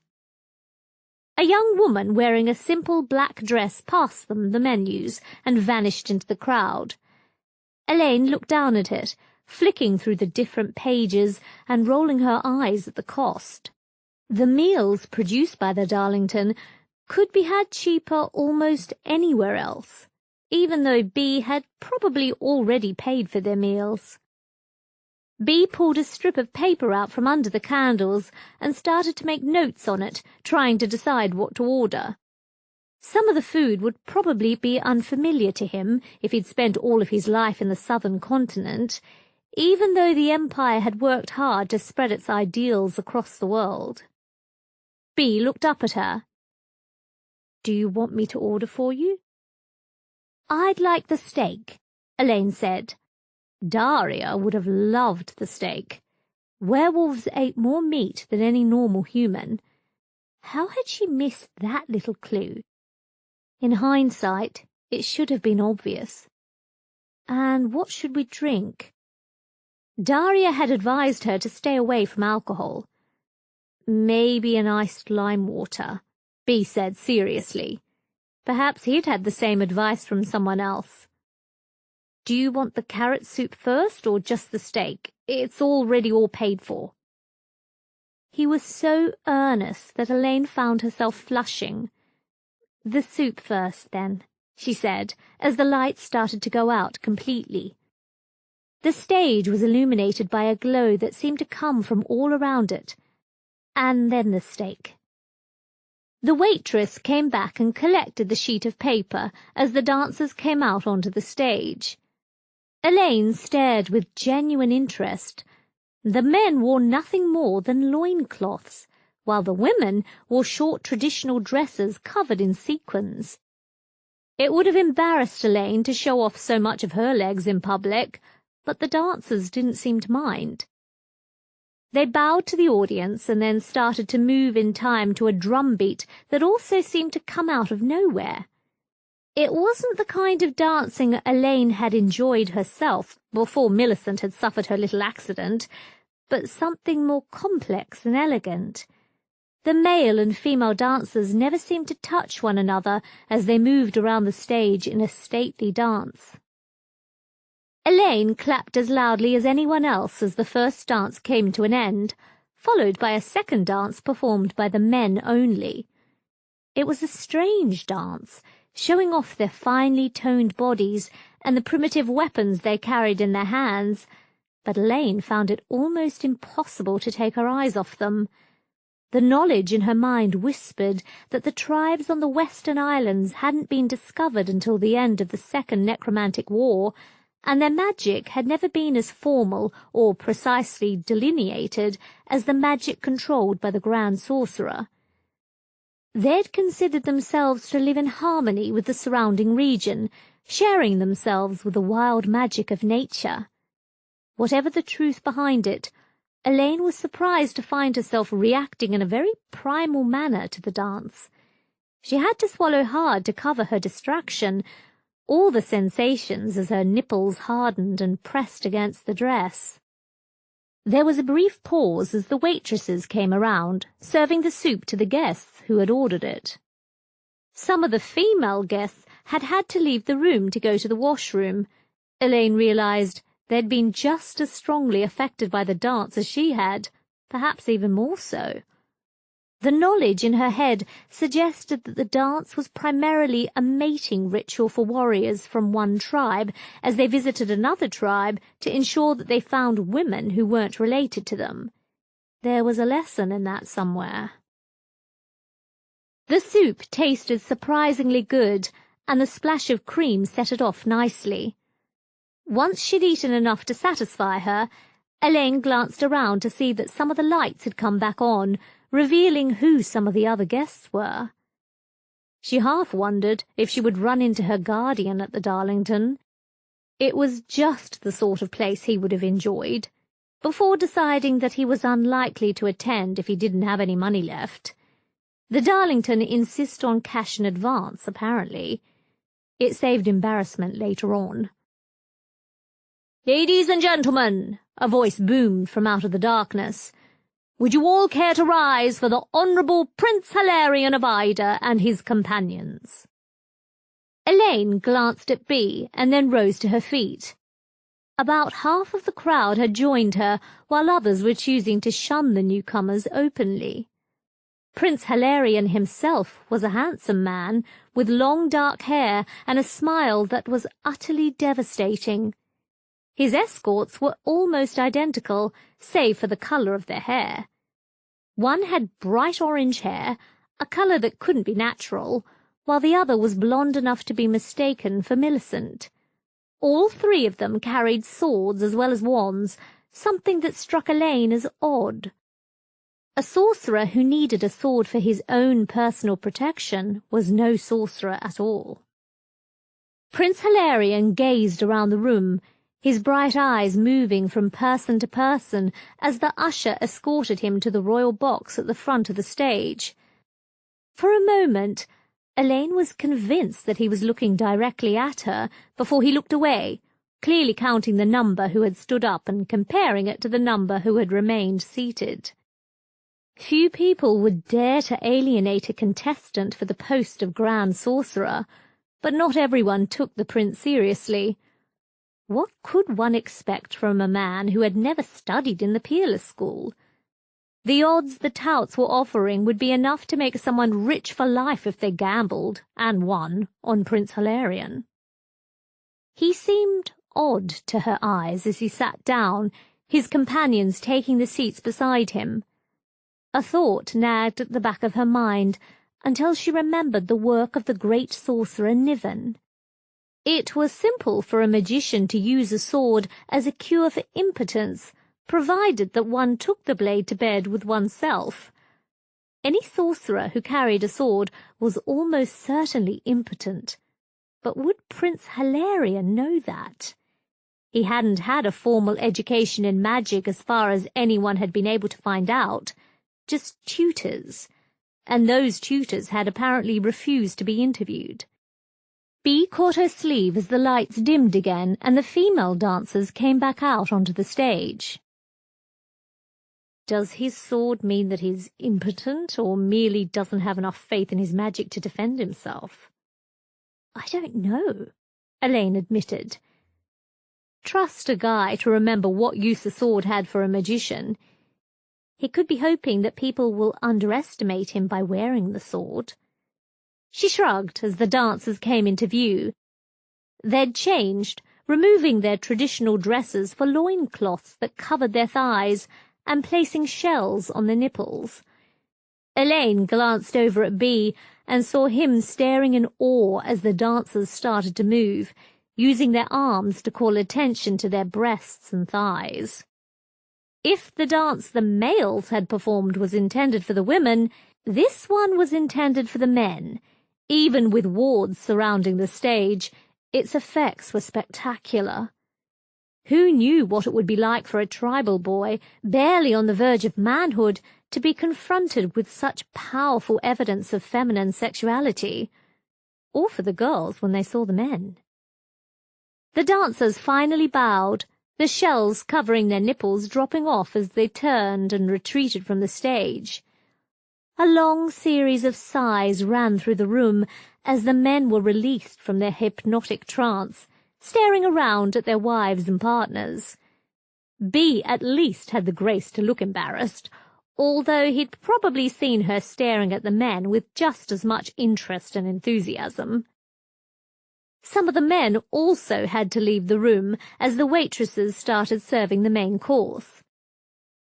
A young woman wearing a simple black dress passed them the menus and vanished into the crowd. Elaine looked down at it, flicking through the different pages and rolling her eyes at the cost. The meals produced by the Darlington could be had cheaper almost anywhere else, even though B had probably already paid for their meals. B pulled a strip of paper out from under the candles and started to make notes on it, trying to decide what to order. Some of the food would probably be unfamiliar to him if he'd spent all of his life in the southern continent, even though the Empire had worked hard to spread its ideals across the world. B looked up at her. "Do you want me to order for you?" "I'd like the steak," Elaine said. Daria would have loved the steak. Werewolves ate more meat than any normal human. How had she missed that little clue? In hindsight, it should have been obvious. And what should we drink? Daria had advised her to stay away from alcohol. "Maybe an iced lime water," B said seriously. Perhaps he'd had the same advice from someone else. "Do you want the carrot soup first or just the steak? It's already all paid for." He was so earnest that Elaine found herself flushing. "The soup first, then," she said, as the lights started to go out completely. The stage was illuminated by a glow that seemed to come from all around it. And then the steak. The waitress came back and collected the sheet of paper as the dancers came out onto the stage. Elaine stared with genuine interest. The men wore nothing more than loincloths, while the women wore short traditional dresses covered in sequins. It would have embarrassed Elaine to show off so much of her legs in public, but the dancers didn't seem to mind. They bowed to the audience and then started to move in time to a drum beat that also seemed to come out of nowhere. It wasn't the kind of dancing Elaine had enjoyed herself before Millicent had suffered her little accident, but something more complex and elegant. The male and female dancers never seemed to touch one another as they moved around the stage in a stately dance. Elaine clapped as loudly as anyone else as the first dance came to an end, followed by a second dance performed by the men only. It was a strange dance, showing off their finely toned bodies and the primitive weapons they carried in their hands, but Elaine found it almost impossible to take her eyes off them. The knowledge in her mind whispered that the tribes on the Western Islands hadn't been discovered until the end of the Second Necromantic War, and their magic had never been as formal or precisely delineated as the magic controlled by the Grand Sorcerer. They'd considered themselves to live in harmony with the surrounding region, sharing themselves with the wild magic of nature. Whatever the truth behind it, Elaine was surprised to find herself reacting in a very primal manner to the dance. She had to swallow hard to cover her distraction, all the sensations as her nipples hardened and pressed against the dress. There was a brief pause as the waitresses came around, serving the soup to the guests who had ordered it. Some of the female guests had had to leave the room to go to the washroom. Elaine realized they'd been just as strongly affected by the dance as she had, perhaps even more so. The knowledge in her head suggested that the dance was primarily a mating ritual for warriors from one tribe as they visited another tribe to ensure that they found women who weren't related to them. There was a lesson in that somewhere. The soup tasted surprisingly good, and the splash of cream set it off nicely. Once she'd eaten enough to satisfy her, Elaine glanced around to see that some of the lights had come back on, revealing who some of the other guests were. She half wondered if she would run into her guardian at the Darlington. It was just the sort of place he would have enjoyed, before deciding that he was unlikely to attend if he didn't have any money left. The Darlington insist on cash in advance, apparently. It saved embarrassment later on. "Ladies and gentlemen," a voice boomed from out of the darkness, "would you all care to rise for the Honourable Prince Hilarion of Ida and his companions?" Elaine glanced at Bea and then rose to her feet. About half of the crowd had joined her, while others were choosing to shun the newcomers openly. Prince Hilarion himself was a handsome man, with long dark hair and a smile that was utterly devastating. His escorts were almost identical, save for the colour of their hair. One had bright orange hair, a colour that couldn't be natural, while the other was blonde enough to be mistaken for Millicent. All three of them carried swords as well as wands, something that struck Elaine as odd. A sorcerer who needed a sword for his own personal protection was no sorcerer at all. Prince Hilarion gazed around the room, his bright eyes moving from person to person as the usher escorted him to the royal box at the front of the stage. For a moment, Elaine was convinced that he was looking directly at her before he looked away, clearly counting the number who had stood up and comparing it to the number who had remained seated. Few people would dare to alienate a contestant for the post of Grand Sorcerer, but not everyone took the prince seriously. What could one expect from a man who had never studied in the Peerless School? The odds the touts were offering would be enough to make someone rich for life if they gambled, and won, on Prince Hilarion. He seemed odd to her eyes as he sat down, his companions taking the seats beside him. A thought nagged at the back of her mind until she remembered the work of the great sorcerer Niven. It was simple for a magician to use a sword as a cure for impotence, provided that one took the blade to bed with oneself. Any sorcerer who carried a sword was almost certainly impotent. But would Prince Hilarion know that? He hadn't had a formal education in magic as far as anyone had been able to find out, just tutors, and those tutors had apparently refused to be interviewed. Bea caught her sleeve as the lights dimmed again and the female dancers came back out onto the stage. Does his sword mean that he's impotent, or merely doesn't have enough faith in his magic to defend himself? I don't know, Elaine admitted. Trust a guy to remember what use a sword had for a magician. He could be hoping that people will underestimate him by wearing the sword. She shrugged as the dancers came into view. They'd changed, removing their traditional dresses for loincloths that covered their thighs and placing shells on the nipples. Elaine glanced over at Bea and saw him staring in awe as the dancers started to move, using their arms to call attention to their breasts and thighs. If the dance the males had performed was intended for the women, this one was intended for the men. Even with wards surrounding the stage, its effects were spectacular. Who knew what it would be like for a tribal boy, barely on the verge of manhood, to be confronted with such powerful evidence of feminine sexuality? Or for the girls when they saw the men? The dancers finally bowed, the shells covering their nipples dropping off as they turned and retreated from the stage. A long series of sighs ran through the room as the men were released from their hypnotic trance, staring around at their wives and partners. Bea at least had the grace to look embarrassed, although he'd probably seen her staring at the men with just as much interest and enthusiasm. Some of the men also had to leave the room as the waitresses started serving the main course.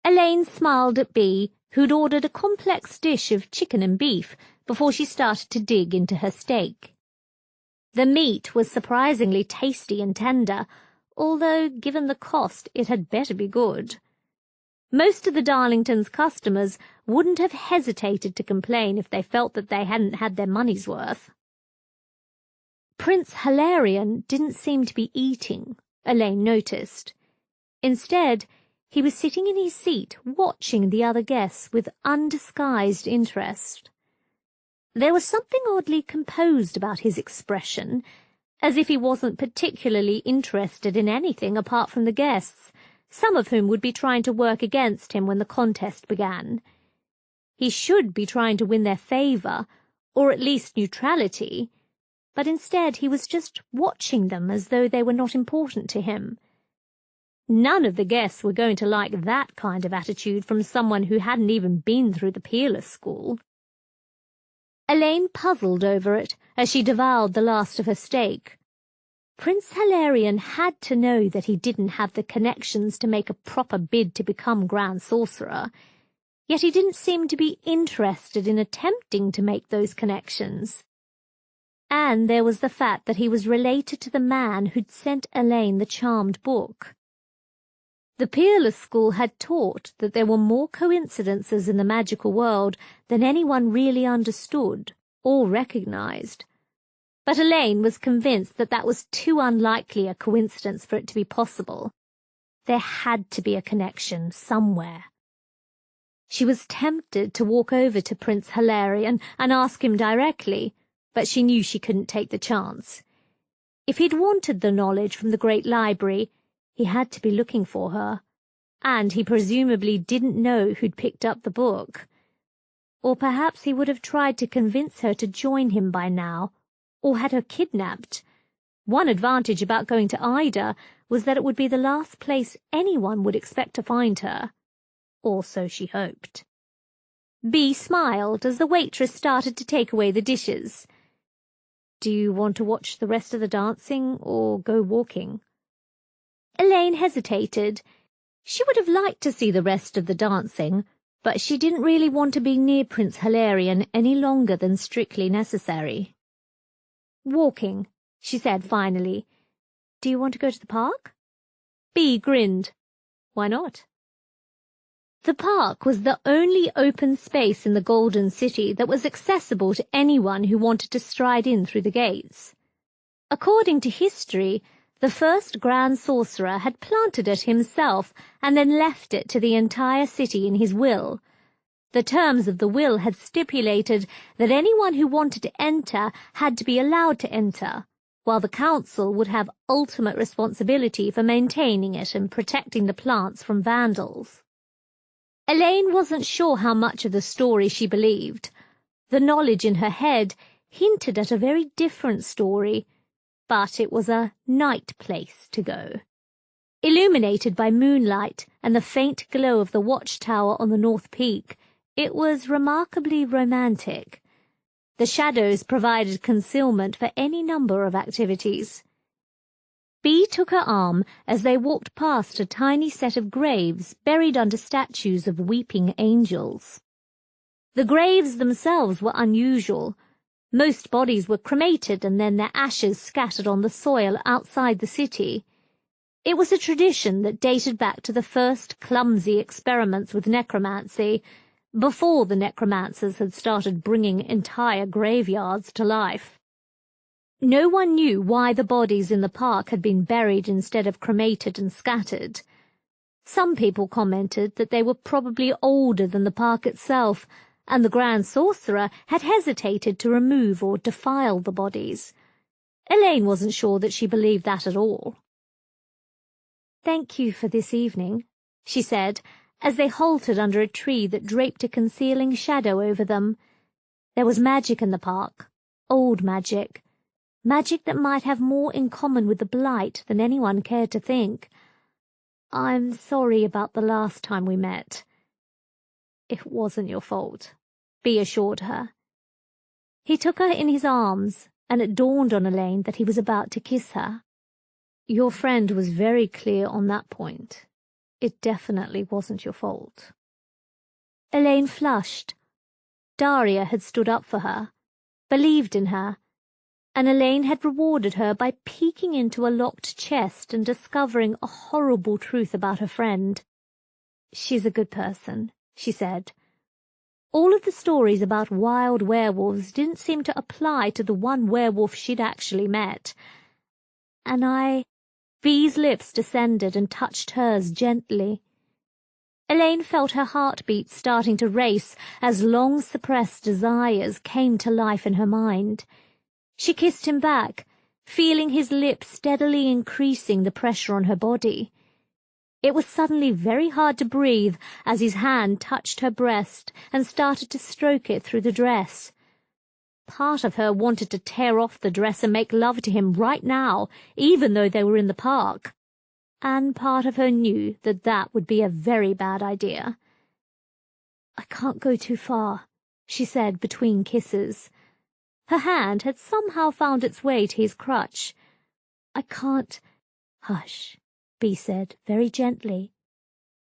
Elaine smiled at Bea, who'd ordered a complex dish of chicken and beef before she started to dig into her steak. The meat was surprisingly tasty and tender, although, given the cost, it had better be good. Most of the Darlingtons' customers wouldn't have hesitated to complain if they felt that they hadn't had their money's worth. Prince Hilarion didn't seem to be eating, Elaine noticed. Instead, he was sitting in his seat watching the other guests with undisguised interest. There was something oddly composed about his expression, as if he wasn't particularly interested in anything apart from the guests, some of whom would be trying to work against him when the contest began. He should be trying to win their favour, or at least neutrality, but instead he was just watching them as though they were not important to him. None of the guests were going to like that kind of attitude from someone who hadn't even been through the Peerless School. Elaine puzzled over it as she devoured the last of her steak. Prince Hilarion had to know that he didn't have the connections to make a proper bid to become Grand Sorcerer, yet he didn't seem to be interested in attempting to make those connections. And there was the fact that he was related to the man who'd sent Elaine the charmed book. The Peerless School had taught that there were more coincidences in the magical world than anyone really understood or recognized. But Elaine was convinced that that was too unlikely a coincidence for it to be possible. There had to be a connection somewhere. She was tempted to walk over to Prince Hilarion and ask him directly, but she knew she couldn't take the chance. If he'd wanted the knowledge from the Great Library, he had to be looking for her, and he presumably didn't know who'd picked up the book. Or perhaps he would have tried to convince her to join him by now, or had her kidnapped. One advantage about going to Ida was that it would be the last place anyone would expect to find her. Or so she hoped. Bee smiled as the waitress started to take away the dishes. "Do you want to watch the rest of the dancing, or go walking?" Elaine hesitated. She would have liked to see the rest of the dancing, but she didn't really want to be near Prince Hilarion any longer than strictly necessary. "Walking," she said finally. "Do you want to go to the park?" Bee grinned. "Why not?" The park was the only open space in the Golden City that was accessible to anyone who wanted to stride in through the gates. According to history, the first Grand Sorcerer had planted it himself and then left it to the entire city in his will. The terms of the will had stipulated that anyone who wanted to enter had to be allowed to enter, while the council would have ultimate responsibility for maintaining it and protecting the plants from vandals. Elaine wasn't sure how much of the story she believed. The knowledge in her head hinted at a very different story, but it was a night place to go. Illuminated by moonlight and the faint glow of the watchtower on the North Peak, it was remarkably romantic. The shadows provided concealment for any number of activities. Bee took her arm as they walked past a tiny set of graves buried under statues of weeping angels. The graves themselves were unusual. Most bodies were cremated and then their ashes scattered on the soil outside the city. It was a tradition that dated back to the first clumsy experiments with necromancy, before the necromancers had started bringing entire graveyards to life. No one knew why the bodies in the park had been buried instead of cremated and scattered. Some people commented that they were probably older than the park itself, and the Grand Sorcerer had hesitated to remove or defile the bodies. Elaine wasn't sure that she believed that at all. "Thank you for this evening," she said, as they halted under a tree that draped a concealing shadow over them. There was magic in the park, old magic that might have more in common with the Blight than anyone cared to think. "I'm sorry about the last time we met." "It wasn't your fault," Bee assured her. He took her in his arms, and it dawned on Elaine that he was about to kiss her. "Your friend was very clear on that point. It definitely wasn't your fault." Elaine flushed. Daria had stood up for her, believed in her, and Elaine had rewarded her by peeking into a locked chest and discovering a horrible truth about her friend. "She's a good person," she said. All of the stories about wild werewolves didn't seem to apply to the one werewolf she'd actually met. And Bee's lips descended and touched hers gently. Elaine felt her heartbeat starting to race as long-suppressed desires came to life in her mind. She kissed him back, feeling his lips steadily increasing the pressure on her body. It was suddenly very hard to breathe as his hand touched her breast and started to stroke it through the dress. Part of her wanted to tear off the dress and make love to him right now, even though they were in the park. And part of her knew that that would be a very bad idea. "I can't go too far," she said between kisses. Her hand had somehow found its way to his crutch. "I can't—" "Hush," Bee said very gently.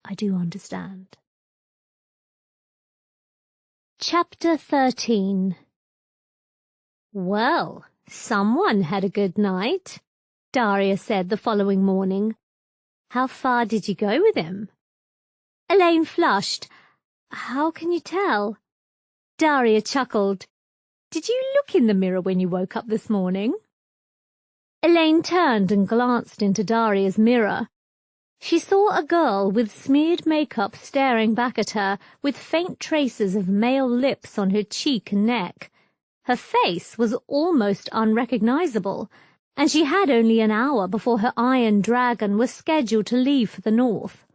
"I do understand." Chapter 13. "Well, someone had a good night," Daria said the following morning. "How far did you go with him?" Elaine flushed. "How can you tell?" Daria chuckled. "Did you look in the mirror when you woke up this morning?" Elaine turned and glanced into Daria's mirror. She saw a girl with smeared makeup staring back at her, with faint traces of male lips on her cheek and neck. Her face was almost unrecognizable, and she had only an hour before her iron dragon was scheduled to leave for the north.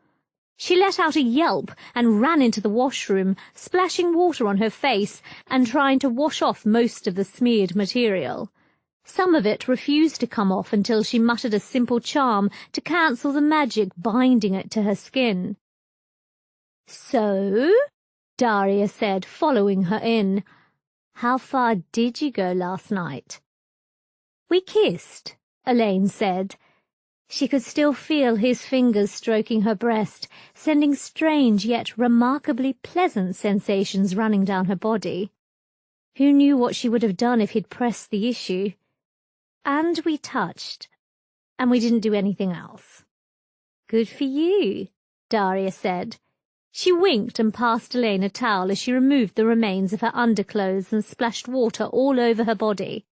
She let out a yelp and ran into the washroom, splashing water on her face and trying to wash off most of the smeared material. Some of it refused to come off until she muttered a simple charm to cancel the magic binding it to her skin. "So?" Daria said, following her in. "How far did you go last night?" "We kissed," Elaine said. She could still feel his fingers stroking her breast, sending strange yet remarkably pleasant sensations running down her body. Who knew what she would have done if he'd pressed the issue? "And we touched, and we didn't do anything else." "Good for you," Daria said. She winked and passed Elaine a towel as she removed the remains of her underclothes and splashed water all over her body.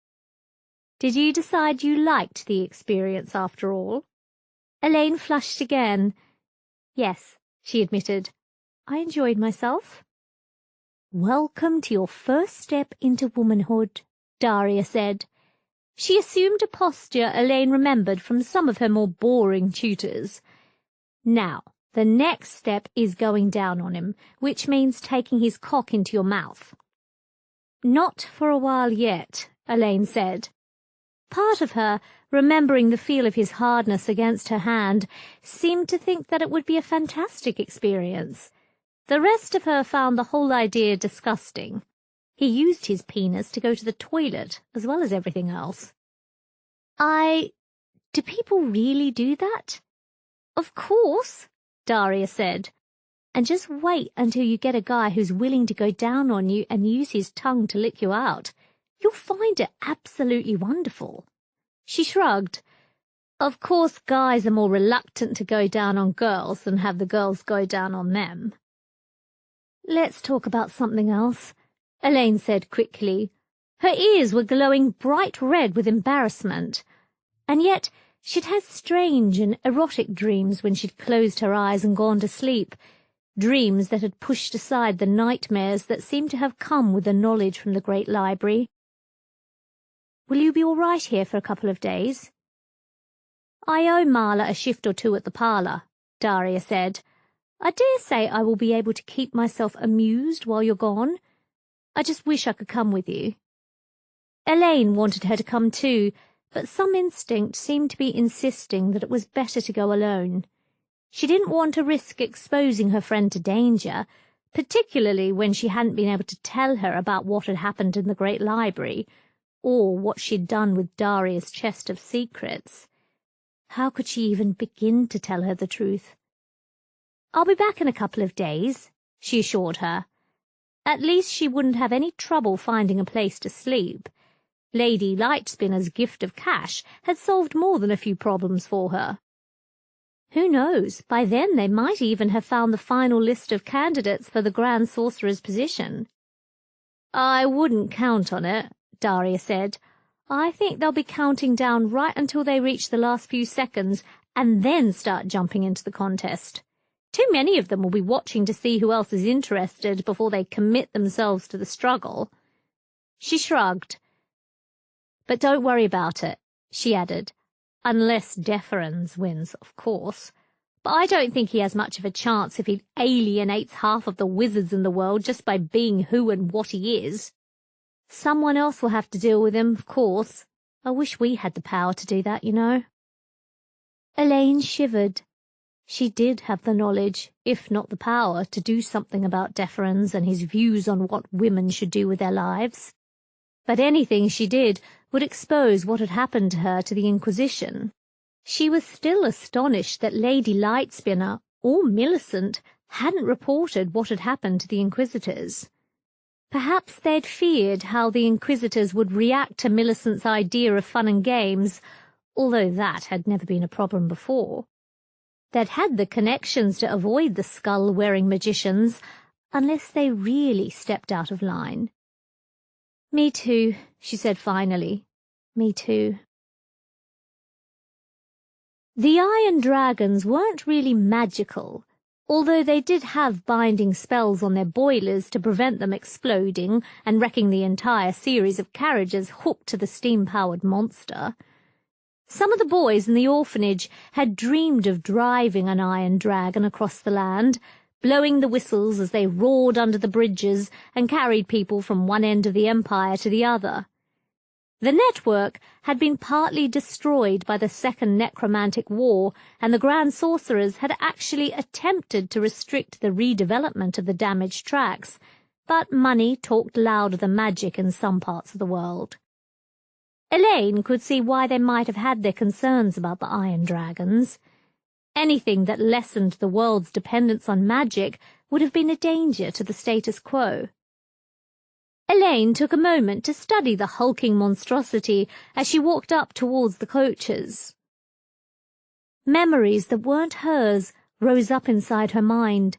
"Did you decide you liked the experience after all?" Elaine flushed again. "Yes," she admitted. "I enjoyed myself." "Welcome to your first step into womanhood," Daria said. She assumed a posture Elaine remembered from some of her more boring tutors. "Now, the next step is going down on him, which means taking his cock into your mouth." "Not for a while yet," Elaine said. Part of her, remembering the feel of his hardness against her hand, seemed to think that it would be a fantastic experience. The rest of her found the whole idea disgusting. He used his penis to go to the toilet, as well as everything else. Do people really do that?" "Of course," Daria said. "And just wait until you get a guy who's willing to go down on you and use his tongue to lick you out. You'll find it absolutely wonderful." She shrugged. "Of course, guys are more reluctant to go down on girls than have the girls go down on them." "Let's talk about something else," Elaine said quickly. Her ears were glowing bright red with embarrassment, and yet she'd had strange and erotic dreams when she'd closed her eyes and gone to sleep, dreams that had pushed aside the nightmares that seemed to have come with the knowledge from the great library. "Will you be all right here for a couple of days?" "I owe Marla a shift or two at the parlour," Daria said. "I dare say I will be able to keep myself amused while you're gone. I just wish I could come with you." Elaine wanted her to come too, but some instinct seemed to be insisting that it was better to go alone. She didn't want to risk exposing her friend to danger, particularly when she hadn't been able to tell her about what had happened in the great library, or what she'd done with Daria's chest of secrets. How could she even begin to tell her the truth? "I'll be back in a couple of days," she assured her. At least she wouldn't have any trouble finding a place to sleep. Lady Lightspinner's gift of cash had solved more than a few problems for her. Who knows, by then they might even have found the final list of candidates for the Grand Sorcerer's position. "I wouldn't count on it," Daria said. "I think they'll be counting down right until they reach the last few seconds and then start jumping into the contest. Too many of them will be watching to see who else is interested before they commit themselves to the struggle." She shrugged. "But don't worry about it," she added. "Unless Deferens wins, of course. But I don't think he has much of a chance if he alienates half of the wizards in the world just by being who and what he is. Someone else will have to deal with him, of course. I wish we had the power to do that, you know." Elaine shivered. She did have the knowledge, if not the power, to do something about Deferens and his views on what women should do with their lives. But anything she did would expose what had happened to her to the Inquisition. She was still astonished that Lady Lightspinner or Millicent hadn't reported what had happened to the Inquisitors. Perhaps they'd feared how the Inquisitors would react to Millicent's idea of fun and games, although that had never been a problem before. They'd had the connections to avoid the skull-wearing magicians, unless they really stepped out of line. "Me too," she said finally. "Me too." The Iron Dragons weren't really magical, although they did have binding spells on their boilers to prevent them exploding and wrecking the entire series of carriages hooked to the steam-powered monster. Some of the boys in the orphanage had dreamed of driving an iron dragon across the land, blowing the whistles as they roared under the bridges and carried people from one end of the empire to the other. The network had been partly destroyed by the Second Necromantic War, and the Grand Sorcerers had actually attempted to restrict the redevelopment of the damaged tracks, but money talked louder than magic in some parts of the world. Elaine could see why they might have had their concerns about the Iron Dragons. Anything that lessened the world's dependence on magic would have been a danger to the status quo. Elaine took a moment to study the hulking monstrosity as she walked up towards the coaches. Memories that weren't hers rose up inside her mind,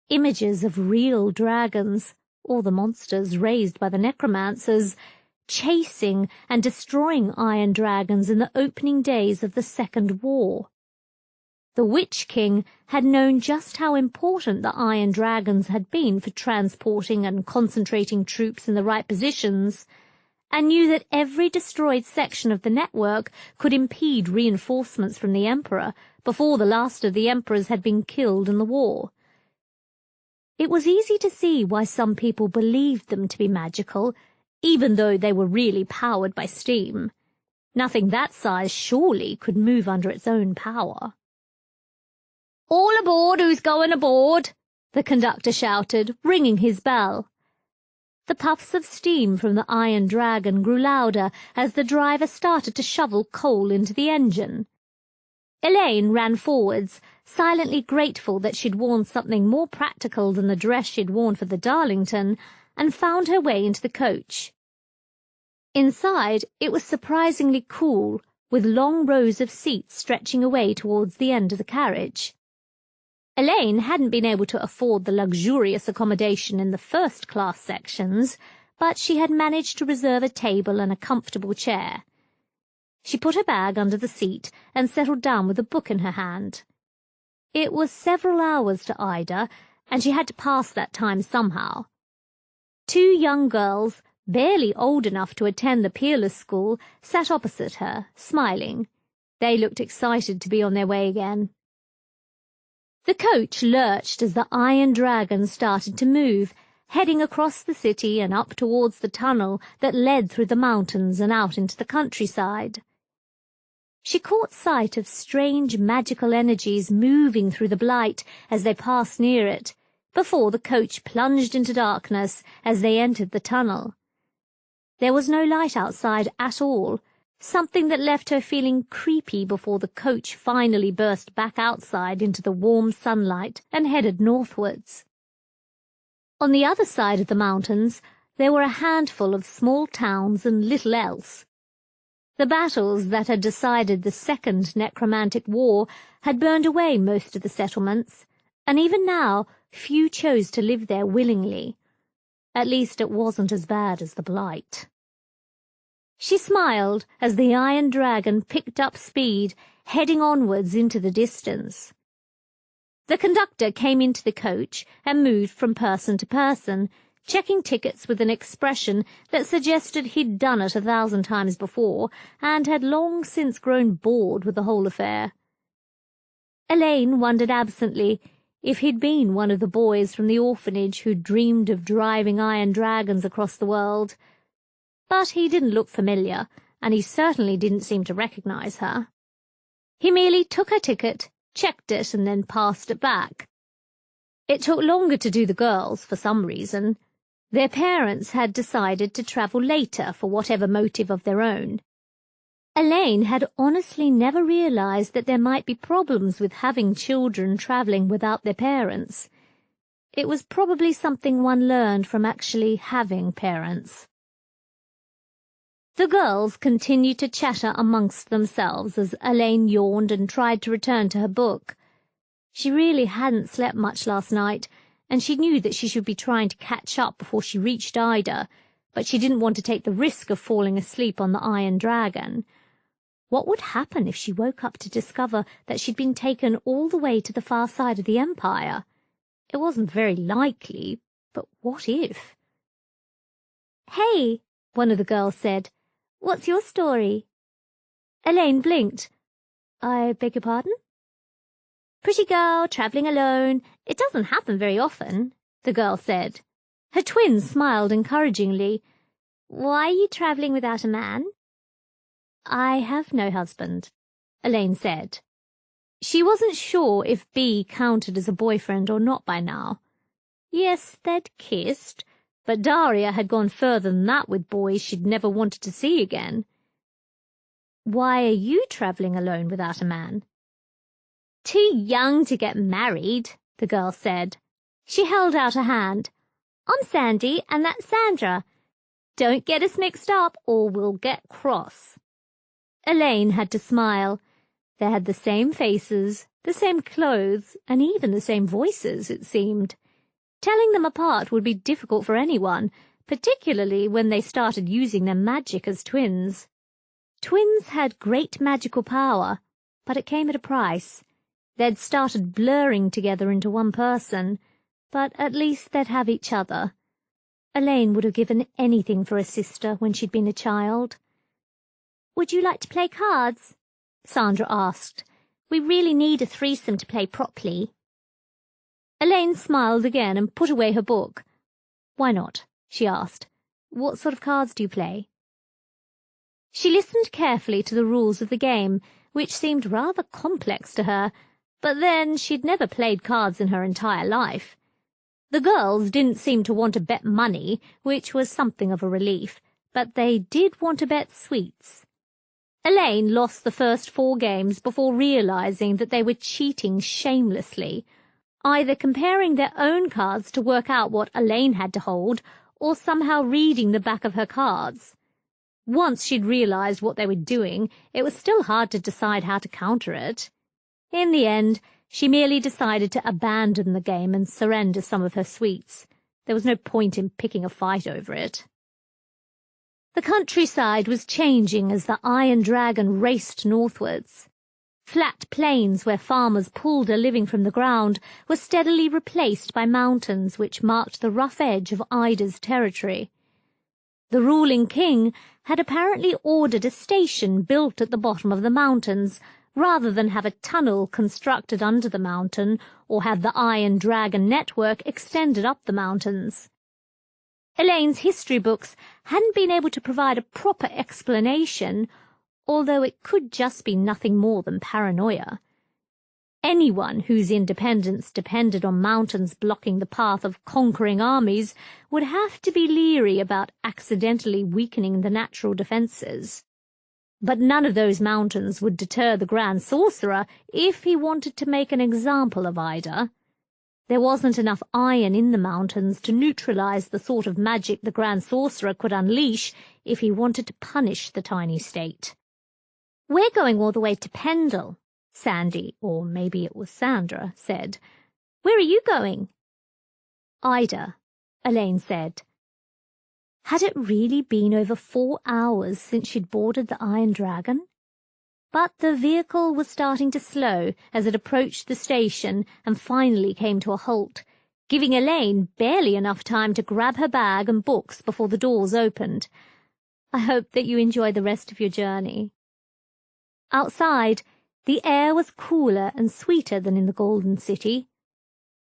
images of real dragons, or the monsters raised by the necromancers, chasing and destroying iron dragons in the opening days of the Second War. The Witch King had known just how important the iron dragons had been for transporting and concentrating troops in the right positions, and knew that every destroyed section of the network could impede reinforcements from the Emperor before the last of the Emperors had been killed in the war. It was easy to see why some people believed them to be magical, even though they were really powered by steam. Nothing that size surely could move under its own power. "All aboard who's going aboard!" the conductor shouted, ringing his bell. The puffs of steam from the Iron Dragon grew louder as the driver started to shovel coal into the engine. Elaine ran forwards, silently grateful that she'd worn something more practical than the dress she'd worn for the Darlington, and found her way into the coach. Inside, it was surprisingly cool, with long rows of seats stretching away towards the end of the carriage. Elaine hadn't been able to afford the luxurious accommodation in the first-class sections, but she had managed to reserve a table and a comfortable chair. She put her bag under the seat and settled down with a book in her hand. It was several hours to Ida, and she had to pass that time somehow. Two young girls, barely old enough to attend the Peerless School, sat opposite her, smiling. They looked excited to be on their way again. The coach lurched as the Iron Dragon started to move, heading across the city and up towards the tunnel that led through the mountains and out into the countryside. She caught sight of strange magical energies moving through the blight as they passed near it, before the coach plunged into darkness as they entered the tunnel. There was no light outside at all, something that left her feeling creepy before the coach finally burst back outside into the warm sunlight and headed northwards. On the other side of the mountains, there were a handful of small towns and little else. The battles that had decided the Second Necromantic War had burned away most of the settlements, and even now few chose to live there willingly. At least it wasn't as bad as the Blight. She smiled as the Iron Dragon picked up speed, heading onwards into the distance. The conductor came into the coach and moved from person to person, checking tickets with an expression that suggested he'd done it 1,000 times before and had long since grown bored with the whole affair. Elaine wondered absently if he'd been one of the boys from the orphanage who dreamed of driving iron dragons across the world. But he didn't look familiar, and he certainly didn't seem to recognize her. He merely took her ticket, checked it, and then passed it back. It took longer to do the girls, for some reason. Their parents had decided to travel later for whatever motive of their own. Elaine had honestly never realized that there might be problems with having children traveling without their parents. It was probably something one learned from actually having parents. The girls continued to chatter amongst themselves as Elaine yawned and tried to return to her book. She really hadn't slept much last night, and she knew that she should be trying to catch up before she reached Ida, but she didn't want to take the risk of falling asleep on the Iron Dragon. What would happen if she woke up to discover that she'd been taken all the way to the far side of the Empire? It wasn't very likely, but what if? "Hey," one of the girls said. "What's your story?" Elaine blinked. "I beg your pardon?" "Pretty girl, travelling alone. It doesn't happen very often," the girl said. Her twins smiled encouragingly. "Why are you travelling without a man?" "I have no husband," Elaine said. She wasn't sure if B counted as a boyfriend or not by now. Yes, they'd kissed, but Daria had gone further than that with boys she'd never wanted to see again. "Why are you travelling alone without a man?" "Too young to get married," the girl said. She held out a hand. "I'm Sandy, and that's Sandra. Don't get us mixed up, or we'll get cross." Elaine had to smile. They had the same faces, the same clothes, and even the same voices, it seemed. Telling them apart would be difficult for anyone, particularly when they started using their magic as twins. Twins had great magical power, but it came at a price. They'd started blurring together into one person, but at least they'd have each other. Elaine would have given anything for a sister when she'd been a child. "Would you like to play cards?" Sandra asked. "We really need a threesome to play properly." Elaine smiled again and put away her book. "Why not?" she asked. "What sort of cards do you play?" She listened carefully to the rules of the game, which seemed rather complex to her, but then she'd never played cards in her entire life. The girls didn't seem to want to bet money, which was something of a relief, but they did want to bet sweets. Elaine lost the first 4 games before realizing that they were cheating shamelessly, either comparing their own cards to work out what Elaine had to hold, or somehow reading the back of her cards. Once she'd realized what they were doing, it was still hard to decide how to counter it. In the end, she merely decided to abandon the game and surrender some of her sweets. There was no point in picking a fight over it. The countryside was changing as the Iron Dragon raced northwards. Flat plains where farmers pulled a living from the ground were steadily replaced by mountains which marked the rough edge of Ida's territory. The ruling king had apparently ordered a station built at the bottom of the mountains, rather than have a tunnel constructed under the mountain or have the Iron Dragon network extended up the mountains. Elaine's history books hadn't been able to provide a proper explanation, although it could just be nothing more than paranoia. Anyone whose independence depended on mountains blocking the path of conquering armies would have to be leery about accidentally weakening the natural defenses. But none of those mountains would deter the Grand Sorcerer if he wanted to make an example of Ida. There wasn't enough iron in the mountains to neutralize the sort of magic the Grand Sorcerer could unleash if he wanted to punish the tiny state. "We're going all the way to Pendle," Sandy, or maybe it was Sandra, said. "Where are you going?" "Ida," Elaine said. Had it really been over 4 hours since she'd boarded the Iron Dragon? But the vehicle was starting to slow as it approached the station and finally came to a halt, giving Elaine barely enough time to grab her bag and books before the doors opened. "I hope that you enjoy the rest of your journey." Outside, the air was cooler and sweeter than in the Golden City.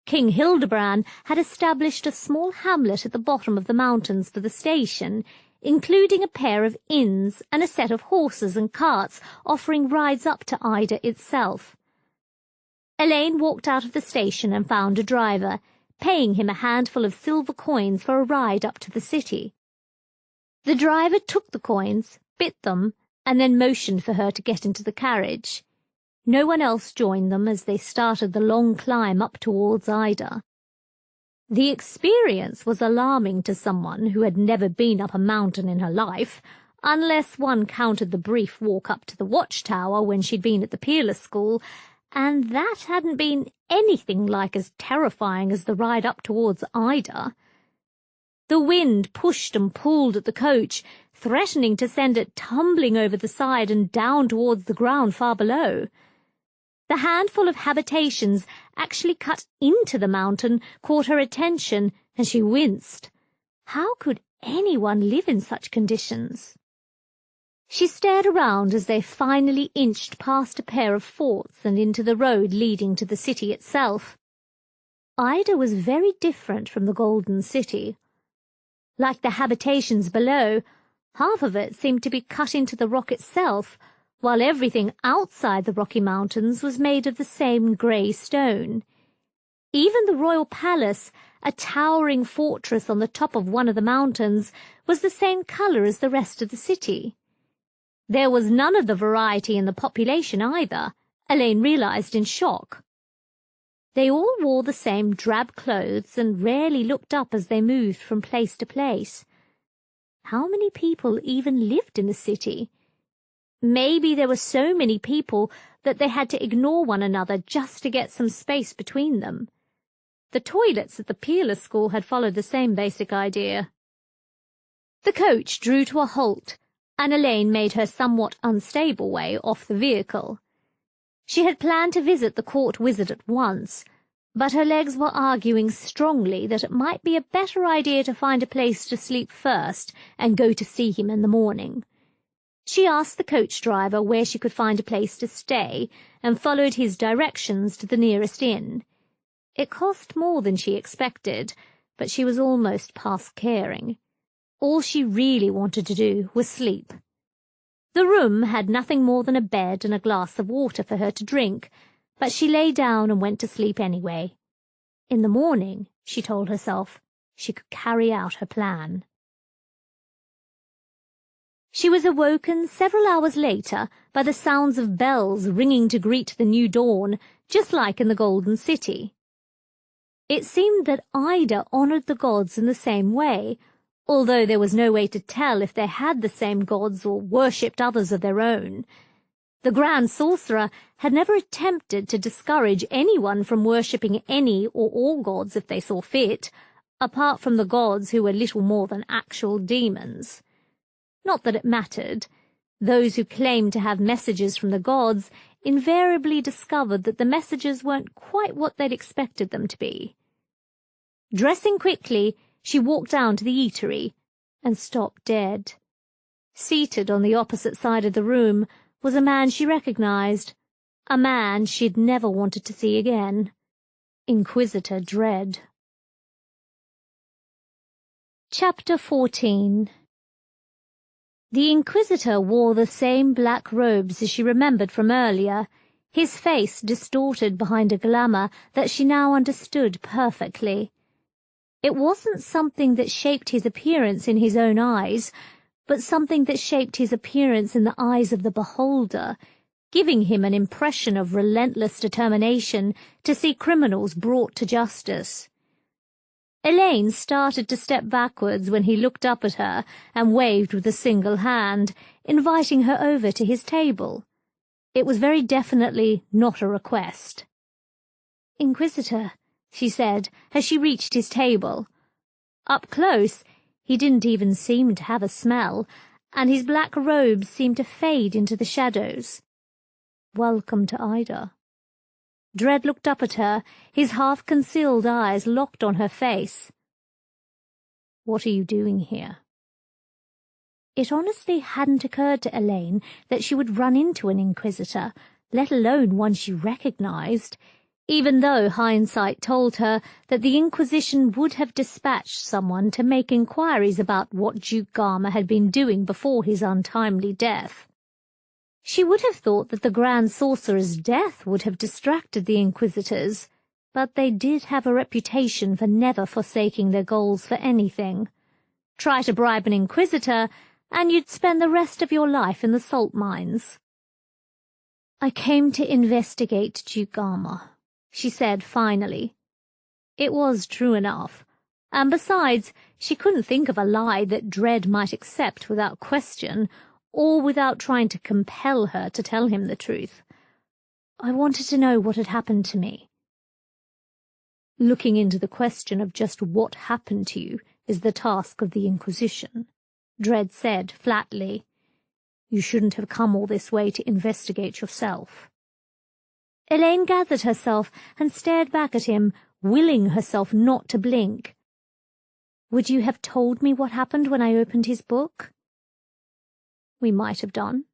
King Hildebrand had established a small hamlet at the bottom of the mountains for the station, including a pair of inns and a set of horses and carts offering rides up to Ida itself. Elaine walked out of the station and found a driver, paying him a handful of silver coins for a ride up to the city. The driver took the coins, bit them, and then motioned for her to get into the carriage. No one else joined them as they started the long climb up towards Ida. The experience was alarming to someone who had never been up a mountain in her life, unless one counted the brief walk up to the watchtower when she'd been at the Peerless School, and that hadn't been anything like as terrifying as the ride up towards Ida. The wind pushed and pulled at the coach, threatening to send it tumbling over the side and down towards the ground far below. The handful of habitations actually cut into the mountain caught her attention, and she winced. How could anyone live in such conditions? She stared around as they finally inched past a pair of forts and into the road leading to the city itself. Ida was very different from the Golden City. Like the habitations below, half of it seemed to be cut into the rock itself, while everything outside the Rocky Mountains was made of the same grey stone. Even the royal palace, a towering fortress on the top of one of the mountains, was the same colour as the rest of the city. There was none of the variety in the population either, Elaine realised in shock. They all wore the same drab clothes and rarely looked up as they moved from place to place. How many people even lived in the city? Maybe there were so many people that they had to ignore one another just to get some space between them. The toilets at the Peerless School had followed the same basic idea. The coach drew to a halt, and Elaine made her somewhat unstable way off the vehicle. She had planned to visit the court wizard at once, but her legs were arguing strongly that it might be a better idea to find a place to sleep first and go to see him in the morning. She asked the coach driver where she could find a place to stay and followed his directions to the nearest inn. It cost more than she expected, but she was almost past caring. All she really wanted to do was sleep. The room had nothing more than a bed and a glass of water for her to drink, but she lay down and went to sleep anyway. In the morning, she told herself, she could carry out her plan. She was awoken several hours later by the sounds of bells ringing to greet the new dawn, just like in the Golden City. It seemed that Ida honoured the gods in the same way, although there was no way to tell if they had the same gods or worshipped others of their own. The Grand Sorcerer had never attempted to discourage anyone from worshipping any or all gods if they saw fit, apart from the gods who were little more than actual demons. Not that it mattered. Those who claimed to have messages from the gods invariably discovered that the messages weren't quite what they'd expected them to be. Dressing quickly, she walked down to the eatery and stopped dead. Seated on the opposite side of the room was a man she recognized, a man she'd never wanted to see again. Inquisitor Dread. Chapter 14. The Inquisitor wore the same black robes as she remembered from earlier, his face distorted behind a glamour that she now understood perfectly. It wasn't something that shaped his appearance in his own eyes, but something that shaped his appearance in the eyes of the beholder, giving him an impression of relentless determination to see criminals brought to justice. Elaine started to step backwards when he looked up at her and waved with a single hand, inviting her over to his table. It was very definitely not a request. "Inquisitor," she said as she reached his table. Up close, he didn't even seem to have a smell, and his black robes seemed to fade into the shadows. "Welcome to Ida." Dread looked up at her, his half-concealed eyes locked on her face. "What are you doing here?" It honestly hadn't occurred to Elaine that she would run into an Inquisitor, let alone one she recognized, even though hindsight told her that the Inquisition would have dispatched someone to make inquiries about what Duke Garma had been doing before his untimely death. She would have thought that the Grand Sorcerer's death would have distracted the Inquisitors, but they did have a reputation for never forsaking their goals for anything. Try to bribe an Inquisitor, and you'd spend the rest of your life in the salt mines. "I came to investigate Duke Garma," she said finally. It was true enough, and besides, she couldn't think of a lie that Dread might accept without question, or without trying to compel her to tell him the truth. "I wanted to know what had happened to me." "Looking into the question of just what happened to you is the task of the Inquisition," Dread said flatly. "You shouldn't have come all this way to investigate yourself." Elaine gathered herself and stared back at him, willing herself not to blink. "Would you have told me what happened when I opened his book?" "We might have done,"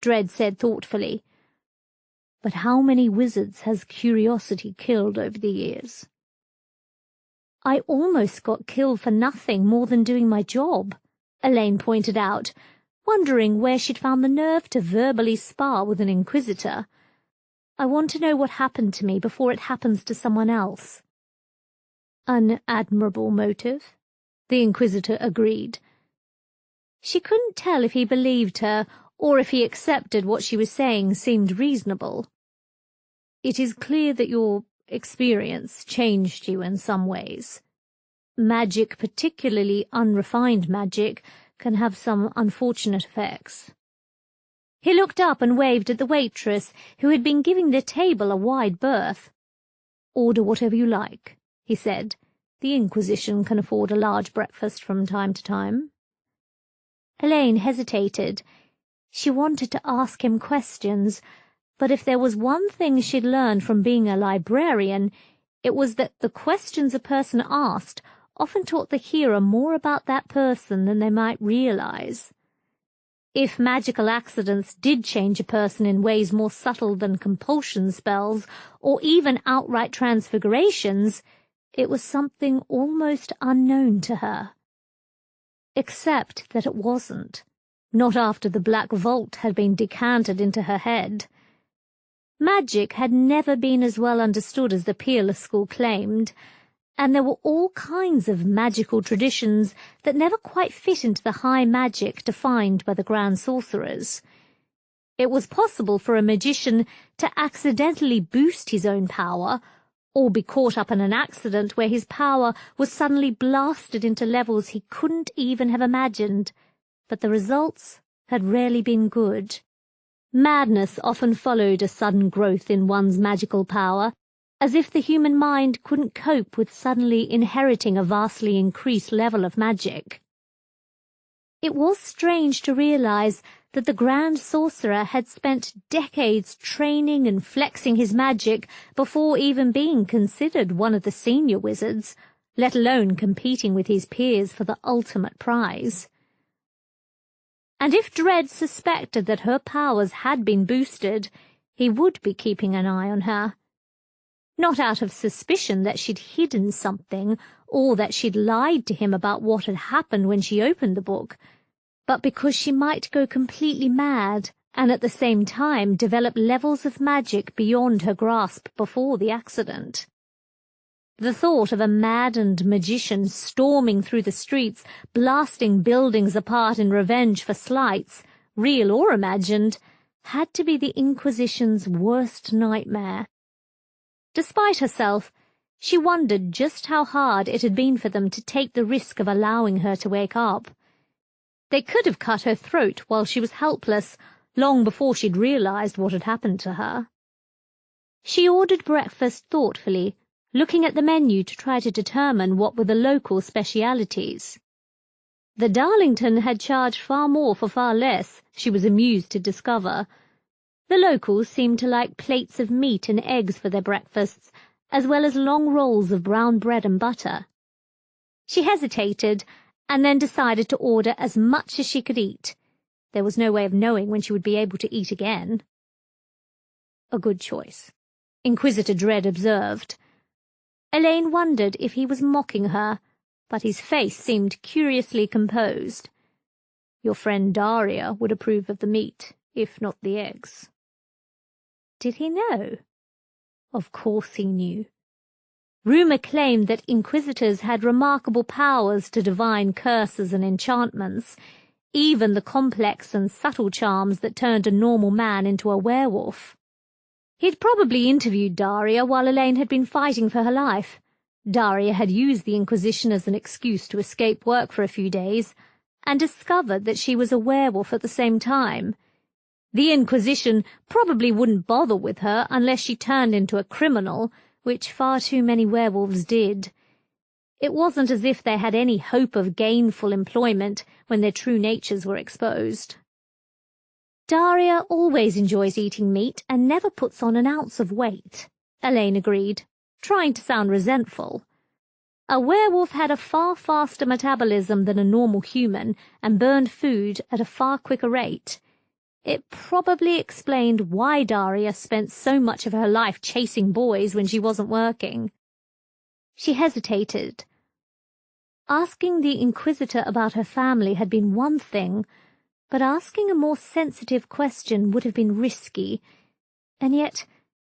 Dread said thoughtfully. "But how many wizards has curiosity killed over the years?" "I almost got killed for nothing more than doing my job," Elaine pointed out, wondering where she'd found the nerve to verbally spar with an Inquisitor. "I want to know what happened to me before it happens to someone else." "An admirable motive," the Inquisitor agreed. She couldn't tell if he believed her or if he accepted what she was saying seemed reasonable. "It is clear that your experience changed you in some ways. Magic, particularly unrefined magic, can have some unfortunate effects." He looked up and waved at the waitress, who had been giving the table a wide berth. "Order whatever you like," he said. "The Inquisition can afford a large breakfast from time to time." Elaine hesitated. She wanted to ask him questions, but if there was one thing she'd learned from being a librarian, it was that the questions a person asked often taught the hearer more about that person than they might realize. If magical accidents did change a person in ways more subtle than compulsion spells, or even outright transfigurations, it was something almost unknown to her. Except that it wasn't, not after the Black Vault had been decanted into her head. Magic had never been as well understood as the Peerless School claimed, and there were all kinds of magical traditions that never quite fit into the high magic defined by the Grand Sorcerers. It was possible for a magician to accidentally boost his own power, or be caught up in an accident where his power was suddenly blasted into levels he couldn't even have imagined, but the results had rarely been good. Madness often followed a sudden growth in one's magical power, as if the human mind couldn't cope with suddenly inheriting a vastly increased level of magic. It was strange to realize that the Grand Sorcerer had spent decades training and flexing his magic before even being considered one of the senior wizards, let alone competing with his peers for the ultimate prize. And if Dread suspected that her powers had been boosted, he would be keeping an eye on her. Not out of suspicion that she'd hidden something, or that she'd lied to him about what had happened when she opened the book, but because she might go completely mad and at the same time develop levels of magic beyond her grasp before the accident. The thought of a maddened magician storming through the streets, blasting buildings apart in revenge for slights, real or imagined, had to be the Inquisition's worst nightmare. Despite herself, she wondered just how hard it had been for them to take the risk of allowing her to wake up. They could have cut her throat while she was helpless, long before she'd realized what had happened to her. She ordered breakfast thoughtfully, looking at the menu to try to determine what were the local specialities. The Darlington had charged far more for far less, she was amused to discover. The locals seemed to like plates of meat and eggs for their breakfasts, as well as long rolls of brown bread and butter. She hesitated, and then decided to order as much as she could eat. There was no way of knowing when she would be able to eat again. A good choice, Inquisitor Dread observed. Elaine wondered if he was mocking her, but his face seemed curiously composed. Your friend Daria would approve of the meat, if not the eggs. Did he know? Of course he knew. Rumour claimed that Inquisitors had remarkable powers to divine curses and enchantments, even the complex and subtle charms that turned a normal man into a werewolf. He'd probably interviewed Daria while Elaine had been fighting for her life. Daria had used the Inquisition as an excuse to escape work for a few days, and discovered that she was a werewolf at the same time. The Inquisition probably wouldn't bother with her unless she turned into a criminal, which far too many werewolves did. It wasn't as if they had any hope of gainful employment when their true natures were exposed. Daria always enjoys eating meat and never puts on an ounce of weight, Elaine agreed, trying to sound resentful. A werewolf had a far faster metabolism than a normal human and burned food at a far quicker rate. It probably explained why Daria spent so much of her life chasing boys when she wasn't working. She hesitated. Asking the Inquisitor about her family had been one thing, but asking a more sensitive question would have been risky. And yet,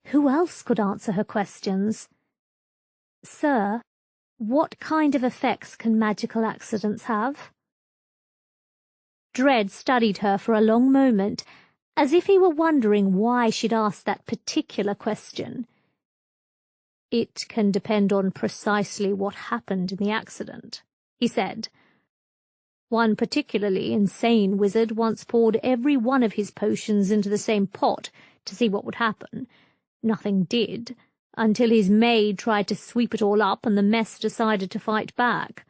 who else could answer her questions? Sir, what kind of effects can magical accidents have? Dread studied her for a long moment, as if he were wondering why she'd asked that particular question. It can depend on precisely what happened in the accident, he said. One particularly insane wizard once poured every one of his potions into the same pot to see what would happen. Nothing did, until his maid tried to sweep it all up and the mess decided to fight back.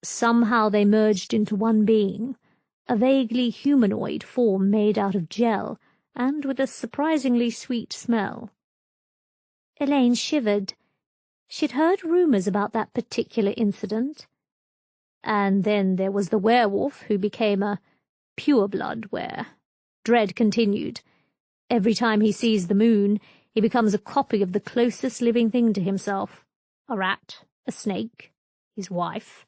Somehow they merged into one being, a vaguely humanoid form made out of gel, and with a surprisingly sweet smell. Elaine shivered. She'd heard rumours about that particular incident. And then there was the werewolf who became a pure-blood were. Dread continued. Every time he sees the moon, he becomes a copy of the closest living thing to himself. A rat, a snake, his wife.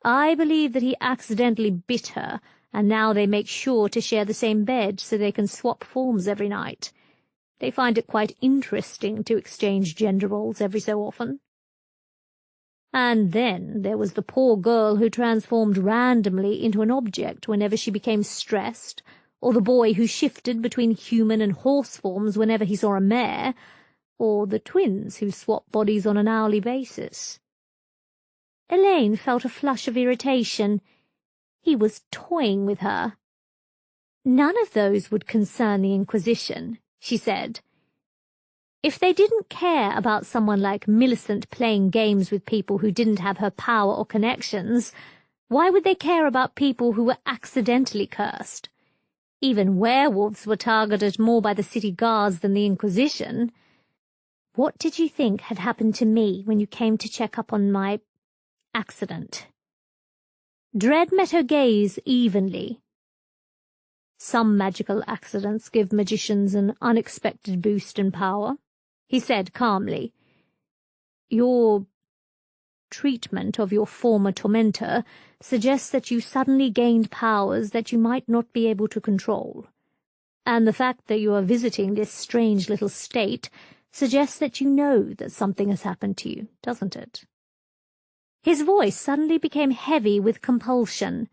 I believe that he accidentally bit her, and now they make sure to share the same bed so they can swap forms every night. They find it quite interesting to exchange gender roles every so often. And then there was the poor girl who transformed randomly into an object whenever she became stressed, or the boy who shifted between human and horse forms whenever he saw a mare, or the twins who swapped bodies on an hourly basis. Elaine felt a flush of irritation. He was toying with her. None of those would concern the Inquisition, she said. If they didn't care about someone like Millicent playing games with people who didn't have her power or connections, why would they care about people who were accidentally cursed? Even werewolves were targeted more by the city guards than the Inquisition. What did you think had happened to me when you came to check up on my accident? Dread met her gaze evenly. Some magical accidents give magicians an unexpected boost in power, he said calmly. Your treatment of your former tormentor suggests that you suddenly gained powers that you might not be able to control. And the fact that you are visiting this strange little state suggests that you know that something has happened to you, doesn't it? His voice suddenly became heavy with compulsion.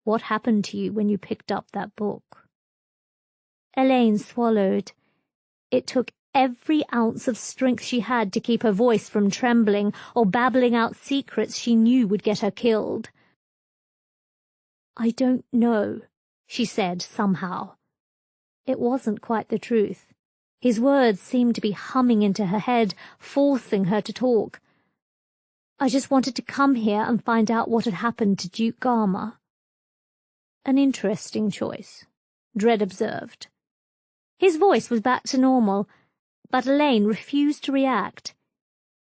What happened to you when you picked up that book? Elaine swallowed. It took every ounce of strength she had to keep her voice from trembling or babbling out secrets she knew would get her killed. "I don't know," she said somehow. It wasn't quite the truth. His words seemed to be humming into her head, forcing her to talk. "I just wanted to come here and find out what had happened to Duke Garma." "An interesting choice," Dredd observed. His voice was back to normal, but Elaine refused to react.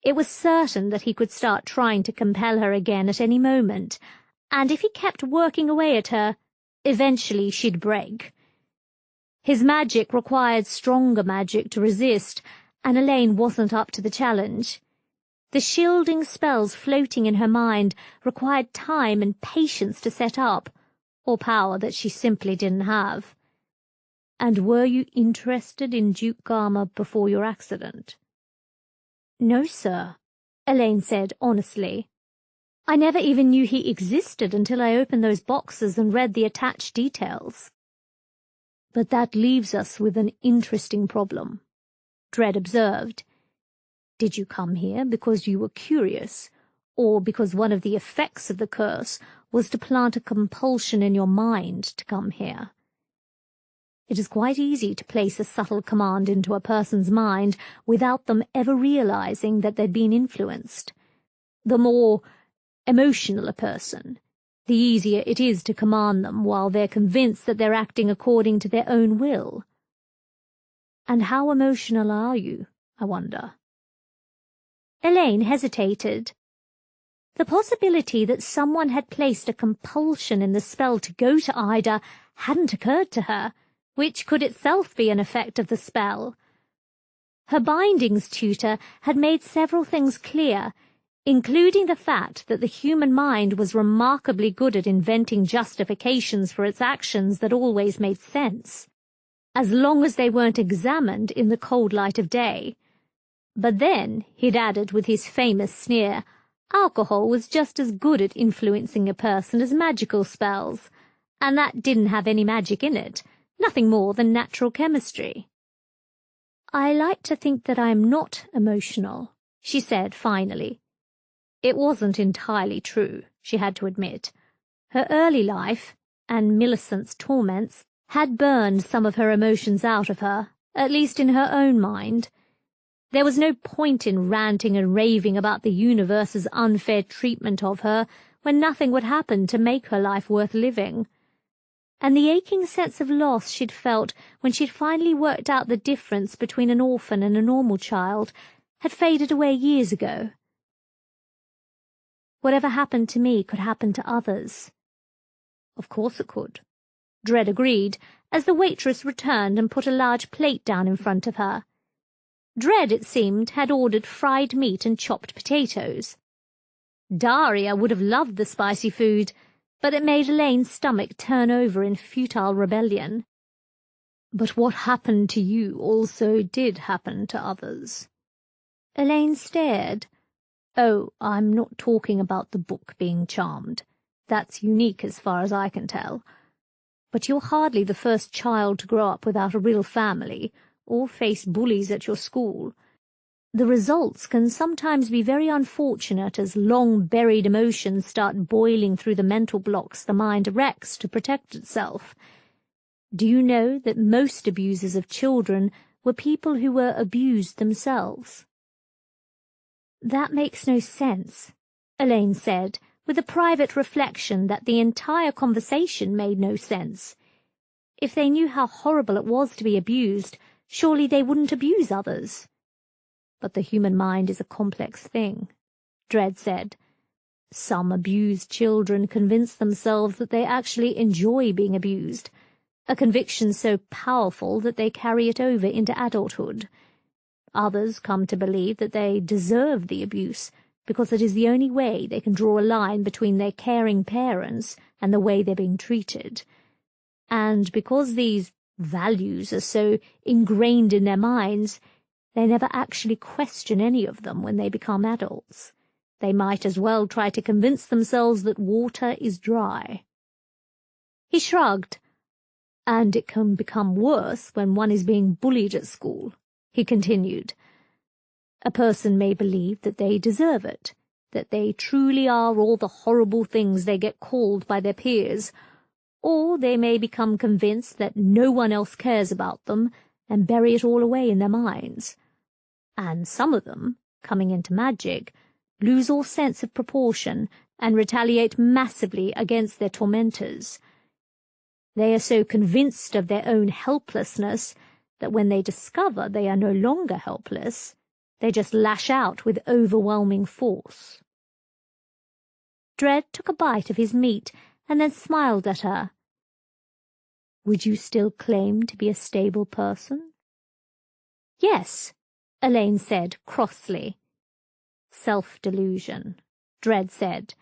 It was certain that he could start trying to compel her again at any moment, and if he kept working away at her, eventually she'd break. His magic required stronger magic to resist, and Elaine wasn't up to the challenge. The shielding spells floating in her mind required time and patience to set up, or power that she simply didn't have. "And were you interested in Duke Garma before your accident?" "No, sir," Elaine said honestly. "I never even knew he existed until I opened those boxes and read the attached details." "But that leaves us with an interesting problem," Dredd observed. "Did you come here because you were curious, or because one of the effects of the curse was to plant a compulsion in your mind to come here? It is quite easy to place a subtle command into a person's mind without them ever realizing that they'd been influenced. The more emotional a person, the easier it is to command them while they're convinced that they're acting according to their own will. And how emotional are you, I wonder?" Elaine hesitated. The possibility that someone had placed a compulsion in the spell to go to Ida hadn't occurred to her, which could itself be an effect of the spell. Her bindings tutor had made several things clear, including the fact that the human mind was remarkably good at inventing justifications for its actions that always made sense, as long as they weren't examined in the cold light of day. But then, he'd added with his famous sneer, alcohol was just as good at influencing a person as magical spells, and that didn't have any magic in it, nothing more than natural chemistry. "I like to think that I am not emotional," she said finally. It wasn't entirely true, she had to admit. Her early life, and Millicent's torments, had burned some of her emotions out of her, at least in her own mind. There was no point in ranting and raving about the universe's unfair treatment of her when nothing would happen to make her life worth living. And the aching sense of loss she'd felt when she'd finally worked out the difference between an orphan and a normal child had faded away years ago. "Whatever happened to me could happen to others." "Of course it could," Dredd agreed, as the waitress returned and put a large plate down in front of her. Dredd, it seemed, had ordered fried meat and chopped potatoes. Daria would have loved the spicy food, but it made Elaine's stomach turn over in futile rebellion. "But what happened to you also did happen to others." Elaine stared. "Oh, I'm not talking about the book being charmed. That's unique as far as I can tell. But you're hardly the first child to grow up without a real family, or face bullies at your school. The results can sometimes be very unfortunate as long-buried emotions start boiling through the mental blocks the mind erects to protect itself. Do you know that most abusers of children were people who were abused themselves?" "That makes no sense," Elaine said, with a private reflection that the entire conversation made no sense. If they knew how horrible it was to be abused, surely they wouldn't abuse others. "But the human mind is a complex thing," Dredd said. "Some abused children convince themselves that they actually enjoy being abused, a conviction so powerful that they carry it over into adulthood. Others come to believe that they deserve the abuse because it is the only way they can draw a line between their caring parents and the way they're being treated. And because these values are so ingrained in their minds, they never actually question any of them when they become adults. They might as well try to convince themselves that water is dry." He shrugged. And it can become worse when one is being bullied at school, he continued. A person may believe that they deserve it, that they truly are all the horrible things they get called by their peers, or they may become convinced that no one else cares about them and bury it all away in their minds. And some of them, coming into magic, lose all sense of proportion and retaliate massively against their tormentors. They are so convinced of their own helplessness that when they discover they are no longer helpless, they just lash out with overwhelming force. Dread took a bite of his meat and then smiled at her. Would you still claim to be a stable person? Yes, Elaine said crossly. Self-delusion, Dread said.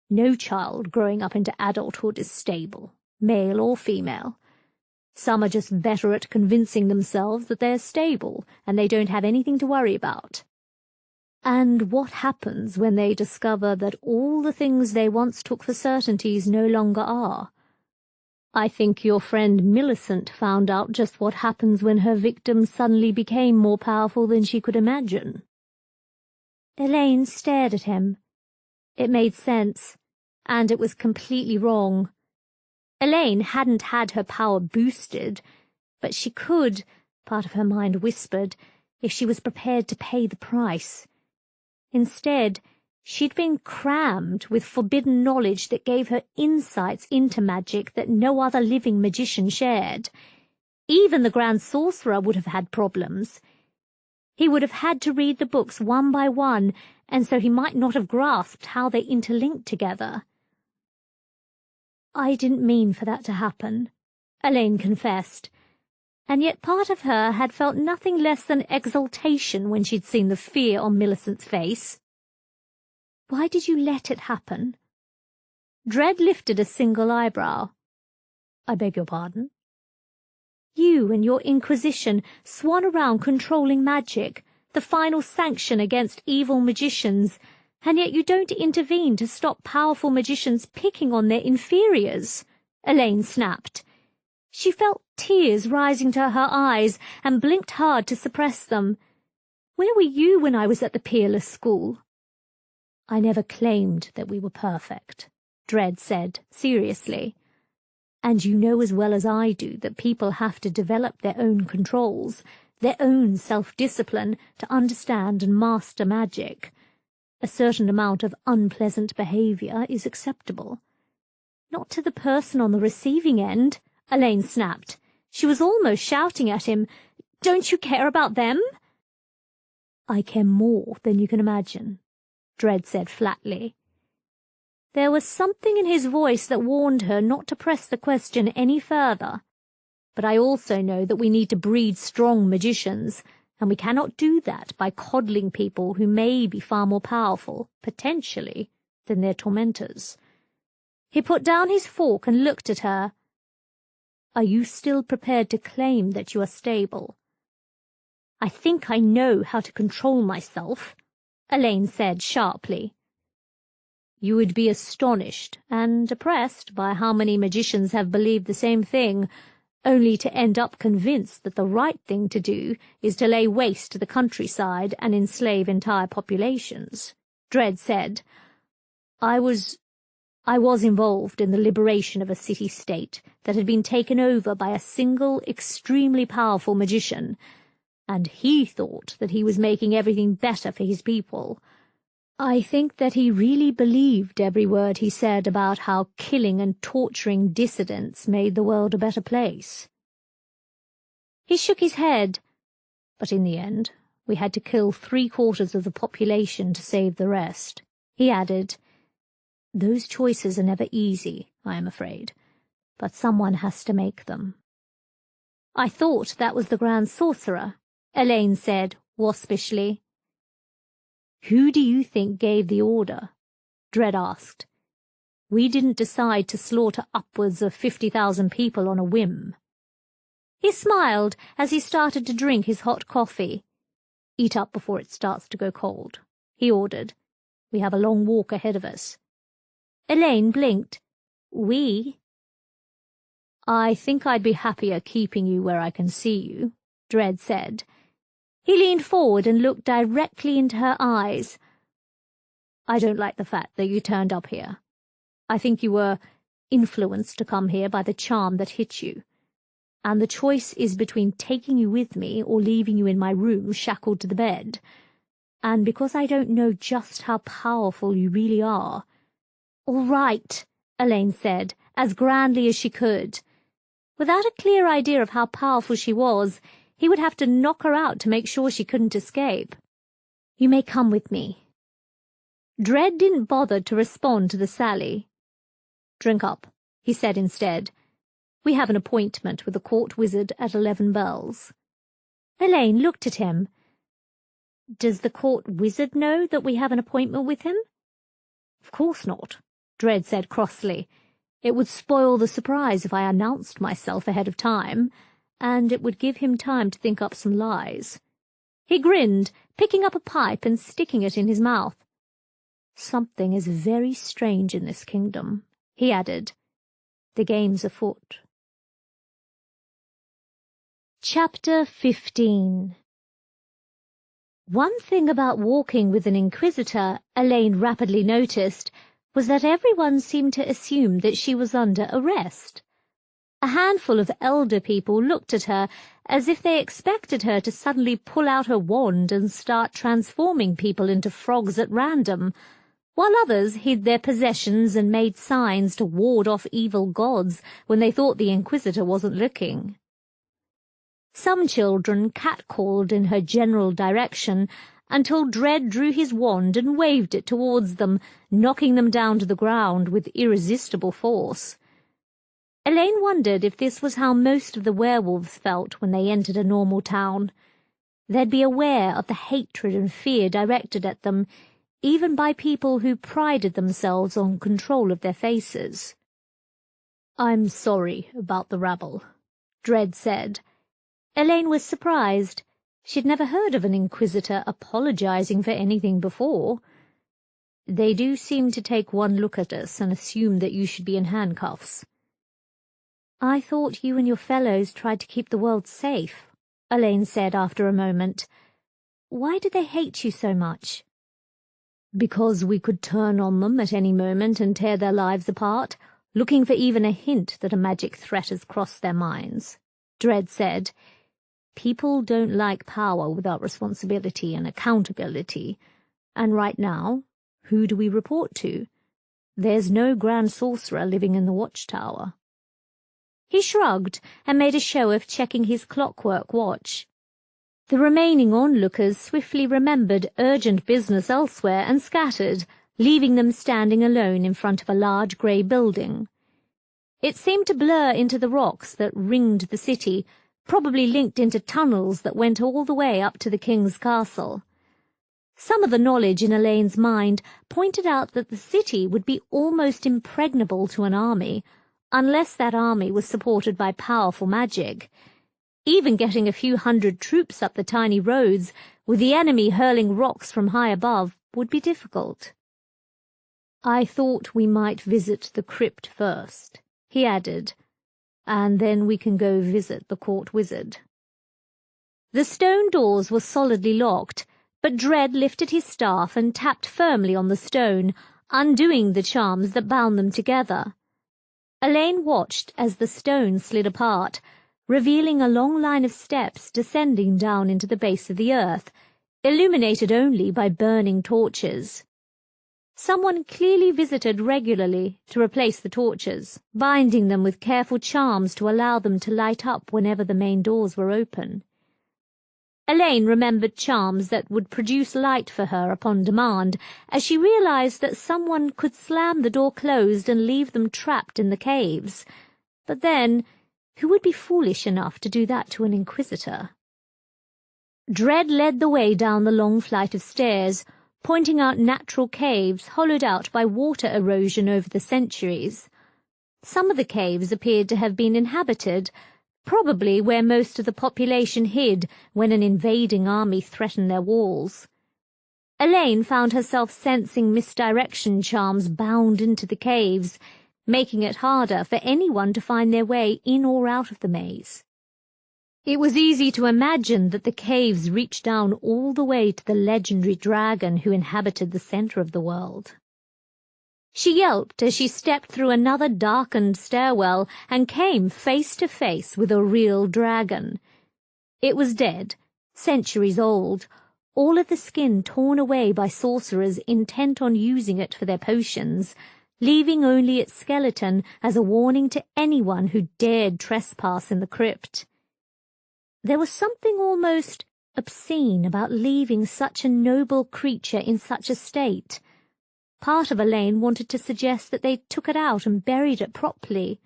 No child growing up into adulthood is stable, male or female. Some are just better at convincing themselves that they're stable and they don't have anything to worry about. And what happens when they discover that all the things they once took for certainties no longer are? I think your friend Millicent found out just what happens when her victim suddenly became more powerful than she could imagine. Elaine stared at him. It made sense, and it was completely wrong. Elaine hadn't had her power boosted, but she could, part of her mind whispered, if she was prepared to pay the price. Instead, she'd been crammed with forbidden knowledge that gave her insights into magic that no other living magician shared. Even the Grand Sorcerer would have had problems. He would have had to read the books one by one, and so he might not have grasped how they interlinked together. I didn't mean for that to happen, Elaine confessed, and yet part of her had felt nothing less than exultation when she'd seen the fear on Millicent's face. Why did you let it happen? Dread lifted a single eyebrow. I beg your pardon? You and your Inquisition swan around controlling magic, the final sanction against evil magicians, and yet you don't intervene to stop powerful magicians picking on their inferiors, Elaine snapped. She felt tears rising to her eyes and blinked hard to suppress them. Where were you when I was at the Peerless School? I never claimed that we were perfect, Dread said seriously. And you know as well as I do that people have to develop their own controls, their own self-discipline to understand and master magic. A certain amount of unpleasant behavior is acceptable. Not to the person on the receiving end, Elaine snapped. She was almost shouting at him, Don't you care about them? I care more than you can imagine, Dread said flatly. There was something in his voice that warned her not to press the question any further. But I also know that we need to breed strong magicians, and we cannot do that by coddling people who may be far more powerful, potentially, than their tormentors. He put down his fork and looked at her. Are you still prepared to claim that you are stable? I think I know how to control myself, Elaine said sharply. You would be astonished and oppressed by how many magicians have believed the same thing, only to end up convinced that the right thing to do is to lay waste to the countryside and enslave entire populations, Dread said. I was involved in the liberation of a city-state that had been taken over by a single, extremely powerful magician, and he thought that he was making everything better for his people. I think that he really believed every word he said about how killing and torturing dissidents made the world a better place. He shook his head, but in the end, we had to kill 3/4 of the population to save the rest. He added, Those choices are never easy, I am afraid, but someone has to make them. I thought that was the Grand Sorcerer, Elaine said waspishly. Who do you think gave the order? Dread asked. We didn't decide to slaughter upwards of 50,000 people on a whim. He smiled as he started to drink his hot coffee. Eat up before it starts to go cold, he ordered. We have a long walk ahead of us. Elaine blinked. We? "I think I'd be happier keeping you where I can see you," Dredd said. He leaned forward and looked directly into her eyes. "I don't like the fact that you turned up here. I think you were influenced to come here by the charm that hit you. And the choice is between taking you with me or leaving you in my room shackled to the bed. And because I don't know just how powerful you really are—" "All right," Elaine said, as grandly as she could. Without a clear idea of how powerful she was, he would have to knock her out to make sure she couldn't escape. "You may come with me." Dredd didn't bother to respond to the sally. "Drink up," he said instead. "We have an appointment with the court wizard at 11 bells. Elaine looked at him. "Does the court wizard know that we have an appointment with him?" "Of course not," Dredd said crossly. "It would spoil the surprise if I announced myself ahead of time, and it would give him time to think up some lies." He grinned, picking up a pipe and sticking it in his mouth. "Something is very strange in this kingdom," he added. "The game's afoot." Chapter 15. One thing about walking with an inquisitor, Elaine rapidly noticed, was that everyone seemed to assume that she was under arrest. A handful of elder people looked at her as if they expected her to suddenly pull out her wand and start transforming people into frogs at random, while others hid their possessions and made signs to ward off evil gods when they thought the inquisitor wasn't looking. Some children catcalled in her general direction until Dredd drew his wand and waved it towards them, knocking them down to the ground with irresistible force. Elaine wondered if this was how most of the werewolves felt when they entered a normal town. They'd be aware of the hatred and fear directed at them, even by people who prided themselves on control of their faces. "I'm sorry about the rabble," Dredd said. Elaine was surprised. She'd never heard of an inquisitor apologizing for anything before. "They do seem to take one look at us and assume that you should be in handcuffs." "I thought you and your fellows tried to keep the world safe," Elaine said after a moment. "Why do they hate you so much?" "Because we could turn on them at any moment and tear their lives apart, looking for even a hint that a magic threat has crossed their minds," Dredd said. "People don't like power without responsibility and accountability, and right now, who do we report to? There's no grand sorcerer living in the watchtower." He shrugged and made a show of checking his clockwork watch. The remaining onlookers swiftly remembered urgent business elsewhere and scattered, leaving them standing alone in front of a large grey building. It seemed to blur into the rocks that ringed the city, probably linked into tunnels that went all the way up to the king's castle. Some of the knowledge in Elaine's mind pointed out that the city would be almost impregnable to an army, unless that army was supported by powerful magic. Even getting a few hundred troops up the tiny roads, with the enemy hurling rocks from high above, would be difficult. "I thought we might visit the crypt first," he added, "and then we can go visit the court wizard." The stone doors were solidly locked, but Dredd lifted his staff and tapped firmly on the stone, undoing the charms that bound them together. Elaine watched as the stone slid apart, revealing a long line of steps descending down into the base of the earth, illuminated only by burning torches. Someone clearly visited regularly to replace the torches, binding them with careful charms to allow them to light up whenever the main doors were open. Elaine remembered charms that would produce light for her upon demand, as she realized that someone could slam the door closed and leave them trapped in the caves. But then, who would be foolish enough to do that to an inquisitor? Dredd led the way down the long flight of stairs, pointing out natural caves hollowed out by water erosion over the centuries. Some of the caves appeared to have been inhabited, probably where most of the population hid when an invading army threatened their walls. Elaine found herself sensing misdirection charms bound into the caves, making it harder for anyone to find their way in or out of the maze. It was easy to imagine that the caves reached down all the way to the legendary dragon who inhabited the center of the world. She yelped as she stepped through another darkened stairwell and came face to face with a real dragon. It was dead, centuries old, all of the skin torn away by sorcerers intent on using it for their potions, leaving only its skeleton as a warning to anyone who dared trespass in the crypt. There was something almost obscene about leaving such a noble creature in such a state. Part of Elaine wanted to suggest that they took it out and buried it properly.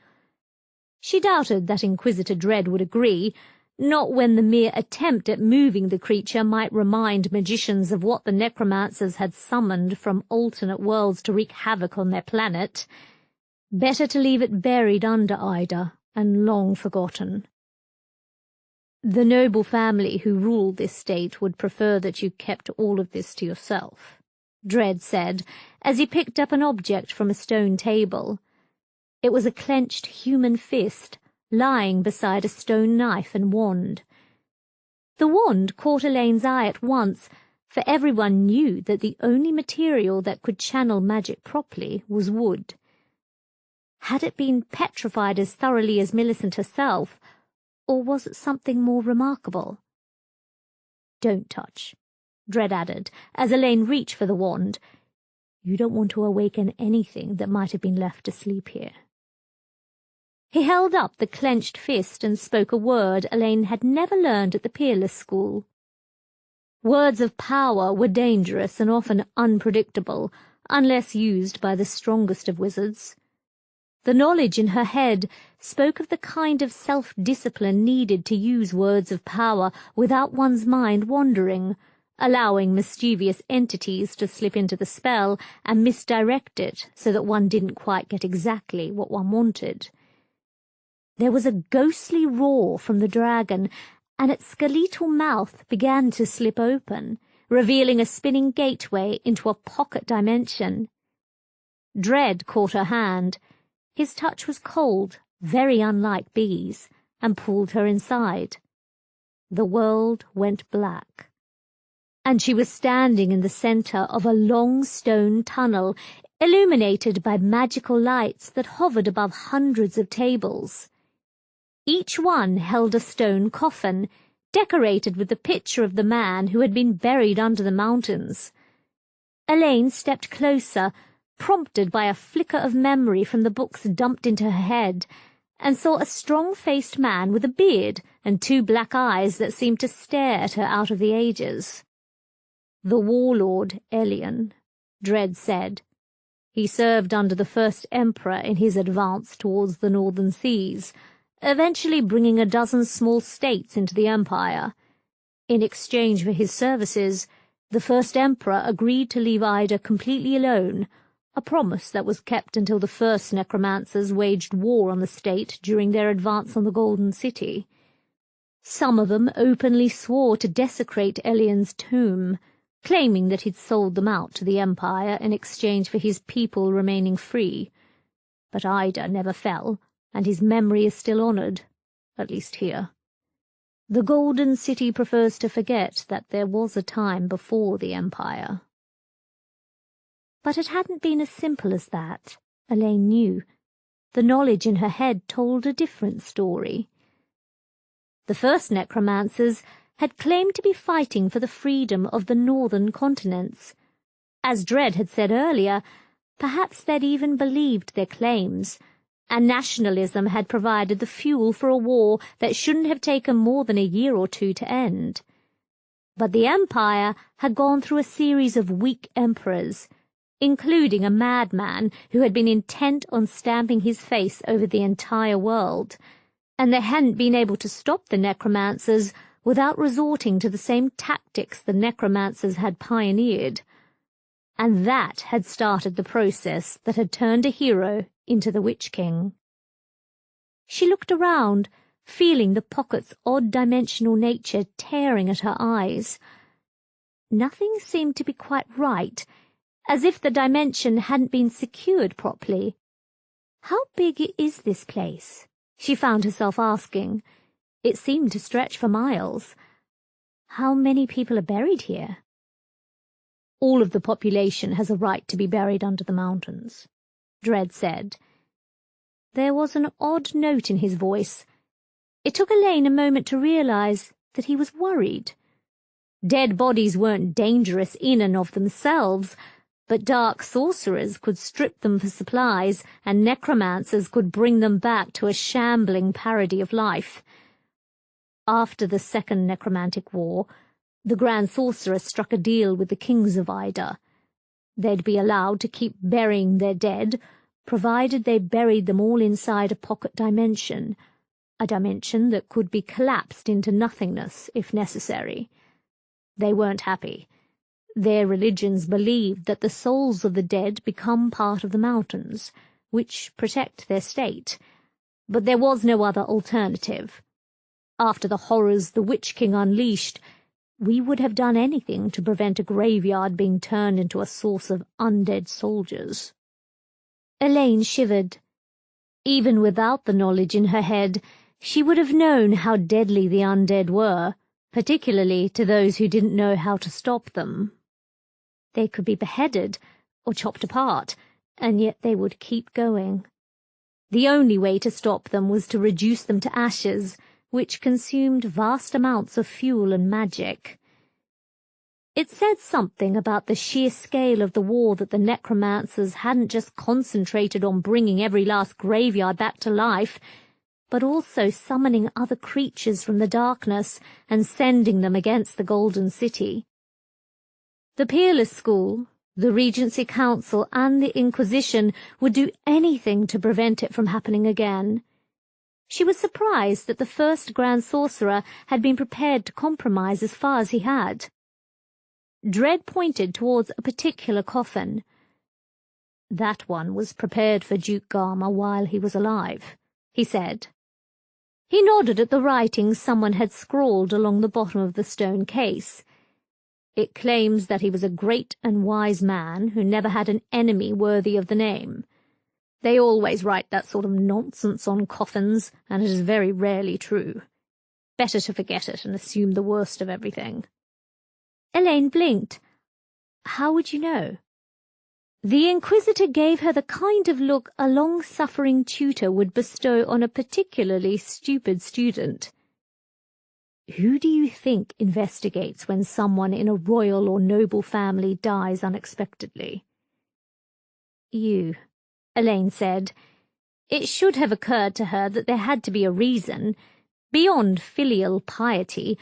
She doubted that Inquisitor Dread would agree, not when the mere attempt at moving the creature might remind magicians of what the necromancers had summoned from alternate worlds to wreak havoc on their planet. Better to leave it buried under Ida, and long forgotten. The noble family who ruled this state would prefer that you kept all of this to yourself, Dread said, as he picked up an object from a stone table. It was a clenched human fist, lying beside a stone knife and wand. The wand caught Elaine's eye at once, for everyone knew that the only material that could channel magic properly was wood. Had it been petrified as thoroughly as Millicent herself, or was it something more remarkable? "Don't touch," Dread added, as Elaine reached for the wand. "You don't want to awaken anything that might have been left asleep here." He held up the clenched fist and spoke a word Elaine had never learned at the Peerless School. Words of power were dangerous and often unpredictable, unless used by the strongest of wizards. The knowledge in her head spoke of the kind of self-discipline needed to use words of power without one's mind wandering, allowing mischievous entities to slip into the spell and misdirect it so that one didn't quite get exactly what one wanted. There was a ghostly roar from the dragon, and its skeletal mouth began to slip open, revealing a spinning gateway into a pocket dimension. Dread caught her hand. His touch was cold, very unlike Bee's, and pulled her inside. The world went black, and she was standing in the center of a long stone tunnel, illuminated by magical lights that hovered above hundreds of tables. Each one held a stone coffin, decorated with the picture of the man who had been buried under the mountains. Elaine stepped closer, prompted by a flicker of memory from the books dumped into her head, and saw a strong-faced man with a beard and two black eyes that seemed to stare at her out of the ages. "The warlord, Elian," Dread said. "He served under the first emperor in his advance towards the northern seas, eventually bringing a dozen small states into the empire. In exchange for his services, the first emperor agreed to leave Ida completely alone, a promise that was kept until the first necromancers waged war on the state during their advance on the Golden City. Some of them openly swore to desecrate Elian's tomb, claiming that he'd sold them out to the Empire in exchange for his people remaining free. But Ida never fell, and his memory is still honored, at least here. The Golden City prefers to forget that there was a time before the Empire." But it hadn't been as simple as that, Elaine knew. The knowledge in her head told a different story. The first necromancers had claimed to be fighting for the freedom of the northern continents. As Dread had said earlier, perhaps they'd even believed their claims, and nationalism had provided the fuel for a war that shouldn't have taken more than a year or two to end. But the Empire had gone through a series of weak emperors, including a madman who had been intent on stamping his face over the entire world, and they hadn't been able to stop the necromancers without resorting to the same tactics the necromancers had pioneered. And that had started the process that had turned a hero into the Witch King. She looked around, feeling the pocket's odd-dimensional nature tearing at her eyes. Nothing seemed to be quite right, as if the dimension hadn't been secured properly. How big is this place? She found herself asking. It seemed to stretch for miles. How many people are buried here? All of the population has a right to be buried under the mountains, Dredd said. There was an odd note in his voice. It took Elaine a moment to realize that he was worried. Dead bodies weren't dangerous in and of themselves, but dark sorcerers could strip them for supplies, and necromancers could bring them back to a shambling parody of life. After the Second Necromantic War, the Grand Sorcerer struck a deal with the kings of Ida. They'd be allowed to keep burying their dead, provided they buried them all inside a pocket dimension, a dimension that could be collapsed into nothingness if necessary. They weren't happy. Their religions believed that the souls of the dead become part of the mountains, which protect their state. But there was no other alternative. After the horrors the Witch King unleashed, we would have done anything to prevent a graveyard being turned into a source of undead soldiers. Elaine shivered. Even without the knowledge in her head, she would have known how deadly the undead were, particularly to those who didn't know how to stop them. They could be beheaded or chopped apart, and yet they would keep going. The only way to stop them was to reduce them to ashes, which consumed vast amounts of fuel and magic. It said something about the sheer scale of the war that the necromancers hadn't just concentrated on bringing every last graveyard back to life, but also summoning other creatures from the darkness and sending them against the Golden City. The Peerless School, the Regency Council, and the Inquisition would do anything to prevent it from happening again. She was surprised that the first Grand Sorcerer had been prepared to compromise as far as he had. Dredd pointed towards a particular coffin. That one was prepared for Duke Garma while he was alive, he said. He nodded at the writing someone had scrawled along the bottom of the stone case. It claims that he was a great and wise man who never had an enemy worthy of the name. They always write that sort of nonsense on coffins, and it is very rarely true. Better to forget it and assume the worst of everything. Elaine blinked. How would you know? The Inquisitor gave her the kind of look a long-suffering tutor would bestow on a particularly stupid student. Who do you think investigates when someone in a royal or noble family dies unexpectedly? You, Elaine said. It should have occurred to her that there had to be a reason, beyond filial piety,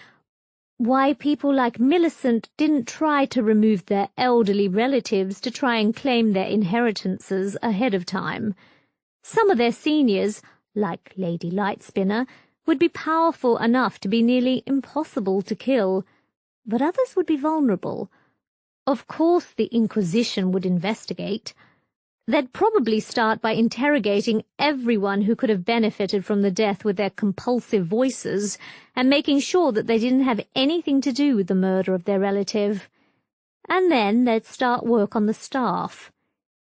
why people like Millicent didn't try to remove their elderly relatives to try and claim their inheritances ahead of time. Some of their seniors, like Lady Lightspinner, would be powerful enough to be nearly impossible to kill, but others would be vulnerable. Of course the Inquisition would investigate. They'd probably start by interrogating everyone who could have benefited from the death with their compulsive voices and making sure that they didn't have anything to do with the murder of their relative. And then they'd start work on the staff.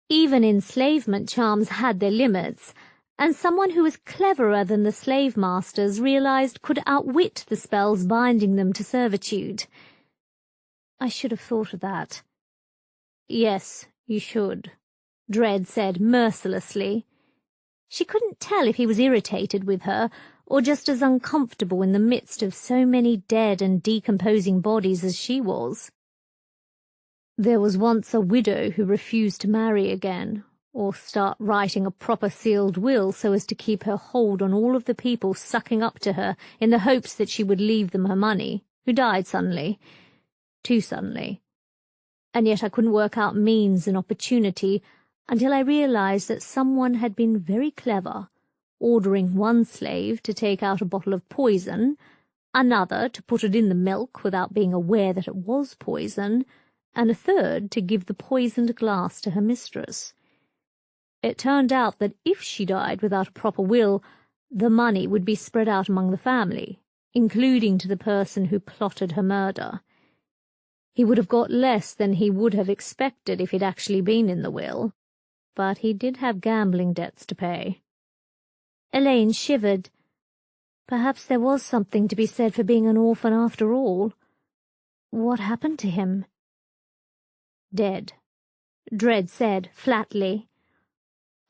Even enslavement charms had their limits, and someone who was cleverer than the slave masters realized could outwit the spells binding them to servitude. I should have thought of that. Yes, you should, Dredd said mercilessly. She couldn't tell if he was irritated with her, or just as uncomfortable in the midst of so many dead and decomposing bodies as she was. There was once a widow who refused to marry again, or start writing a proper sealed will so as to keep her hold on all of the people sucking up to her in the hopes that she would leave them her money, who died suddenly. Too suddenly. And yet I couldn't work out means and opportunity until I realized that someone had been very clever, ordering one slave to take out a bottle of poison, another to put it in the milk without being aware that it was poison, and a third to give the poisoned glass to her mistress. It turned out that if she died without a proper will, the money would be spread out among the family, including to the person who plotted her murder. He would have got less than he would have expected if he'd actually been in the will. but he did have gambling debts to pay. Elaine shivered. Perhaps there was something to be said for being an orphan after all. What happened to him? Dead, Dredd said flatly.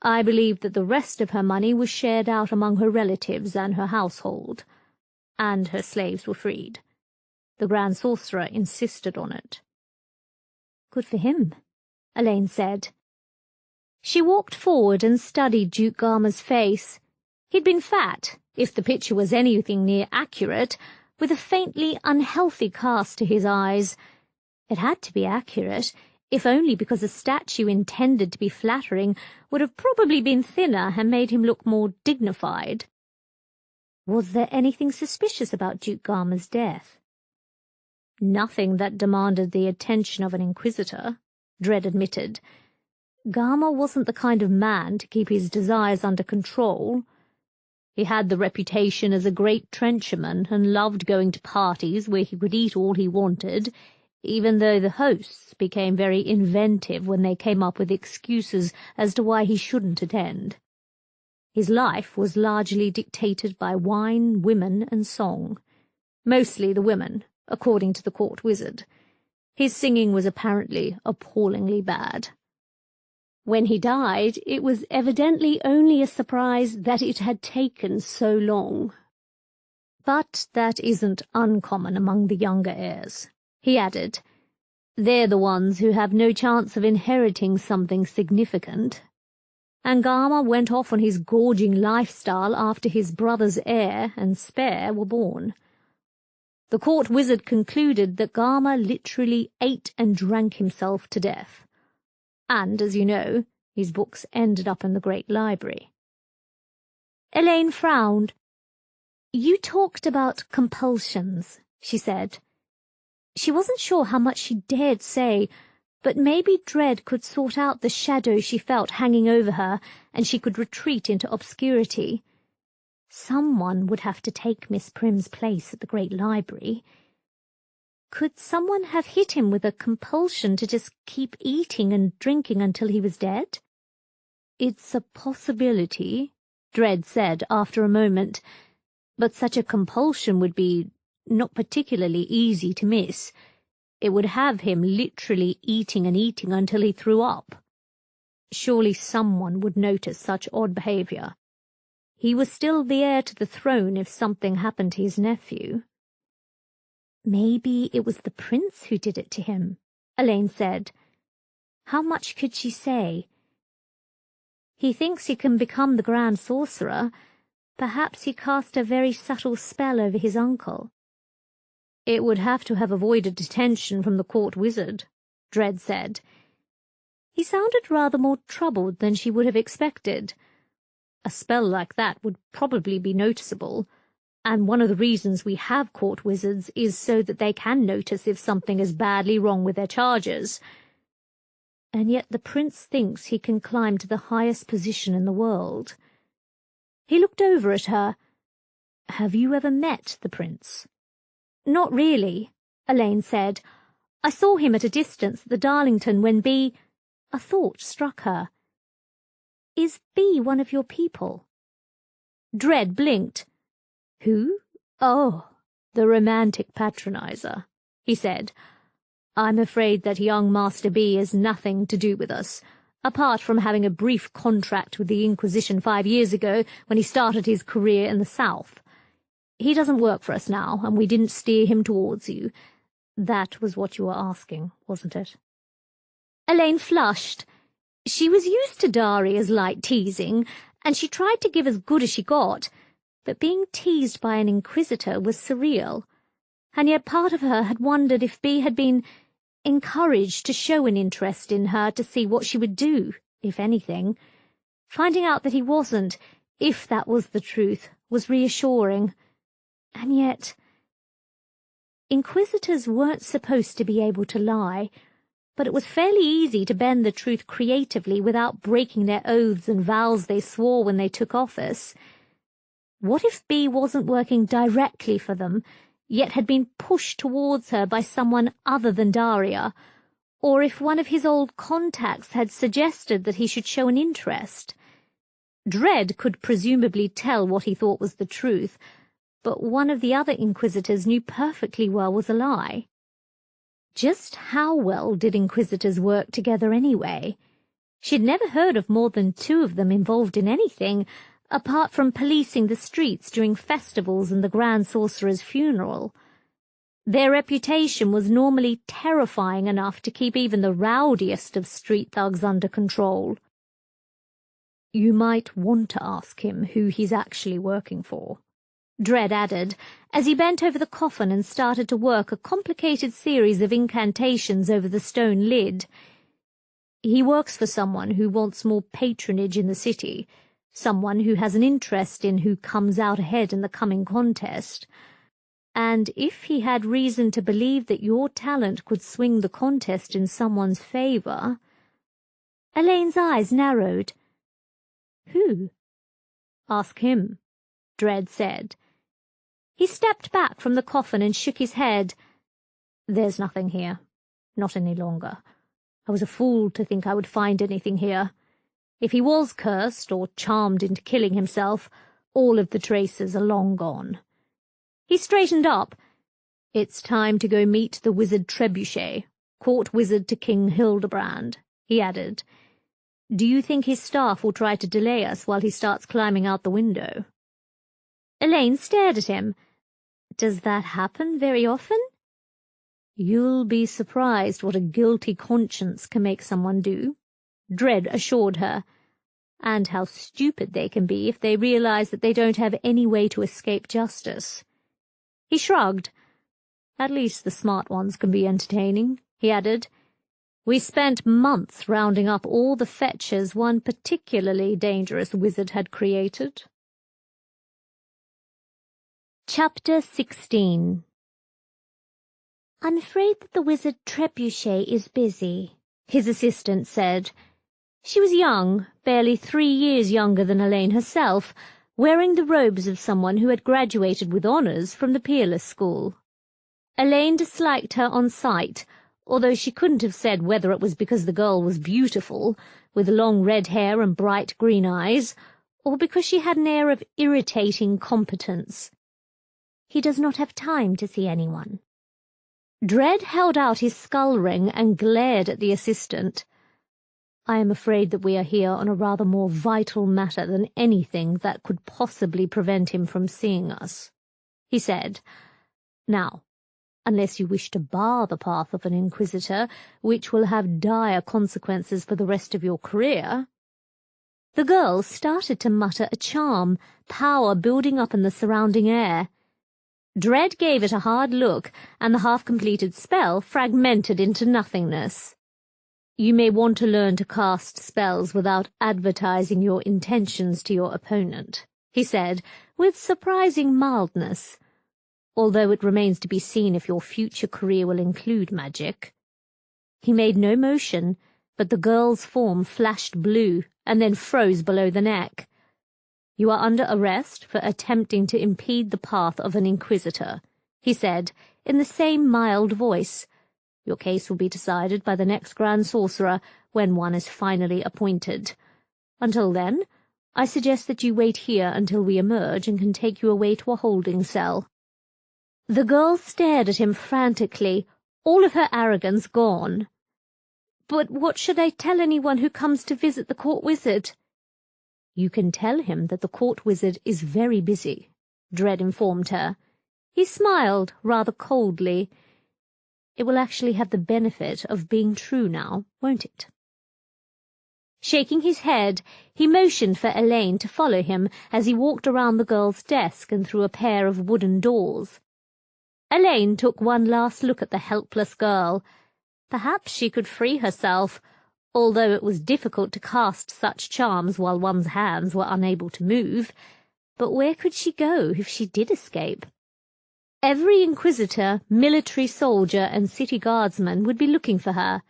I believe that the rest of her money was shared out among her relatives and her household, and her slaves were freed. The Grand Sorcerer insisted on it. Good for him, Elaine said. She walked forward and studied Duke Garma's face. He'd been fat, if the picture was anything near accurate, with a faintly unhealthy cast to his eyes. It had to be accurate, if only because a statue intended to be flattering would have probably been thinner and made him look more dignified. Was there anything suspicious about Duke Garma's death? Nothing that demanded the attention of an inquisitor, Dredd admitted. Garma wasn't the kind of man to keep his desires under control. He had the reputation as a great trencherman and loved going to parties where he could eat all he wanted, even though the hosts became very inventive when they came up with excuses as to why he shouldn't attend. His life was largely dictated by wine, women, and song. Mostly the women, according to the court wizard. His singing was apparently appallingly bad. When he died, it was evidently only a surprise that it had taken so long. But that isn't uncommon among the younger heirs, he added. They're the ones who have no chance of inheriting something significant. And Garma went off on his gorging lifestyle after his brother's heir and spare were born. The court wizard concluded that Garma literally ate and drank himself to death. And, as you know, his books ended up in the Great Library. Elaine frowned. You talked about compulsions, she said. She wasn't sure how much she dared say, but maybe Dredd could sort out the shadow she felt hanging over her, and she could retreat into obscurity. Someone would have to take Miss Prim's place at the Great Library. Could someone have hit him with a compulsion to just keep eating and drinking until he was dead? It's a possibility, Dredd said after a moment, but such a compulsion would be not particularly easy to miss. It would have him literally eating and eating until he threw up. Surely someone would notice such odd behavior. He was still the heir to the throne if something happened to his nephew. Maybe it was the prince who did it to him, Elaine said. How much could she say? He thinks he can become the Grand Sorcerer. Perhaps he cast a very subtle spell over his uncle. It would have to have avoided detention from the court wizard, Dredd said. He sounded rather more troubled than she would have expected. A spell like that would probably be noticeable, and one of the reasons we have court wizards is so that they can notice if something is badly wrong with their charges. And yet the prince thinks he can climb to the highest position in the world. He looked over at her. Have you ever met the prince? Not really, Elaine said. I saw him at a distance at the Darlington when B... A thought struck her. Is B one of your people? Dredd blinked. Who? Oh, the romantic patronizer, he said. I'm afraid that young Master B has nothing to do with us, apart from having a brief contract with the Inquisition 5 years ago when he started his career in the South. He doesn't work for us now, and we didn't steer him towards you. That was what you were asking, wasn't it? Elaine flushed. She was used to Daria's light teasing, and she tried to give as good as she got, but being teased by an inquisitor was surreal, and yet part of her had wondered if B had been encouraged to show an interest in her to see what she would do, if anything. Finding out that he wasn't, if that was the truth, was reassuring. And yet, inquisitors weren't supposed to be able to lie, but it was fairly easy to bend the truth creatively without breaking their oaths and vows they swore when they took office. What if B wasn't working directly for them, yet had been pushed towards her by someone other than Daria? or if one of his old contacts had suggested that he should show an interest. Dread could presumably tell what he thought was the truth, but one of the other inquisitors knew perfectly well was a lie. Just how well did inquisitors work together anyway? She'd never heard of more than 2 of them involved in anything, apart from policing the streets during festivals and the Grand Sorcerer's funeral. Their reputation was normally terrifying enough to keep even the rowdiest of street thugs under control. "You might want to ask him who he's actually working for," Dread added, as he bent over the coffin and started to work a complicated series of incantations over the stone lid. "He works for someone who wants more patronage in the city, someone who has an interest in who comes out ahead in the coming contest. And if he had reason to believe that your talent could swing the contest in someone's favor—" Elaine's eyes narrowed. "Who?" "Ask him," Dread said. He stepped back from the coffin and shook his head. "There's nothing here. Not any longer. I was a fool to think I would find anything here. If he was cursed or charmed into killing himself, all of the traces are long gone." He straightened up. "It's time to go meet the wizard Trebuchet, court wizard to King Hildebrand," he added. "Do you think his staff will try to delay us while he starts climbing out the window?" Elaine stared at him. "Does that happen very often?" "You'll be surprised what a guilty conscience can make someone do," Dread assured her, "and how stupid they can be if they realize that they don't have any way to escape justice." He shrugged. "At least the smart ones can be entertaining," he added. "We spent months rounding up all the fetchers one particularly dangerous wizard had created." Chapter 16. "I'm afraid that the wizard Trebuchet is busy," his assistant said. She was young, barely 3 years younger than Elaine herself, wearing the robes of someone who had graduated with honors from the Peerless School. Elaine disliked her on sight, although she couldn't have said whether it was because the girl was beautiful, with long red hair and bright green eyes, or because she had an air of irritating competence. "He does not have time to see anyone." Dread held out his skull ring and glared at the assistant. "I am afraid that we are here on a rather more vital matter than anything that could possibly prevent him from seeing us," he said. "Now, unless you wish to bar the path of an inquisitor, which will have dire consequences for the rest of your career—" The girl started to mutter a charm, power building up in the surrounding air. Dread gave it a hard look, and the half-completed spell fragmented into nothingness. "You may want to learn to cast spells without advertising your intentions to your opponent," he said, with surprising mildness, "although it remains to be seen if your future career will include magic." He made no motion, but the girl's form flashed blue and then froze below the neck. "You are under arrest for attempting to impede the path of an inquisitor," he said, in the same mild voice. "Your case will be decided by the next Grand Sorcerer when one is finally appointed. Until then, I suggest that you wait here until we emerge and can take you away to a holding cell." The girl stared at him frantically, all of her arrogance gone. "But what should I tell anyone who comes to visit the court wizard?" "You can tell him that the court wizard is very busy," Dread informed her. He smiled rather coldly. "It will actually have the benefit of being true now, won't it?" Shaking his head, he motioned for Elaine to follow him as he walked around the girl's desk and through a pair of wooden doors. Elaine took one last look at the helpless girl. Perhaps she could free herself, although it was difficult to cast such charms while one's hands were unable to move. But where could she go if she did escape? Every inquisitor, military soldier, and city guardsman would be looking for her.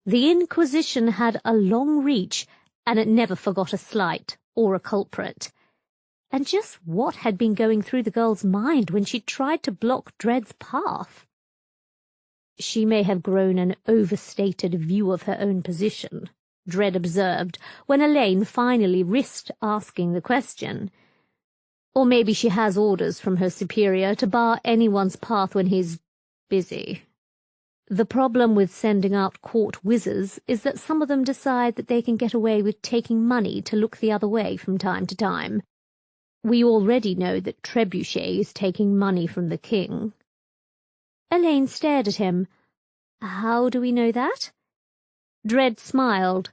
The Inquisition had a long reach, and it never forgot a slight or a culprit. And just what had been going through the girl's mind when she tried to block Dread's path? She may have grown an overstated view of her own position, Dredd observed, when Elaine finally risked asking the question. Or maybe she has orders from her superior to bar anyone's path when he's busy. The problem with sending out court whizzes is that some of them decide that they can get away with taking money to look the other way from time to time. We already know that Trebuchet is taking money from the king. Elaine stared at him. How do we know that? Dredd smiled.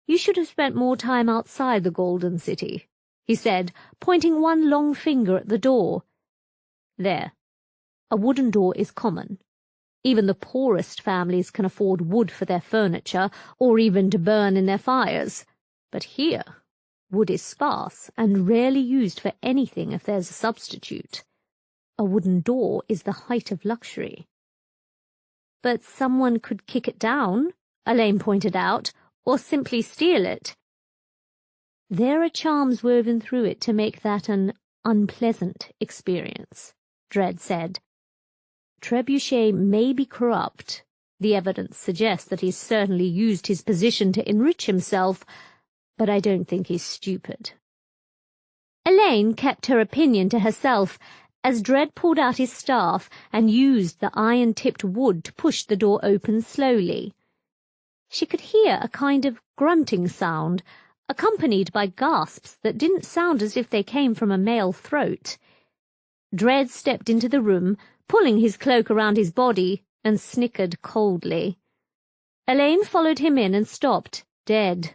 You should have spent more time outside the Golden City, he said, pointing one long finger at the door. There. A wooden door is common. Even the poorest families can afford wood for their furniture, or even to burn in their fires. But here, wood is sparse and rarely used for anything if there's a substitute. A wooden door is the height of luxury. But someone could kick it down, Elaine pointed out, or simply steal it. There are charms woven through it to make that an unpleasant experience, Dredd said. Trebuchet may be corrupt. The evidence suggests that he's certainly used his position to enrich himself, but I don't think he's stupid. Elaine kept her opinion to herself as Dredd pulled out his staff and used the iron-tipped wood to push the door open slowly. She could hear a kind of grunting sound, accompanied by gasps that didn't sound as if they came from a male throat. Dredd stepped into the room, pulling his cloak around his body, and snickered coldly. Elaine followed him in and stopped, dead.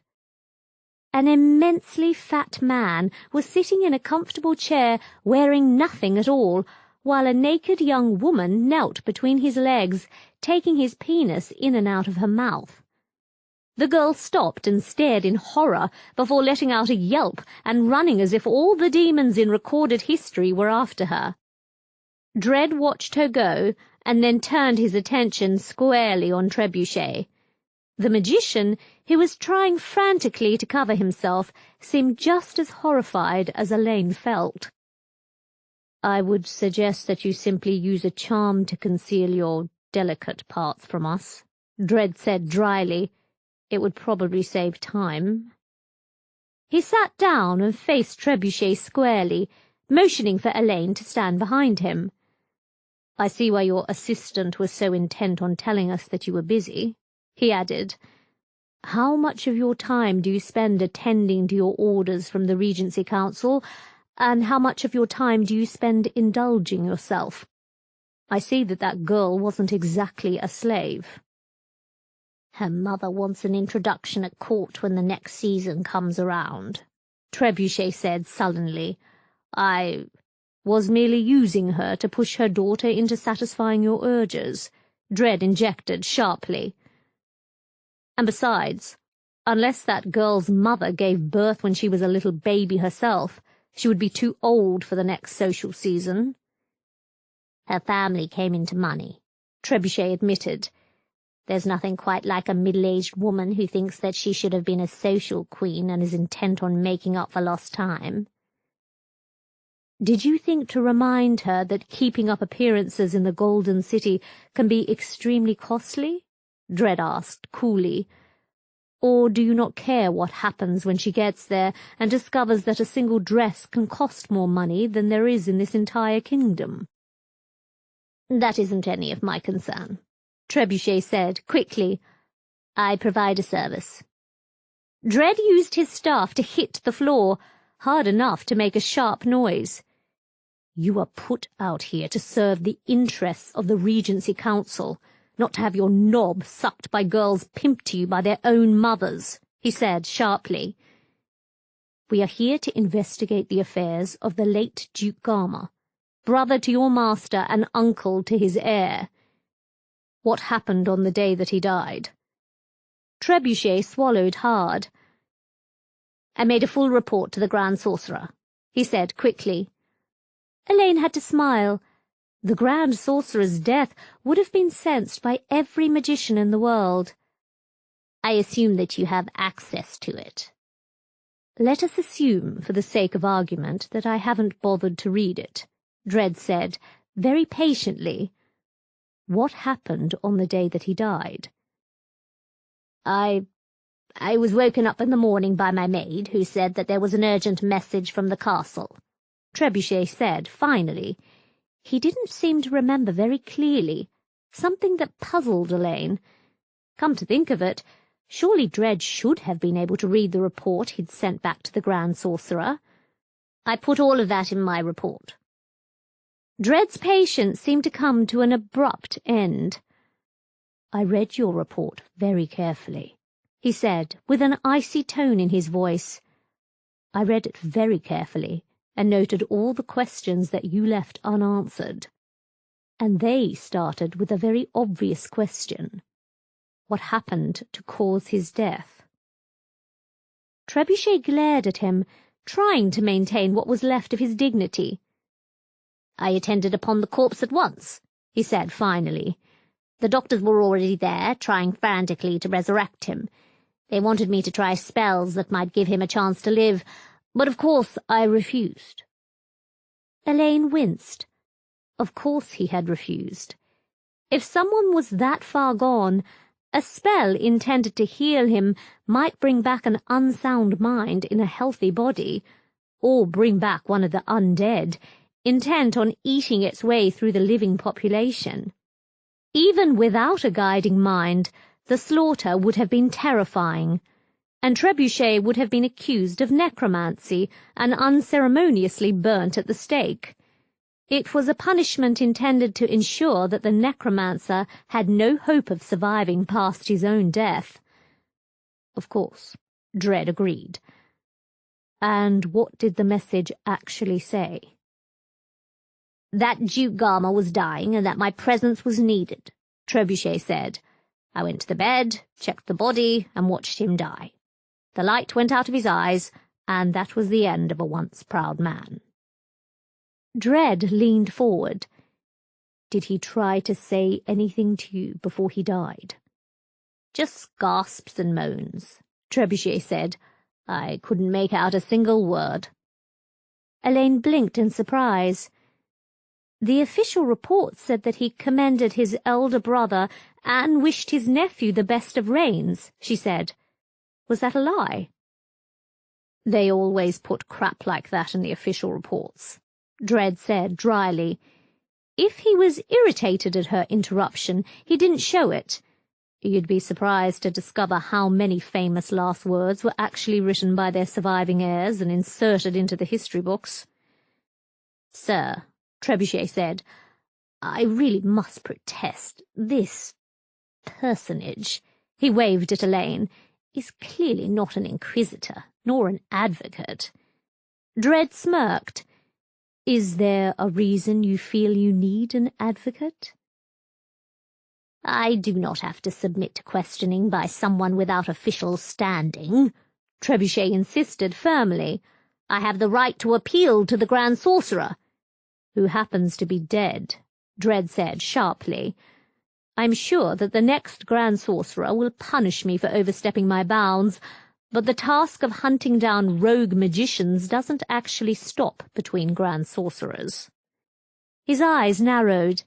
An immensely fat man was sitting in a comfortable chair, wearing nothing at all, while a naked young woman knelt between his legs, taking his penis in and out of her mouth. The girl stopped and stared in horror before letting out a yelp and running as if all the demons in recorded history were after her. Dredd watched her go, and then turned his attention squarely on Trebuchet. The magician, who was trying frantically to cover himself, seemed just as horrified as Elaine felt. I would suggest that you simply use a charm to conceal your delicate parts from us, Dredd said dryly. It would probably save time. He sat down and faced Trebuchet squarely, motioning for Elaine to stand behind him. I see why your assistant was so intent on telling us that you were busy, he added. How much of your time do you spend attending to your orders from the Regency Council, and how much of your time do you spend indulging yourself? I see that girl wasn't exactly a slave. Her mother wants an introduction at court when the next season comes around, Trebuchet said sullenly. I was merely using her to push her daughter into satisfying your urges, Dredd injected sharply. And besides, unless that girl's mother gave birth when she was a little baby herself, she would be too old for the next social season. Her family came into money, Trebuchet admitted. There's nothing quite like a middle-aged woman who thinks that she should have been a social queen and is intent on making up for lost time. Did you think to remind her that keeping up appearances in the Golden City can be extremely costly? Dredd asked coolly. Or do you not care what happens when she gets there and discovers that a single dress can cost more money than there is in this entire kingdom? That isn't any of my concern, Trebuchet said quickly. I provide a service. Dredd used his staff to hit the floor, hard enough to make a sharp noise. You are put out here to serve the interests of the Regency Council, not to have your knob sucked by girls pimped to you by their own mothers, he said sharply. We are here to investigate the affairs of the late Duke Garma, brother to your master and uncle to his heir. What happened on the day that he died? Trebuchet swallowed hard. I made a full report to the Grand Sorcerer, he said quickly. Elaine had to smile. The Grand Sorcerer's death would have been sensed by every magician in the world. I assume that you have access to it. Let us assume, for the sake of argument, that I haven't bothered to read it, Dredd said, very patiently. What happened on the day that he died? I was woken up in the morning by my maid, who said that there was an urgent message from the castle, Trebuchet said, finally. He didn't seem to remember very clearly, something that puzzled Elaine. Come to think of it, surely Dredge should have been able to read the report he'd sent back to the Grand Sorcerer. I put all of that in my report. Dred's patience seemed to come to an abrupt end. I read your report very carefully, he said, with an icy tone in his voice. I read it very carefully, and noted all the questions that you left unanswered. And they started with a very obvious question. What happened to cause his death? Trebuchet glared at him, trying to maintain what was left of his dignity. I attended upon the corpse at once, he said finally. The doctors were already there, trying frantically to resurrect him. They wanted me to try spells that might give him a chance to live, but of course I refused. Elaine winced. Of course he had refused. If someone was that far gone, a spell intended to heal him might bring back an unsound mind in a healthy body, or bring back one of the undead, intent on eating its way through the living population. Even without a guiding mind, the slaughter would have been terrifying, and Trebuchet would have been accused of necromancy and unceremoniously burnt at the stake. It was a punishment intended to ensure that the necromancer had no hope of surviving past his own death. Of course, Dred agreed. And what did the message actually say? That Duke Garma was dying and that my presence was needed, Trebuchet said. I went to the bed, checked the body, and watched him die. The light went out of his eyes, and that was the end of a once proud man. Dred leaned forward. Did he try to say anything to you before he died? Just gasps and moans, Trebuchet said. I couldn't make out a single word. Elaine blinked in surprise. The official report said that he commended his elder brother and wished his nephew the best of reigns, she said. Was that a lie? They always put crap like that in the official reports, Dred said dryly. If he was irritated at her interruption, he didn't show it. You'd be surprised to discover how many famous last words were actually written by their surviving heirs and inserted into the history books. Sir, Trebuchet said, I really must protest. This personage, he waved at Elaine, is clearly not an inquisitor, nor an advocate. Dred smirked. Is there a reason you feel you need an advocate? I do not have to submit to questioning by someone without official standing, Trebuchet insisted firmly. I have the right to appeal to the Grand Sorcerer, who happens to be dead, Dred said sharply. I'm sure that the next Grand Sorcerer will punish me for overstepping my bounds, but the task of hunting down rogue magicians doesn't actually stop between Grand Sorcerers. His eyes narrowed.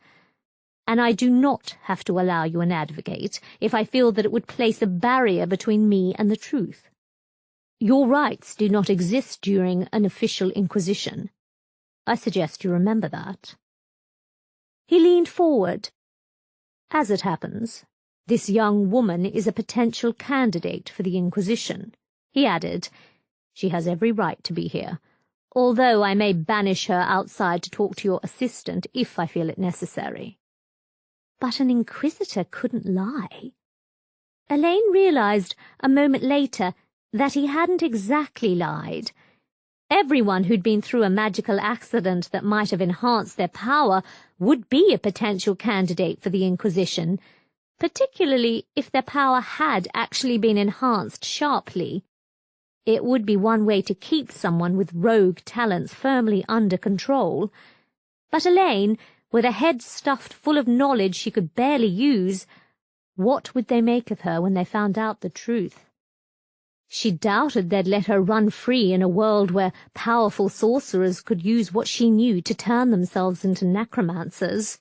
And I do not have to allow you an advocate if I feel that it would place a barrier between me and the truth. Your rights do not exist during an official inquisition. I suggest you remember that. He leaned forward. As it happens, this young woman is a potential candidate for the Inquisition, he added. She has every right to be here, although I may banish her outside to talk to your assistant if I feel it necessary. But an inquisitor couldn't lie. Elaine realized a moment later that he hadn't exactly lied. Everyone who'd been through a magical accident that might have enhanced their power would be a potential candidate for the Inquisition, particularly if their power had actually been enhanced sharply. It would be one way to keep someone with rogue talents firmly under control. But Elaine, with a head stuffed full of knowledge she could barely use, what would they make of her when they found out the truth? She doubted they'd let her run free in a world where powerful sorcerers could use what she knew to turn themselves into necromancers.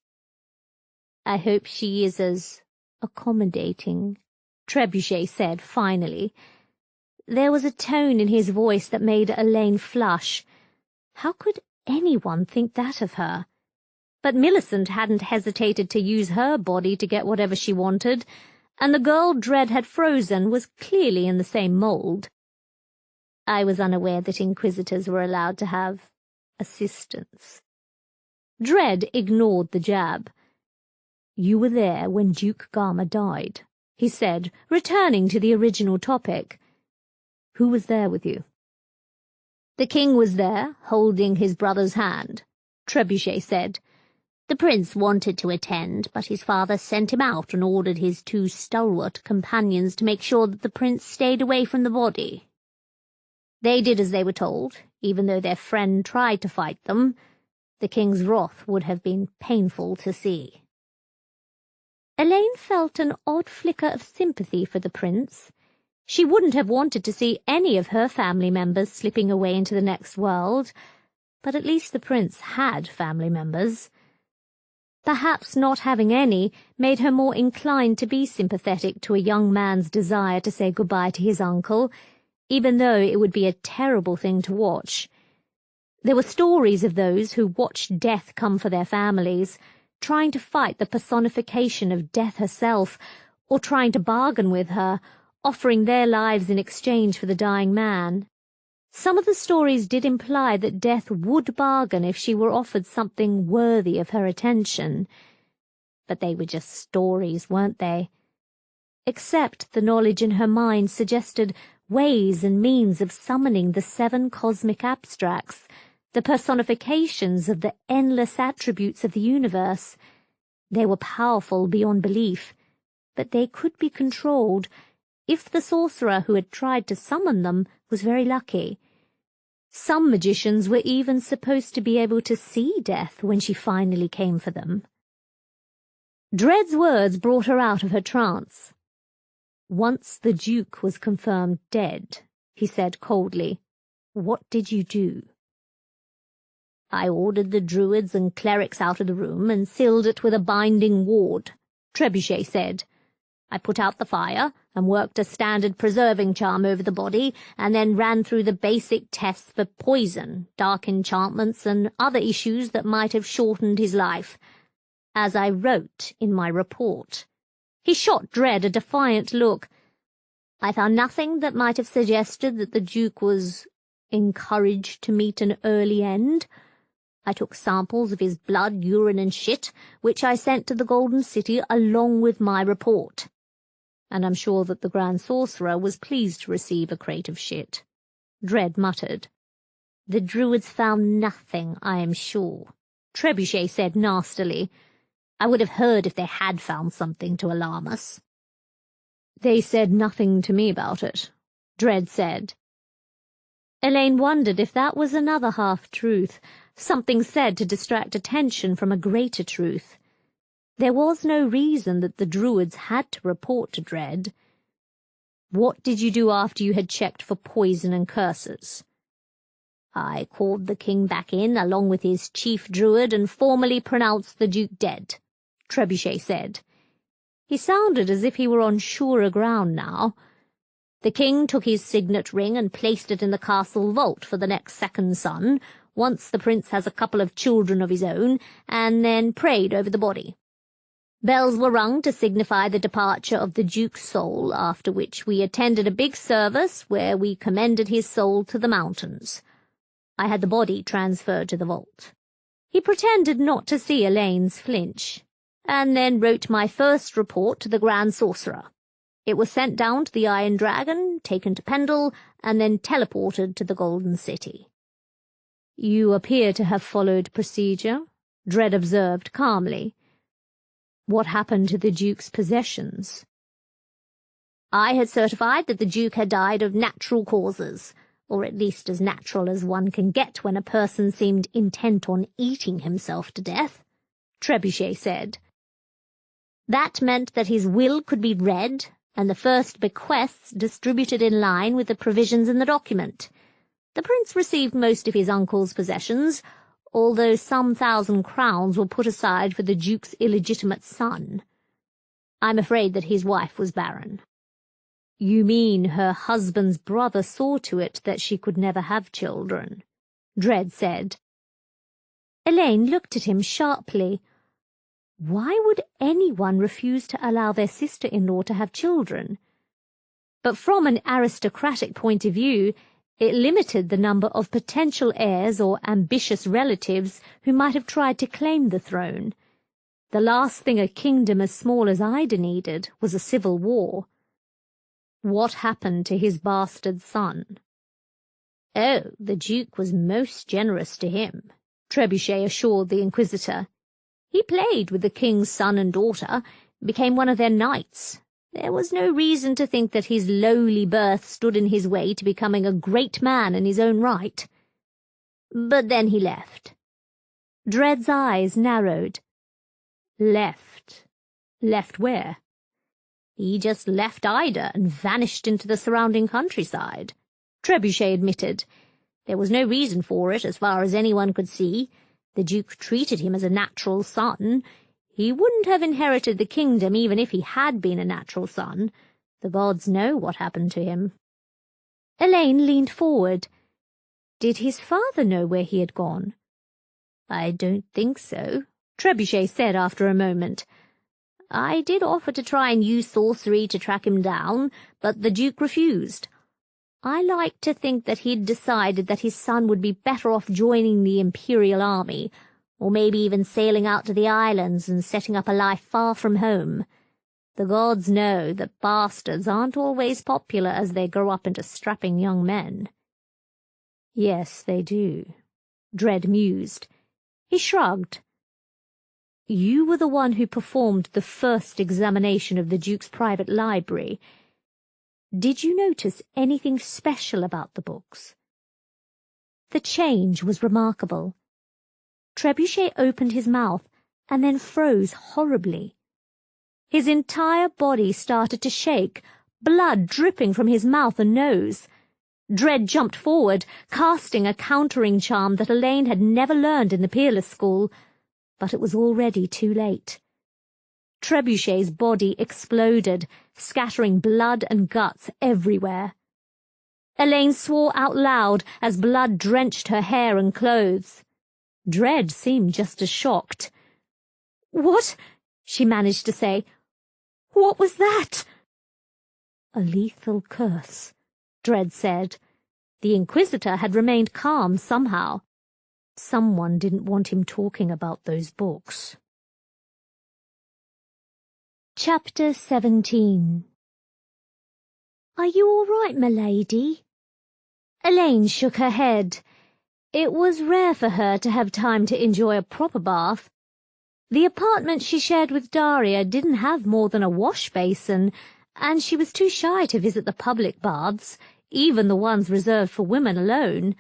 I hope she is as accommodating, Trebuchet said finally. There was a tone in his voice that made Elaine flush. How could anyone think that of her? But Millicent hadn't hesitated to use her body to get whatever she wanted, and the girl Dredd had frozen was clearly in the same mould. I was unaware that Inquisitors were allowed to have assistants. Dredd ignored the jab. You were there when Duke Garma died, he said, returning to the original topic. Who was there with you? The king was there, holding his brother's hand, Trebuchet said. The prince wanted to attend, but his father sent him out and ordered his 2 stalwart companions to make sure that the prince stayed away from the body. They did as they were told, even though their friend tried to fight them. The king's wrath would have been painful to see. Elaine felt an odd flicker of sympathy for the prince. She wouldn't have wanted to see any of her family members slipping away into the next world, but at least the prince had family members. Perhaps not having any made her more inclined to be sympathetic to a young man's desire to say goodbye to his uncle, even though it would be a terrible thing to watch. There were stories of those who watched death come for their families, trying to fight the personification of death herself, or trying to bargain with her, offering their lives in exchange for the dying man. Some of the stories did imply that death would bargain if she were offered something worthy of her attention. But they were just stories, weren't they? Except the knowledge in her mind suggested ways and means of summoning the 7 cosmic abstracts, the personifications of the endless attributes of the universe. They were powerful beyond belief, but they could be controlled if the sorcerer who had tried to summon them was very lucky. Some magicians were even supposed to be able to see death when she finally came for them. Dredd's words brought her out of her trance. Once the Duke was confirmed dead, he said coldly, what did you do? I ordered the druids and clerics out of the room and sealed it with a binding ward, Trebuchet said. I put out the fire and worked a standard preserving charm over the body, and then ran through the basic tests for poison, dark enchantments, and other issues that might have shortened his life, as I wrote in my report. He shot Dredd a defiant look. I found nothing that might have suggested that the Duke was encouraged to meet an early end. I took samples of his blood, urine, and shit, which I sent to the Golden City along with my report. And I'm sure that the Grand Sorcerer was pleased to receive a crate of shit. Dredd muttered. The druids found nothing, I am sure, Trebuchet said nastily. I would have heard if they had found something to alarm us. They said nothing to me about it, Dredd said. Elaine wondered if that was another half-truth, something said to distract attention from a greater truth. There was no reason that the druids had to report to Dredd. What did you do after you had checked for poison and curses? I called the king back in, along with his chief druid, and formally pronounced the Duke dead, Trebuchet said. He sounded as if he were on surer ground now. The king took his signet ring and placed it in the castle vault for the next second son, once the prince has a couple of children of his own, and then prayed over the body. Bells were rung to signify the departure of the Duke's soul, after which we attended a big service where we commended his soul to the mountains. I had the body transferred to the vault. He pretended not to see Elaine's flinch, and then wrote my first report to the Grand Sorcerer. It was sent down to the Iron Dragon, taken to Pendle, and then teleported to the Golden City. You appear to have followed procedure, Dredd observed calmly. What happened to the Duke's possessions? I had certified that the Duke had died of natural causes, or at least as natural as one can get when a person seemed intent on eating himself to death, Trebuchet said. That meant that his will could be read, and the first bequests distributed in line with the provisions in the document. The prince received most of his uncle's possessions, although some 1,000 crowns were put aside for the Duke's illegitimate son. I'm afraid that his wife was barren." "You mean her husband's brother saw to it that she could never have children?" Dread said. Elaine looked at him sharply. Why would anyone refuse to allow their sister-in-law to have children? But from an aristocratic point of view, it limited the number of potential heirs or ambitious relatives who might have tried to claim the throne. The last thing a kingdom as small as Ida needed was a civil war. What happened to his bastard son? "Oh, the Duke was most generous to him," Trebuchet assured the Inquisitor. "He played with the king's son and daughter, became one of their knights. There was no reason to think that his lowly birth stood in his way to becoming a great man in his own right. But then he left." Dread's eyes narrowed. "Left? Left where?" "He just left Ida and vanished into the surrounding countryside," Trebuchet admitted. "There was no reason for it, as far as anyone could see. The Duke treated him as a natural son. He wouldn't have inherited the kingdom even if he had been a natural son. The gods know what happened to him." Elaine leaned forward. Did his father know where he had gone? "I don't think so," Trebuchet said after a moment. "I did offer to try and use sorcery to track him down, but the Duke refused. I like to think that he'd decided that his son would be better off joining the Imperial Army, or maybe even sailing out to the islands and setting up a life far from home. The gods know that bastards aren't always popular as they grow up into strapping young men." "Yes, they do," Dread mused. He shrugged. "You were the one who performed the first examination of the Duke's private library. Did you notice anything special about the books?" The change was remarkable. Trebuchet opened his mouth and then froze horribly. His entire body started to shake, blood dripping from his mouth and nose. Dread jumped forward, casting a countering charm that Elaine had never learned in the Peerless School, but it was already too late. Trebuchet's body exploded, scattering blood and guts everywhere. Elaine swore out loud as blood drenched her hair and clothes. Dread seemed just as shocked. "What?" she managed to say. "What was that?" "A lethal curse," Dread said. The Inquisitor had remained calm somehow. Someone didn't want him talking about those books. Chapter 17. "Are you all right, m'lady?" Elaine shook her head. It was rare for her to have time to enjoy a proper bath. The apartment she shared with Daria didn't have more than a wash basin, and she was too shy to visit the public baths, even the ones reserved for women alone.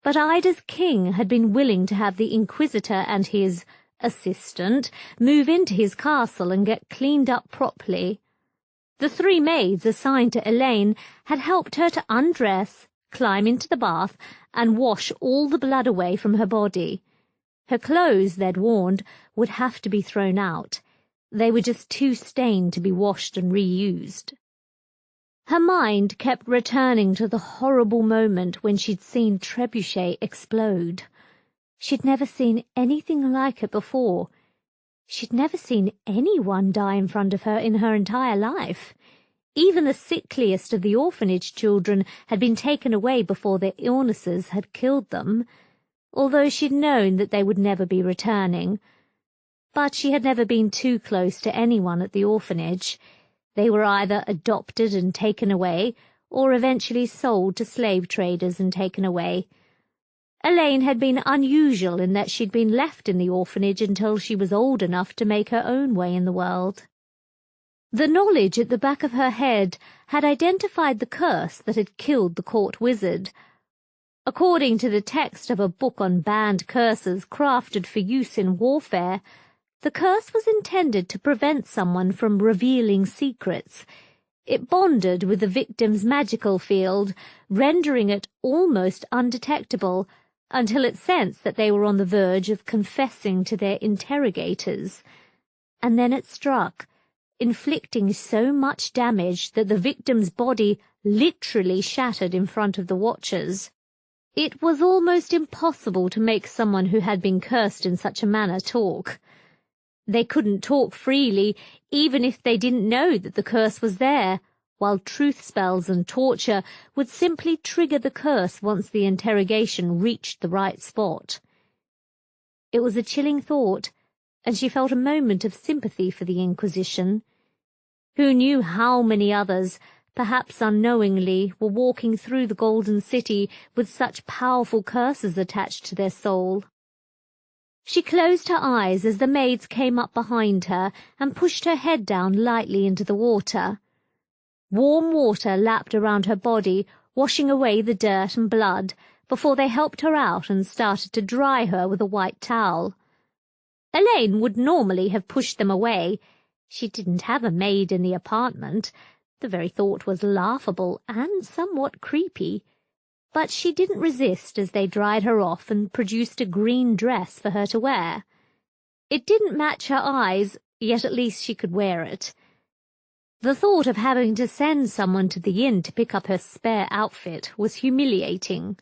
But Ida's king had been willing to have the Inquisitor and his assistant move into his castle and get cleaned up properly. The 3 maids assigned to Elaine had helped her to undress, climb into the bath, and wash all the blood away from her body. Her clothes, they'd warned, would have to be thrown out. They were just too stained to be washed and reused. Her mind kept returning to the horrible moment when she'd seen Trebuchet explode. She'd never seen anything like it before. She'd never seen anyone die in front of her in her entire life. Even the sickliest of the orphanage children had been taken away before their illnesses had killed them, although she'd known that they would never be returning. But she had never been too close to anyone at the orphanage. They were either adopted and taken away, or eventually sold to slave traders and taken away. Elaine had been unusual in that she'd been left in the orphanage until she was old enough to make her own way in the world. The knowledge at the back of her head had identified the curse that had killed the court wizard. According to the text of a book on banned curses crafted for use in warfare, the curse was intended to prevent someone from revealing secrets. It bonded with the victim's magical field, rendering it almost undetectable, until it sensed that they were on the verge of confessing to their interrogators. And then it struck, inflicting so much damage that the victim's body literally shattered in front of the watchers. It was almost impossible to make someone who had been cursed in such a manner talk. They couldn't talk freely, even if they didn't know that the curse was there, while truth spells and torture would simply trigger the curse once the interrogation reached the right spot. It was a chilling thought, and she felt a moment of sympathy for the Inquisition. Who knew how many others, perhaps unknowingly, were walking through the Golden City with such powerful curses attached to their soul? She closed her eyes as the maids came up behind her and pushed her head down lightly into the water. Warm water lapped around her body, washing away the dirt and blood, before they helped her out and started to dry her with a white towel. Elaine would normally have pushed them away. She didn't have a maid in the apartment. The very thought was laughable and somewhat creepy. But she didn't resist as they dried her off and produced a green dress for her to wear. It didn't match her eyes, yet at least she could wear it. The thought of having to send someone to the inn to pick up her spare outfit was humiliating.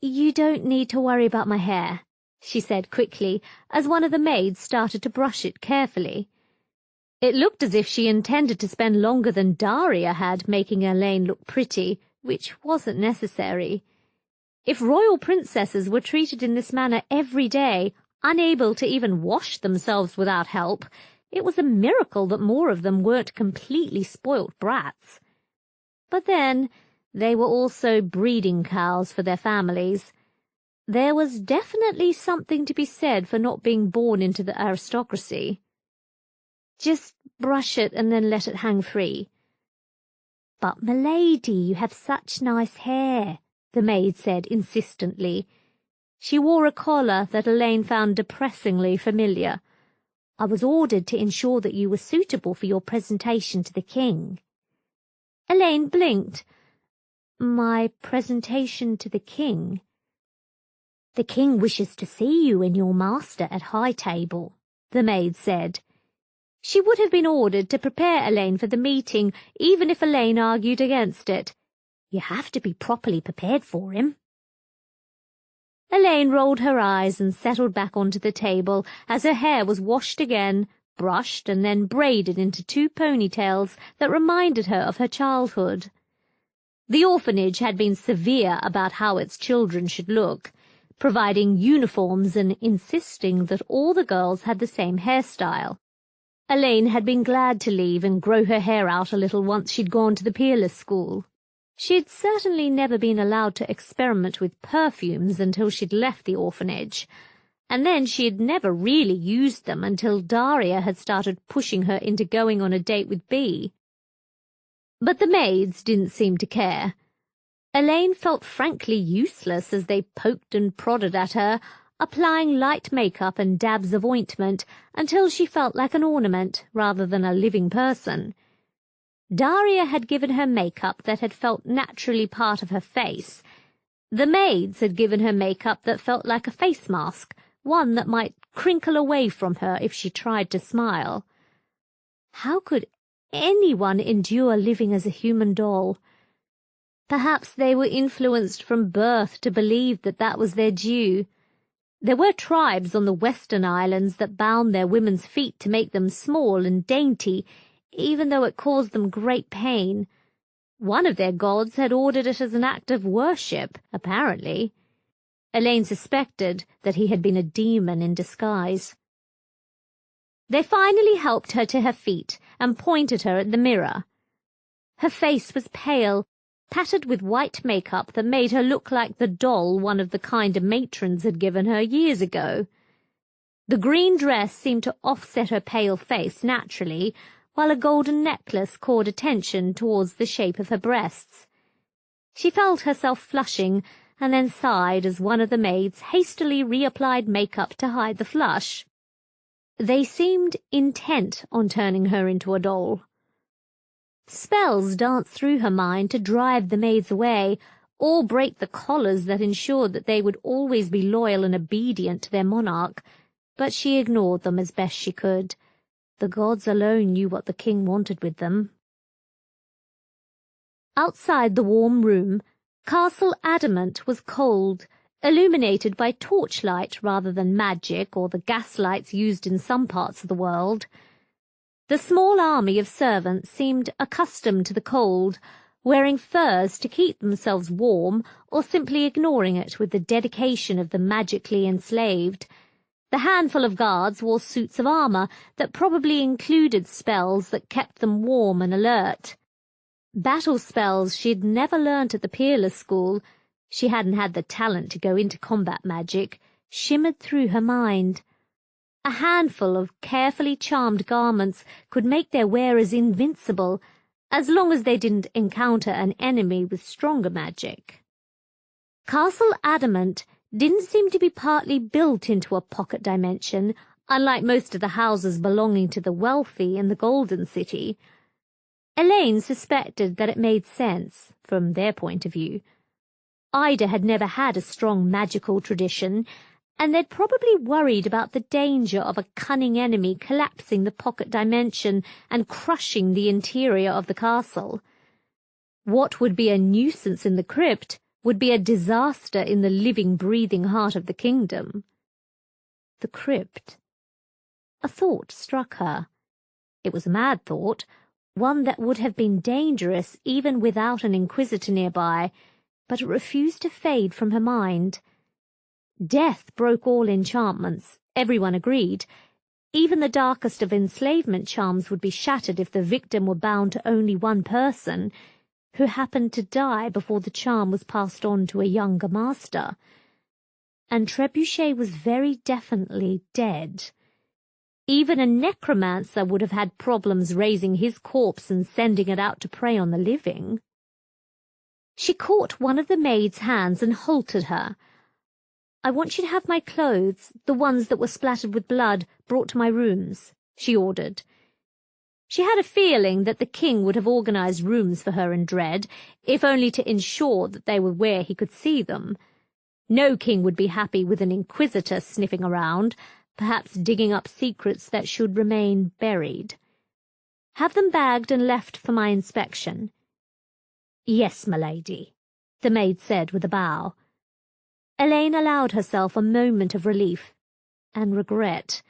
"You don't need to worry about my hair," she said quickly, as one of the maids started to brush it carefully. It looked as if she intended to spend longer than Daria had making Elaine look pretty, which wasn't necessary. If royal princesses were treated in this manner every day, unable to even wash themselves without help, it was a miracle that more of them weren't completely spoilt brats. But then, they were also breeding cows for their families. There was definitely something to be said for not being born into the aristocracy. "Just brush it and then let it hang free." "But, milady, you have such nice hair," the maid said insistently. She wore a collar that Elaine found depressingly familiar. "I was ordered to ensure that you were suitable for your presentation to the king." Elaine blinked. "My presentation to the king?" "The king wishes to see you and your master at high table," the maid said. She would have been ordered to prepare Elaine for the meeting, even if Elaine argued against it. "You have to be properly prepared for him." Elaine rolled her eyes and settled back onto the table as her hair was washed again, brushed, and then braided into 2 ponytails that reminded her of her childhood. The orphanage had been severe about how its children should look, providing uniforms and insisting that all the girls had the same hairstyle. Elaine had been glad to leave and grow her hair out a little once she'd gone to the Peerless School. She'd certainly never been allowed to experiment with perfumes until she'd left the orphanage, and then she'd never really used them until Daria had started pushing her into going on a date with Bea. But the maids didn't seem to care. Elaine felt frankly useless as they poked and prodded at her, applying light makeup and dabs of ointment until she felt like an ornament rather than a living person. Daria had given her makeup that had felt naturally part of her face. The maids had given her makeup that felt like a face mask, one that might crinkle away from her if she tried to smile. How could anyone endure living as a human doll? Perhaps they were influenced from birth to believe that that was their due. There were tribes on the western islands that bound their women's feet to make them small and dainty, even though it caused them great pain. One of their gods had ordered it as an act of worship, apparently. Elaine suspected that he had been a demon in disguise. They finally helped her to her feet and pointed her at the mirror. Her face was pale, pattered with white makeup that made her look like the doll one of the kinder matrons had given her years ago. The green dress seemed to offset her pale face naturally, while a golden necklace caught attention towards the shape of her breasts. She felt herself flushing, and then sighed as one of the maids hastily reapplied makeup to hide the flush. They seemed intent on turning her into a doll. Spells danced through her mind to drive the maids away, or break the collars that ensured that they would always be loyal and obedient to their monarch, but she ignored them as best she could. The gods alone knew what the king wanted with them. Outside the warm room, Castle Adamant was cold, illuminated by torchlight rather than magic or the gaslights used in some parts of the world. The small army of servants seemed accustomed to the cold, wearing furs to keep themselves warm or simply ignoring it with the dedication of the magically enslaved. The handful of guards wore suits of armor that probably included spells that kept them warm and alert. Battle spells she'd never learnt at the Peerless School, she hadn't had the talent to go into combat magic, shimmered through her mind. A handful of carefully charmed garments could make their wearers invincible, as long as they didn't encounter an enemy with stronger magic. Castle Adamant didn't seem to be partly built into a pocket dimension, unlike most of the houses belonging to the wealthy in the Golden City. Elaine suspected that it made sense, from their point of view. Ida had never had a strong magical tradition, and they'd probably worried about the danger of a cunning enemy collapsing the pocket dimension and crushing the interior of the castle. What would be a nuisance in the crypt would be a disaster in the living, breathing heart of the kingdom. The crypt. A thought struck her. It was a mad thought, one that would have been dangerous even without an inquisitor nearby, but it refused to fade from her mind. Death broke all enchantments, everyone agreed. Even the darkest of enslavement charms would be shattered if the victim were bound to only one person, who happened to die before the charm was passed on to a younger master. And Trebuchet was very definitely dead. Even a necromancer would have had problems raising his corpse and sending it out to prey on the living. She caught one of the maid's hands and halted her. "I want you to have my clothes, the ones that were splattered with blood, brought to my rooms," she ordered. She had a feeling that the king would have organized rooms for her in Dread, if only to ensure that they were where he could see them. No king would be happy with an inquisitor sniffing around, perhaps digging up secrets that should remain buried. "Have them bagged and left for my inspection." "Yes, m'lady," the maid said with a bow. Elaine allowed herself a moment of relief and regret.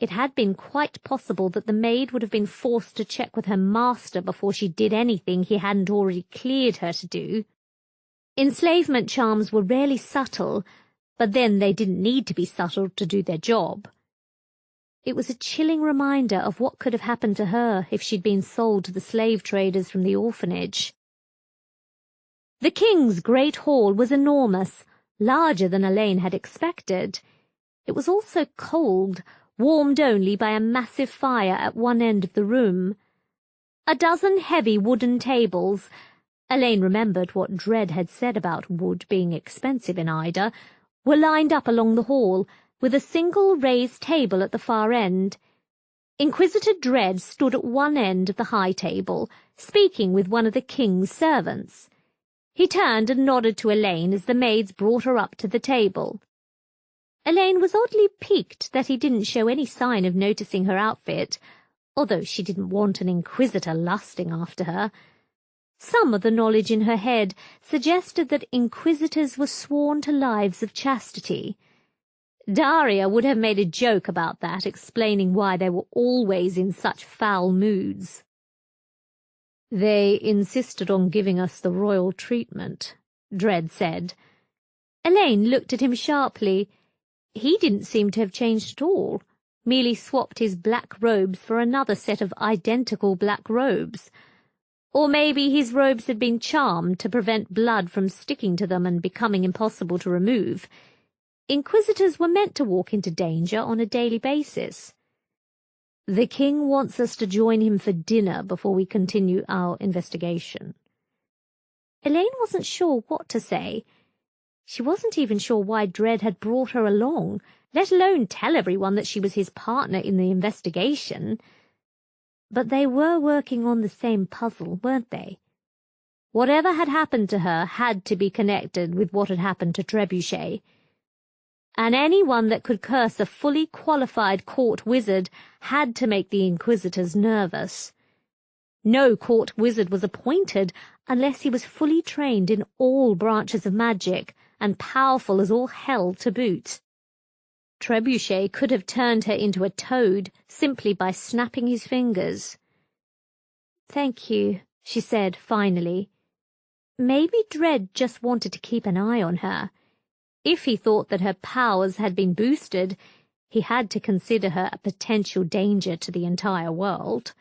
It had been quite possible that the maid would have been forced to check with her master before she did anything he hadn't already cleared her to do. Enslavement charms were rarely subtle, but then they didn't need to be subtle to do their job. It was a chilling reminder of what could have happened to her if she'd been sold to the slave traders from the orphanage. The king's great hall was enormous, larger than Elaine had expected. It was also cold, warmed only by a massive fire at one end of the room. A dozen heavy wooden tables, Elaine remembered what Dread had said about wood being expensive in Ida, were lined up along the hall, with a single raised table at the far end. Inquisitor Dread stood at one end of the high table, speaking with one of the king's servants. He turned and nodded to Elaine as the maids brought her up to the table. Elaine was oddly piqued that he didn't show any sign of noticing her outfit, although she didn't want an inquisitor lusting after her. Some of the knowledge in her head suggested that inquisitors were sworn to lives of chastity. Daria would have made a joke about that, explaining why they were always in such foul moods. "They insisted on giving us the royal treatment," Dread said. Elaine looked at him sharply. He didn't seem to have changed at all, merely swapped his black robes for another set of identical black robes. Or maybe his robes had been charmed to prevent blood from sticking to them and becoming impossible to remove. Inquisitors were meant to walk into danger on a daily basis. "The king wants us to join him for dinner before we continue our investigation." Elaine wasn't sure what to say. She wasn't even sure why Dread had brought her along, let alone tell everyone that she was his partner in the investigation. But they were working on the same puzzle, weren't they? Whatever had happened to her had to be connected with what had happened to Trebuchet. And anyone that could curse a fully qualified court wizard had to make the Inquisitors nervous. No court wizard was appointed unless he was fully trained in all branches of magic and powerful as all hell to boot. Trebuchet could have turned her into a toad simply by snapping his fingers. "Thank you," she said finally. Maybe Dredd just wanted to keep an eye on her. If he thought that her powers had been boosted, he had to consider her a potential danger to the entire world.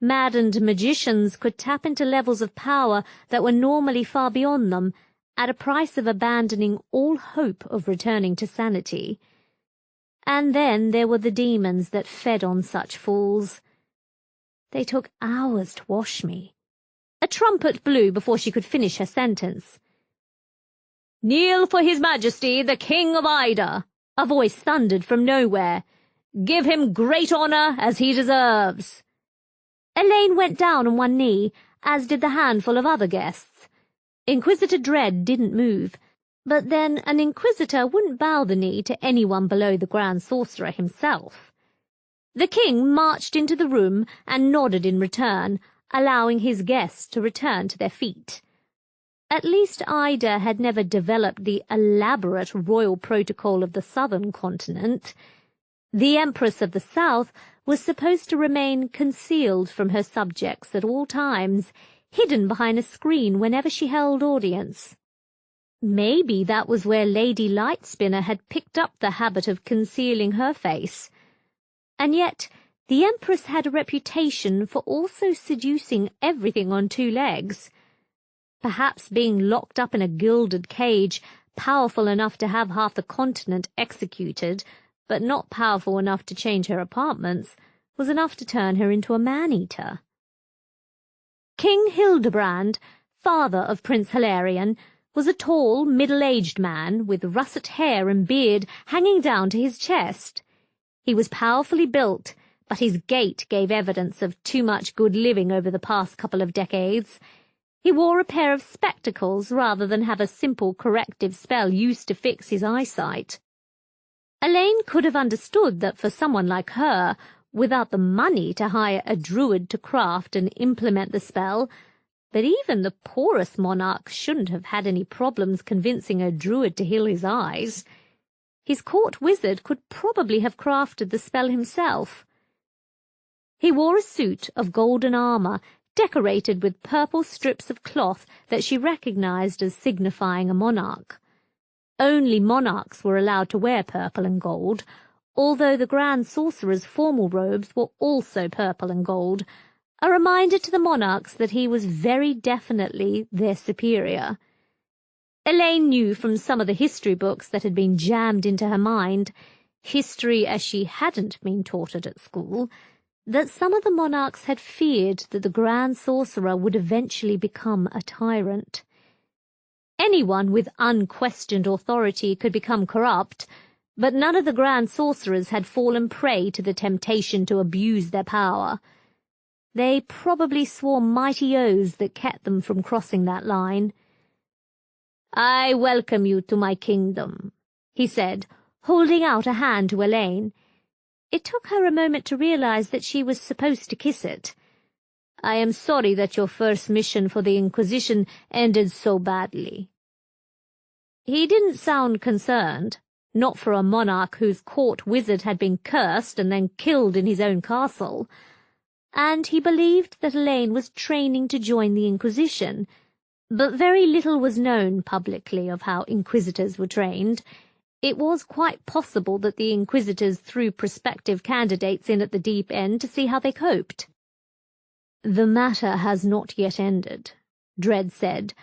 Maddened magicians could tap into levels of power that were normally far beyond them, at a price of abandoning all hope of returning to sanity. And then there were the demons that fed on such fools. "They took hours to wash me." A trumpet blew before she could finish her sentence. "Kneel for His Majesty, the King of Ida," a voice thundered from nowhere. "Give him great honor as he deserves." Elaine went down on one knee, as did the handful of other guests. Inquisitor Dredd didn't move, but then an Inquisitor wouldn't bow the knee to anyone below the Grand Sorcerer himself. The king marched into the room and nodded in return, allowing his guests to return to their feet. At least Ida had never developed the elaborate royal protocol of the southern continent. The Empress of the South was supposed to remain concealed from her subjects at all times, hidden behind a screen whenever she held audience. Maybe that was where Lady Lightspinner had picked up the habit of concealing her face. And yet the Empress had a reputation for also seducing everything on two legs. Perhaps being locked up in a gilded cage, powerful enough to have half the continent executed, but not powerful enough to change her apartments, was enough to turn her into a man-eater. King Hildebrand, father of Prince Hilarion, was a tall, middle-aged man with russet hair and beard hanging down to his chest. He was powerfully built, but his gait gave evidence of too much good living over the past couple of decades. He wore a pair of spectacles rather than have a simple corrective spell used to fix his eyesight. Elaine could have understood that for someone like her, without the money to hire a druid to craft and implement the spell, but even the poorest monarch shouldn't have had any problems convincing a druid to heal his eyes. His court wizard could probably have crafted the spell himself. He wore a suit of golden armor, decorated with purple strips of cloth that she recognized as signifying a monarch. Only monarchs were allowed to wear purple and gold, although the Grand Sorcerer's formal robes were also purple and gold, a reminder to the monarchs that he was very definitely their superior. Elaine knew from some of the history books that had been jammed into her mind, history as she hadn't been taught it at school, that some of the monarchs had feared that the Grand Sorcerer would eventually become a tyrant. Anyone with unquestioned authority could become corrupt, but none of the Grand Sorcerers had fallen prey to the temptation to abuse their power. They probably swore mighty oaths that kept them from crossing that line. "I welcome you to my kingdom," he said, holding out a hand to Elaine. It took her a moment to realize that she was supposed to kiss it. "I am sorry that your first mission for the Inquisition ended so badly." He didn't sound concerned, not for a monarch whose court wizard had been cursed and then killed in his own castle. And he believed that Elaine was training to join the Inquisition, but very little was known publicly of how Inquisitors were trained. It was quite possible that the Inquisitors threw prospective candidates in at the deep end to see how they coped. "The matter has not yet ended," Dredd said.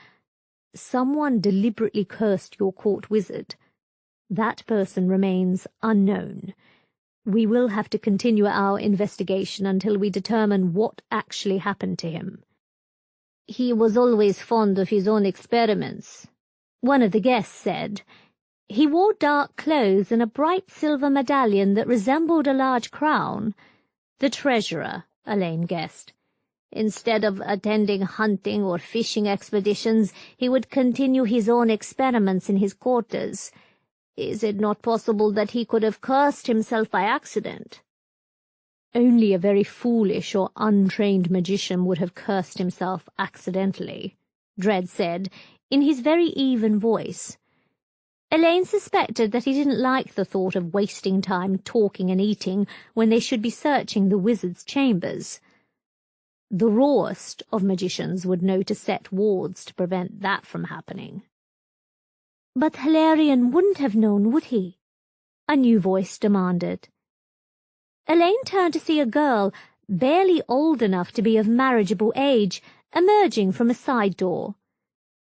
"Someone deliberately cursed your court wizard. That person remains unknown. We will have to continue our investigation until we determine what actually happened to him." "He was always fond of his own experiments," one of the guests said. He wore dark clothes and a bright silver medallion that resembled a large crown. The treasurer, Elaine guessed. Instead of attending hunting or fishing expeditions, he would continue his own experiments in his quarters. Is it not possible that he could have cursed himself by accident? Only a very foolish or untrained magician would have cursed himself accidentally, Dredd said, in his very even voice. Elaine suspected that he didn't like the thought of wasting time talking and eating when they should be searching the wizard's chambers. The rawest of magicians would know to set wards to prevent that from happening. But Hilarion wouldn't have known, would he? A new voice demanded. Elaine turned to see a girl, barely old enough to be of marriageable age, emerging from a side door.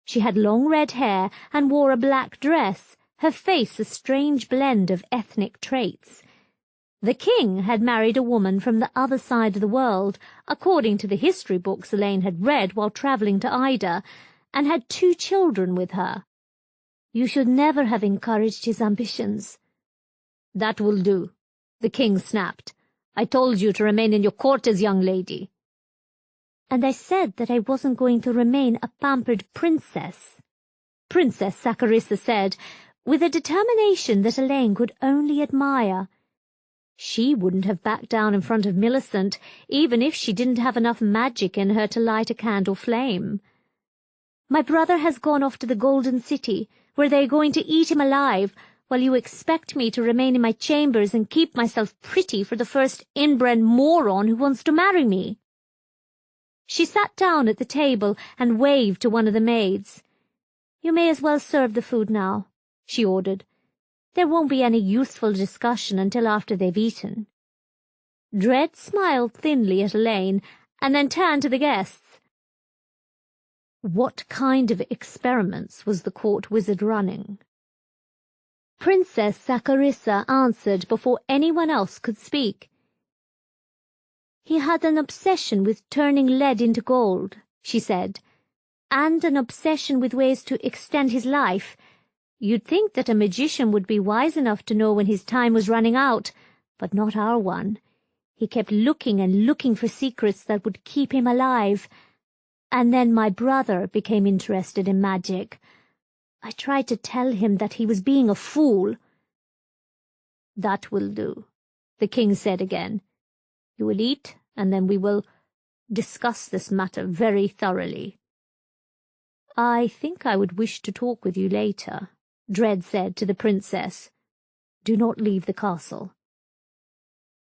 She had long red hair and wore a black dress, her face a strange blend of ethnic traits. The king had married a woman from the other side of the world, according to the history books Elaine had read while travelling to Ida, and had 2 children with her. You should never have encouraged his ambitions. That will do, the king snapped. I told you to remain in your quarters, young lady. And I said that I wasn't going to remain a pampered princess, Princess Saccharissa said, with a determination that Elaine could only admire. She wouldn't have backed down in front of Millicent, even if she didn't have enough magic in her to light a candle flame. My brother has gone off to the Golden City, where they are going to eat him alive, while you expect me to remain in my chambers and keep myself pretty for the first inbred moron who wants to marry me. She sat down at the table and waved to one of the maids. You may as well serve the food now, she ordered. There won't be any useful discussion until after they've eaten. Dredd smiled thinly at Elaine and then turned to the guests. What kind of experiments was the court wizard running? Princess Saccharissa answered before anyone else could speak. He had an obsession with turning lead into gold, she said, and an obsession with ways to extend his life. You'd think that a magician would be wise enough to know when his time was running out, but not our one. He kept looking and looking for secrets that would keep him alive. And then my brother became interested in magic. I tried to tell him that he was being a fool. That will do, the king said again. You will eat, and then we will discuss this matter very thoroughly. I think I would wish to talk with you later, Dredd said to the princess. Do not leave the castle.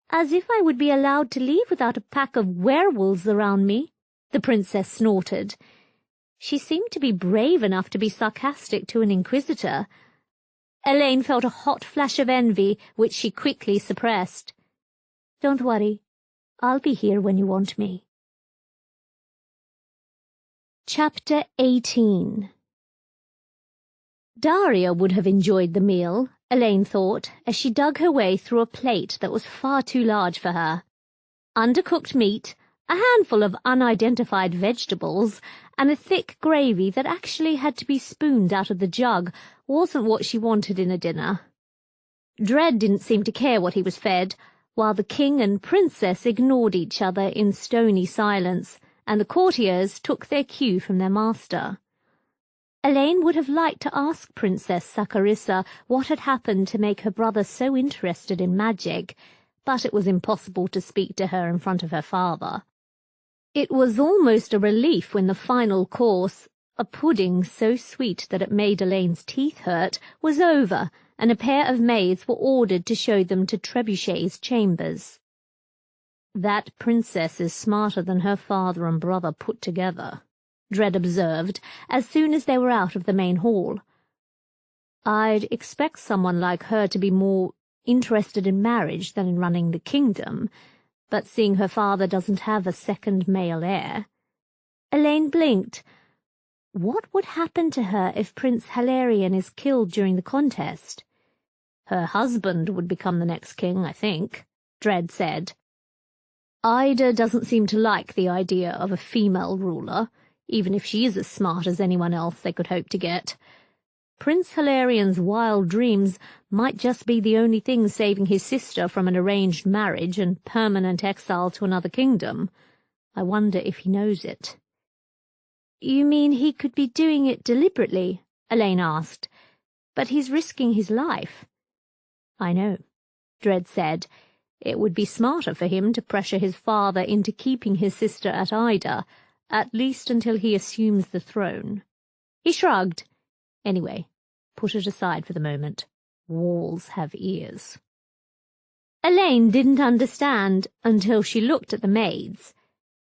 As if I would be allowed to leave without a pack of werewolves around me, the princess snorted. She seemed to be brave enough to be sarcastic to an inquisitor. Elaine felt a hot flash of envy, which she quickly suppressed. Don't worry. I'll be here when you want me. Chapter 18. Daria would have enjoyed the meal, Elaine thought, as she dug her way through a plate that was far too large for her. Undercooked meat, a handful of unidentified vegetables, and a thick gravy that actually had to be spooned out of the jug wasn't what she wanted in a dinner. Dredd didn't seem to care what he was fed, while the king and princess ignored each other in stony silence, and the courtiers took their cue from their master. Elaine would have liked to ask Princess Saccharissa what had happened to make her brother so interested in magic, but it was impossible to speak to her in front of her father. It was almost a relief when the final course, a pudding so sweet that it made Elaine's teeth hurt, was over, and a pair of maids were ordered to show them to Trebuchet's chambers. That princess is smarter than her father and brother put together, Dredd observed, as soon as they were out of the main hall. I'd expect someone like her to be more interested in marriage than in running the kingdom, but seeing her father doesn't have a second male heir. Elaine blinked. What would happen to her if Prince Hilarion is killed during the contest? Her husband would become the next king, I think, Dredd said. Ida doesn't seem to like the idea of a female ruler, even if she's as smart as anyone else they could hope to get. Prince Hilarion's wild dreams might just be the only thing saving his sister from an arranged marriage and permanent exile to another kingdom. I wonder if he knows it." "You mean he could be doing it deliberately?" Elaine asked. "But he's risking his life." "I know," Dredd said. "It would be smarter for him to pressure his father into keeping his sister at Ida, at least until he assumes the throne." He shrugged. "Anyway, put it aside for the moment. Walls have ears." Elaine didn't understand until she looked at the maids.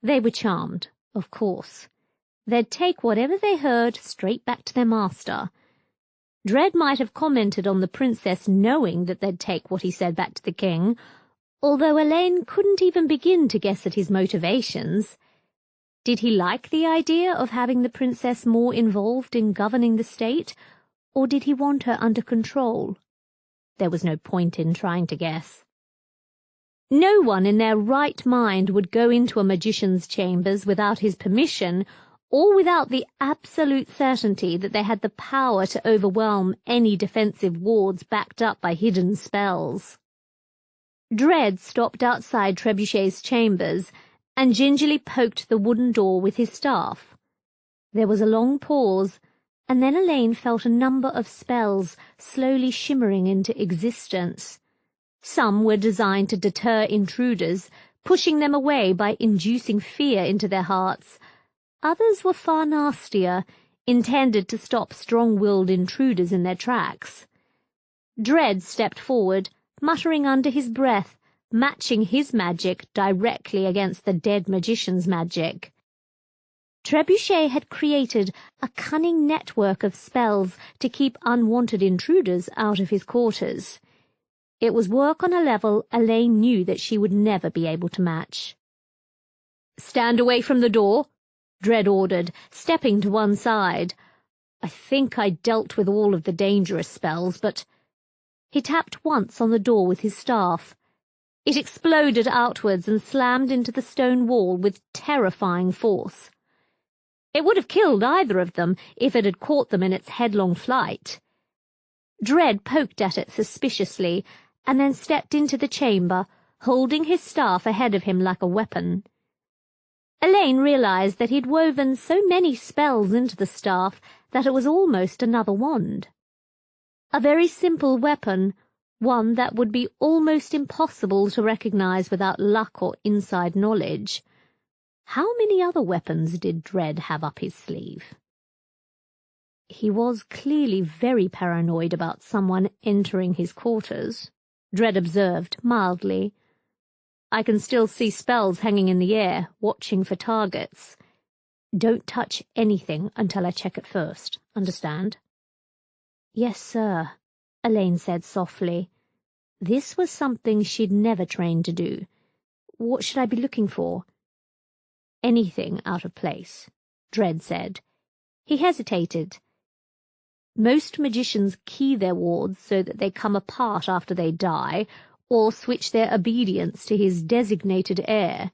They were charmed, of course. They'd take whatever they heard straight back to their master. Dredd might have commented on the princess knowing that they'd take what he said back to the king, although Elaine couldn't even begin to guess at his motivations. Did he like the idea of having the princess more involved in governing the state, or did he want her under control? There was no point in trying to guess. No one in their right mind would go into a magician's chambers without his permission, or without the absolute certainty that they had the power to overwhelm any defensive wards backed up by hidden spells. Dredd stopped outside Trebuchet's chambers and gingerly poked the wooden door with his staff. There was a long pause, and then Elaine felt a number of spells slowly shimmering into existence. Some were designed to deter intruders, pushing them away by inducing fear into their hearts. Others were far nastier, intended to stop strong-willed intruders in their tracks. Dredd stepped forward, muttering under his breath, matching his magic directly against the dead magician's magic. Trebuchet had created a cunning network of spells to keep unwanted intruders out of his quarters. It was work on a level Elaine knew that she would never be able to match. "Stand away from the door," Dredd ordered, stepping to one side. "I think I dealt with all of the dangerous spells, but—" He tapped once on the door with his staff. It exploded outwards and slammed into the stone wall with terrifying force. It would have killed either of them if it had caught them in its headlong flight. Dredd poked at it suspiciously, and then stepped into the chamber, holding his staff ahead of him like a weapon. Elaine realized that he'd woven so many spells into the staff that it was almost another wand. A very simple weapon, one that would be almost impossible to recognize without luck or inside knowledge. How many other weapons did Dredd have up his sleeve? He was clearly very paranoid about someone entering his quarters, Dredd observed mildly. "I can still see spells hanging in the air, watching for targets. Don't touch anything until I check it first, understand?" "Yes, sir," Elaine said softly. This was something she'd never trained to do. "What should I be looking for?" "Anything out of place," Dredd said. He hesitated. Most magicians key their wards so that they come apart after they die, or switch their obedience to his designated heir.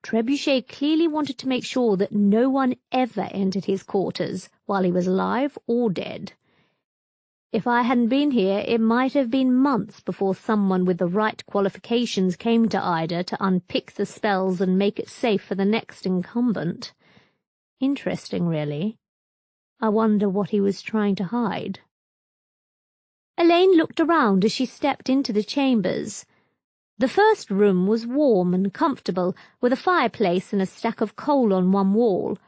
Trebuchet clearly wanted to make sure that no one ever entered his quarters while he was alive or dead. If I hadn't been here, it might have been months before someone with the right qualifications came to Ida to unpick the spells and make it safe for the next incumbent. Interesting, really. I wonder what he was trying to hide. Elaine looked around as she stepped into the chambers. The first room was warm and comfortable, with a fireplace and a stack of coal on one wall.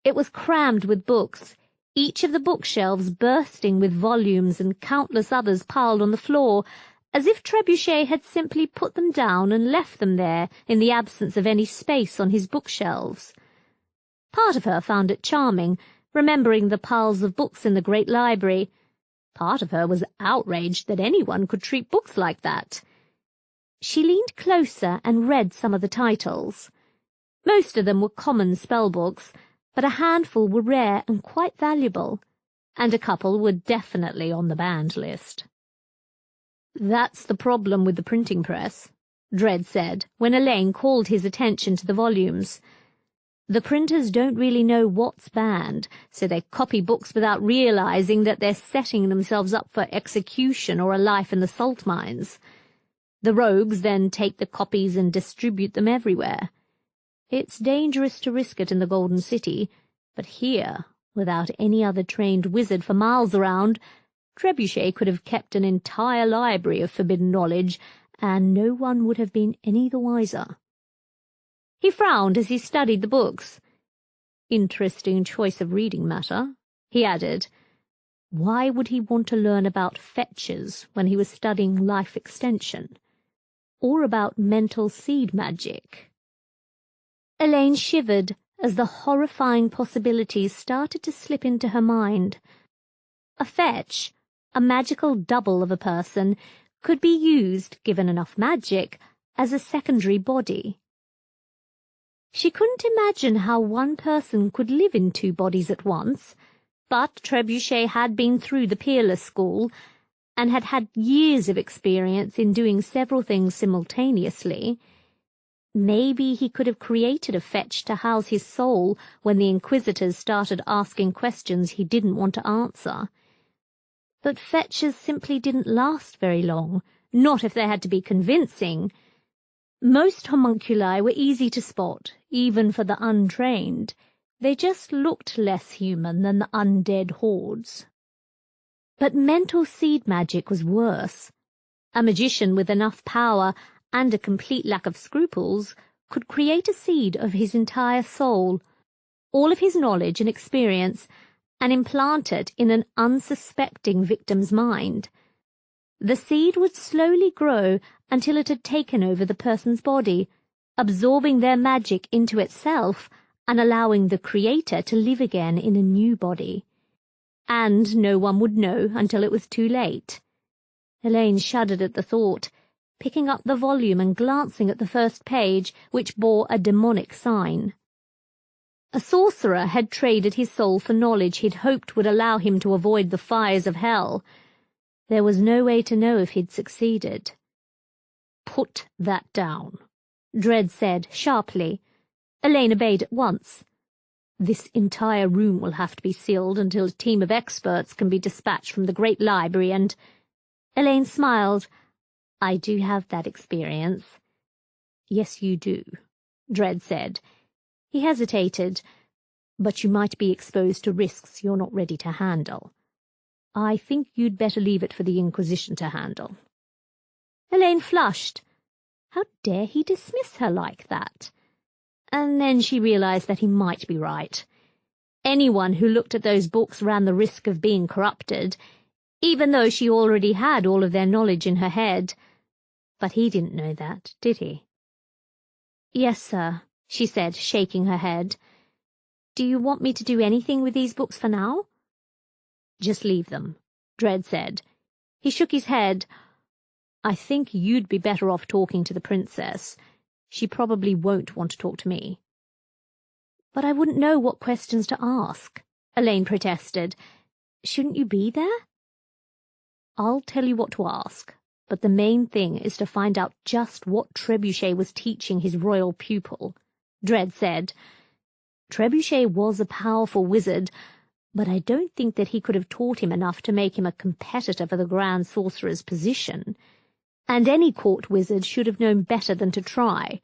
It was crammed with books, each of the bookshelves bursting with volumes and countless others piled on the floor, as if Trebuchet had simply put them down and left them there in the absence of any space on his bookshelves. Part of her found it charming, remembering the piles of books in the great library. Part of her was outraged that anyone could treat books like that. She leaned closer and read some of the titles. Most of them were common spellbooks, but a handful were rare and quite valuable, and a couple were definitely on the banned list. "That's the problem with the printing press," Dredd said, when Elaine called his attention to the volumes. "The printers don't really know what's banned, so they copy books without realizing that they're setting themselves up for execution or a life in the salt mines. The rogues then take the copies and distribute them everywhere. It's dangerous to risk it in the Golden City, but here, without any other trained wizard for miles around, Trebuchet could have kept an entire library of forbidden knowledge, and no one would have been any the wiser. He frowned as he studied the books. Interesting choice of reading matter, he added. Why would he want to learn about fetches when he was studying life extension? Or about mental seed magic? Elaine shivered as the horrifying possibilities started to slip into her mind. A fetch, a magical double of a person, could be used, given enough magic, as a secondary body. She couldn't imagine how one person could live in two bodies at once, but Trebuchet had been through the Peerless School and had had years of experience in doing several things simultaneously. Maybe he could have created a fetch to house his soul when the Inquisitors started asking questions he didn't want to answer. But fetches simply didn't last very long, not if they had to be convincing. Most homunculi were easy to spot, even for the untrained. They just looked less human than the undead hordes. But mental seed magic was worse. A magician with enough power and a complete lack of scruples could create a seed of his entire soul, all of his knowledge and experience, and implant it in an unsuspecting victim's mind. The seed would slowly grow until it had taken over the person's body, absorbing their magic into itself and allowing the creator to live again in a new body. And no one would know until it was too late. Elaine shuddered at the thought, picking up the volume and glancing at the first page, which bore a demonic sign. A sorcerer had traded his soul for knowledge he'd hoped would allow him to avoid the fires of hell. There was no way to know if he'd succeeded. "Put that down," Dredd said sharply. Elaine obeyed at once. "This entire room will have to be sealed until a team of experts can be dispatched from the Great Library and—" Elaine smiled. "I do have that experience." "Yes, you do," Dredd said. He hesitated. "But you might be exposed to risks you're not ready to handle. I think you'd better leave it for the Inquisition to handle." Elaine flushed. How dare he dismiss her like that? And then she realized that he might be right. Anyone who looked at those books ran the risk of being corrupted, even though she already had all of their knowledge in her head. But he didn't know that, did he? "Yes, sir," she said, shaking her head. "Do you want me to do anything with these books for now?" "Just leave them," Dredd said. He shook his head. "I think you'd be better off talking to the princess. She probably won't want to talk to me." "But I wouldn't know what questions to ask," Elaine protested. "Shouldn't you be there?" "I'll tell you what to ask, but the main thing is to find out just what Trebuchet was teaching his royal pupil," Dredd said. "Trebuchet was a powerful wizard, but I don't think that he could have taught him enough to make him a competitor for the Grand Sorcerer's position. And any court wizard should have known better than to try.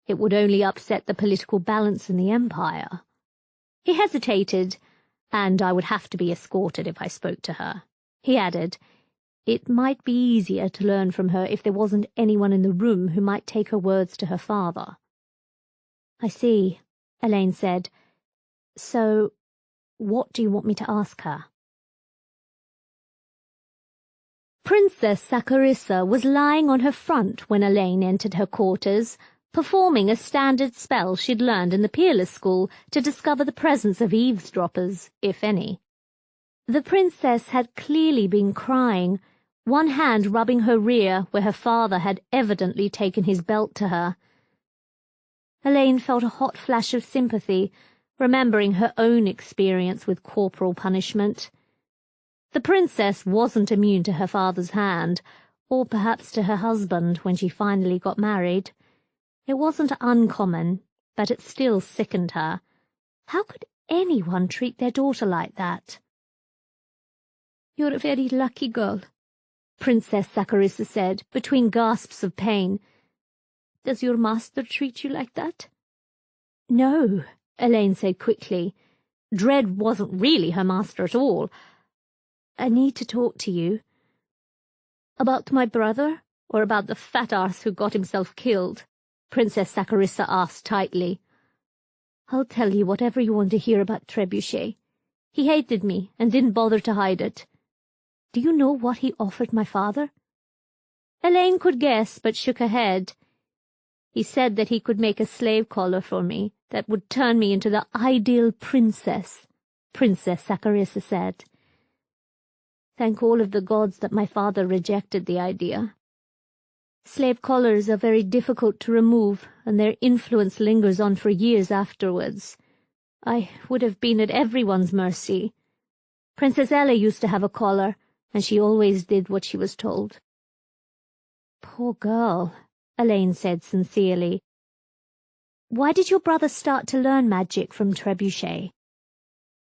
It would only upset the political balance in the Empire." He hesitated. "And I would have to be escorted if I spoke to her," he added. "It might be easier to learn from her if there wasn't anyone in the room who might take her words to her father." "I see," Elaine said. "So, what do you want me to ask her?" Princess Saccharissa was lying on her front when Elaine entered her quarters, performing a standard spell she'd learned in the Peerless School to discover the presence of eavesdroppers, if any. The princess had clearly been crying, one hand rubbing her rear where her father had evidently taken his belt to her. Elaine felt a hot flash of sympathy, remembering her own experience with corporal punishment. The princess wasn't immune to her father's hand, or perhaps to her husband when she finally got married. It wasn't uncommon, but it still sickened her. How could anyone treat their daughter like that? "You're a very lucky girl," Princess Saccharissa said, between gasps of pain. "Does your master treat you like that?" No, Elaine said quickly. Dread wasn't really her master at all. I need to talk to you. About my brother, or about the fat arse who got himself killed? Princess Saccharissa asked tightly. I'll tell you whatever you want to hear about Trebuchet. He hated me and didn't bother to hide it. Do you know what he offered my father? Elaine could guess, but shook her head. He said that he could make a slave collar for me that would turn me into the ideal princess, Princess Saccharissa said. Thank all of the gods that my father rejected the idea. Slave collars are very difficult to remove, and their influence lingers on for years afterwards. I would have been at everyone's mercy. Princess Ella used to have a collar, and she always did what she was told. Poor girl, Elaine said sincerely. Why did your brother start to learn magic from Trebuchet?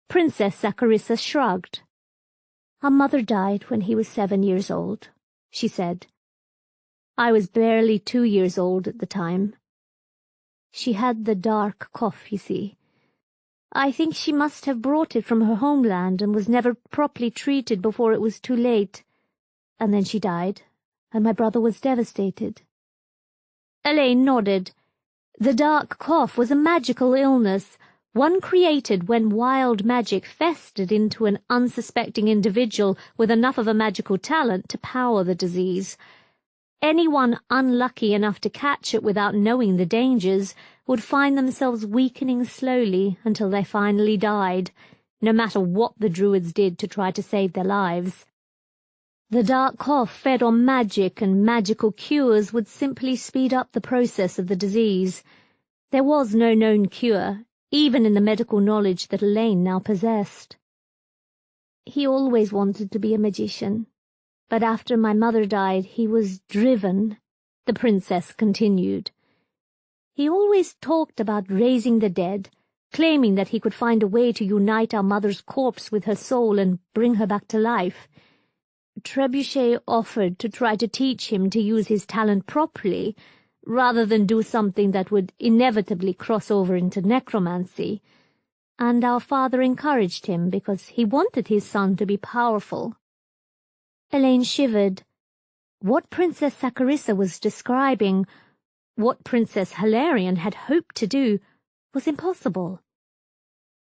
Princess Saccharissa shrugged. Our mother died when he was 7 years old, she said. I was barely 2 years old at the time. She had the dark cough, you see. I think she must have brought it from her homeland and was never properly treated before it was too late. And then she died, and my brother was devastated. Elaine nodded. The dark cough was a magical illness, one created when wild magic festered into an unsuspecting individual with enough of a magical talent to power the disease. Anyone unlucky enough to catch it without knowing the dangers would find themselves weakening slowly until they finally died, no matter what the druids did to try to save their lives. The dark cough fed on magic, and magical cures would simply speed up the process of the disease. There was no known cure, even in the medical knowledge that Elaine now possessed. He always wanted to be a magician, but after my mother died he was driven, the princess continued. He always talked about raising the dead, claiming that he could find a way to unite our mother's corpse with her soul and bring her back to life. Trebuchet offered to try to teach him to use his talent properly, rather than do something that would inevitably cross over into necromancy, and our father encouraged him because he wanted his son to be powerful. Elaine shivered. What Princess Saccharissa was describing, what Princess Hilarion had hoped to do, was impossible.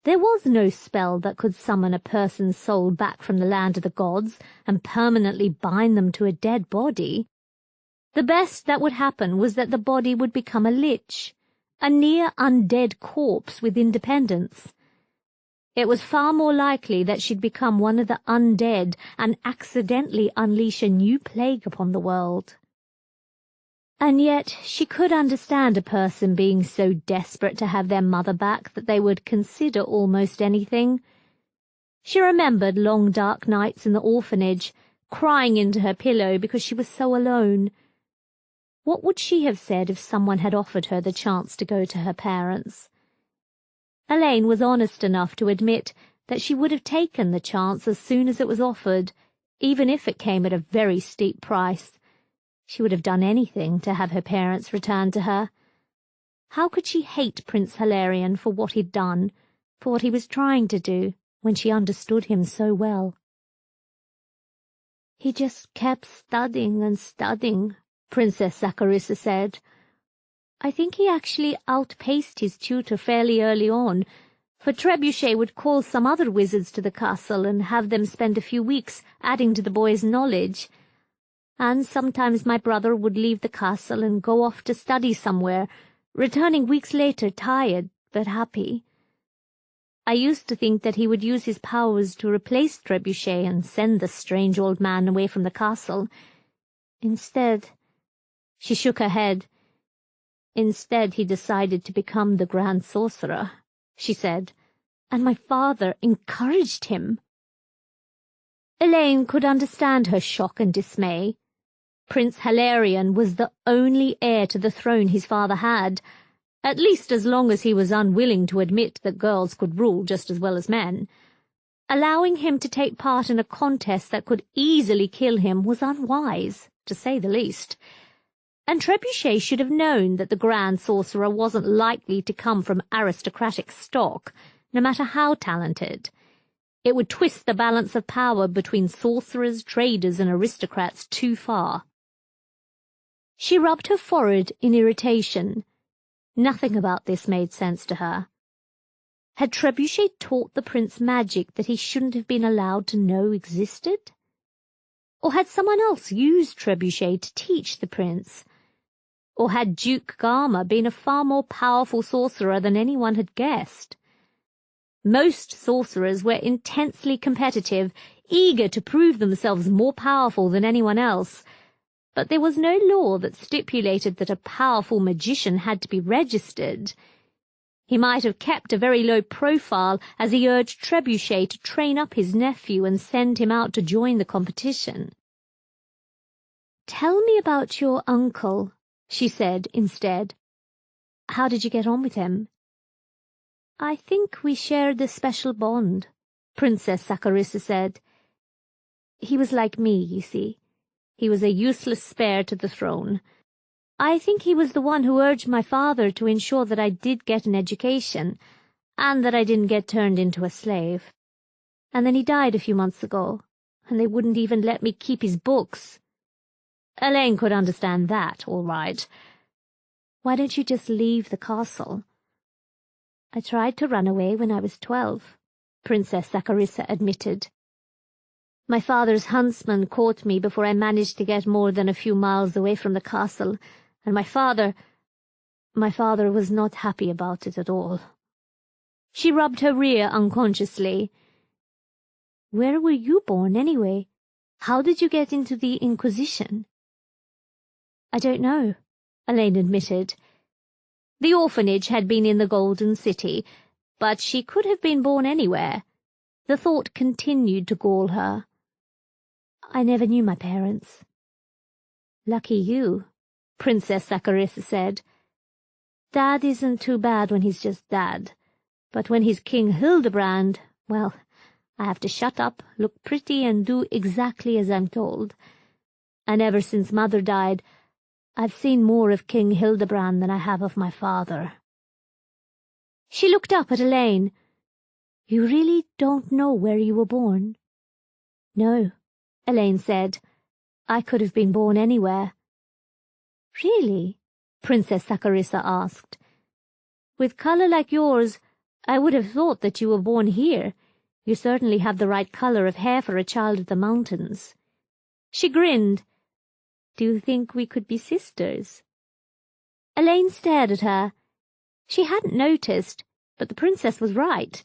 There was no spell that could summon a person's soul back from the land of the gods and permanently bind them to a dead body. The best that would happen was that the body would become a lich, a near-undead corpse with independence. It was far more likely that she'd become one of the undead and accidentally unleash a new plague upon the world. And yet she could understand a person being so desperate to have their mother back that they would consider almost anything. She remembered long dark nights in the orphanage, crying into her pillow because she was so alone. What would she have said if someone had offered her the chance to go to her parents? Elaine was honest enough to admit that she would have taken the chance as soon as it was offered, even if it came at a very steep price. She would have done anything to have her parents returned to her. How could she hate Prince Hilarion for what he'd done, for what he was trying to do, when she understood him so well? He just kept studying and studying, Princess Saccharissa said. I think he actually outpaced his tutor fairly early on, for Trebuchet would call some other wizards to the castle and have them spend a few weeks adding to the boy's knowledge. And sometimes my brother would leave the castle and go off to study somewhere, returning weeks later tired but happy. I used to think that he would use his powers to replace Trebuchet and send the strange old man away from the castle. Instead, she shook her head. Instead, he decided to become the Grand Sorcerer, she said, and my father encouraged him. Elaine could understand her shock and dismay. Prince Hilarion was the only heir to the throne his father had, at least as long as he was unwilling to admit that girls could rule just as well as men. Allowing him to take part in a contest that could easily kill him was unwise, to say the least. And Trebuchet should have known that the Grand Sorcerer wasn't likely to come from aristocratic stock, no matter how talented. It would twist the balance of power between sorcerers, traders, and aristocrats too far. She rubbed her forehead in irritation. Nothing about this made sense to her. Had Trebuchet taught the prince magic that he shouldn't have been allowed to know existed? Or had someone else used Trebuchet to teach the prince? Or had Duke Garma been a far more powerful sorcerer than anyone had guessed? Most sorcerers were intensely competitive, eager to prove themselves more powerful than anyone else, but there was no law that stipulated that a powerful magician had to be registered. He might have kept a very low profile as he urged Trebuchet to train up his nephew and send him out to join the competition. "Tell me about your uncle," she said instead. "How did you get on with him?" "I think we shared a special bond," Princess Saccharissa said. "He was like me, you see. He was a useless spare to the throne. I think he was the one who urged my father to ensure that I did get an education, and that I didn't get turned into a slave. And then he died a few months ago, and they wouldn't even let me keep his books." Elaine could understand that, all right. "Why don't you just leave the castle?" "I tried to run away when I was 12, Princess Saccharissa admitted. "My father's huntsman caught me before I managed to get more than a few miles away from the castle, and my father was not happy about it at all." She rubbed her rear unconsciously. "Where were you born, anyway? How did you get into the Inquisition?" "I don't know," Elaine admitted. The orphanage had been in the Golden City, but she could have been born anywhere. The thought continued to gall her. "I never knew my parents." "Lucky you," Princess Saccharissa said. "Dad isn't too bad when he's just Dad, but when he's King Hildebrand, well, I have to shut up, look pretty, and do exactly as I'm told. And ever since Mother died, I've seen more of King Hildebrand than I have of my father." She looked up at Elaine. "You really don't know where you were born?" "No," Elaine said. "I could have been born anywhere." "Really?" Princess Saccharissa asked. "With color like yours, I would have thought that you were born here. You certainly have the right color of hair for a child of the mountains." She grinned. "Do you think we could be sisters?" Elaine stared at her. She hadn't noticed, but the princess was right.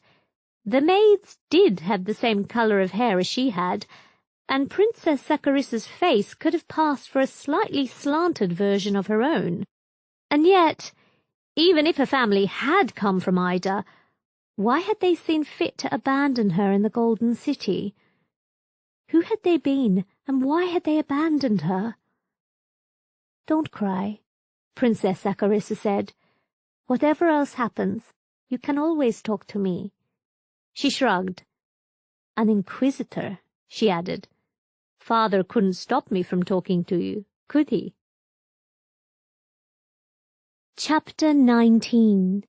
The maids did have the same color of hair as she had, and Princess Saccharissa's face could have passed for a slightly slanted version of her own. And yet, even if her family had come from Ida, why had they seen fit to abandon her in the Golden City? Who had they been, and why had they abandoned her? "Don't cry," Princess Saccharissa said. "Whatever else happens, you can always talk to me." She shrugged. "An inquisitor," she added. "Father couldn't stop me from talking to you, could he?" Chapter 19.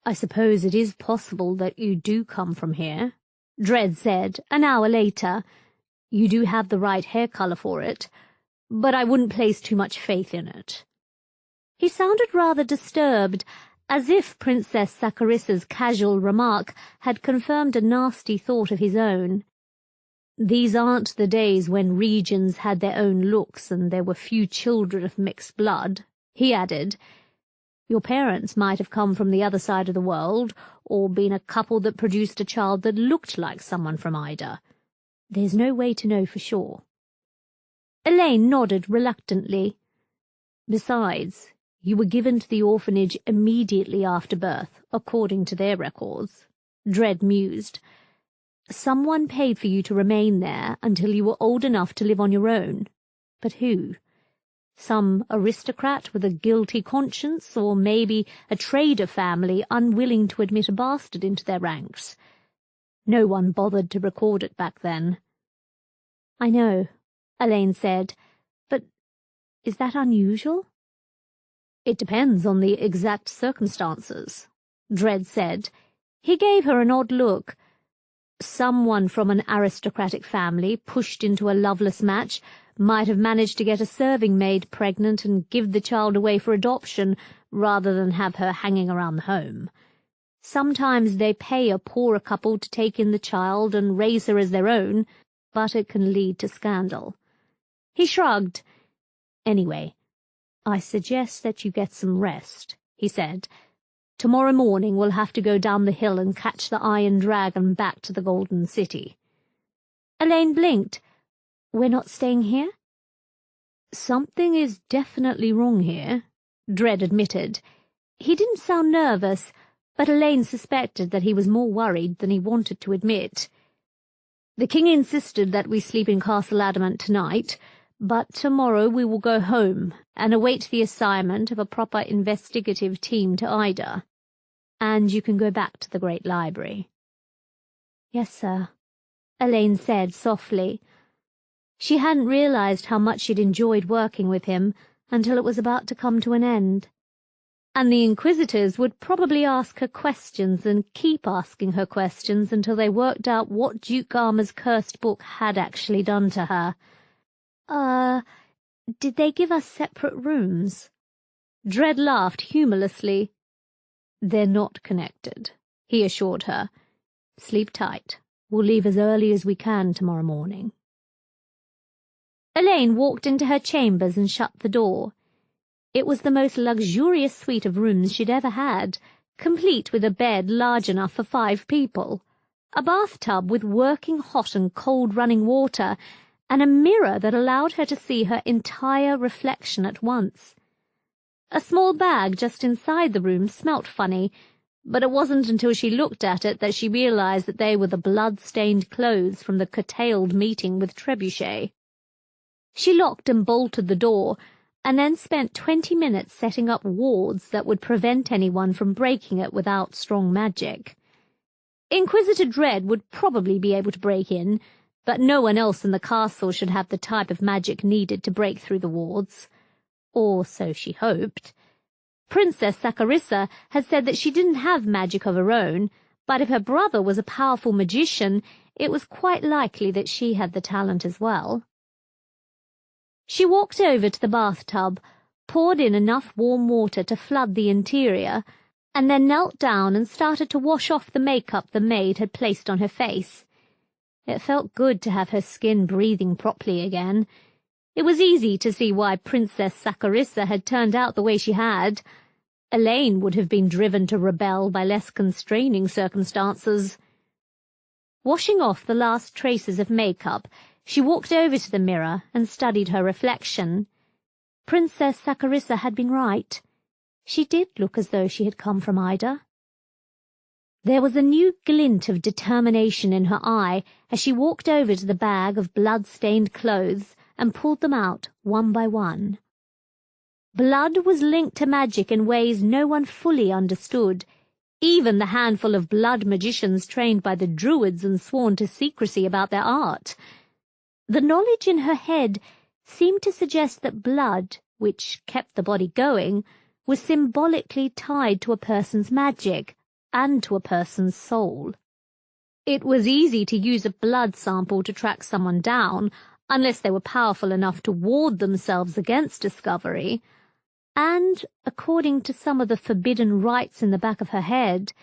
"I suppose it is possible that you do come from here," Dredd said, an hour later. "You do have the right hair color for it, but I wouldn't place too much faith in it." He sounded rather disturbed, as if Princess Saccharissa's casual remark had confirmed a nasty thought of his own. "These aren't the days when regions had their own looks and there were few children of mixed blood," he added. "Your parents might have come from the other side of the world, or been a couple that produced a child that looked like someone from Ida. There's no way to know for sure." Elaine nodded reluctantly. "Besides, you were given to the orphanage immediately after birth, according to their records," Dredd mused. "Someone paid for you to remain there until you were old enough to live on your own. But who? Some aristocrat with a guilty conscience, or maybe a trader family unwilling to admit a bastard into their ranks. No one bothered to record it back then." "I know," Elaine said, Is that unusual? It depends on the exact circumstances, Dredd said. He gave her an odd look. Someone from an aristocratic family, pushed into a loveless match, might have managed to get a serving maid pregnant and give the child away for adoption rather than have her hanging around the home. Sometimes they pay a poorer couple to take in the child and raise her as their own, but it can lead to scandal. He shrugged. Anyway, I suggest that you get some rest, he said. Tomorrow morning we'll have to go down the hill and catch the Iron Dragon back to the Golden City. Elaine blinked. We're not staying here? Something is definitely wrong here, Dredd admitted. He didn't sound nervous, but Elaine suspected that he was more worried than he wanted to admit. The king insisted that we sleep in Castle Adamant tonight, but tomorrow we will go home and await the assignment of a proper investigative team to Ida. And you can go back to the Great Library. Yes, sir, Elaine said softly. She hadn't realized how much she'd enjoyed working with him until it was about to come to an end. And the Inquisitors would probably ask her questions and keep asking her questions until they worked out what Duke Garma's cursed book had actually done to her. Did they give us separate rooms? Dredd laughed humorlessly. They're not connected, he assured her. Sleep tight. We'll leave as early as we can tomorrow morning. Elaine walked into her chambers and shut the door. It was the most luxurious suite of rooms she'd ever had, complete with a bed large enough for 5 people, a bathtub with working hot and cold running water, and a mirror that allowed her to see her entire reflection at once. A small bag just inside the room smelt funny, but it wasn't until she looked at it that she realized that they were the blood-stained clothes from the curtailed meeting with Trebuchet. She locked and bolted the door, and then spent 20 minutes setting up wards that would prevent anyone from breaking it without strong magic. Inquisitor Dredd would probably be able to break in, but no one else in the castle should have the type of magic needed to break through the wards. Or so she hoped. Princess Saccharissa had said that she didn't have magic of her own, but if her brother was a powerful magician, it was quite likely that she had the talent as well. She walked over to the bathtub, poured in enough warm water to flood the interior, and then knelt down and started to wash off the makeup the maid had placed on her face. It felt good to have her skin breathing properly again. It was easy to see why Princess Saccharissa had turned out the way she had. Elaine would have been driven to rebel by less constraining circumstances. Washing off the last traces of makeup, she walked over to the mirror and studied her reflection. Princess Saccharissa had been right. She did look as though she had come from Ida. There was a new glint of determination in her eye as she walked over to the bag of blood-stained clothes and pulled them out one by one. Blood was linked to magic in ways no one fully understood, even the handful of blood magicians trained by the Druids and sworn to secrecy about their art. The knowledge in her head seemed to suggest that blood, which kept the body going, was symbolically tied to a person's magic and to a person's soul. It was easy to use a blood sample to track someone down, unless they were powerful enough to ward themselves against discovery, and, according to some of the forbidden rites in the back of her head,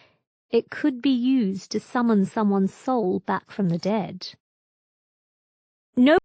it could be used to summon someone's soul back from the dead. No